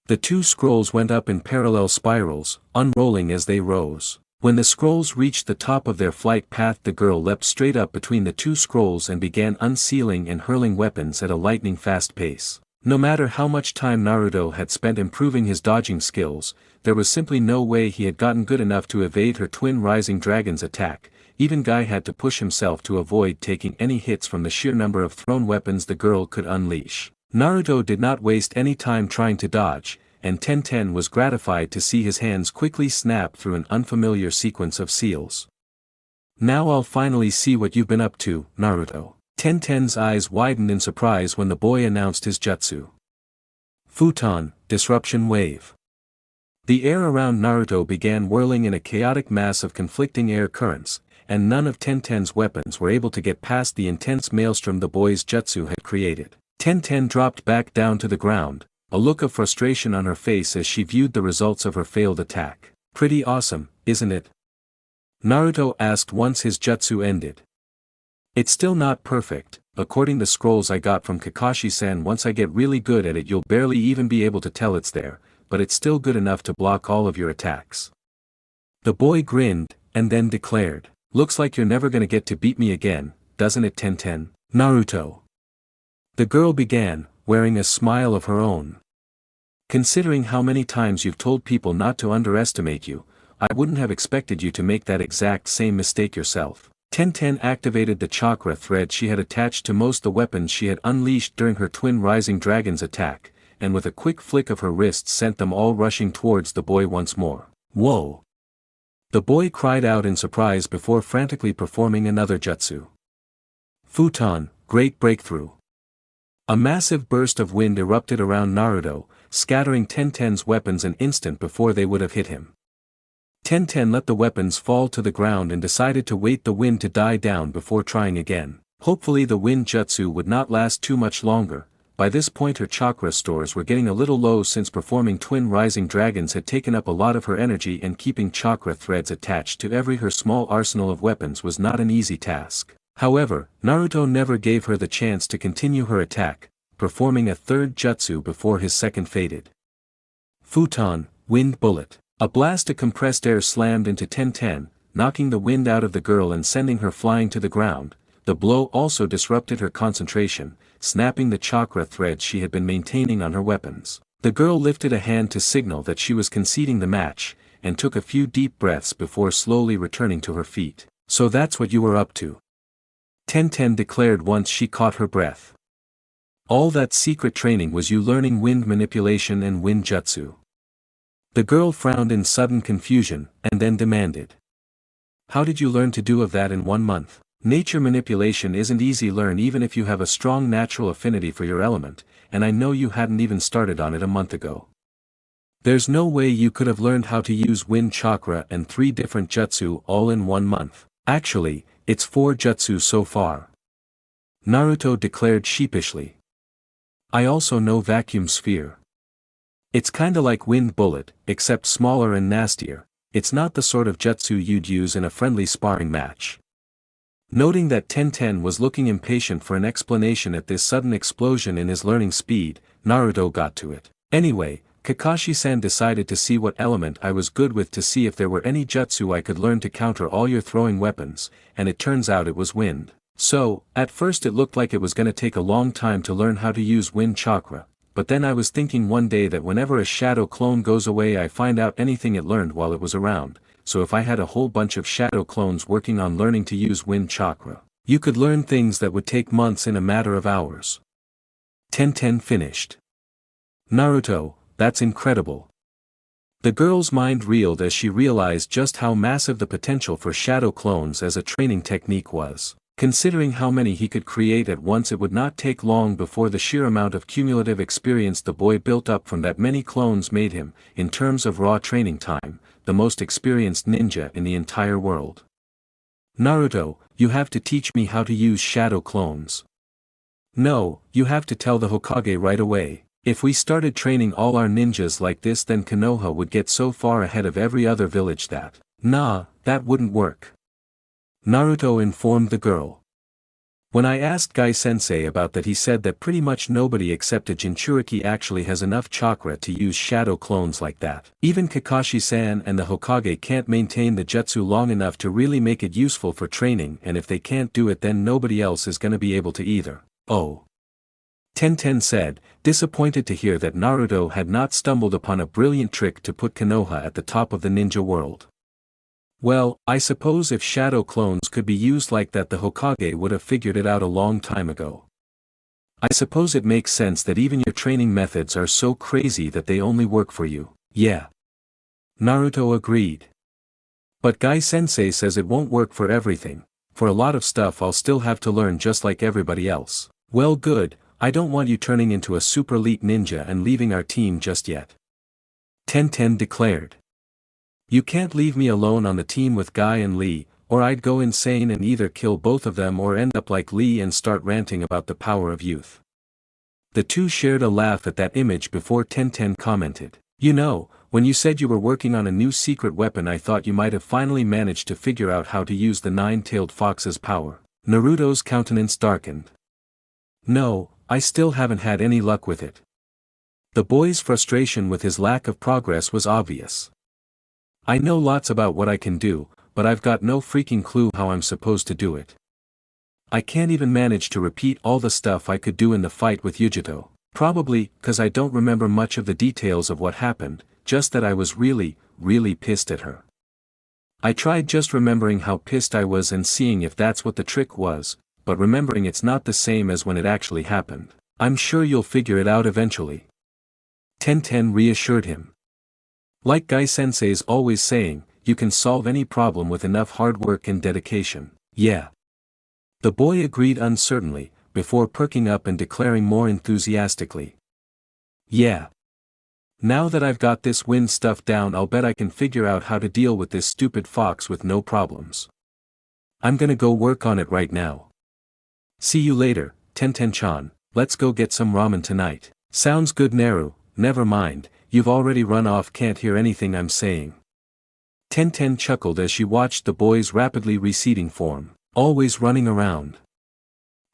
[SPEAKER 2] The two scrolls went up in parallel spirals, unrolling as they rose. When the scrolls reached the top of their flight path, the girl leapt straight up between the two scrolls and began unsealing and hurling weapons at a lightning-fast pace. No matter how much time Naruto had spent improving his dodging skills, there was simply no way he had gotten good enough to evade her twin rising dragon's attack. Even Guy had to push himself to avoid taking any hits from the sheer number of thrown weapons the girl could unleash. Naruto did not waste any time trying to dodge, and Tenten was gratified to see his hands quickly snap through an unfamiliar sequence of seals. "Now I'll finally see what you've been up to, Naruto." Tenten's eyes widened in surprise when the boy announced his jutsu. Futon, Disruption Wave. The air around Naruto began whirling in a chaotic mass of conflicting air currents, and none of Tenten's weapons were able to get past the intense maelstrom the boy's jutsu had created. Tenten dropped back down to the ground, a look of frustration on her face as she viewed the results of her failed attack. "Pretty awesome, isn't it?" Naruto asked once his jutsu ended. "It's still not perfect. According to scrolls I got from Kakashi-san, once I get really good at it you'll barely even be able to tell it's there, but it's still good enough to block all of your attacks." The boy grinned, and then declared, "Looks like you're never gonna get to beat me again, doesn't it, Tenten?" "Naruto." The girl began, wearing a smile of her own. "Considering how many times you've told people not to underestimate you, I wouldn't have expected you to make that exact same mistake yourself." Tenten activated the chakra thread she had attached to most the weapons she had unleashed during her twin rising dragon's attack, and with a quick flick of her wrist sent them all rushing towards the boy once more. "Whoa!" The boy cried out in surprise before frantically performing another jutsu. Futon, Great Breakthrough. A massive burst of wind erupted around Naruto, scattering Tenten's weapons an instant before they would have hit him. Tenten let the weapons fall to the ground and decided to wait the wind to die down before trying again. Hopefully the wind jutsu would not last too much longer, by this point her chakra stores were getting a little low since performing twin rising dragons had taken up a lot of her energy, and keeping chakra threads attached to her small arsenal of weapons was not an easy task. However, Naruto never gave her the chance to continue her attack, performing a third jutsu before his second faded. Futon, Wind Bullet. A blast of compressed air slammed into Tenten, knocking the wind out of the girl and sending her flying to the ground. The blow also disrupted her concentration, snapping the chakra threads she had been maintaining on her weapons. The girl lifted a hand to signal that she was conceding the match, and took a few deep breaths before slowly returning to her feet. "So that's what you were up to," Tenten declared once she caught her breath. "All that secret training was you learning wind manipulation and wind jutsu?" The girl frowned in sudden confusion, and then demanded, "How did you learn to do of that in 1 month? Nature manipulation isn't easy learn even if you have a strong natural affinity for your element, and I know you hadn't even started on it a month ago. There's no way you could have learned how to use wind chakra and 3 different jutsu all in 1 month. Actually, it's 4 jutsu so far," Naruto declared sheepishly. "I also know vacuum sphere. It's kinda like wind bullet, except smaller and nastier. It's not the sort of jutsu you'd use in a friendly sparring match." Noting that Tenten was looking impatient for an explanation at this sudden explosion in his learning speed, Naruto got to it. "Anyway, Kakashi-san decided to see what element I was good with to see if there were any jutsu I could learn to counter all your throwing weapons, and it turns out it was wind. So, at first it looked like it was gonna take a long time to learn how to use wind chakra, but then I was thinking one day that whenever a shadow clone goes away I find out anything it learned while it was around, so if I had a whole bunch of shadow clones working on learning to use wind chakra, you could learn things that would take months in a matter of hours." Tenten finished. "Naruto, that's incredible." The girl's mind reeled as she realized just how massive the potential for shadow clones as a training technique was. Considering how many he could create at once, it would not take long before the sheer amount of cumulative experience the boy built up from that many clones made him, in terms of raw training time, the most experienced ninja in the entire world. "Naruto, you have to teach me how to use shadow clones." "No, you have to tell the Hokage right away. If we started training all our ninjas like this, then Konoha would get so far ahead of every other village that—" "Nah, that wouldn't work," Naruto informed the girl. "When I asked Gai-sensei about that, he said that pretty much nobody except a Jinchuriki actually has enough chakra to use shadow clones like that. Even Kakashi-san and the Hokage can't maintain the jutsu long enough to really make it useful for training, and if they can't do it then nobody else is gonna be able to either." "Oh," Tenten said, disappointed to hear that Naruto had not stumbled upon a brilliant trick to put Konoha at the top of the ninja world. "Well, I suppose if shadow clones could be used like that, the Hokage would have figured it out a long time ago. I suppose it makes sense that even your training methods are so crazy that they only work for you." "Yeah," Naruto agreed. "But Gai-sensei says it won't work for everything. For a lot of stuff I'll still have to learn just like everybody else." "Well, good, I don't want you turning into a super elite ninja and leaving our team just yet," Tenten declared. "You can't leave me alone on the team with Guy and Lee, or I'd go insane and either kill both of them or end up like Lee and start ranting about the power of youth." The two shared a laugh at that image before Tenten commented, "You know, when you said you were working on a new secret weapon I thought you might have finally managed to figure out how to use the nine-tailed fox's power." Naruto's countenance darkened. "No, I still haven't had any luck with it." The boy's frustration with his lack of progress was obvious. "I know lots about what I can do, but I've got no freaking clue how I'm supposed to do it. I can't even manage to repeat all the stuff I could do in the fight with Yujito, probably 'cause I don't remember much of the details of what happened, just that I was really, really pissed at her. I tried just remembering how pissed I was and seeing if that's what the trick was, but remembering it's not the same as when it actually happened. I'm sure you'll figure it out eventually," Tenten reassured him. "Like Gai-sensei's always saying, you can solve any problem with enough hard work and dedication." "Yeah," the boy agreed uncertainly, before perking up and declaring more enthusiastically, "Yeah. Now that I've got this wind stuff down, I'll bet I can figure out how to deal with this stupid fox with no problems. I'm gonna go work on it right now. See you later, Tenten-chan," let's go get some ramen tonight. Sounds good Naru, never mind, you've already run off, can't hear anything I'm saying. Tenten chuckled as she watched the boy's rapidly receding form. Always running around.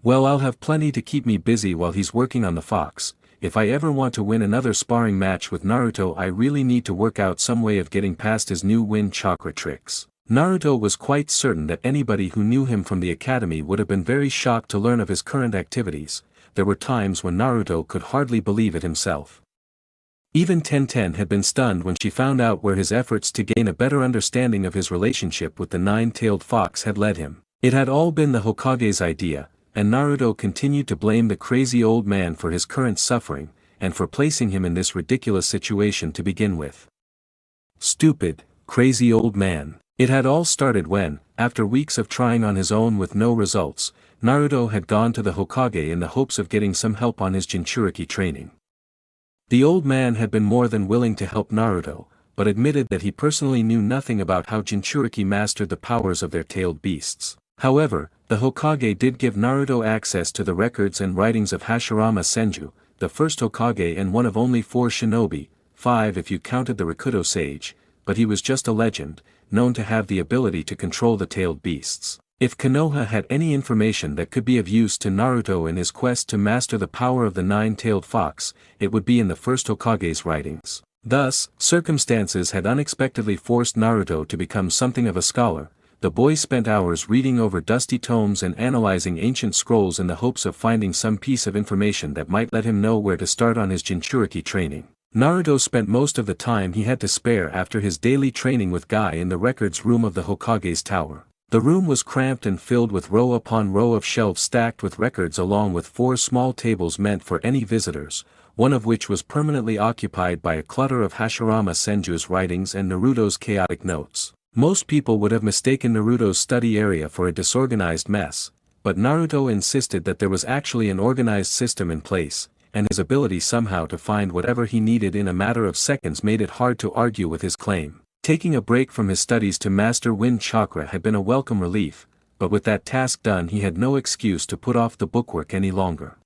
[SPEAKER 2] Well, I'll have plenty to keep me busy while he's working on the fox. If I ever want to win another sparring match with Naruto, I really need to work out some way of getting past his new wind chakra tricks. Naruto was quite certain that anybody who knew him from the academy would have been very shocked to learn of his current activities. There were times when Naruto could hardly believe it himself. Even Tenten had been stunned when she found out where his efforts to gain a better understanding of his relationship with the nine-tailed fox had led him. It had all been the Hokage's idea, and Naruto continued to blame the crazy old man for his current suffering, and for placing him in this ridiculous situation to begin with. Stupid, crazy old man. It had all started when, after weeks of trying on his own with no results, Naruto had gone to the Hokage in the hopes of getting some help on his Jinchuriki training. The old man had been more than willing to help Naruto, but admitted that he personally knew nothing about how Jinchuriki mastered the powers of their tailed beasts. However, the Hokage did give Naruto access to the records and writings of Hashirama Senju, the first Hokage and one of only 4 shinobi, 5 if you counted the Rakuto sage, but he was just a legend, known to have the ability to control the tailed beasts. If Konoha had any information that could be of use to Naruto in his quest to master the power of the nine-tailed fox, it would be in the first Hokage's writings. Thus, circumstances had unexpectedly forced Naruto to become something of a scholar. The boy spent hours reading over dusty tomes and analyzing ancient scrolls in the hopes of finding some piece of information that might let him know where to start on his Jinchuriki training. Naruto spent most of the time he had to spare after his daily training with Guy in the records room of the Hokage's tower. The room was cramped and filled with row upon row of shelves stacked with records along with 4 small tables meant for any visitors, one of which was permanently occupied by a clutter of Hashirama Senju's writings and Naruto's chaotic notes. Most people would have mistaken Naruto's study area for a disorganized mess, but Naruto insisted that there was actually an organized system in place, and his ability somehow to find whatever he needed in a matter of seconds made it hard to argue with his claim. Taking a break from his studies to master wind chakra had been a welcome relief, but with that task done he had no excuse to put off the bookwork any longer.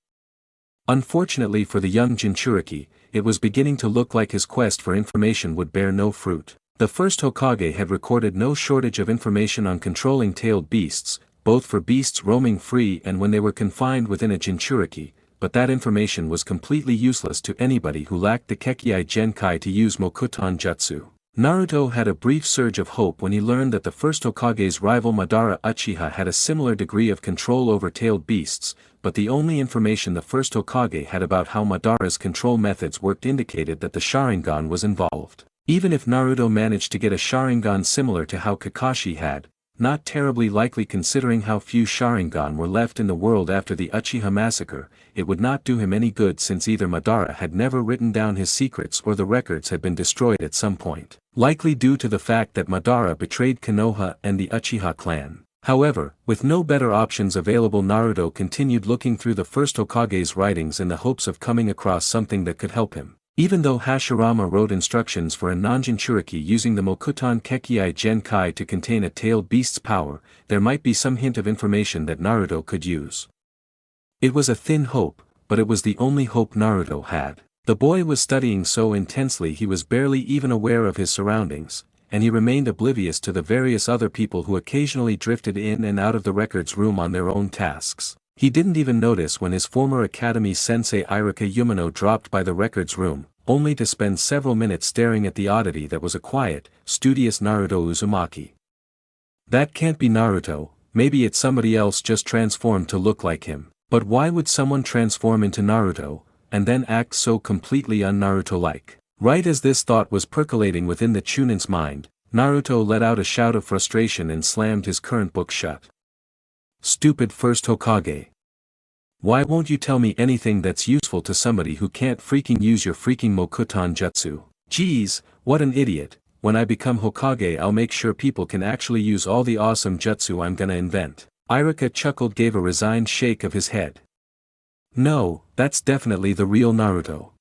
[SPEAKER 2] Unfortunately for the young Jinchuriki, it was beginning to look like his quest for information would bear no fruit. The first Hokage had recorded no shortage of information on controlling tailed beasts, both for beasts roaming free and when they were confined within a Jinchuriki, but that information was completely useless to anybody who lacked the Kekkei Genkai to use Mokuton Jutsu. Naruto had a brief surge of hope when he learned that the first Hokage's rival Madara Uchiha had a similar degree of control over tailed beasts, but the only information the first Hokage had about how Madara's control methods worked indicated that the Sharingan was involved. Even if Naruto managed to get a Sharingan similar to how Kakashi had, not terribly likely considering how few Sharingan were left in the world after the Uchiha massacre, it would not do him any good since either Madara had never written down his secrets or the records had been destroyed at some point, likely due to the fact that Madara betrayed Konoha and the Uchiha clan. However, with no better options available, Naruto continued looking through the first Hokage's writings in the hopes of coming across something that could help him. Even though Hashirama wrote instructions for a non-Jinchuriki using the Mokuton Kekkei Genkai to contain a tailed beast's power, there might be some hint of information that Naruto could use. It was a thin hope, but it was the only hope Naruto had. The boy was studying so intensely he was barely even aware of his surroundings, and he remained oblivious to the various other people who occasionally drifted in and out of the records room on their own tasks. He didn't even notice when his former academy sensei Iruka Umino dropped by the records room, only to spend several minutes staring at the oddity that was a quiet, studious Naruto Uzumaki. That can't be Naruto, maybe it's somebody else just transformed to look like him. But why would someone transform into Naruto, and then act so completely un-Naruto-like? Right as this thought was percolating within the Chunin's mind, Naruto let out a shout of frustration and slammed his current book shut. Stupid first Hokage. Why won't you tell me anything that's useful to somebody who can't freaking use your freaking Mokuton Jutsu? Geez, what an idiot. When I become Hokage I'll make sure people can actually use all the awesome jutsu I'm gonna invent. Iruka chuckled, gave a resigned shake of his head. No, that's definitely the real Naruto.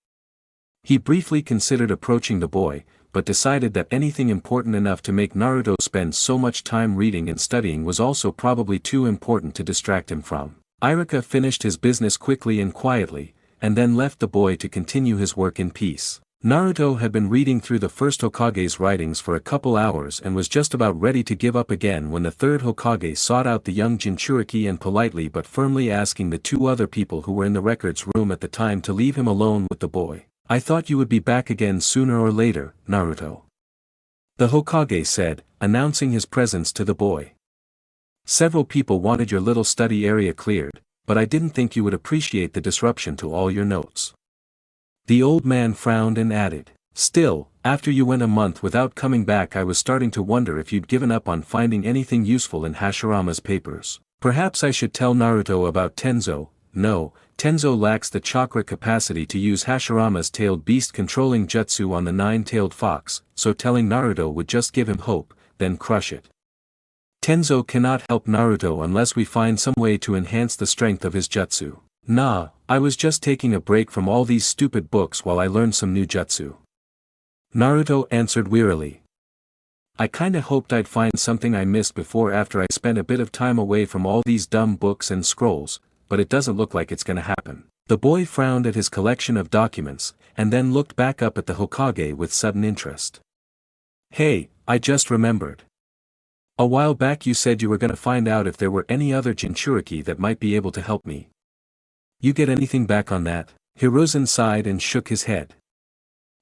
[SPEAKER 2] He briefly considered approaching the boy, but decided that anything important enough to make Naruto spend so much time reading and studying was also probably too important to distract him from. Irika finished his business quickly and quietly, and then left the boy to continue his work in peace. Naruto had been reading through the first Hokage's writings for a couple hours and was just about ready to give up again when the third Hokage sought out the young Jinchuriki and politely but firmly asking the two other people who were in the records room at the time to leave him alone with the boy. "I thought you would be back again sooner or later, Naruto," the Hokage said, announcing his presence to the boy. "Several people wanted your little study area cleared, but I didn't think you would appreciate the disruption to all your notes." The old man frowned and added, "Still, after you went a month without coming back I was starting to wonder if you'd given up on finding anything useful in Hashirama's papers. Perhaps I should tell Naruto about Tenzo." "No, Tenzo lacks the chakra capacity to use Hashirama's tailed beast controlling jutsu on the nine-tailed fox, so telling Naruto would just give him hope, then crush it. Tenzo cannot help Naruto unless we find some way to enhance the strength of his jutsu." "Nah, I was just taking a break from all these stupid books while I learned some new jutsu," Naruto answered wearily. "I kinda hoped I'd find something I missed before after I spent a bit of time away from all these dumb books and scrolls, but it doesn't look like it's gonna happen." The boy frowned at his collection of documents, and then looked back up at the Hokage with sudden interest. "Hey, I just remembered. A while back you said you were gonna find out if there were any other Jinchuriki that might be able to help me. You get anything back on that?" Hiruzen sighed and shook his head.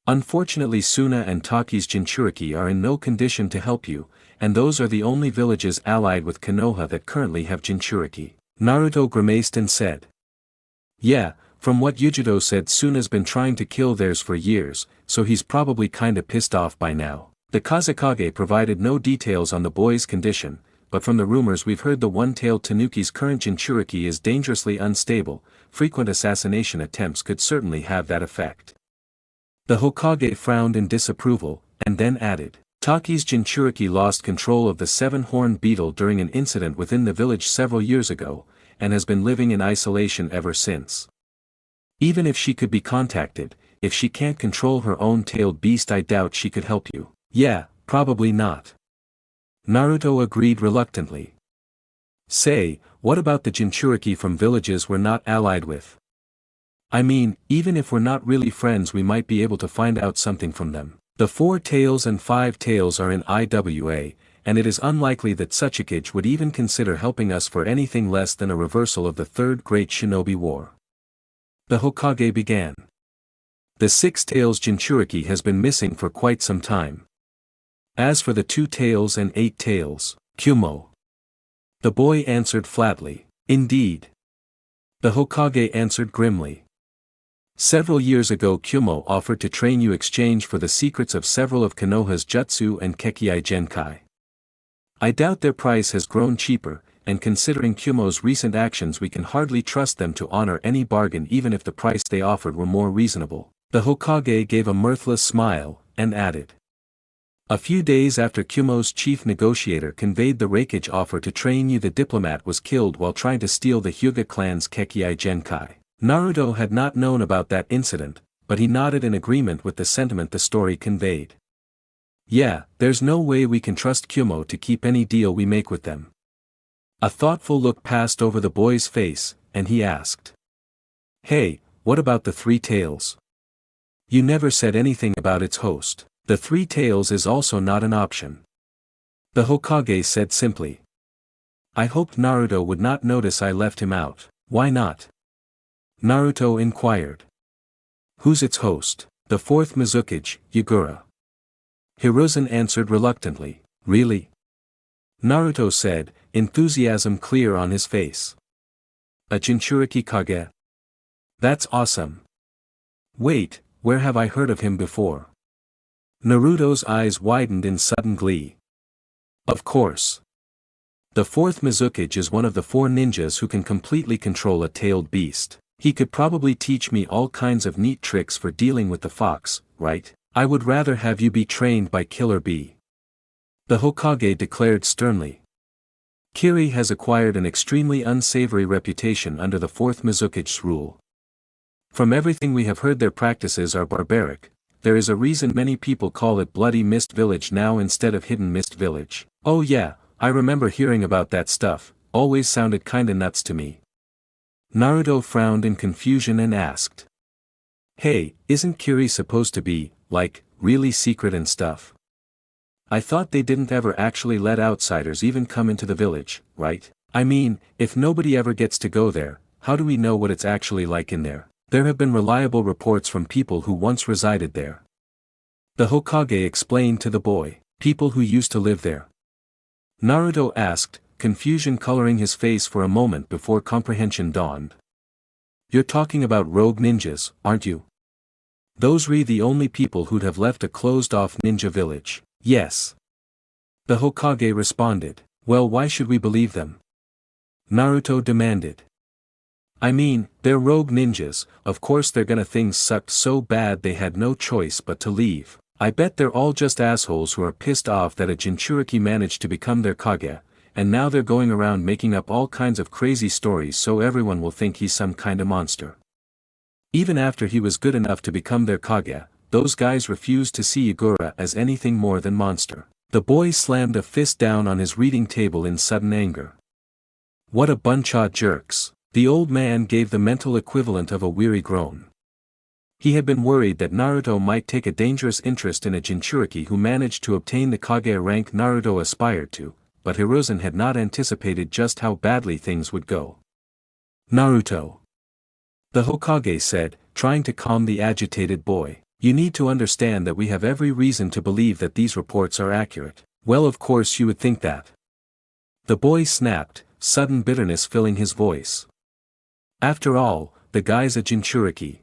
[SPEAKER 2] "Unfortunately Suna and Taki's Jinchuriki are in no condition to help you, and those are the only villages allied with Konoha that currently have Jinchuriki," Naruto grimaced and said. "Yeah, from what Yujido said Suna's been trying to kill theirs for years, so he's probably kinda pissed off by now." The Kazekage provided no details on the boy's condition, but from the rumors we've heard the one-tailed Tanuki's current Jinchuriki is dangerously unstable. Frequent assassination attempts could certainly have that effect. The Hokage frowned in disapproval, and then added, "Taki's Jinchuriki lost control of the seven-horned beetle during an incident within the village several years ago, and has been living in isolation ever since. Even if she could be contacted, if she can't control her own tailed beast I doubt she could help you." "Yeah, probably not," Naruto agreed reluctantly. "Say, what about the Jinchuriki from villages we're not allied with? I mean, even if we're not really friends we might be able to find out something from them. The 4 tails and 5 tails are in IWA, and it is unlikely that Tsuchikage would even consider helping us for anything less than a reversal of the Third Great Shinobi War," the Hokage began. "The 6 tails Jinchuriki has been missing for quite some time. As for the 2 tails and 8 tails, Kumo," the boy answered flatly. "Indeed," the Hokage answered grimly. "Several years ago Kumo offered to train you exchange for the secrets of several of Konoha's jutsu and Kekkei Genkai. I doubt their price has grown cheaper, and considering Kumo's recent actions we can hardly trust them to honor any bargain even if the price they offered were more reasonable." The Hokage gave a mirthless smile, and added, "A few days after Kumo's chief negotiator conveyed the rakeage offer to train you the diplomat was killed while trying to steal the Hyuga clan's Kekkei Genkai." Naruto had not known about that incident, but he nodded in agreement with the sentiment the story conveyed. "Yeah, there's no way we can trust Kumo to keep any deal we make with them." A thoughtful look passed over the boy's face, and he asked, "Hey, what about the 3 tails? You never said anything about its host." "The 3 tails is also not an option," the Hokage said simply. "I hoped Naruto would not notice I left him out." "Why not?" Naruto inquired. "Who's its host?" "The 4th Mizukage, Yagura," Hiruzen answered reluctantly. "Really?" Naruto said, enthusiasm clear on his face. "A Jinchuriki Kage? That's awesome. Wait, where have I heard of him before?" Naruto's eyes widened in sudden glee. "Of course. The 4th Mizukage is one of the 4 ninjas who can completely control a tailed beast. He could probably teach me all kinds of neat tricks for dealing with the fox, right?" "I would rather have you be trained by Killer Bee," the Hokage declared sternly. "Kiri has acquired an extremely unsavory reputation under the 4th Mizukage's rule. From everything we have heard their practices are barbaric. There is a reason many people call it Bloody Mist Village now instead of Hidden Mist Village." "Oh yeah, I remember hearing about that stuff, always sounded kinda nuts to me." Naruto frowned in confusion and asked. Hey, isn't Kiri supposed to be, like, really secret and stuff? I thought they didn't ever actually let outsiders even come into the village, right? I mean, if nobody ever gets to go there, how do we know what it's actually like in there? There have been reliable reports from people who once resided there. The Hokage explained to the boy, people who used to live there. Naruto asked, confusion coloring his face for a moment before comprehension dawned. You're talking about rogue ninjas, aren't you? Those re the only people who'd have left a closed-off ninja village. Yes. The Hokage responded. Well, why should we believe them? Naruto demanded. I mean, they're rogue ninjas, of course they're gonna things sucked so bad they had no choice but to leave. I bet they're all just assholes who are pissed off that a Jinchuriki managed to become their Kage, and now they're going around making up all kinds of crazy stories so everyone will think he's some kind of monster. Even after he was good enough to become their Kage, those guys refused to see Yagura as anything more than monster. The boy slammed a fist down on his reading table in sudden anger. What a bunch of jerks. The old man gave the mental equivalent of a weary groan. He had been worried that Naruto might take a dangerous interest in a Jinchuriki who managed to obtain the Kage rank Naruto aspired to, but Hiruzen had not anticipated just how badly things would go. Naruto. The Hokage said, trying to calm the agitated boy. You need to understand that we have every reason to believe that these reports are accurate. Well, of course you would think that. The boy snapped, sudden bitterness filling his voice. After all, the guy's a Jinchuriki.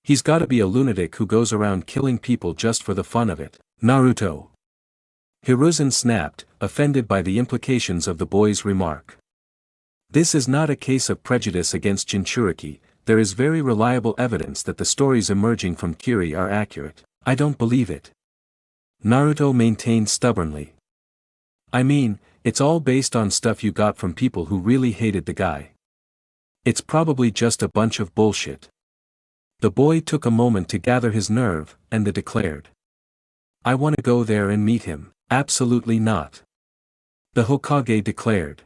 [SPEAKER 2] He's gotta be a lunatic who goes around killing people just for the fun of it. Naruto. Hiruzen snapped, offended by the implications of the boy's remark. This is not a case of prejudice against Jinchuriki. There is very reliable evidence that the stories emerging from Kiri are accurate. I don't believe it. Naruto maintained stubbornly. I mean, it's all based on stuff you got from people who really hated the guy. It's probably just a bunch of bullshit. The boy took a moment to gather his nerve, and declared. I want to go there and meet him. Absolutely not. The Hokage declared.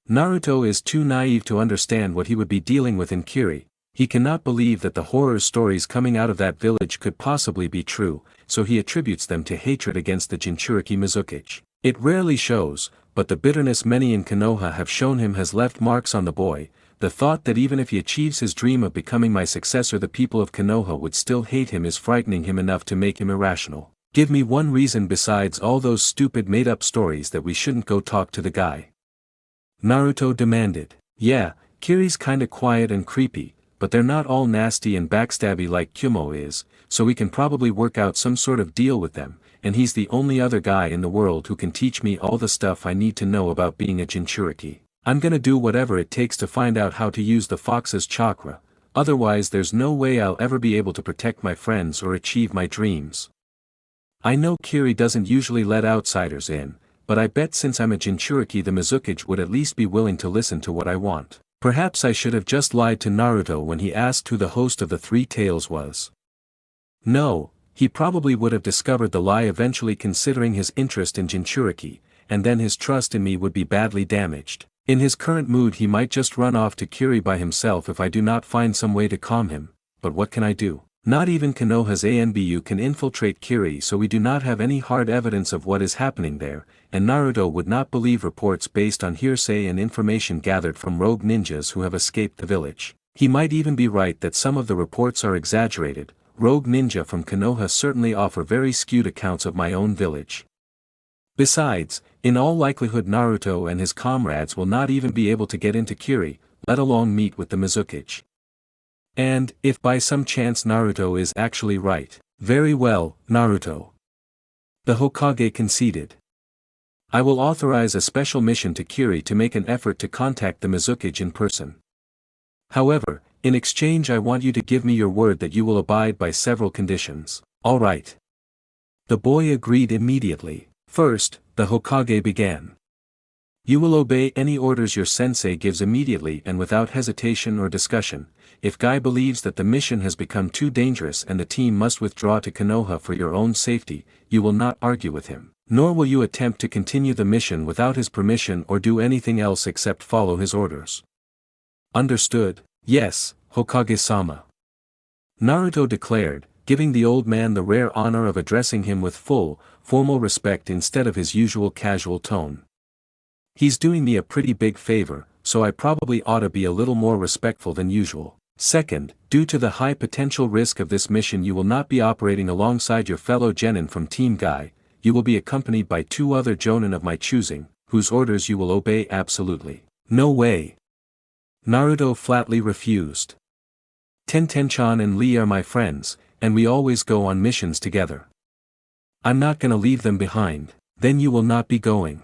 [SPEAKER 2] Naruto is too naive to understand what he would be dealing with in Kiri. He cannot believe that the horror stories coming out of that village could possibly be true, so he attributes them to hatred against the Jinchuriki Mizukichi. It rarely shows, but the bitterness many in Konoha have shown him has left marks on the boy. The thought that even if he achieves his dream of becoming my successor the people of Konoha would still hate him is frightening him enough to make him irrational. Give me one reason besides all those stupid made-up stories that we shouldn't go talk to the guy. Naruto demanded. Yeah, Kiri's kinda quiet and creepy, but they're not all nasty and backstabby like Kumo is, so we can probably work out some sort of deal with them, and he's the only other guy in the world who can teach me all the stuff I need to know about being a Jinchuriki. I'm gonna do whatever it takes to find out how to use the fox's chakra, otherwise there's no way I'll ever be able to protect my friends or achieve my dreams. I know Kiri doesn't usually let outsiders in, but I bet since I'm a Jinchuriki the Mizukichi would at least be willing to listen to what I want. Perhaps I should have just lied to Naruto when he asked who the host of the Three Tales was. No, he probably would have discovered the lie eventually considering his interest in Jinchuriki, and then his trust in me would be badly damaged. In his current mood he might just run off to Kiri by himself if I do not find some way to calm him, but what can I do? Not even Konoha's ANBU can infiltrate Kiri, so we do not have any hard evidence of what is happening there, and Naruto would not believe reports based on hearsay and information gathered from rogue ninjas who have escaped the village. He might even be right that some of the reports are exaggerated. Rogue ninja from Konoha certainly offer very skewed accounts of my own village. Besides, in all likelihood Naruto and his comrades will not even be able to get into Kiri, let alone meet with the Mizukichi. And, if by some chance Naruto is actually right, very well, Naruto. The Hokage conceded. I will authorize a special mission to Kiri to make an effort to contact the Mizukichi in person. However, in exchange I want you to give me your word that you will abide by several conditions. All right. The boy agreed immediately. First, the Hokage began. You will obey any orders your sensei gives immediately and without hesitation or discussion. If Guy believes that the mission has become too dangerous and the team must withdraw to Konoha for your own safety, you will not argue with him, nor will you attempt to continue the mission without his permission or do anything else except follow his orders. Understood, yes, Hokage-sama. Naruto declared, giving the old man the rare honor of addressing him with full, formal respect instead of his usual casual tone. He's doing me a pretty big favor, so I probably ought to be a little more respectful than usual. Second, due to the high potential risk of this mission you will not be operating alongside your fellow genin from Team Guy, you will be accompanied by 2 other jonin of my choosing, whose orders you will obey absolutely. No way. Naruto flatly refused. Tenten-chan and Lee are my friends, and we always go on missions together. I'm not gonna leave them behind. Then you will not be going.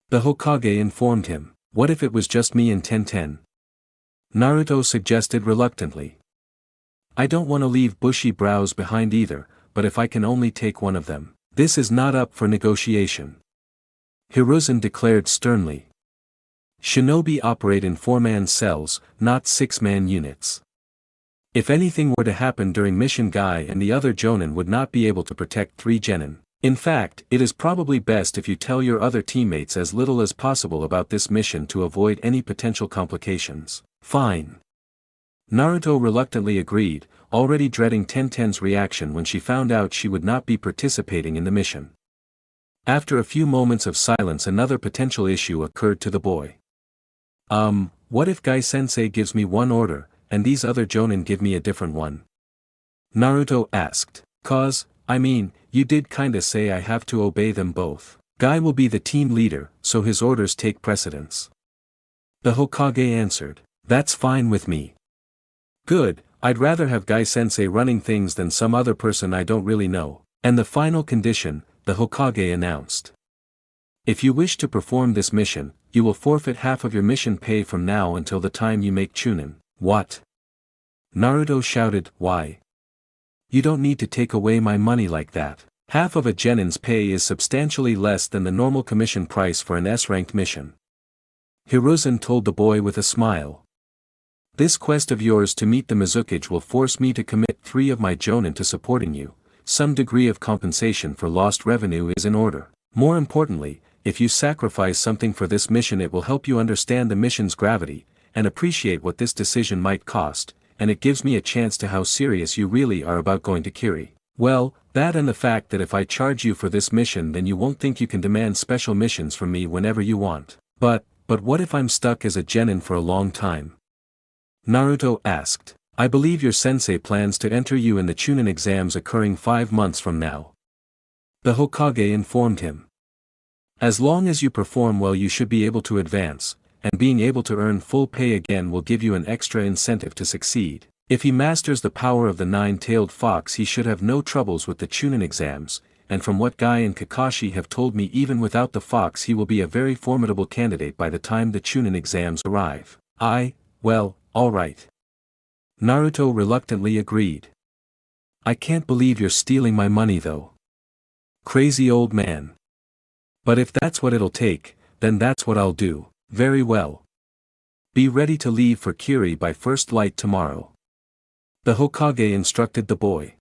[SPEAKER 2] The Hokage informed him. What if it was just me and Tenten? Naruto suggested reluctantly. I don't want to leave bushy brows behind either, but if I can only take one of them. This is not up for negotiation. Hiruzen declared sternly. Shinobi operate in 4-man cells, not 6-man units. If anything were to happen during mission Guy and the other jonin would not be able to protect 3 genin. In fact, it is probably best if you tell your other teammates as little as possible about this mission to avoid any potential complications. Fine. Naruto reluctantly agreed, already dreading Tenten's reaction when she found out she would not be participating in the mission. After a few moments of silence another potential issue occurred to the boy. What if Guy-sensei gives me one order, and these other jonin give me a different one? Naruto asked. You did kinda say I have to obey them both. Guy will be the team leader, so his orders take precedence. The Hokage answered. That's fine with me. Good, I'd rather have Guy-sensei running things than some other person I don't really know. And the final condition, the Hokage announced. If you wish to perform this mission, you will forfeit half of your mission pay from now until the time you make Chunin. What? Naruto shouted, why? You don't need to take away my money like that. Half of a genin's pay is substantially less than the normal commission price for an S-ranked mission. Hiruzen told the boy with a smile. This quest of yours to meet the Mizukage will force me to commit 3 of my jonin to supporting you. Some degree of compensation for lost revenue is in order. More importantly, if you sacrifice something for this mission it will help you understand the mission's gravity, and appreciate what this decision might cost, and it gives me a chance to how serious you really are about going to Kiri. Well, that and the fact that if I charge you for this mission then you won't think you can demand special missions from me whenever you want. But what if I'm stuck as a genin for a long time? Naruto asked. I believe your sensei plans to enter you in the Chunin exams occurring 5 months from now. The Hokage informed him. As long as you perform well you should be able to advance, and being able to earn full pay again will give you an extra incentive to succeed. If he masters the power of the 9-tailed fox he should have no troubles with the Chunin exams, and from what Guy and Kakashi have told me even without the fox he will be a very formidable candidate by the time the Chunin exams arrive. Well, alright. Naruto reluctantly agreed. I can't believe you're stealing my money though. Crazy old man. But if that's what it'll take, then that's what I'll do. Very well. Be ready to leave for Kiri by first light tomorrow. The Hokage instructed the boy.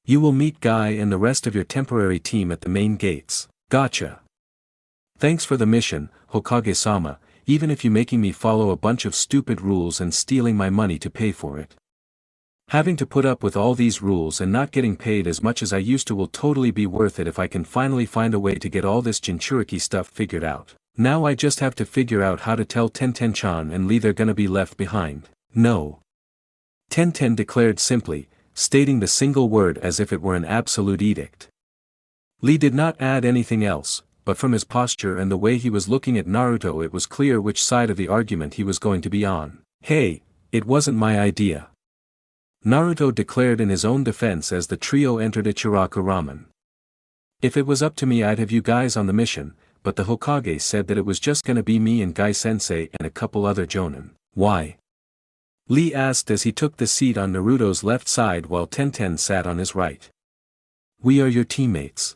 [SPEAKER 2] You will meet Guy and the rest of your temporary team at the main gates. Gotcha. Thanks for the mission, Hokage-sama, even if you making me follow a bunch of stupid rules and stealing my money to pay for it. Having to put up with all these rules and not getting paid as much as I used to will totally be worth it if I can finally find a way to get all this Jinchuriki stuff figured out. Now I just have to figure out how to tell Tenten-chan and Lee they're gonna be left behind. No. Tenten declared simply, stating the single word as if it were an absolute edict. Lee did not add anything else, but from his posture and the way he was looking at Naruto it was clear which side of the argument he was going to be on. Hey, it wasn't my idea. Naruto declared in his own defense as the trio entered Ichiraku Ramen. If it was up to me I'd have you guys on the mission, but the Hokage said that it was just gonna be me and Guy-sensei and a couple other jonin. Why? Lee asked as he took the seat on Naruto's left side while Tenten sat on his right. We are your teammates.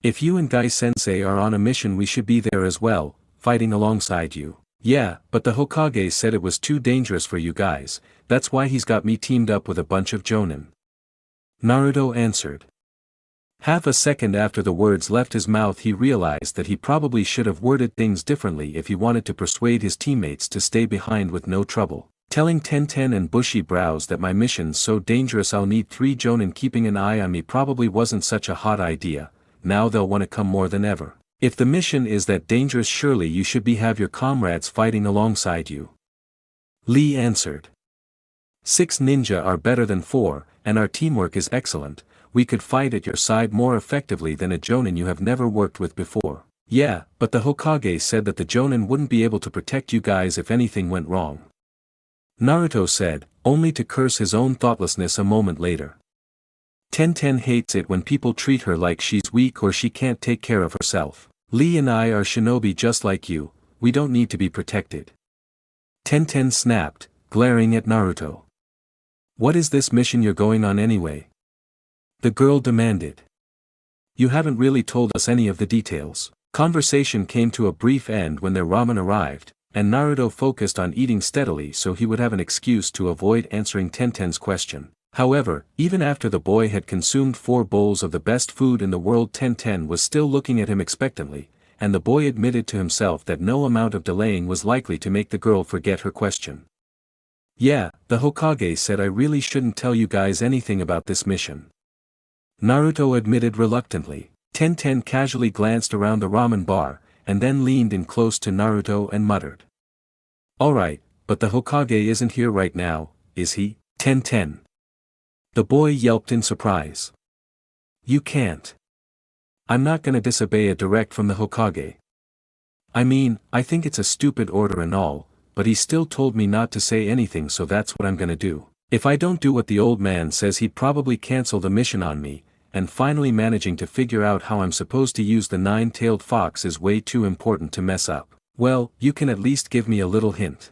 [SPEAKER 2] If you and Guy-sensei are on a mission we should be there as well, fighting alongside you. Yeah, but the Hokage said it was too dangerous for you guys, that's why he's got me teamed up with a bunch of jonin. Naruto answered. Half a second after the words left his mouth he realized that he probably should have worded things differently if he wanted to persuade his teammates to stay behind with no trouble. Telling Tenten and Bushy Brows that my mission's so dangerous I'll need 3 Jonin keeping an eye on me probably wasn't such a hot idea. Now they'll want to come more than ever. If the mission is that dangerous surely you should have your comrades fighting alongside you. Lee answered. 6 ninja are better than 4, and our teamwork is excellent. We could fight at your side more effectively than a Jonin you have never worked with before. Yeah, but the Hokage said that the Jonin wouldn't be able to protect you guys if anything went wrong. Naruto said, only to curse his own thoughtlessness a moment later. Tenten hates it when people treat her like she's weak or she can't take care of herself. Lee and I are shinobi just like you, we don't need to be protected. Tenten snapped, glaring at Naruto. What is this mission you're going on anyway? The girl demanded. You haven't really told us any of the details. Conversation came to a brief end when their ramen arrived, and Naruto focused on eating steadily so he would have an excuse to avoid answering Tenten's question. However, even after the boy had consumed 4 bowls of the best food in the world, Tenten was still looking at him expectantly, and the boy admitted to himself that no amount of delaying was likely to make the girl forget her question. Yeah, the Hokage said I really shouldn't tell you guys anything about this mission. Naruto admitted reluctantly. Tenten casually glanced around the ramen bar, and then leaned in close to Naruto and muttered. Alright, but the Hokage isn't here right now, is he? Tenten. The boy yelped in surprise. You can't. I'm not gonna disobey a direct from the Hokage. I mean, I think it's a stupid order and all, but he still told me not to say anything, so that's what I'm gonna do. If I don't do what the old man says he'd probably cancel the mission on me, and finally managing to figure out how I'm supposed to use the 9-tailed fox is way too important to mess up. Well, you can at least give me a little hint.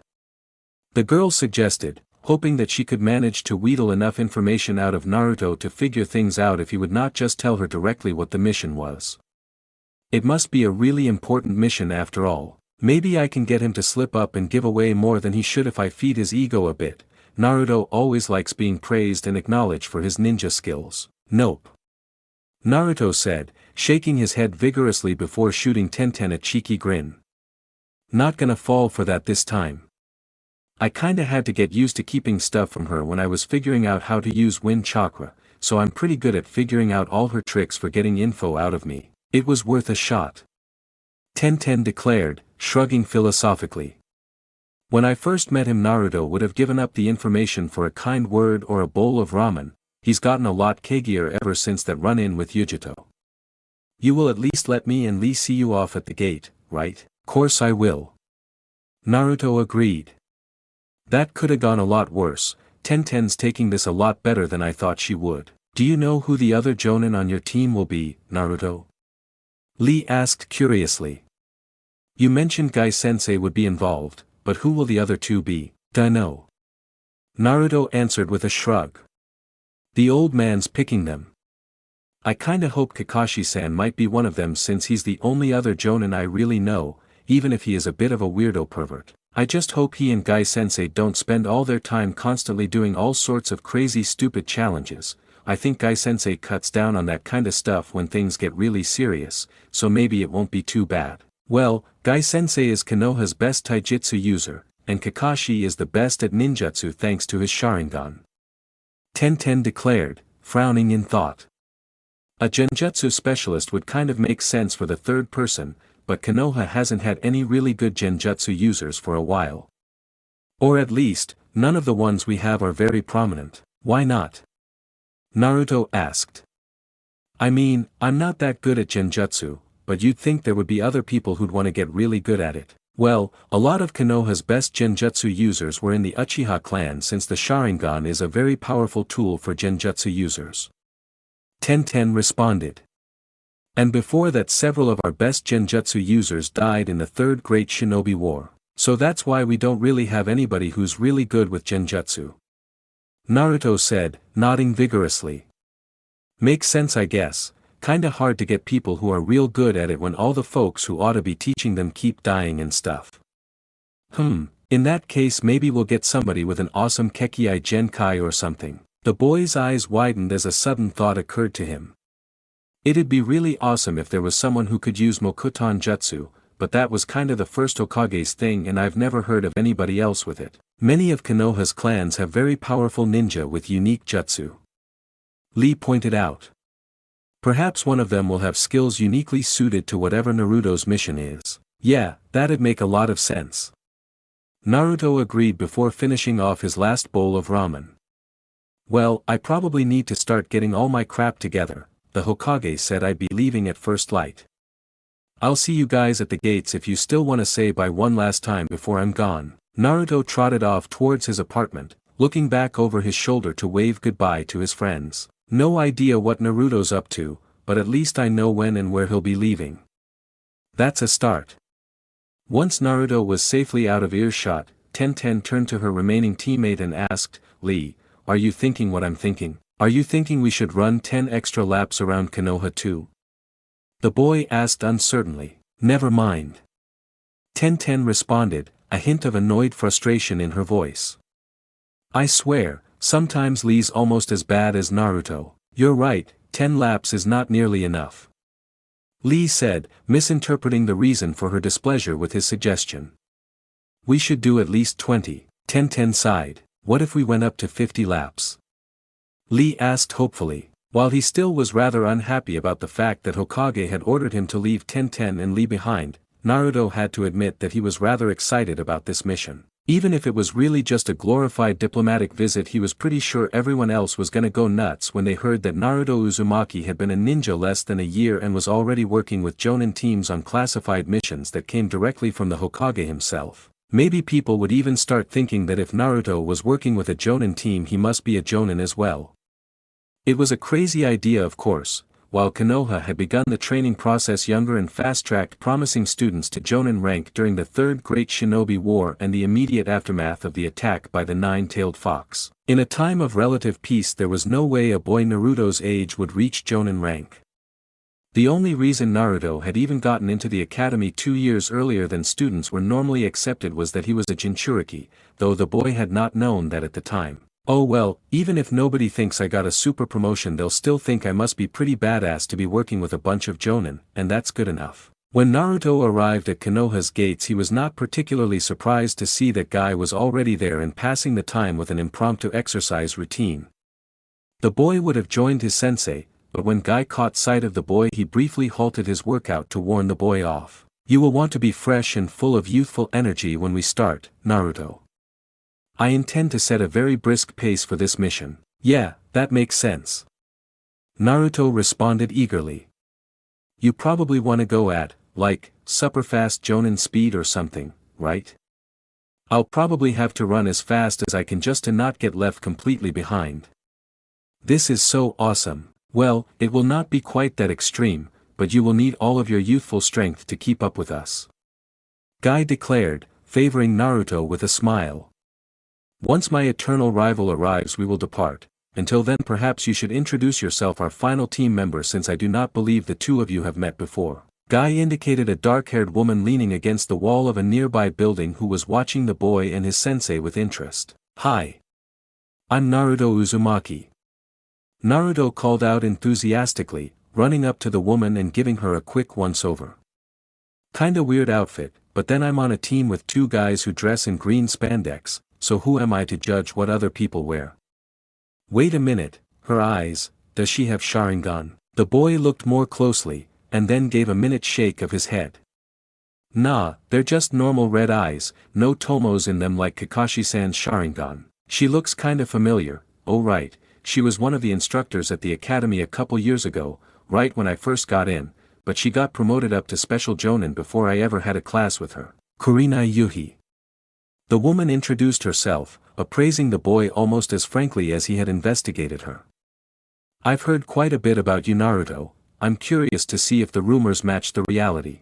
[SPEAKER 2] The girl suggested, hoping that she could manage to wheedle enough information out of Naruto to figure things out if he would not just tell her directly what the mission was. It must be a really important mission after all. Maybe I can get him to slip up and give away more than he should if I feed his ego a bit. Naruto always likes being praised and acknowledged for his ninja skills. Nope. Naruto said, shaking his head vigorously before shooting Tenten a cheeky grin. Not gonna fall for that this time. I kinda had to get used to keeping stuff from her when I was figuring out how to use wind chakra, so I'm pretty good at figuring out all her tricks for getting info out of me. It was worth a shot. Tenten declared, shrugging philosophically. When I first met him Naruto would have given up the information for a kind word or a bowl of ramen. He's gotten a lot kagier ever since that run-in with Uchiha. You will at least let me and Lee see you off at the gate, right? Course I will. Naruto agreed. That could have gone a lot worse. Tenten's taking this a lot better than I thought she would. Do you know who the other Jonin on your team will be, Naruto? Lee asked curiously. You mentioned Gai-sensei would be involved, but who will the other 2 be? Dunno. Naruto answered with a shrug. The old man's picking them. I kinda hope Kakashi-san might be one of them since he's the only other Jonin I really know, even if he is a bit of a weirdo pervert. I just hope he and Gai-sensei don't spend all their time constantly doing all sorts of crazy stupid challenges. I think Gai-sensei cuts down on that kinda stuff when things get really serious, so maybe it won't be too bad. Well, Gai-sensei is Konoha's best taijutsu user, and Kakashi is the best at ninjutsu thanks to his Sharingan. Tenten declared, frowning in thought. A genjutsu specialist would kind of make sense for the 3rd person, but Konoha hasn't had any really good genjutsu users for a while. Or at least, none of the ones we have are very prominent. Why not? Naruto asked. I mean, I'm not that good at genjutsu, but you'd think there would be other people who'd want to get really good at it. Well, a lot of Konoha's best genjutsu users were in the Uchiha clan since the Sharingan is a very powerful tool for genjutsu users. Tenten responded. And before that several of our best genjutsu users died in the 3rd Great Shinobi War. So that's why we don't really have anybody who's really good with genjutsu. Naruto said, nodding vigorously. Makes sense I guess. Kinda hard to get people who are real good at it when all the folks who ought to be teaching them keep dying and stuff. In that case maybe we'll get somebody with an awesome Kekii Genkai or something. The boy's eyes widened as a sudden thought occurred to him. It'd be really awesome if there was someone who could use Mokuton Jutsu, but that was kinda the first Hokage's thing and I've never heard of anybody else with it. Many of Konoha's clans have very powerful ninja with unique jutsu. Lee pointed out. Perhaps one of them will have skills uniquely suited to whatever Naruto's mission is. Yeah, that'd make a lot of sense. Naruto agreed before finishing off his last bowl of ramen. Well, I probably need to start getting all my crap together. The Hokage said I'd be leaving at first light. I'll see you guys at the gates if you still want to say bye one last time before I'm gone. Naruto trotted off towards his apartment, looking back over his shoulder to wave goodbye to his friends. No idea what Naruto's up to, but at least I know when and where he'll be leaving. That's a start. Once Naruto was safely out of earshot, Tenten turned to her remaining teammate and asked, Lee, are you thinking what I'm thinking? Are you thinking we should run 10 extra laps around Konoha too? The boy asked uncertainly. Never mind. Tenten responded, a hint of annoyed frustration in her voice. I swear, sometimes Lee's almost as bad as Naruto. You're right, 10 laps is not nearly enough. Lee said, misinterpreting the reason for her displeasure with his suggestion. We should do at least 20, Tenten sighed. What if we went up to 50 laps? Lee asked hopefully. While he still was rather unhappy about the fact that Hokage had ordered him to leave Tenten and Lee behind, Naruto had to admit that he was rather excited about this mission. Even if it was really just a glorified diplomatic visit, he was pretty sure everyone else was gonna go nuts when they heard that Naruto Uzumaki had been a ninja less than a year and was already working with Jonin teams on classified missions that came directly from the Hokage himself. Maybe people would even start thinking that if Naruto was working with a Jonin team, he must be a Jonin as well. It was a crazy idea, of course. While Konoha had begun the training process younger and fast-tracked promising students to Jonin rank during the Third Great Shinobi War and the immediate aftermath of the attack by the Nine-Tailed Fox. In a time of relative peace, there was no way a boy Naruto's age would reach Jonin rank. The only reason Naruto had even gotten into the academy 2 years earlier than students were normally accepted was that he was a Jinchuriki, though the boy had not known that at the time. Oh well, even if nobody thinks I got a super promotion, they'll still think I must be pretty badass to be working with a bunch of Jonin, and that's good enough. When Naruto arrived at Konoha's gates, he was not particularly surprised to see that Guy was already there and passing the time with an impromptu exercise routine. The boy would have joined his sensei, but when Guy caught sight of the boy, he briefly halted his workout to warn the boy off. You will want to be fresh and full of youthful energy when we start, Naruto. I intend to set a very brisk pace for this mission. Yeah, that makes sense. Naruto responded eagerly. You probably want to go at, like, superfast Jonin speed or something, right? I'll probably have to run as fast as I can just to not get left completely behind. This is so awesome. Well, it will not be quite that extreme, but you will need all of your youthful strength to keep up with us. Guy declared, favoring Naruto with a smile. Once my eternal rival arrives, we will depart. Until then, perhaps you should introduce yourself, our final team member, since I do not believe the two of you have met before. Guy indicated a dark-haired woman leaning against the wall of a nearby building who was watching the boy and his sensei with interest. Hi. I'm Naruto Uzumaki. Naruto called out enthusiastically, running up to the woman and giving her a quick once-over. Kinda weird outfit, but then I'm on a team with two guys who dress in green spandex, so who am I to judge what other people wear? Wait a minute, her eyes, does she have Sharingan? The boy looked more closely, and then gave a minute shake of his head. Nah, they're just normal red eyes, no tomos in them like Kakashi-san's Sharingan. She looks kinda familiar. Oh right, she was one of the instructors at the academy a couple years ago, right when I first got in, but she got promoted up to Special Jonin before I ever had a class with her. Kurenai Yuhi. The woman introduced herself, appraising the boy almost as frankly as he had investigated her. I've heard quite a bit about you, Naruto. I'm curious to see if the rumors match the reality.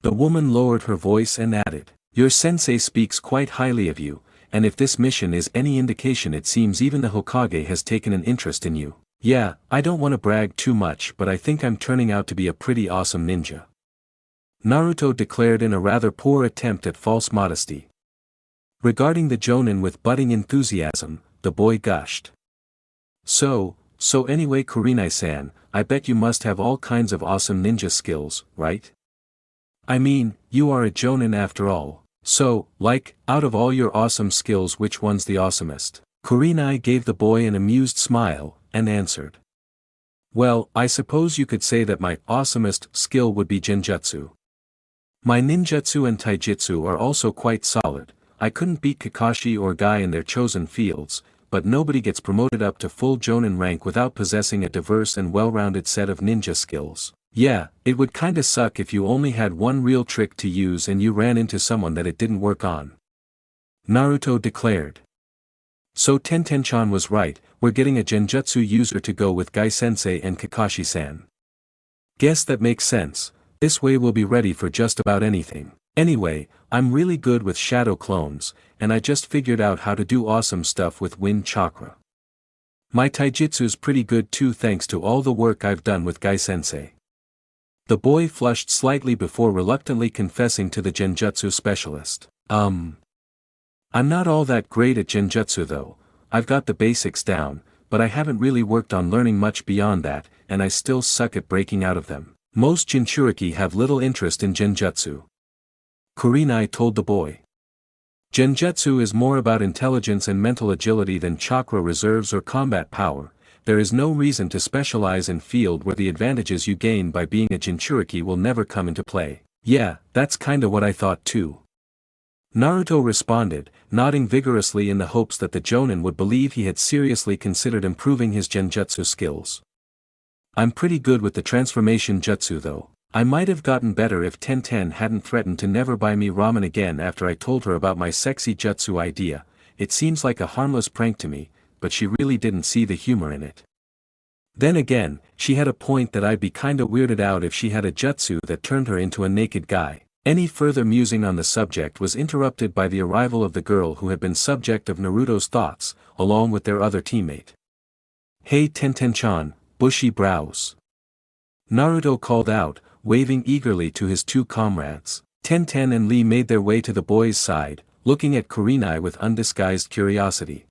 [SPEAKER 2] The woman lowered her voice and added, your sensei speaks quite highly of you, and if this mission is any indication, it seems even the Hokage has taken an interest in you. Yeah, I don't want to brag too much, but I think I'm turning out to be a pretty awesome ninja. Naruto declared in a rather poor attempt at false modesty. Regarding the Jonin with budding enthusiasm, the boy gushed. So anyway, Kurenai-san, I bet you must have all kinds of awesome ninja skills, right? I mean, you are a jonin after all. So, like, out of all your awesome skills which one's the awesomest? Kurenai gave the boy an amused smile, and answered. Well, I suppose you could say that my awesomest skill would be genjutsu. My ninjutsu and taijutsu are also quite solid. I couldn't beat Kakashi or Guy in their chosen fields, but nobody gets promoted up to full jonin rank without possessing a diverse and well-rounded set of ninja skills. Yeah, it would kinda suck if you only had one real trick to use and you ran into someone that it didn't work on. Naruto declared. So Tenten-chan was right, we're getting a genjutsu user to go with Guy-sensei and Kakashi-san. Guess that makes sense, this way we'll be ready for just about anything. Anyway, I'm really good with shadow clones, and I just figured out how to do awesome stuff with wind chakra. My taijutsu's pretty good too thanks to all the work I've done with Guy-sensei. The boy flushed slightly before reluctantly confessing to the genjutsu specialist. I'm not all that great at genjutsu though, I've got the basics down, but I haven't really worked on learning much beyond that, and I still suck at breaking out of them. Most Jinchuriki have little interest in genjutsu. Kurenai told the boy. Genjutsu is more about intelligence and mental agility than chakra reserves or combat power. There is no reason to specialize in field where the advantages you gain by being a Jinchuriki will never come into play. Yeah, that's kinda what I thought too. Naruto responded, nodding vigorously in the hopes that the Jonin would believe he had seriously considered improving his genjutsu skills. I'm pretty good with the transformation jutsu though. I might have gotten better if Tenten hadn't threatened to never buy me ramen again after I told her about my sexy jutsu idea. It seems like a harmless prank to me, but she really didn't see the humor in it. Then again, she had a point that I'd be kinda weirded out if she had a jutsu that turned her into a naked guy. Any further musing on the subject was interrupted by the arrival of the girl who had been subject of Naruto's thoughts, along with their other teammate. Hey Tenten-chan, bushy brows. Naruto called out, waving eagerly to his two comrades. Tenten and Lee made their way to the boy's side, looking at Kurenai with undisguised curiosity.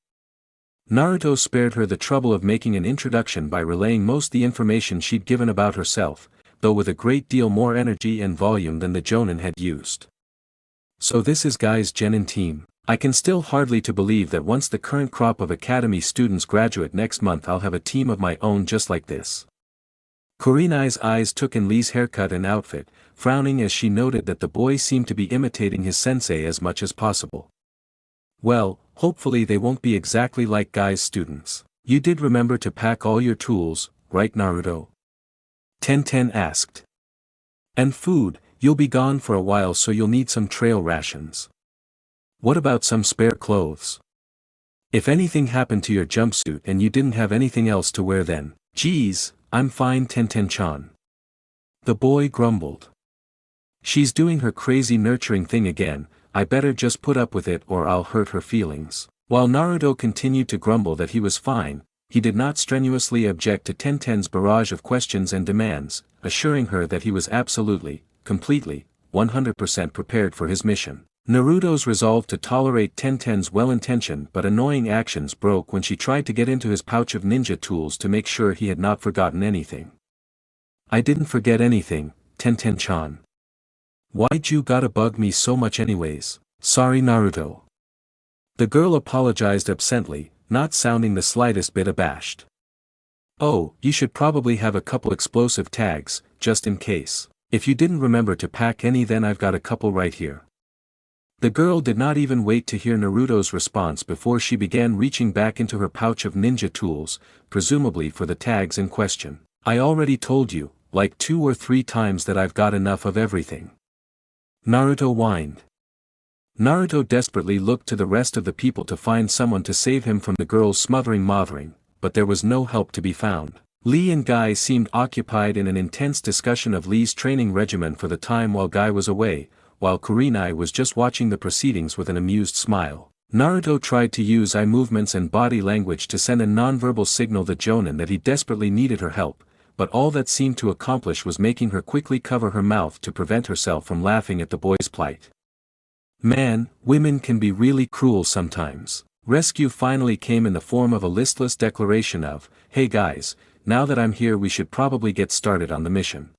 [SPEAKER 2] Naruto spared her the trouble of making an introduction by relaying most the information she'd given about herself, though with a great deal more energy and volume than the Jonin had used. So this is Guy's genin team. I can still hardly to believe that once the current crop of academy students graduate next month I'll have a team of my own just like this. Kurenai's eyes took in Lee's haircut and outfit, frowning as she noted that the boy seemed to be imitating his sensei as much as possible. Well, hopefully they won't be exactly like Guy's students. You did remember to pack all your tools, right Naruto? Tenten asked. And food, you'll be gone for a while so you'll need some trail rations. What about some spare clothes? If anything happened to your jumpsuit and you didn't have anything else to wear then, geez, I'm fine Tenten-chan. The boy grumbled. She's doing her crazy nurturing thing again, I better just put up with it or I'll hurt her feelings. While Naruto continued to grumble that he was fine, he did not strenuously object to Tenten's barrage of questions and demands, assuring her that he was absolutely, completely, 100% prepared for his mission. Naruto's resolve to tolerate Tenten's well-intentioned but annoying actions broke when she tried to get into his pouch of ninja tools to make sure he had not forgotten anything. I didn't forget anything, Tenten-chan. Why'd you gotta bug me so much anyways? Sorry Naruto. The girl apologized absently, not sounding the slightest bit abashed. Oh, you should probably have a couple explosive tags, just in case. If you didn't remember to pack any then I've got a couple right here. The girl did not even wait to hear Naruto's response before she began reaching back into her pouch of ninja tools, presumably for the tags in question. I already told you, like 2 or 3 times that I've got enough of everything. Naruto whined. Naruto desperately looked to the rest of the people to find someone to save him from the girl's smothering mothering, but there was no help to be found. Lee and Guy seemed occupied in an intense discussion of Lee's training regimen for the time while Guy was away, while Kurenai was just watching the proceedings with an amused smile. Naruto tried to use eye movements and body language to send a nonverbal signal to Jonin that he desperately needed her help, but all that seemed to accomplish was making her quickly cover her mouth to prevent herself from laughing at the boy's plight. Man, women can be really cruel sometimes. Rescue finally came in the form of a listless declaration of, "Hey guys, now that I'm here we should probably get started on the mission.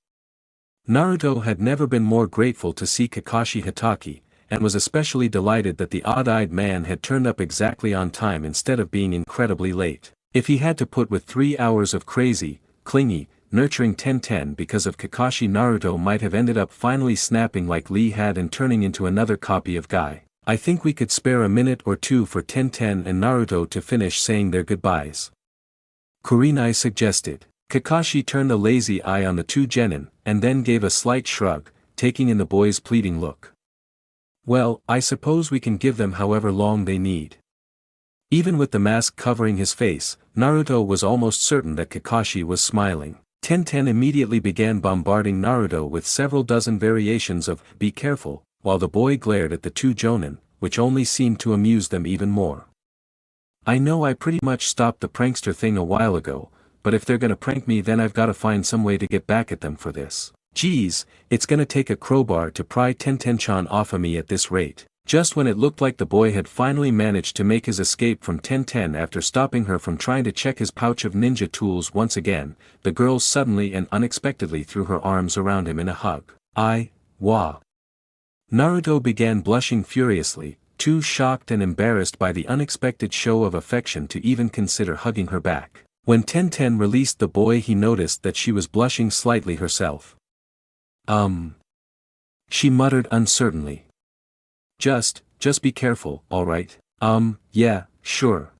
[SPEAKER 2] Naruto had never been more grateful to see Kakashi Hatake, and was especially delighted that the odd-eyed man had turned up exactly on time instead of being incredibly late. If he had to put with 3 hours of crazy, clingy, nurturing Tenten because of Kakashi, Naruto might have ended up finally snapping like Lee had and turning into another copy of Guy. I think we could spare a minute or two for Tenten and Naruto to finish saying their goodbyes, Kurenai suggested. Kakashi turned a lazy eye on the two genin, and then gave a slight shrug, taking in the boy's pleading look. Well, I suppose we can give them however long they need. Even with the mask covering his face, Naruto was almost certain that Kakashi was smiling. Tenten immediately began bombarding Naruto with several dozen variations of "be careful," while the boy glared at the two jonin, which only seemed to amuse them even more. I know I pretty much stopped the prankster thing a while ago, but if they're gonna prank me then I've gotta find some way to get back at them for this. Geez, it's gonna take a crowbar to pry Tenten-chan off of me at this rate. Just when it looked like the boy had finally managed to make his escape from Tenten after stopping her from trying to check his pouch of ninja tools once again, the girl suddenly and unexpectedly threw her arms around him in a hug. Wah. Naruto began blushing furiously, too shocked and embarrassed by the unexpected show of affection to even consider hugging her back. When Tenten released the boy he noticed that she was blushing slightly herself. She muttered uncertainly. Just be careful, alright? Yeah, sure.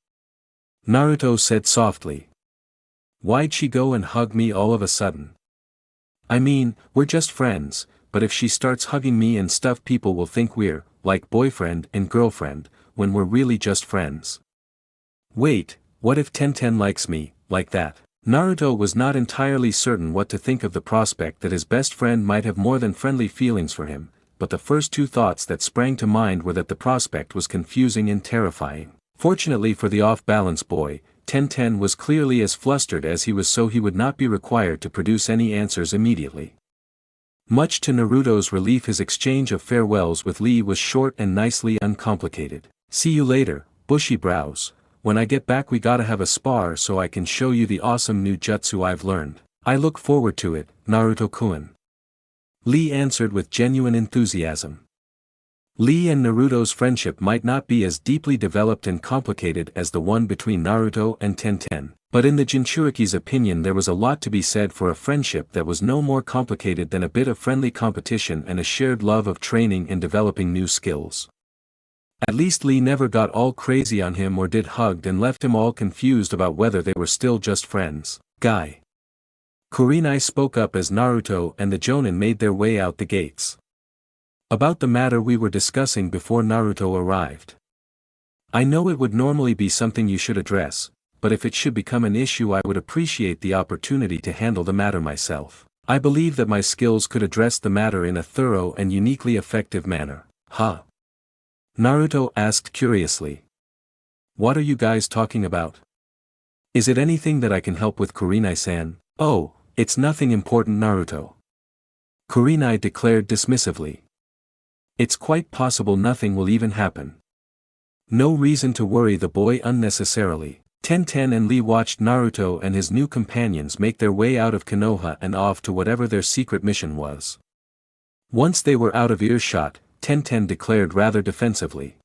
[SPEAKER 2] Naruto said softly. Why'd she go and hug me all of a sudden? I mean, we're just friends, but if she starts hugging me and stuff people will think we're, like boyfriend and girlfriend, when we're really just friends. Wait, what if Tenten likes me, like that? Naruto was not entirely certain what to think of the prospect that his best friend might have more than friendly feelings for him, but the first two thoughts that sprang to mind were that the prospect was confusing and terrifying. Fortunately for the off-balance boy, Tenten was clearly as flustered as he was, so he would not be required to produce any answers immediately. Much to Naruto's relief, his exchange of farewells with Lee was short and nicely uncomplicated. See you later, bushy brows. When I get back we gotta have a spar so I can show you the awesome new jutsu I've learned. I look forward to it, Naruto-kun. Lee answered with genuine enthusiasm. Lee and Naruto's friendship might not be as deeply developed and complicated as the one between Naruto and Tenten, but in the Jinchuriki's opinion there was a lot to be said for a friendship that was no more complicated than a bit of friendly competition and a shared love of training and developing new skills. At least Lee never got all crazy on him or did hugged and left him all confused about whether they were still just friends. Guy. Kurenai spoke up as Naruto and the jonin made their way out the gates. About the matter we were discussing before Naruto arrived. I know it would normally be something you should address, but if it should become an issue I would appreciate the opportunity to handle the matter myself. I believe that my skills could address the matter in a thorough and uniquely effective manner. Huh? Naruto asked curiously. What are you guys talking about? Is it anything that I can help with, Kurenai-san? Oh, it's nothing important, Naruto. Kurenai declared dismissively. It's quite possible nothing will even happen. No reason to worry the boy unnecessarily. Tenten and Lee watched Naruto and his new companions make their way out of Konoha and off to whatever their secret mission was. Once they were out of earshot, Tenten declared rather defensively.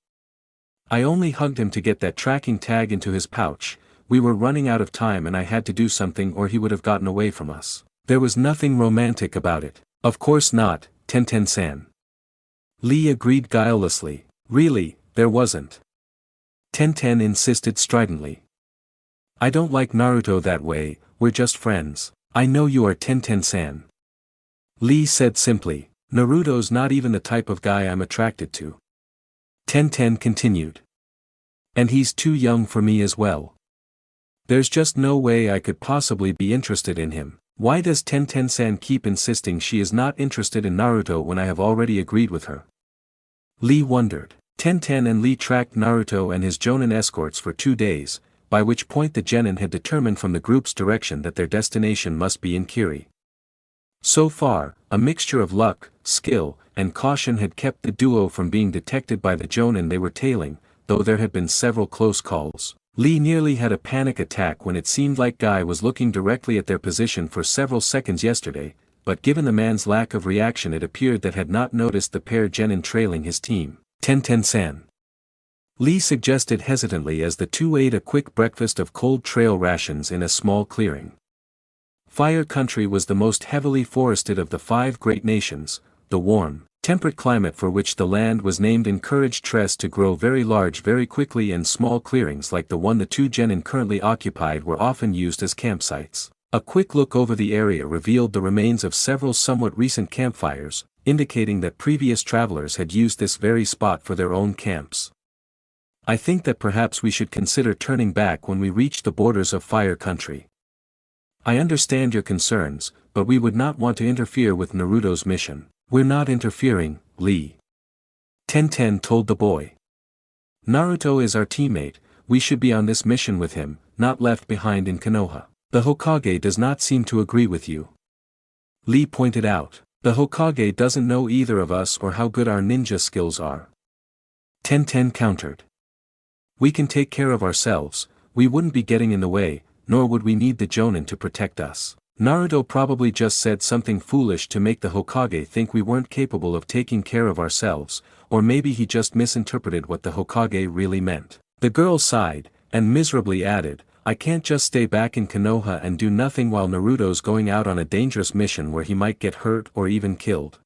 [SPEAKER 2] I only hugged him to get that tracking tag into his pouch. We were running out of time and I had to do something or he would have gotten away from us. There was nothing romantic about it. Of course not, Tenten-san. Lee agreed guilelessly. Really, there wasn't. Tenten insisted stridently. I don't like Naruto that way, we're just friends. I know you are, Tenten-san. Lee said simply. Naruto's not even the type of guy I'm attracted to. Tenten continued. And he's too young for me as well. There's just no way I could possibly be interested in him. Why does Tenten-san keep insisting she is not interested in Naruto when I have already agreed with her? Lee wondered. Tenten and Lee tracked Naruto and his jonin escorts for 2 days, by which point the genin had determined from the group's direction that their destination must be in Kiri. So far, a mixture of luck, skill, and caution had kept the duo from being detected by the jonin they were tailing, though there had been several close calls. Lee nearly had a panic attack when it seemed like Guy was looking directly at their position for several seconds yesterday, but given the man's lack of reaction it appeared that had not noticed the pair Genin trailing his team. Tenten-san. Lee suggested hesitantly as the two ate a quick breakfast of cold trail rations in a small clearing. Fire Country was the most heavily forested of the 5 great nations. The warm, temperate climate for which the land was named encouraged trees to grow very large very quickly, and small clearings like the one the two Genin currently occupied were often used as campsites. A quick look over the area revealed the remains of several somewhat recent campfires, indicating that previous travelers had used this very spot for their own camps. I think that perhaps we should consider turning back when we reach the borders of Fire Country. I understand your concerns, but we would not want to interfere with Naruto's mission. We're not interfering, Lee. Tenten told the boy. Naruto is our teammate, we should be on this mission with him, not left behind in Konoha. The Hokage does not seem to agree with you. Lee pointed out. The Hokage doesn't know either of us or how good our ninja skills are. Tenten countered. We can take care of ourselves, we wouldn't be getting in the way, nor would we need the Jonin to protect us. Naruto probably just said something foolish to make the Hokage think we weren't capable of taking care of ourselves, or maybe he just misinterpreted what the Hokage really meant. The girl sighed, and miserably added, I can't just stay back in Konoha and do nothing while Naruto's going out on a dangerous mission where he might get hurt or even killed.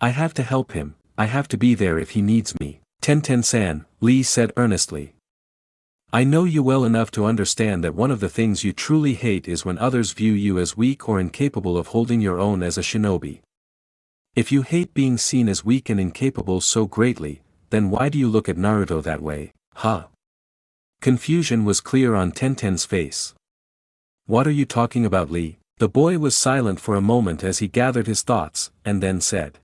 [SPEAKER 2] I have to help him, I have to be there if he needs me. Tenten-san, Lee said earnestly. I know you well enough to understand that one of the things you truly hate is when others view you as weak or incapable of holding your own as a shinobi. If you hate being seen as weak and incapable so greatly, then why do you look at Naruto that way, huh? Confusion was clear on Tenten's face. What are you talking about, Lee? The boy was silent for a moment as he gathered his thoughts, and then said.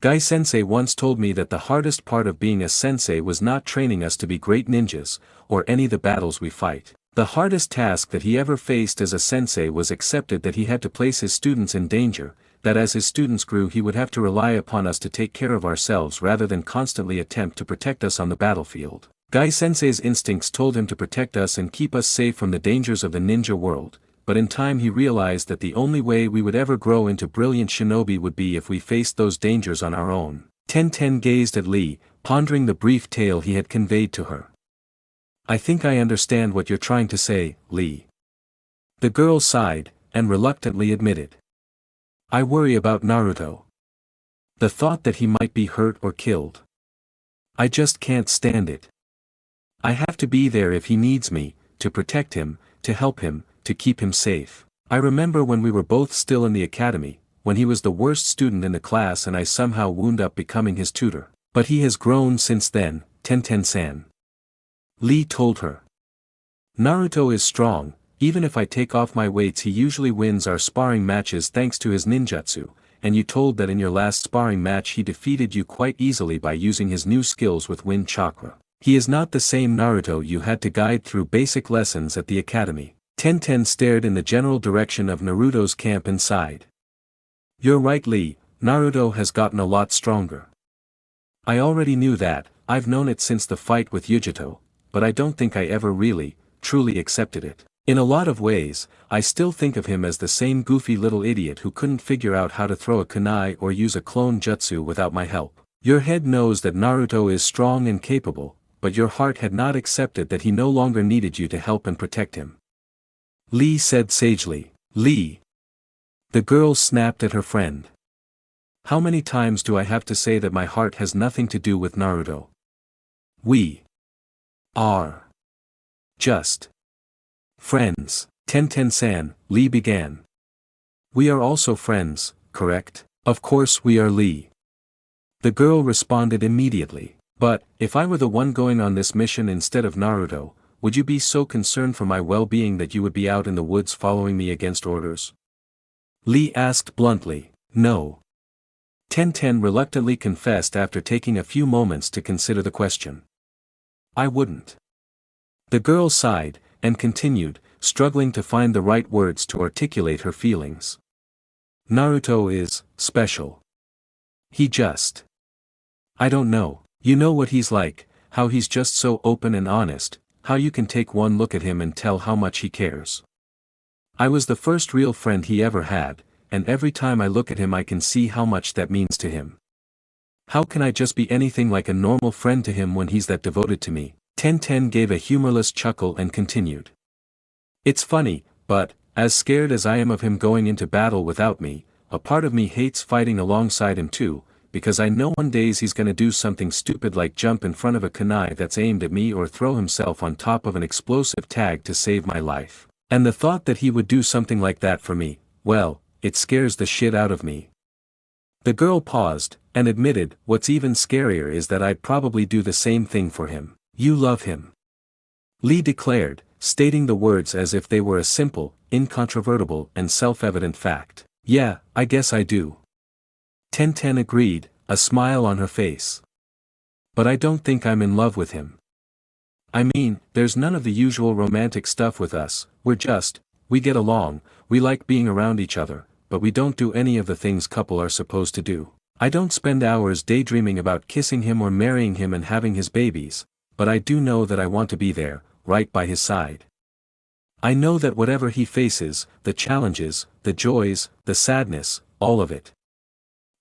[SPEAKER 2] Guy-sensei once told me that the hardest part of being a sensei was not training us to be great ninjas, or any the battles we fight. The hardest task that he ever faced as a sensei was accepted that he had to place his students in danger, that as his students grew he would have to rely upon us to take care of ourselves rather than constantly attempt to protect us on the battlefield. Guy-sensei's instincts told him to protect us and keep us safe from the dangers of the ninja world, but in time he realized that the only way we would ever grow into brilliant shinobi would be if we faced those dangers on our own. Tenten gazed at Lee, pondering the brief tale he had conveyed to her. I think I understand what you're trying to say, Lee. The girl sighed, and reluctantly admitted. I worry about Naruto. The thought that he might be hurt or killed. I just can't stand it. I have to be there if he needs me, to protect him, to help him, to keep him safe. I remember when we were both still in the academy, when he was the worst student in the class and I somehow wound up becoming his tutor. But he has grown since then, Tenten-san. Lee told her. Naruto is strong, even if I take off my weights he usually wins our sparring matches thanks to his ninjutsu, and you told that in your last sparring match he defeated you quite easily by using his new skills with wind chakra. He is not the same Naruto you had to guide through basic lessons at the academy. Tenten stared in the general direction of Naruto's camp and sighed. You're right, Lee, Naruto has gotten a lot stronger. I already knew that, I've known it since the fight with Uchiha, but I don't think I ever really, truly accepted it. In a lot of ways, I still think of him as the same goofy little idiot who couldn't figure out how to throw a kunai or use a clone jutsu without my help. Your head knows that Naruto is strong and capable, but your heart had not accepted that he no longer needed you to help and protect him. Lee said sagely. Lee. The girl snapped at her friend. How many times do I have to say that my heart has nothing to do with Naruto? We are just friends. Tenten-san, Lee began. We are also friends, correct? Of course we are, Lee. The girl responded immediately. But, if I were the one going on this mission instead of Naruto, would you be so concerned for my well-being that you would be out in the woods following me against orders? Lee asked bluntly. No. Tenten reluctantly confessed after taking a few moments to consider the question. I wouldn't. The girl sighed, and continued, struggling to find the right words to articulate her feelings. Naruto is special. He just. I don't know. You know what he's like, how he's just so open and honest, how you can take one look at him and tell how much he cares. I was the first real friend he ever had, and every time I look at him I can see how much that means to him. How can I just be anything like a normal friend to him when he's that devoted to me? Tenten gave a humorless chuckle and continued. It's funny, but, as scared as I am of him going into battle without me, a part of me hates fighting alongside him too, because I know one day he's gonna do something stupid like jump in front of a kunai that's aimed at me or throw himself on top of an explosive tag to save my life. And the thought that he would do something like that for me, well, it scares the shit out of me. The girl paused, and admitted, what's even scarier is that I'd probably do the same thing for him. You love him. Lee declared, stating the words as if they were a simple, incontrovertible and self-evident fact. Yeah, I guess I do. Tenten agreed, a smile on her face. But I don't think I'm in love with him. I mean, there's none of the usual romantic stuff with us, we get along, we like being around each other, but we don't do any of the things couple are supposed to do. I don't spend hours daydreaming about kissing him or marrying him and having his babies, but I do know that I want to be there, right by his side. I know that whatever he faces, the challenges, the joys, the sadness, all of it.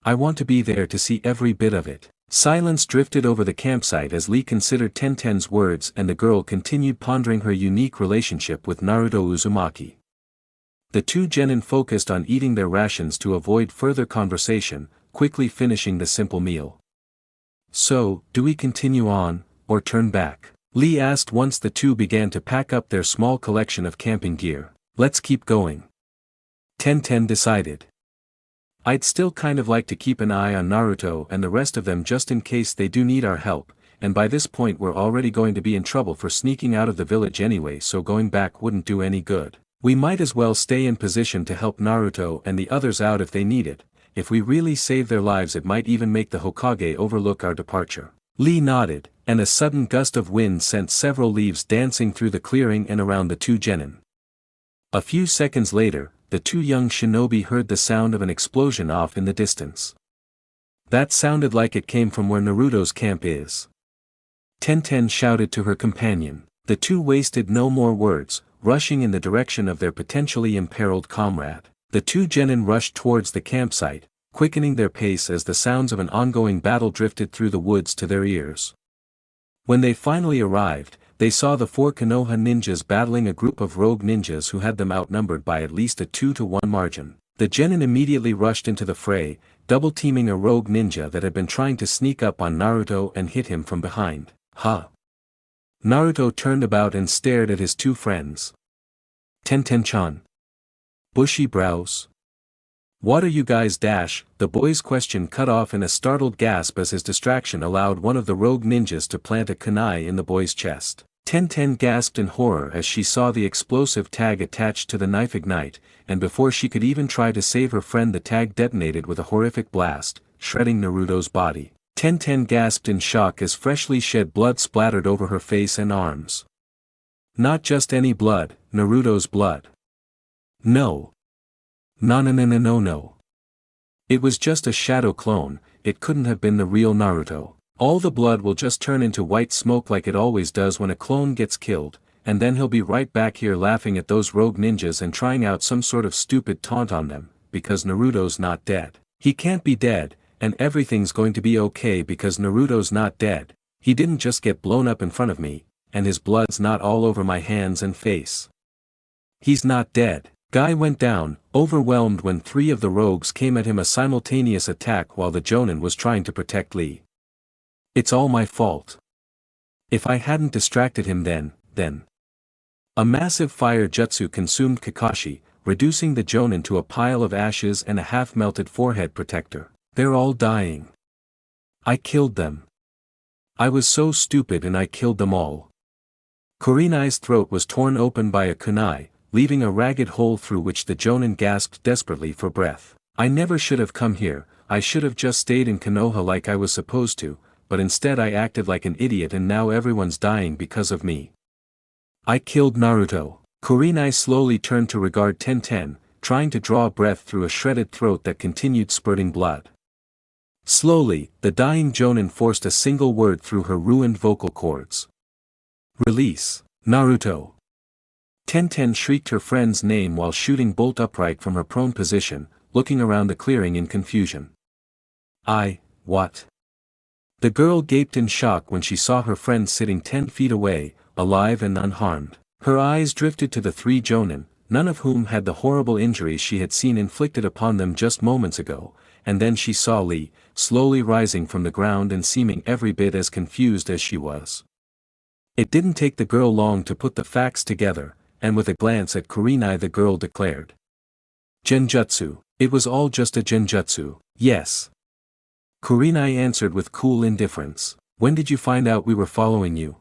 [SPEAKER 2] I want to be there to see every bit of it. Silence drifted over the campsite as Lee considered Tenten's words and the girl continued pondering her unique relationship with Naruto Uzumaki. The two genin focused on eating their rations to avoid further conversation, quickly finishing the simple meal. So, do we continue on, or turn back? Lee asked once the two began to pack up their small collection of camping gear. Let's keep going. Tenten decided. I'd still kind of like to keep an eye on Naruto and the rest of them just in case they do need our help, and by this point we're already going to be in trouble for sneaking out of the village anyway, so going back wouldn't do any good. We might as well stay in position to help Naruto and the others out if they need it. If we really save their lives it might even make the Hokage overlook our departure. Lee nodded, and a sudden gust of wind sent several leaves dancing through the clearing and around the two genin. A few seconds later, the two young shinobi heard the sound of an explosion off in the distance. That sounded like it came from where Naruto's camp is. Tenten shouted to her companion. The two wasted no more words, rushing in the direction of their potentially imperiled comrade. The two genin rushed towards the campsite, quickening their pace as the sounds of an ongoing battle drifted through the woods to their ears. When they finally arrived, they saw the four Konoha ninjas battling a group of rogue ninjas who had them outnumbered by at least a 2-to-1 margin. The genin immediately rushed into the fray, double-teaming a rogue ninja that had been trying to sneak up on Naruto and hit him from behind. Huh? Naruto turned about and stared at his two friends. Tenten-chan. Bushy brows. What are you guys? The boy's question cut off in a startled gasp as his distraction allowed one of the rogue ninjas to plant a kunai in the boy's chest. Tenten gasped in horror as she saw the explosive tag attached to the knife ignite, and before she could even try to save her friend the tag detonated with a horrific blast, shredding Naruto's body. Tenten gasped in shock as freshly shed blood splattered over her face and arms. Not just any blood, Naruto's blood. No. No. It was just a shadow clone, it couldn't have been the real Naruto. All the blood will just turn into white smoke like it always does when a clone gets killed, and then he'll be right back here laughing at those rogue ninjas and trying out some sort of stupid taunt on them, because Naruto's not dead. He can't be dead, and everything's going to be okay because Naruto's not dead. He didn't just get blown up in front of me, and his blood's not all over my hands and face. He's not dead. Guy went down, overwhelmed when three of the rogues came at him a simultaneous attack while the Jonin was trying to protect Lee. It's all my fault. If I hadn't distracted him then. A massive fire jutsu consumed Kakashi, reducing the Jonin to a pile of ashes and a half-melted forehead protector. They're all dying. I killed them. I was so stupid and I killed them all. Kurenai's throat was torn open by a kunai, leaving a ragged hole through which the Jonin gasped desperately for breath. I never should have come here, I should have just stayed in Konoha like I was supposed to, but instead I acted like an idiot and now everyone's dying because of me. I killed Naruto. Kurenai slowly turned to regard Tenten, trying to draw breath through a shredded throat that continued spurting blood. Slowly, the dying Jonin forced a single word through her ruined vocal cords. Release. Naruto. Tenten shrieked her friend's name while shooting bolt upright from her prone position, looking around the clearing in confusion. What? The girl gaped in shock when she saw her friend sitting 10 feet away, alive and unharmed. Her eyes drifted to the three jonin, none of whom had the horrible injuries she had seen inflicted upon them just moments ago, and then she saw Lee, slowly rising from the ground and seeming every bit as confused as she was. It didn't take the girl long to put the facts together, and with a glance at Kurenai the girl declared. Genjutsu, it was all just a genjutsu, yes. Kurenai answered with cool indifference. When did you find out we were following you?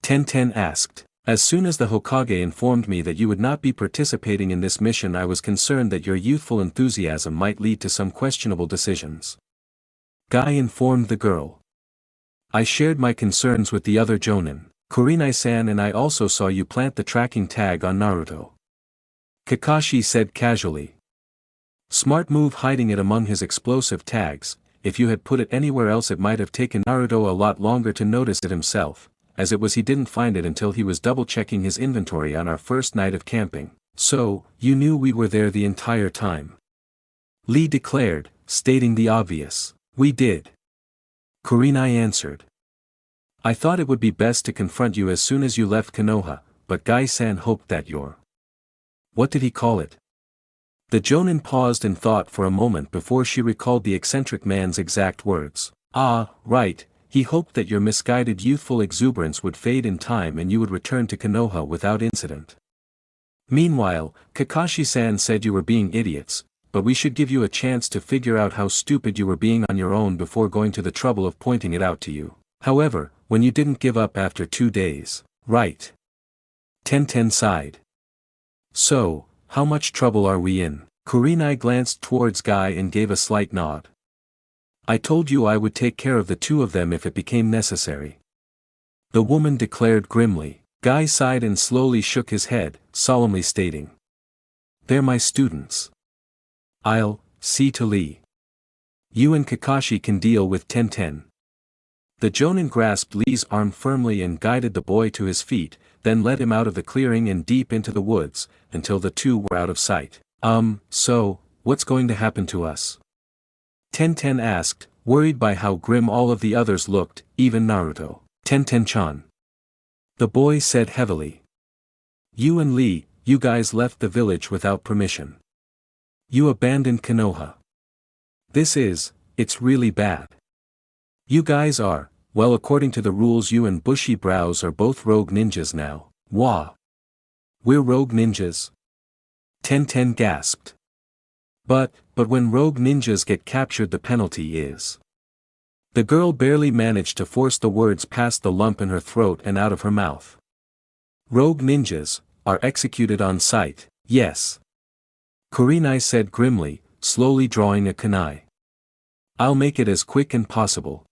[SPEAKER 2] Tenten asked. As soon as the Hokage informed me that you would not be participating in this mission, I was concerned that your youthful enthusiasm might lead to some questionable decisions. Guy informed the girl. I shared my concerns with the other jonin. Kurenai-san and I also saw you plant the tracking tag on Naruto. Kakashi said casually. Smart move hiding it among his explosive tags. If you had put it anywhere else it might have taken Naruto a lot longer to notice it himself. As it was he didn't find it until he was double-checking his inventory on our first night of camping. So, you knew we were there the entire time. Lee declared, stating the obvious. We did. Kurenai answered. I thought it would be best to confront you as soon as you left Konoha, but Guy-san hoped that your... What did he call it? The jonin paused in thought for a moment before she recalled the eccentric man's exact words. Ah, right. He hoped that your misguided youthful exuberance would fade in time and you would return to Konoha without incident. Meanwhile, Kakashi-san said you were being idiots, but we should give you a chance to figure out how stupid you were being on your own before going to the trouble of pointing it out to you. However, when you didn't give up after 2 days, right? Tenten sighed. So, how much trouble are we in? Kurenai glanced towards Guy and gave a slight nod. I told you I would take care of the two of them if it became necessary. The woman declared grimly. Guy sighed and slowly shook his head, solemnly stating. They're my students. I'll see to Lee. You and Kakashi can deal with Tenten. The jonin grasped Lee's arm firmly and guided the boy to his feet, then led him out of the clearing and deep into the woods, until the two were out of sight. So, what's going to happen to us? Tenten asked, worried by how grim all of the others looked, even Naruto. Tenten-chan. The boy said heavily. You and Lee, you guys left the village without permission. You abandoned Konoha. It's really bad. You guys are, well according to the rules you and Bushy Brows are both rogue ninjas now. Wah. We're rogue ninjas? Tenten gasped. But when rogue ninjas get captured the penalty is... The girl barely managed to force the words past the lump in her throat and out of her mouth. Rogue ninjas are executed on sight, yes. Kurenai said grimly, slowly drawing a kunai. I'll make it as quick as possible.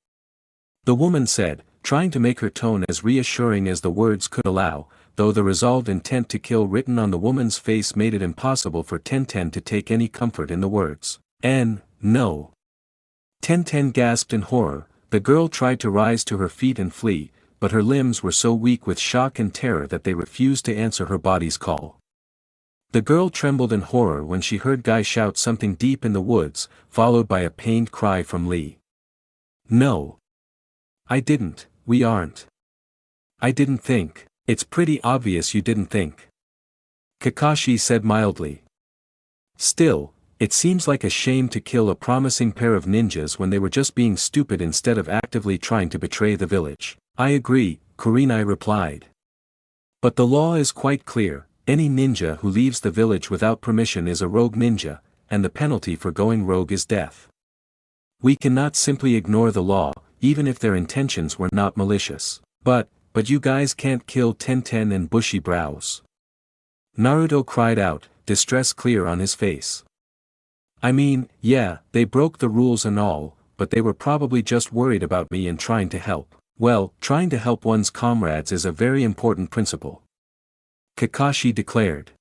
[SPEAKER 2] The woman said, trying to make her tone as reassuring as the words could allow, though the resolved intent to kill written on the woman's face made it impossible for Tenten to take any comfort in the words. No. Tenten gasped in horror. The girl tried to rise to her feet and flee, but her limbs were so weak with shock and terror that they refused to answer her body's call. The girl trembled in horror when she heard Guy shout something deep in the woods, followed by a pained cry from Lee. No. I didn't, we aren't. I didn't think. It's pretty obvious you didn't think. Kakashi said mildly. Still, it seems like a shame to kill a promising pair of ninjas when they were just being stupid instead of actively trying to betray the village. I agree, Kurenai replied. But the law is quite clear, any ninja who leaves the village without permission is a rogue ninja, and the penalty for going rogue is death. We cannot simply ignore the law, even if their intentions were not malicious. But you guys can't kill Tenten and Bushy Brows. Naruto cried out, distress clear on his face. I mean, yeah, they broke the rules and all, but they were probably just worried about me and trying to help. Well, trying to help one's comrades is a very important principle. Kakashi declared.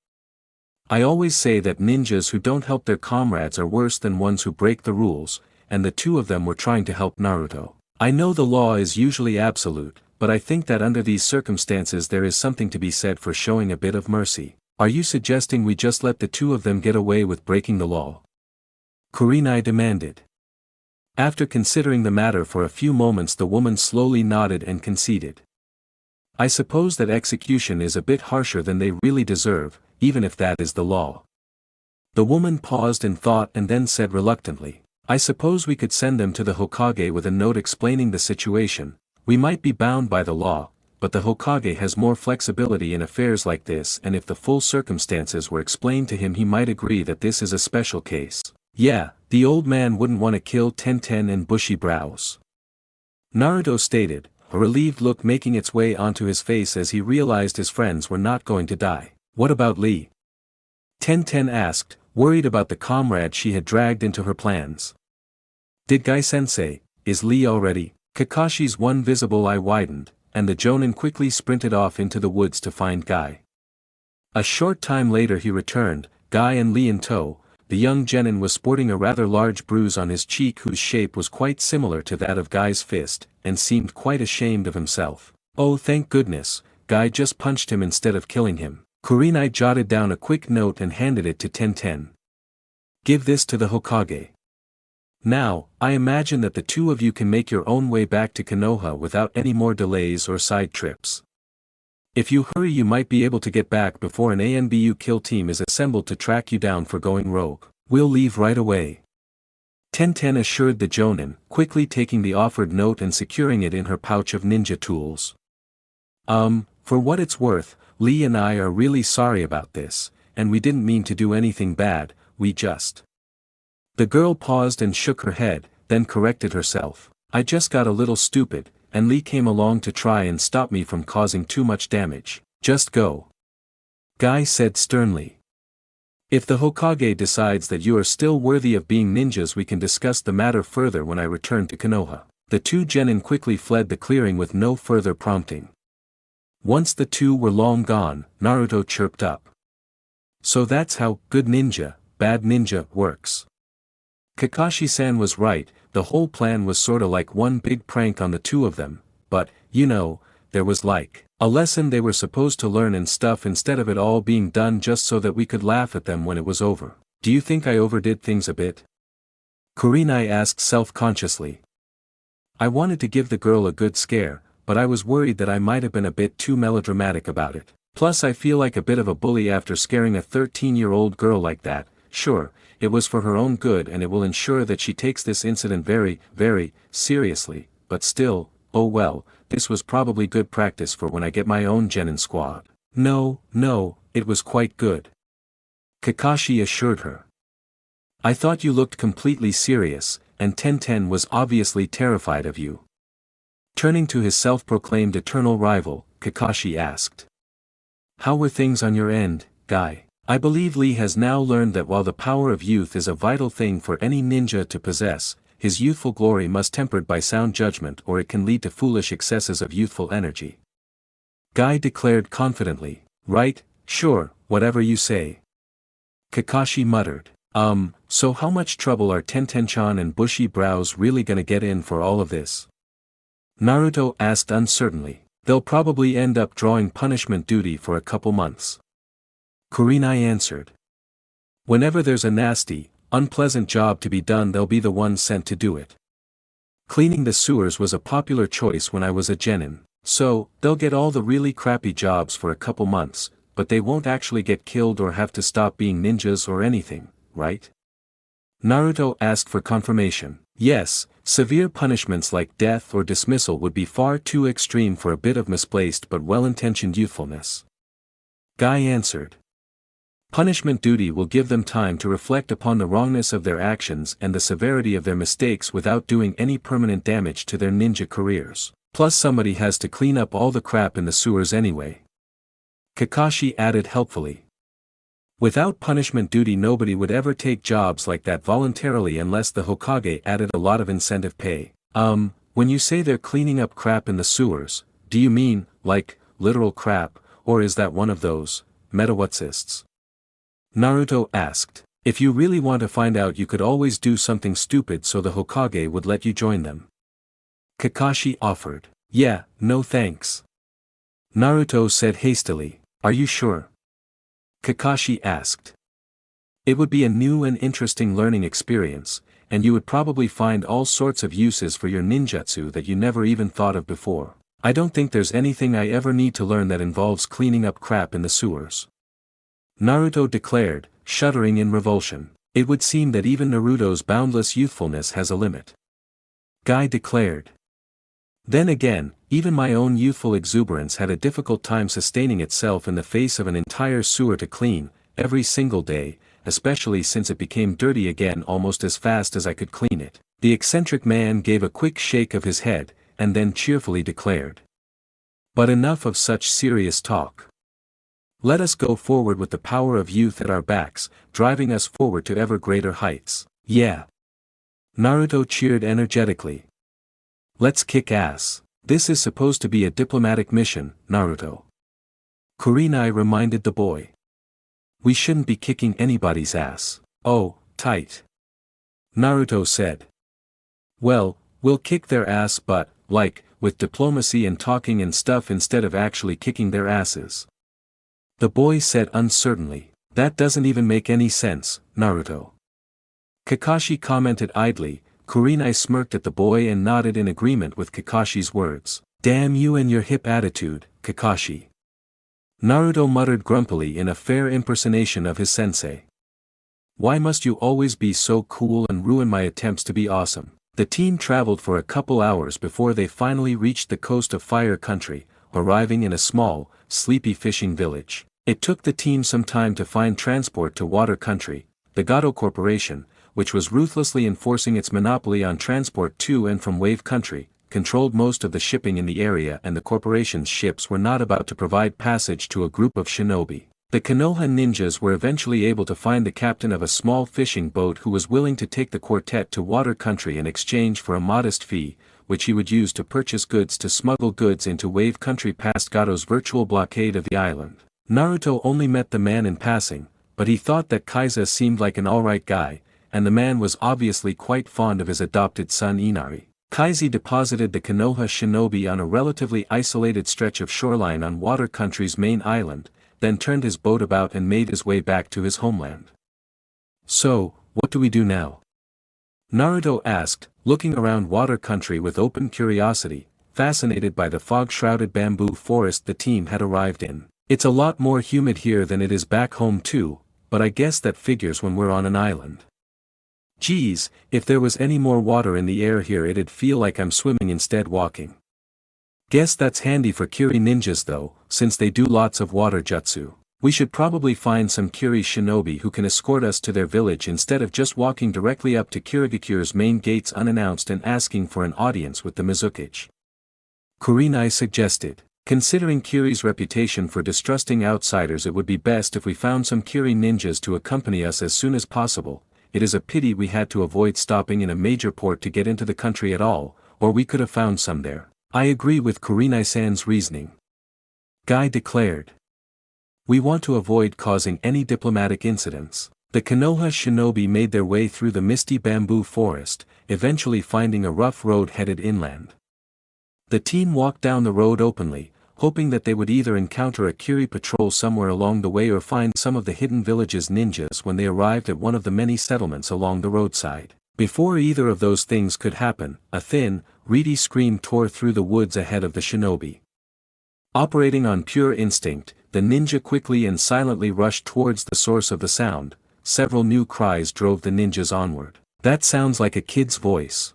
[SPEAKER 2] I always say that ninjas who don't help their comrades are worse than ones who break the rules, and the two of them were trying to help Naruto. I know the law is usually absolute, but I think that under these circumstances there is something to be said for showing a bit of mercy. Are you suggesting we just let the two of them get away with breaking the law? Kurenai demanded. After considering the matter for a few moments, the woman slowly nodded and conceded. I suppose that execution is a bit harsher than they really deserve, even if that is the law. The woman paused in thought and then said reluctantly, I suppose we could send them to the Hokage with a note explaining the situation. We might be bound by the law, but the Hokage has more flexibility in affairs like this, and if the full circumstances were explained to him he might agree that this is a special case. Yeah, the old man wouldn't want to kill Tenten and bushy brows. Naruto stated, a relieved look making its way onto his face as he realized his friends were not going to die. What about Lee? Tenten asked, worried about the comrade she had dragged into her plans. Did Guy-sensei, is Lee already? Kakashi's one visible eye widened, and the Jonin quickly sprinted off into the woods to find Guy. A short time later he returned, Guy and Lee in tow. The young genin was sporting a rather large bruise on his cheek whose shape was quite similar to that of Guy's fist, and seemed quite ashamed of himself. Oh thank goodness, Guy just punched him instead of killing him. Kurenai jotted down a quick note and handed it to Tenten. Give this to the Hokage. Now, I imagine that the two of you can make your own way back to Konoha without any more delays or side trips. If you hurry you might be able to get back before an ANBU kill team is assembled to track you down for going rogue. We'll leave right away. Tenten assured the Jonin, quickly taking the offered note and securing it in her pouch of ninja tools. For what it's worth, Lee and I are really sorry about this, and we didn't mean to do anything bad, we just... The girl paused and shook her head, then corrected herself. I just got a little stupid, and Lee came along to try and stop me from causing too much damage. Just go. Guy said sternly. If the Hokage decides that you are still worthy of being ninjas we can discuss the matter further when I return to Konoha. The two genin quickly fled the clearing with no further prompting. Once the two were long gone, Naruto chirped up. So that's how good ninja, bad ninja works. Kakashi-san was right, the whole plan was sorta like one big prank on the two of them, but, you know, there was like a lesson they were supposed to learn and stuff instead of it all being done just so that we could laugh at them when it was over. Do you think I overdid things a bit? Kurenai asked self-consciously. I wanted to give the girl a good scare, but I was worried that I might have been a bit too melodramatic about it. Plus I feel like a bit of a bully after scaring a 13-year-old girl like that. Sure, it was for her own good and it will ensure that she takes this incident very, very seriously, but still, oh well, this was probably good practice for when I get my own genin squad. No, it was quite good. Kakashi assured her. I thought you looked completely serious, and Tenten was obviously terrified of you. Turning to his self-proclaimed eternal rival, Kakashi asked. How were things on your end, Guy? I believe Lee has now learned that while the power of youth is a vital thing for any ninja to possess, his youthful glory must be tempered by sound judgment or it can lead to foolish excesses of youthful energy. Guy declared confidently. Right, sure, whatever you say. Kakashi muttered. So how much trouble are Tenten-chan and Bushy Brows really gonna get in for all of this? Naruto asked uncertainly. They'll probably end up drawing punishment duty for a couple months. Kurenai answered. Whenever there's a nasty, unpleasant job to be done they'll be the ones sent to do it. Cleaning the sewers was a popular choice when I was a genin, so, they'll get all the really crappy jobs for a couple months, but they won't actually get killed or have to stop being ninjas or anything, right? Naruto asked for confirmation. Yes, severe punishments like death or dismissal would be far too extreme for a bit of misplaced but well-intentioned youthfulness. Guy answered. Punishment duty will give them time to reflect upon the wrongness of their actions and the severity of their mistakes without doing any permanent damage to their ninja careers. Plus somebody has to clean up all the crap in the sewers anyway. Kakashi added helpfully. Without punishment duty nobody would ever take jobs like that voluntarily unless the Hokage added a lot of incentive pay. When you say they're cleaning up crap in the sewers, do you mean, like, literal crap, or is that one of those, meta-whatsists? Naruto asked. If you really want to find out you could always do something stupid so the Hokage would let you join them. Kakashi offered. Yeah, no thanks. Naruto said hastily. Are you sure? Kakashi asked. It would be a new and interesting learning experience, and you would probably find all sorts of uses for your ninjutsu that you never even thought of before. I don't think there's anything I ever need to learn that involves cleaning up crap in the sewers. Naruto declared, shuddering in revulsion. It would seem that even Naruto's boundless youthfulness has a limit. Guy declared. Then again, even my own youthful exuberance had a difficult time sustaining itself in the face of an entire sewer to clean, every single day, especially since it became dirty again almost as fast as I could clean it. The eccentric man gave a quick shake of his head, and then cheerfully declared. But enough of such serious talk. Let us go forward with the power of youth at our backs, driving us forward to ever greater heights. Yeah. Naruto cheered energetically. Let's kick ass. This is supposed to be a diplomatic mission, Naruto. Kurenai reminded the boy. We shouldn't be kicking anybody's ass. Oh, tight. Naruto said. Well, we'll kick their ass but, like, with diplomacy and talking and stuff instead of actually kicking their asses. The boy said uncertainly. That doesn't even make any sense, Naruto. Kakashi commented idly. Kurenai smirked at the boy and nodded in agreement with Kakashi's words. Damn you and your hip attitude, Kakashi. Naruto muttered grumpily in a fair impersonation of his sensei. Why must you always be so cool and ruin my attempts to be awesome? The team traveled for a couple hours before they finally reached the coast of Fire Country, arriving in a small, sleepy fishing village. It took the team some time to find transport to Water Country. The Gato Corporation, which was ruthlessly enforcing its monopoly on transport to and from Wave Country, controlled most of the shipping in the area, and the corporation's ships were not about to provide passage to a group of shinobi. The Konoha ninjas were eventually able to find the captain of a small fishing boat who was willing to take the quartet to Water Country in exchange for a modest fee, which he would use to purchase goods to smuggle goods into Wave Country past Gato's virtual blockade of the island. Naruto only met the man in passing, but he thought that Kaiza seemed like an alright guy, and the man was obviously quite fond of his adopted son Inari. Kaiza deposited the Konoha shinobi on a relatively isolated stretch of shoreline on Water Country's main island, then turned his boat about and made his way back to his homeland. So, what do we do now? Naruto asked, looking around Water Country with open curiosity, fascinated by the fog-shrouded bamboo forest the team had arrived in. It's a lot more humid here than it is back home too, but I guess that figures when we're on an island. Geez, if there was any more water in the air here it'd feel like I'm swimming instead walking. Guess that's handy for Kiri ninjas though, since they do lots of water jutsu. We should probably find some Kiri shinobi who can escort us to their village instead of just walking directly up to Kirigakure's main gates unannounced and asking for an audience with the Mizukage. Kurenai suggested. Considering Kiri's reputation for distrusting outsiders, it would be best if we found some Kiri ninjas to accompany us as soon as possible. It is a pity we had to avoid stopping in a major port to get into the country at all, or we could have found some there. I agree with Kurenai-san's reasoning. Guy declared. We want to avoid causing any diplomatic incidents. The Konoha shinobi made their way through the misty bamboo forest, eventually finding a rough road headed inland. The team walked down the road openly, hoping that they would either encounter a Kiri patrol somewhere along the way or find some of the hidden village's ninjas when they arrived at one of the many settlements along the roadside. Before either of those things could happen, a thin, reedy scream tore through the woods ahead of the shinobi. Operating on pure instinct, the ninja quickly and silently rushed towards the source of the sound. Several new cries drove the ninjas onward. That sounds like a kid's voice.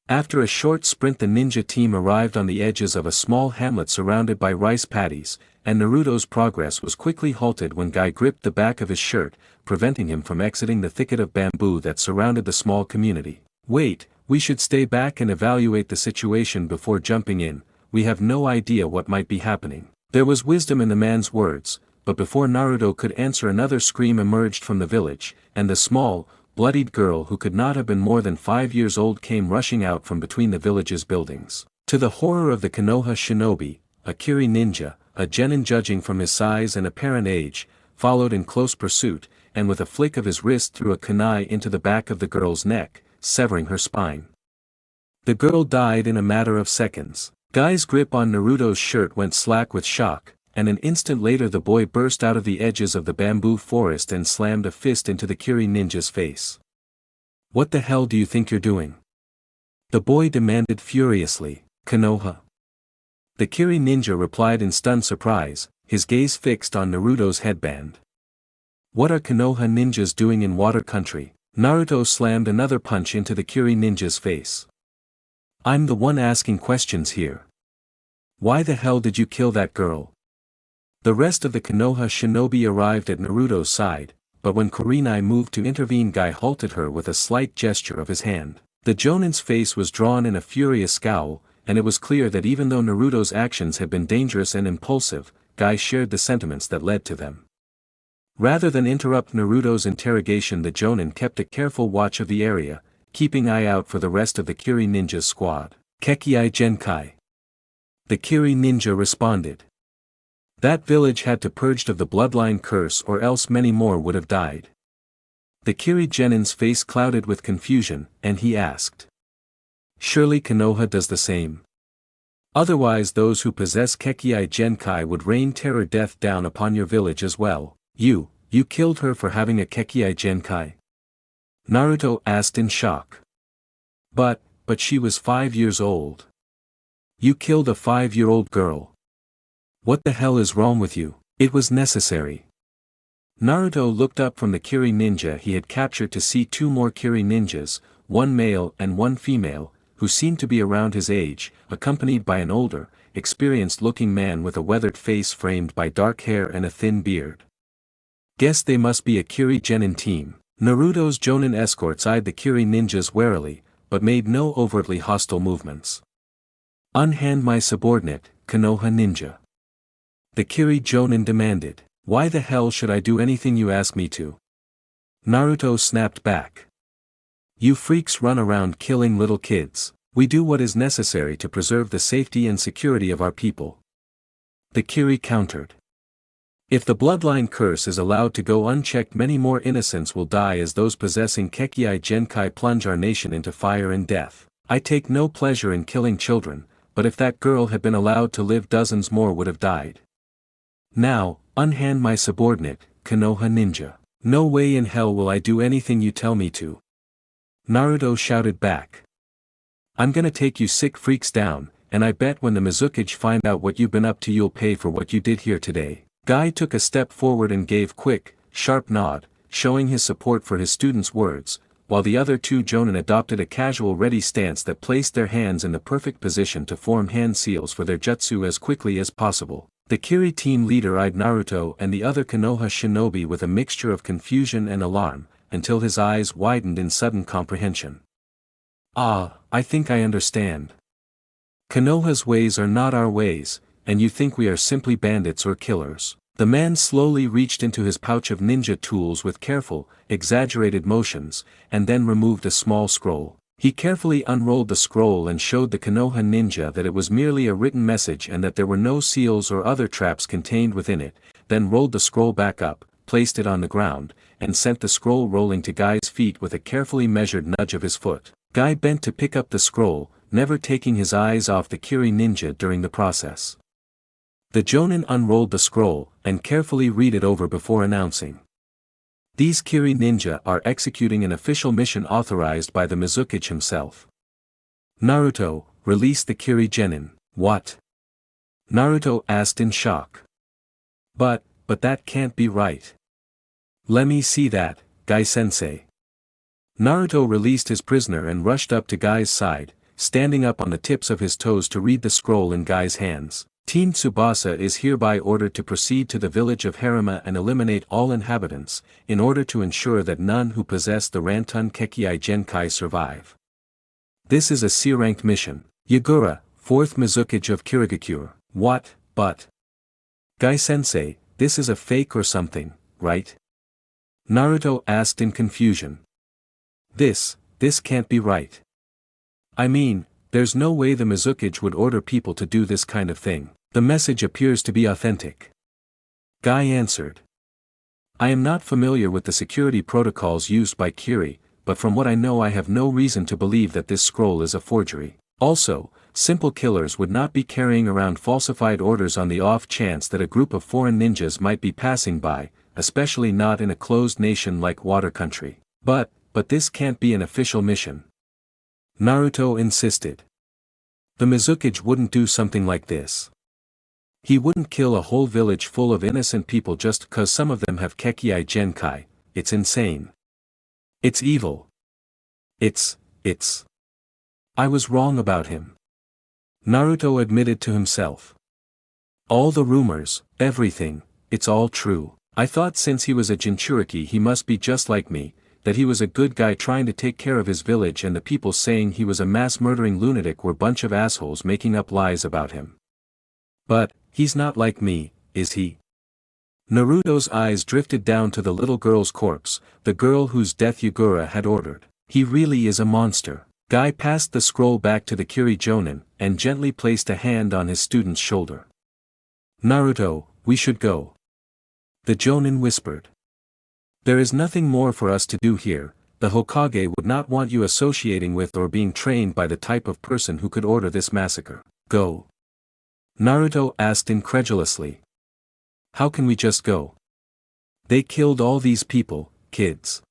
[SPEAKER 2] After a short sprint, the ninja team arrived on the edges of a small hamlet surrounded by rice paddies, and Naruto's progress was quickly halted when Guy gripped the back of his shirt, preventing him from exiting the thicket of bamboo that surrounded the small community. Wait, we should stay back and evaluate the situation before jumping in. We have no idea what might be happening. There was wisdom in the man's words, but before Naruto could answer, another scream emerged from the village, and the small, bloodied girl who could not have been more than 5 years old came rushing out from between the village's buildings. To the horror of the Konoha shinobi, a Kiri ninja, a genin judging from his size and apparent age, followed in close pursuit, and with a flick of his wrist threw a kunai into the back of the girl's neck, severing her spine. The girl died in a matter of seconds. Guy's grip on Naruto's shirt went slack with shock, and an instant later the boy burst out of the edges of the bamboo forest and slammed a fist into the Kiri ninja's face. "What the hell do you think you're doing?" the boy demanded furiously. "Konoha." The Kiri ninja replied in stunned surprise, his gaze fixed on Naruto's headband. "What are Konoha ninjas doing in water country?" Naruto slammed another punch into the Kiri ninja's face. "I'm the one asking questions here. Why the hell did you kill that girl?" The rest of the Konoha shinobi arrived at Naruto's side, but when Kurenai moved to intervene, Guy halted her with a slight gesture of his hand. The Jonin's face was drawn in a furious scowl, and it was clear that even though Naruto's actions had been dangerous and impulsive, Guy shared the sentiments that led to them. Rather than interrupt Naruto's interrogation, the Jonin kept a careful watch of the area, keeping eye out for the rest of the Kiri ninja's squad. "Kekii Genkai." The Kiri ninja responded. "That village had to purged of the bloodline curse, or else many more would have died." The Kiri Genin's face clouded with confusion, and he asked. "Surely Konoha does the same. Otherwise those who possess Kekii Genkai would rain terror death down upon your village as well." You killed her for having a Kekii Genkai?" Naruto asked in shock. But she was 5 years old." "You killed a 5-year-old girl. What the hell is wrong with you?" "It was necessary." Naruto looked up from the Kiri ninja he had captured to see 2 more Kiri ninjas, one male and one female, who seemed to be around his age, accompanied by an older, experienced-looking man with a weathered face framed by dark hair and a thin beard. "Guess they must be a Kiri Genin team." Naruto's Jonin escorts eyed the Kiri ninjas warily, but made no overtly hostile movements. "Unhand my subordinate, Konoha ninja," the Kiri Jonin demanded. "Why the hell should I do anything you ask me to?" Naruto snapped back. "You freaks run around killing little kids. We do what is necessary to preserve the safety and security of our people," the Kiri countered. "If the bloodline curse is allowed to go unchecked, many more innocents will die as those possessing Kekii Genkai plunge our nation into fire and death. I take no pleasure in killing children, but if that girl had been allowed to live, dozens more would have died. Now, unhand my subordinate, Konoha ninja." "No way in hell will I do anything you tell me to," Naruto shouted back. "I'm gonna take you sick freaks down, and I bet when the Mizukage find out what you've been up to you'll pay for what you did here today." Guy took a step forward and gave quick, sharp nod, showing his support for his student's words, while the other 2 Jonin adopted a casual ready stance that placed their hands in the perfect position to form hand seals for their jutsu as quickly as possible. The Kiri team leader eyed Naruto and the other Konoha shinobi with a mixture of confusion and alarm, until his eyes widened in sudden comprehension. "Ah, I think I understand. Konoha's ways are not our ways, and you think we are simply bandits or killers." The man slowly reached into his pouch of ninja tools with careful, exaggerated motions, and then removed a small scroll. He carefully unrolled the scroll and showed the Konoha ninja that it was merely a written message and that there were no seals or other traps contained within it, then rolled the scroll back up, placed it on the ground, and sent the scroll rolling to Guy's feet with a carefully measured nudge of his foot. Guy bent to pick up the scroll, never taking his eyes off the Kiri ninja during the process. The Jonin unrolled the scroll, and carefully read it over before announcing. "These Kiri ninja are executing an official mission authorized by the Mizukage himself. Naruto, release the Kiri Genin." "What?" Naruto asked in shock. But that can't be right." "Let me see that, Guy-sensei." Naruto released his prisoner and rushed up to Guy's side, standing up on the tips of his toes to read the scroll in Guy's hands. "Team Tsubasa is hereby ordered to proceed to the village of Harima and eliminate all inhabitants, in order to ensure that none who possess the Rantun Kekii Genkai survive. This is a C-ranked mission. Yagura, 4th Mizukage of Kirigakure." "What, but... Guy-sensei, this is a fake or something, right?" Naruto asked in confusion. This can't be right. I mean, there's no way the Mizukage would order people to do this kind of thing. The message appears to be authentic." Guy answered. "I am not familiar with the security protocols used by Kiri, but from what I know I have no reason to believe that this scroll is a forgery. Also, Simple killers would not be carrying around falsified orders on the off chance that a group of foreign ninjas might be passing by, especially not in a closed nation like Water Country. But this can't be an official mission. Naruto insisted. The Mizukage wouldn't do something like this. He wouldn't kill a whole village full of innocent people just cause some of them have Kekii Genkai. It's insane. It's evil. It's. I was wrong about him. Naruto admitted to himself. All the rumors, everything, it's all true. I thought since he was a Jinchuriki he must be just like me, that he was a good guy trying to take care of his village, and the people saying he was a mass-murdering lunatic were bunch of assholes making up lies about him. But, he's not like me, is he? Naruto's eyes drifted down to the little girl's corpse, the girl whose death Yagura had ordered. He really is a monster. Guy passed the scroll back to the Kiri Jonin, and gently placed a hand on his student's shoulder. Naruto, we should go. The Jonin whispered. There is nothing more for us to do here. The Hokage would not want you associating with or being trained by the type of person who could order this massacre. Go. Naruto asked incredulously. How can we just go? They killed all these people, kids.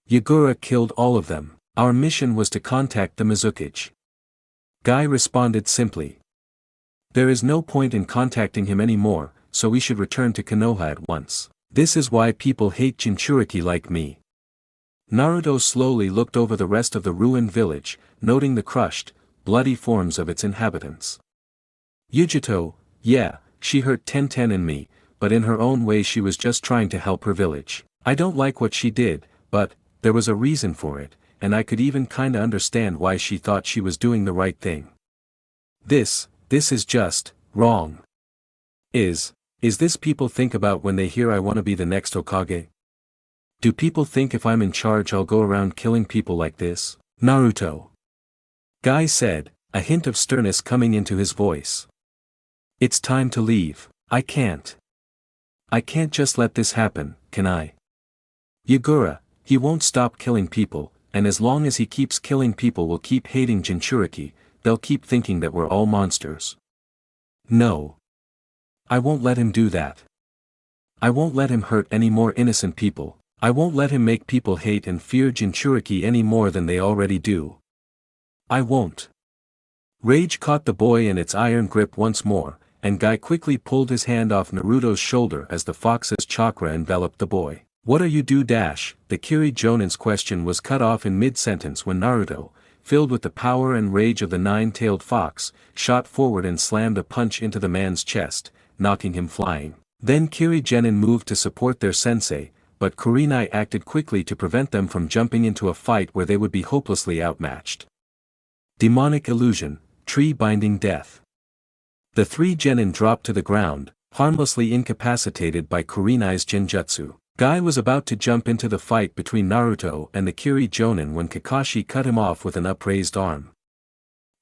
[SPEAKER 2] Yagura killed all of them. Our mission was to contact the Mizukage. Guy responded simply. There is no point in contacting him anymore, so we should return to Konoha at once. This is why people hate Jinchuriki like me. Naruto slowly looked over the rest of the ruined village, noting the crushed, bloody forms of its inhabitants. Yujito, yeah, she hurt Tenten and me, but in her own way she was just trying to help her village. I don't like what she did, but there was a reason for it, and I could even kinda understand why she thought she was doing the right thing. This is just wrong. Is this people think about when they hear I wanna be the next Hokage? Do people think if I'm in charge I'll go around killing people like this? Naruto. Guy said, a hint of sternness coming into his voice. It's time to leave. I can't just let this happen, can I? Yagura, he won't stop killing people, and as long as he keeps killing people we'll keep hating Jinchuriki, they'll keep thinking that we're all monsters. No. I won't let him do that. I won't let him hurt any more innocent people. I won't let him make people hate and fear Jinchuriki any more than they already do. I won't. Rage caught the boy in its iron grip once more, and Guy quickly pulled his hand off Naruto's shoulder as the fox's chakra enveloped the boy. What are you do? The Kiri Jonin's question was cut off in mid-sentence when Naruto, filled with the power and rage of the nine-tailed fox, shot forward and slammed a punch into the man's chest, knocking him flying. Then Kiri Genin moved to support their sensei, but Kurenai acted quickly to prevent them from jumping into a fight where they would be hopelessly outmatched. Demonic illusion, tree-binding death. The three genin dropped to the ground, harmlessly incapacitated by Kurenai's genjutsu. Guy was about to jump into the fight between Naruto and the Kiri Jonin when Kakashi cut him off with an upraised arm.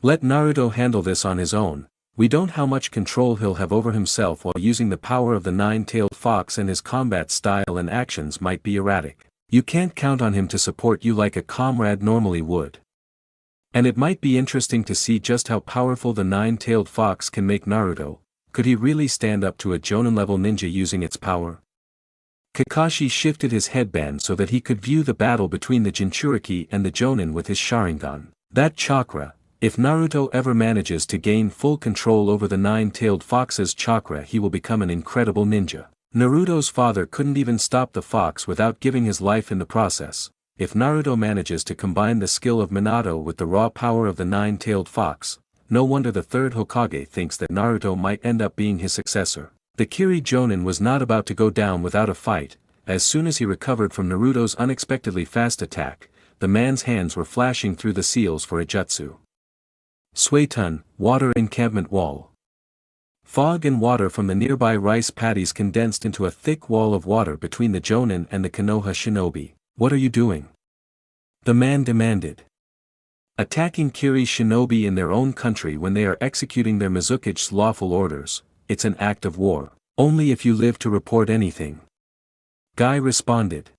[SPEAKER 2] Let Naruto handle this on his own. We don't know how much control he'll have over himself while using the power of the nine-tailed fox, and his combat style and actions might be erratic. You can't count on him to support you like a comrade normally would. And it might be interesting to see just how powerful the nine-tailed fox can make Naruto. Could he really stand up to a Jonin-level ninja using its power? Kakashi shifted his headband so that he could view the battle between the Jinchuriki and the Jonin with his Sharingan. That chakra, if Naruto ever manages to gain full control over the nine-tailed fox's chakra, he will become an incredible ninja. Naruto's father couldn't even stop the fox without giving his life in the process. If Naruto manages to combine the skill of Minato with the raw power of the nine-tailed fox, no wonder the third Hokage thinks that Naruto might end up being his successor. The Kiri Jonin was not about to go down without a fight. As soon as he recovered from Naruto's unexpectedly fast attack, the man's hands were flashing through the seals for a jutsu. Suetun, water encampment wall. Fog and water from the nearby rice paddies condensed into a thick wall of water between the Jonin and the Konoha shinobi. What are you doing? The man demanded. Attacking Kiri shinobi in their own country when they are executing their Mizukage's lawful orders, it's an act of war. Only if you live to report anything. Guy responded.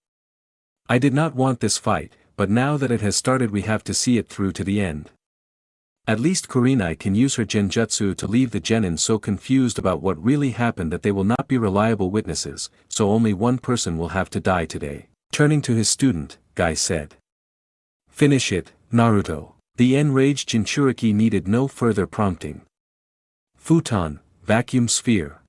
[SPEAKER 2] I did not want this fight, but now that it has started we have to see it through to the end. At least Kurenai can use her genjutsu to leave the genin so confused about what really happened that they will not be reliable witnesses, so only one person will have to die today. Turning to his student, Guy said. Finish it, Naruto. The enraged Jinchuriki needed no further prompting. Futon, vacuum sphere.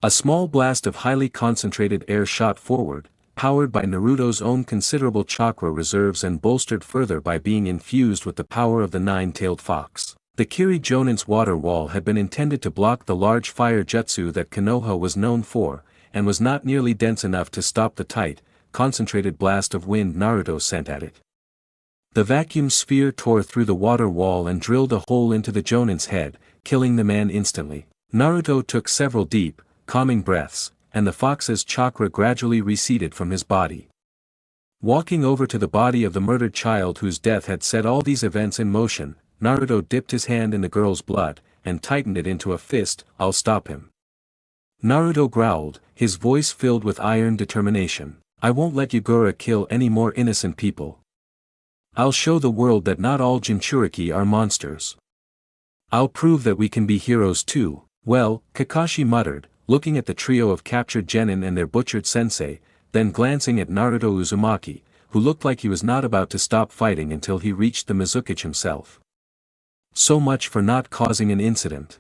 [SPEAKER 2] A small blast of highly concentrated air shot forward, powered by Naruto's own considerable chakra reserves and bolstered further by being infused with the power of the nine-tailed fox. The Kiri Jonin's water wall had been intended to block the large fire jutsu that Konoha was known for, and was not nearly dense enough to stop the tight, concentrated blast of wind Naruto sent at it. The vacuum sphere tore through the water wall and drilled a hole into the Jonin's head, killing the man instantly. Naruto took several deep, calming breaths, and the fox's chakra gradually receded from his body. Walking over to the body of the murdered child whose death had set all these events in motion, Naruto dipped his hand in the girl's blood, and tightened it into a fist. I'll stop him. Naruto growled, his voice filled with iron determination. I won't let Yugura kill any more innocent people. I'll show the world that not all Jinchuriki are monsters. I'll prove that we can be heroes too. Well, Kakashi muttered, looking at the trio of captured genin and their butchered sensei, then glancing at Naruto Uzumaki, who looked like he was not about to stop fighting until he reached the Mizukage himself. So much for not causing an incident.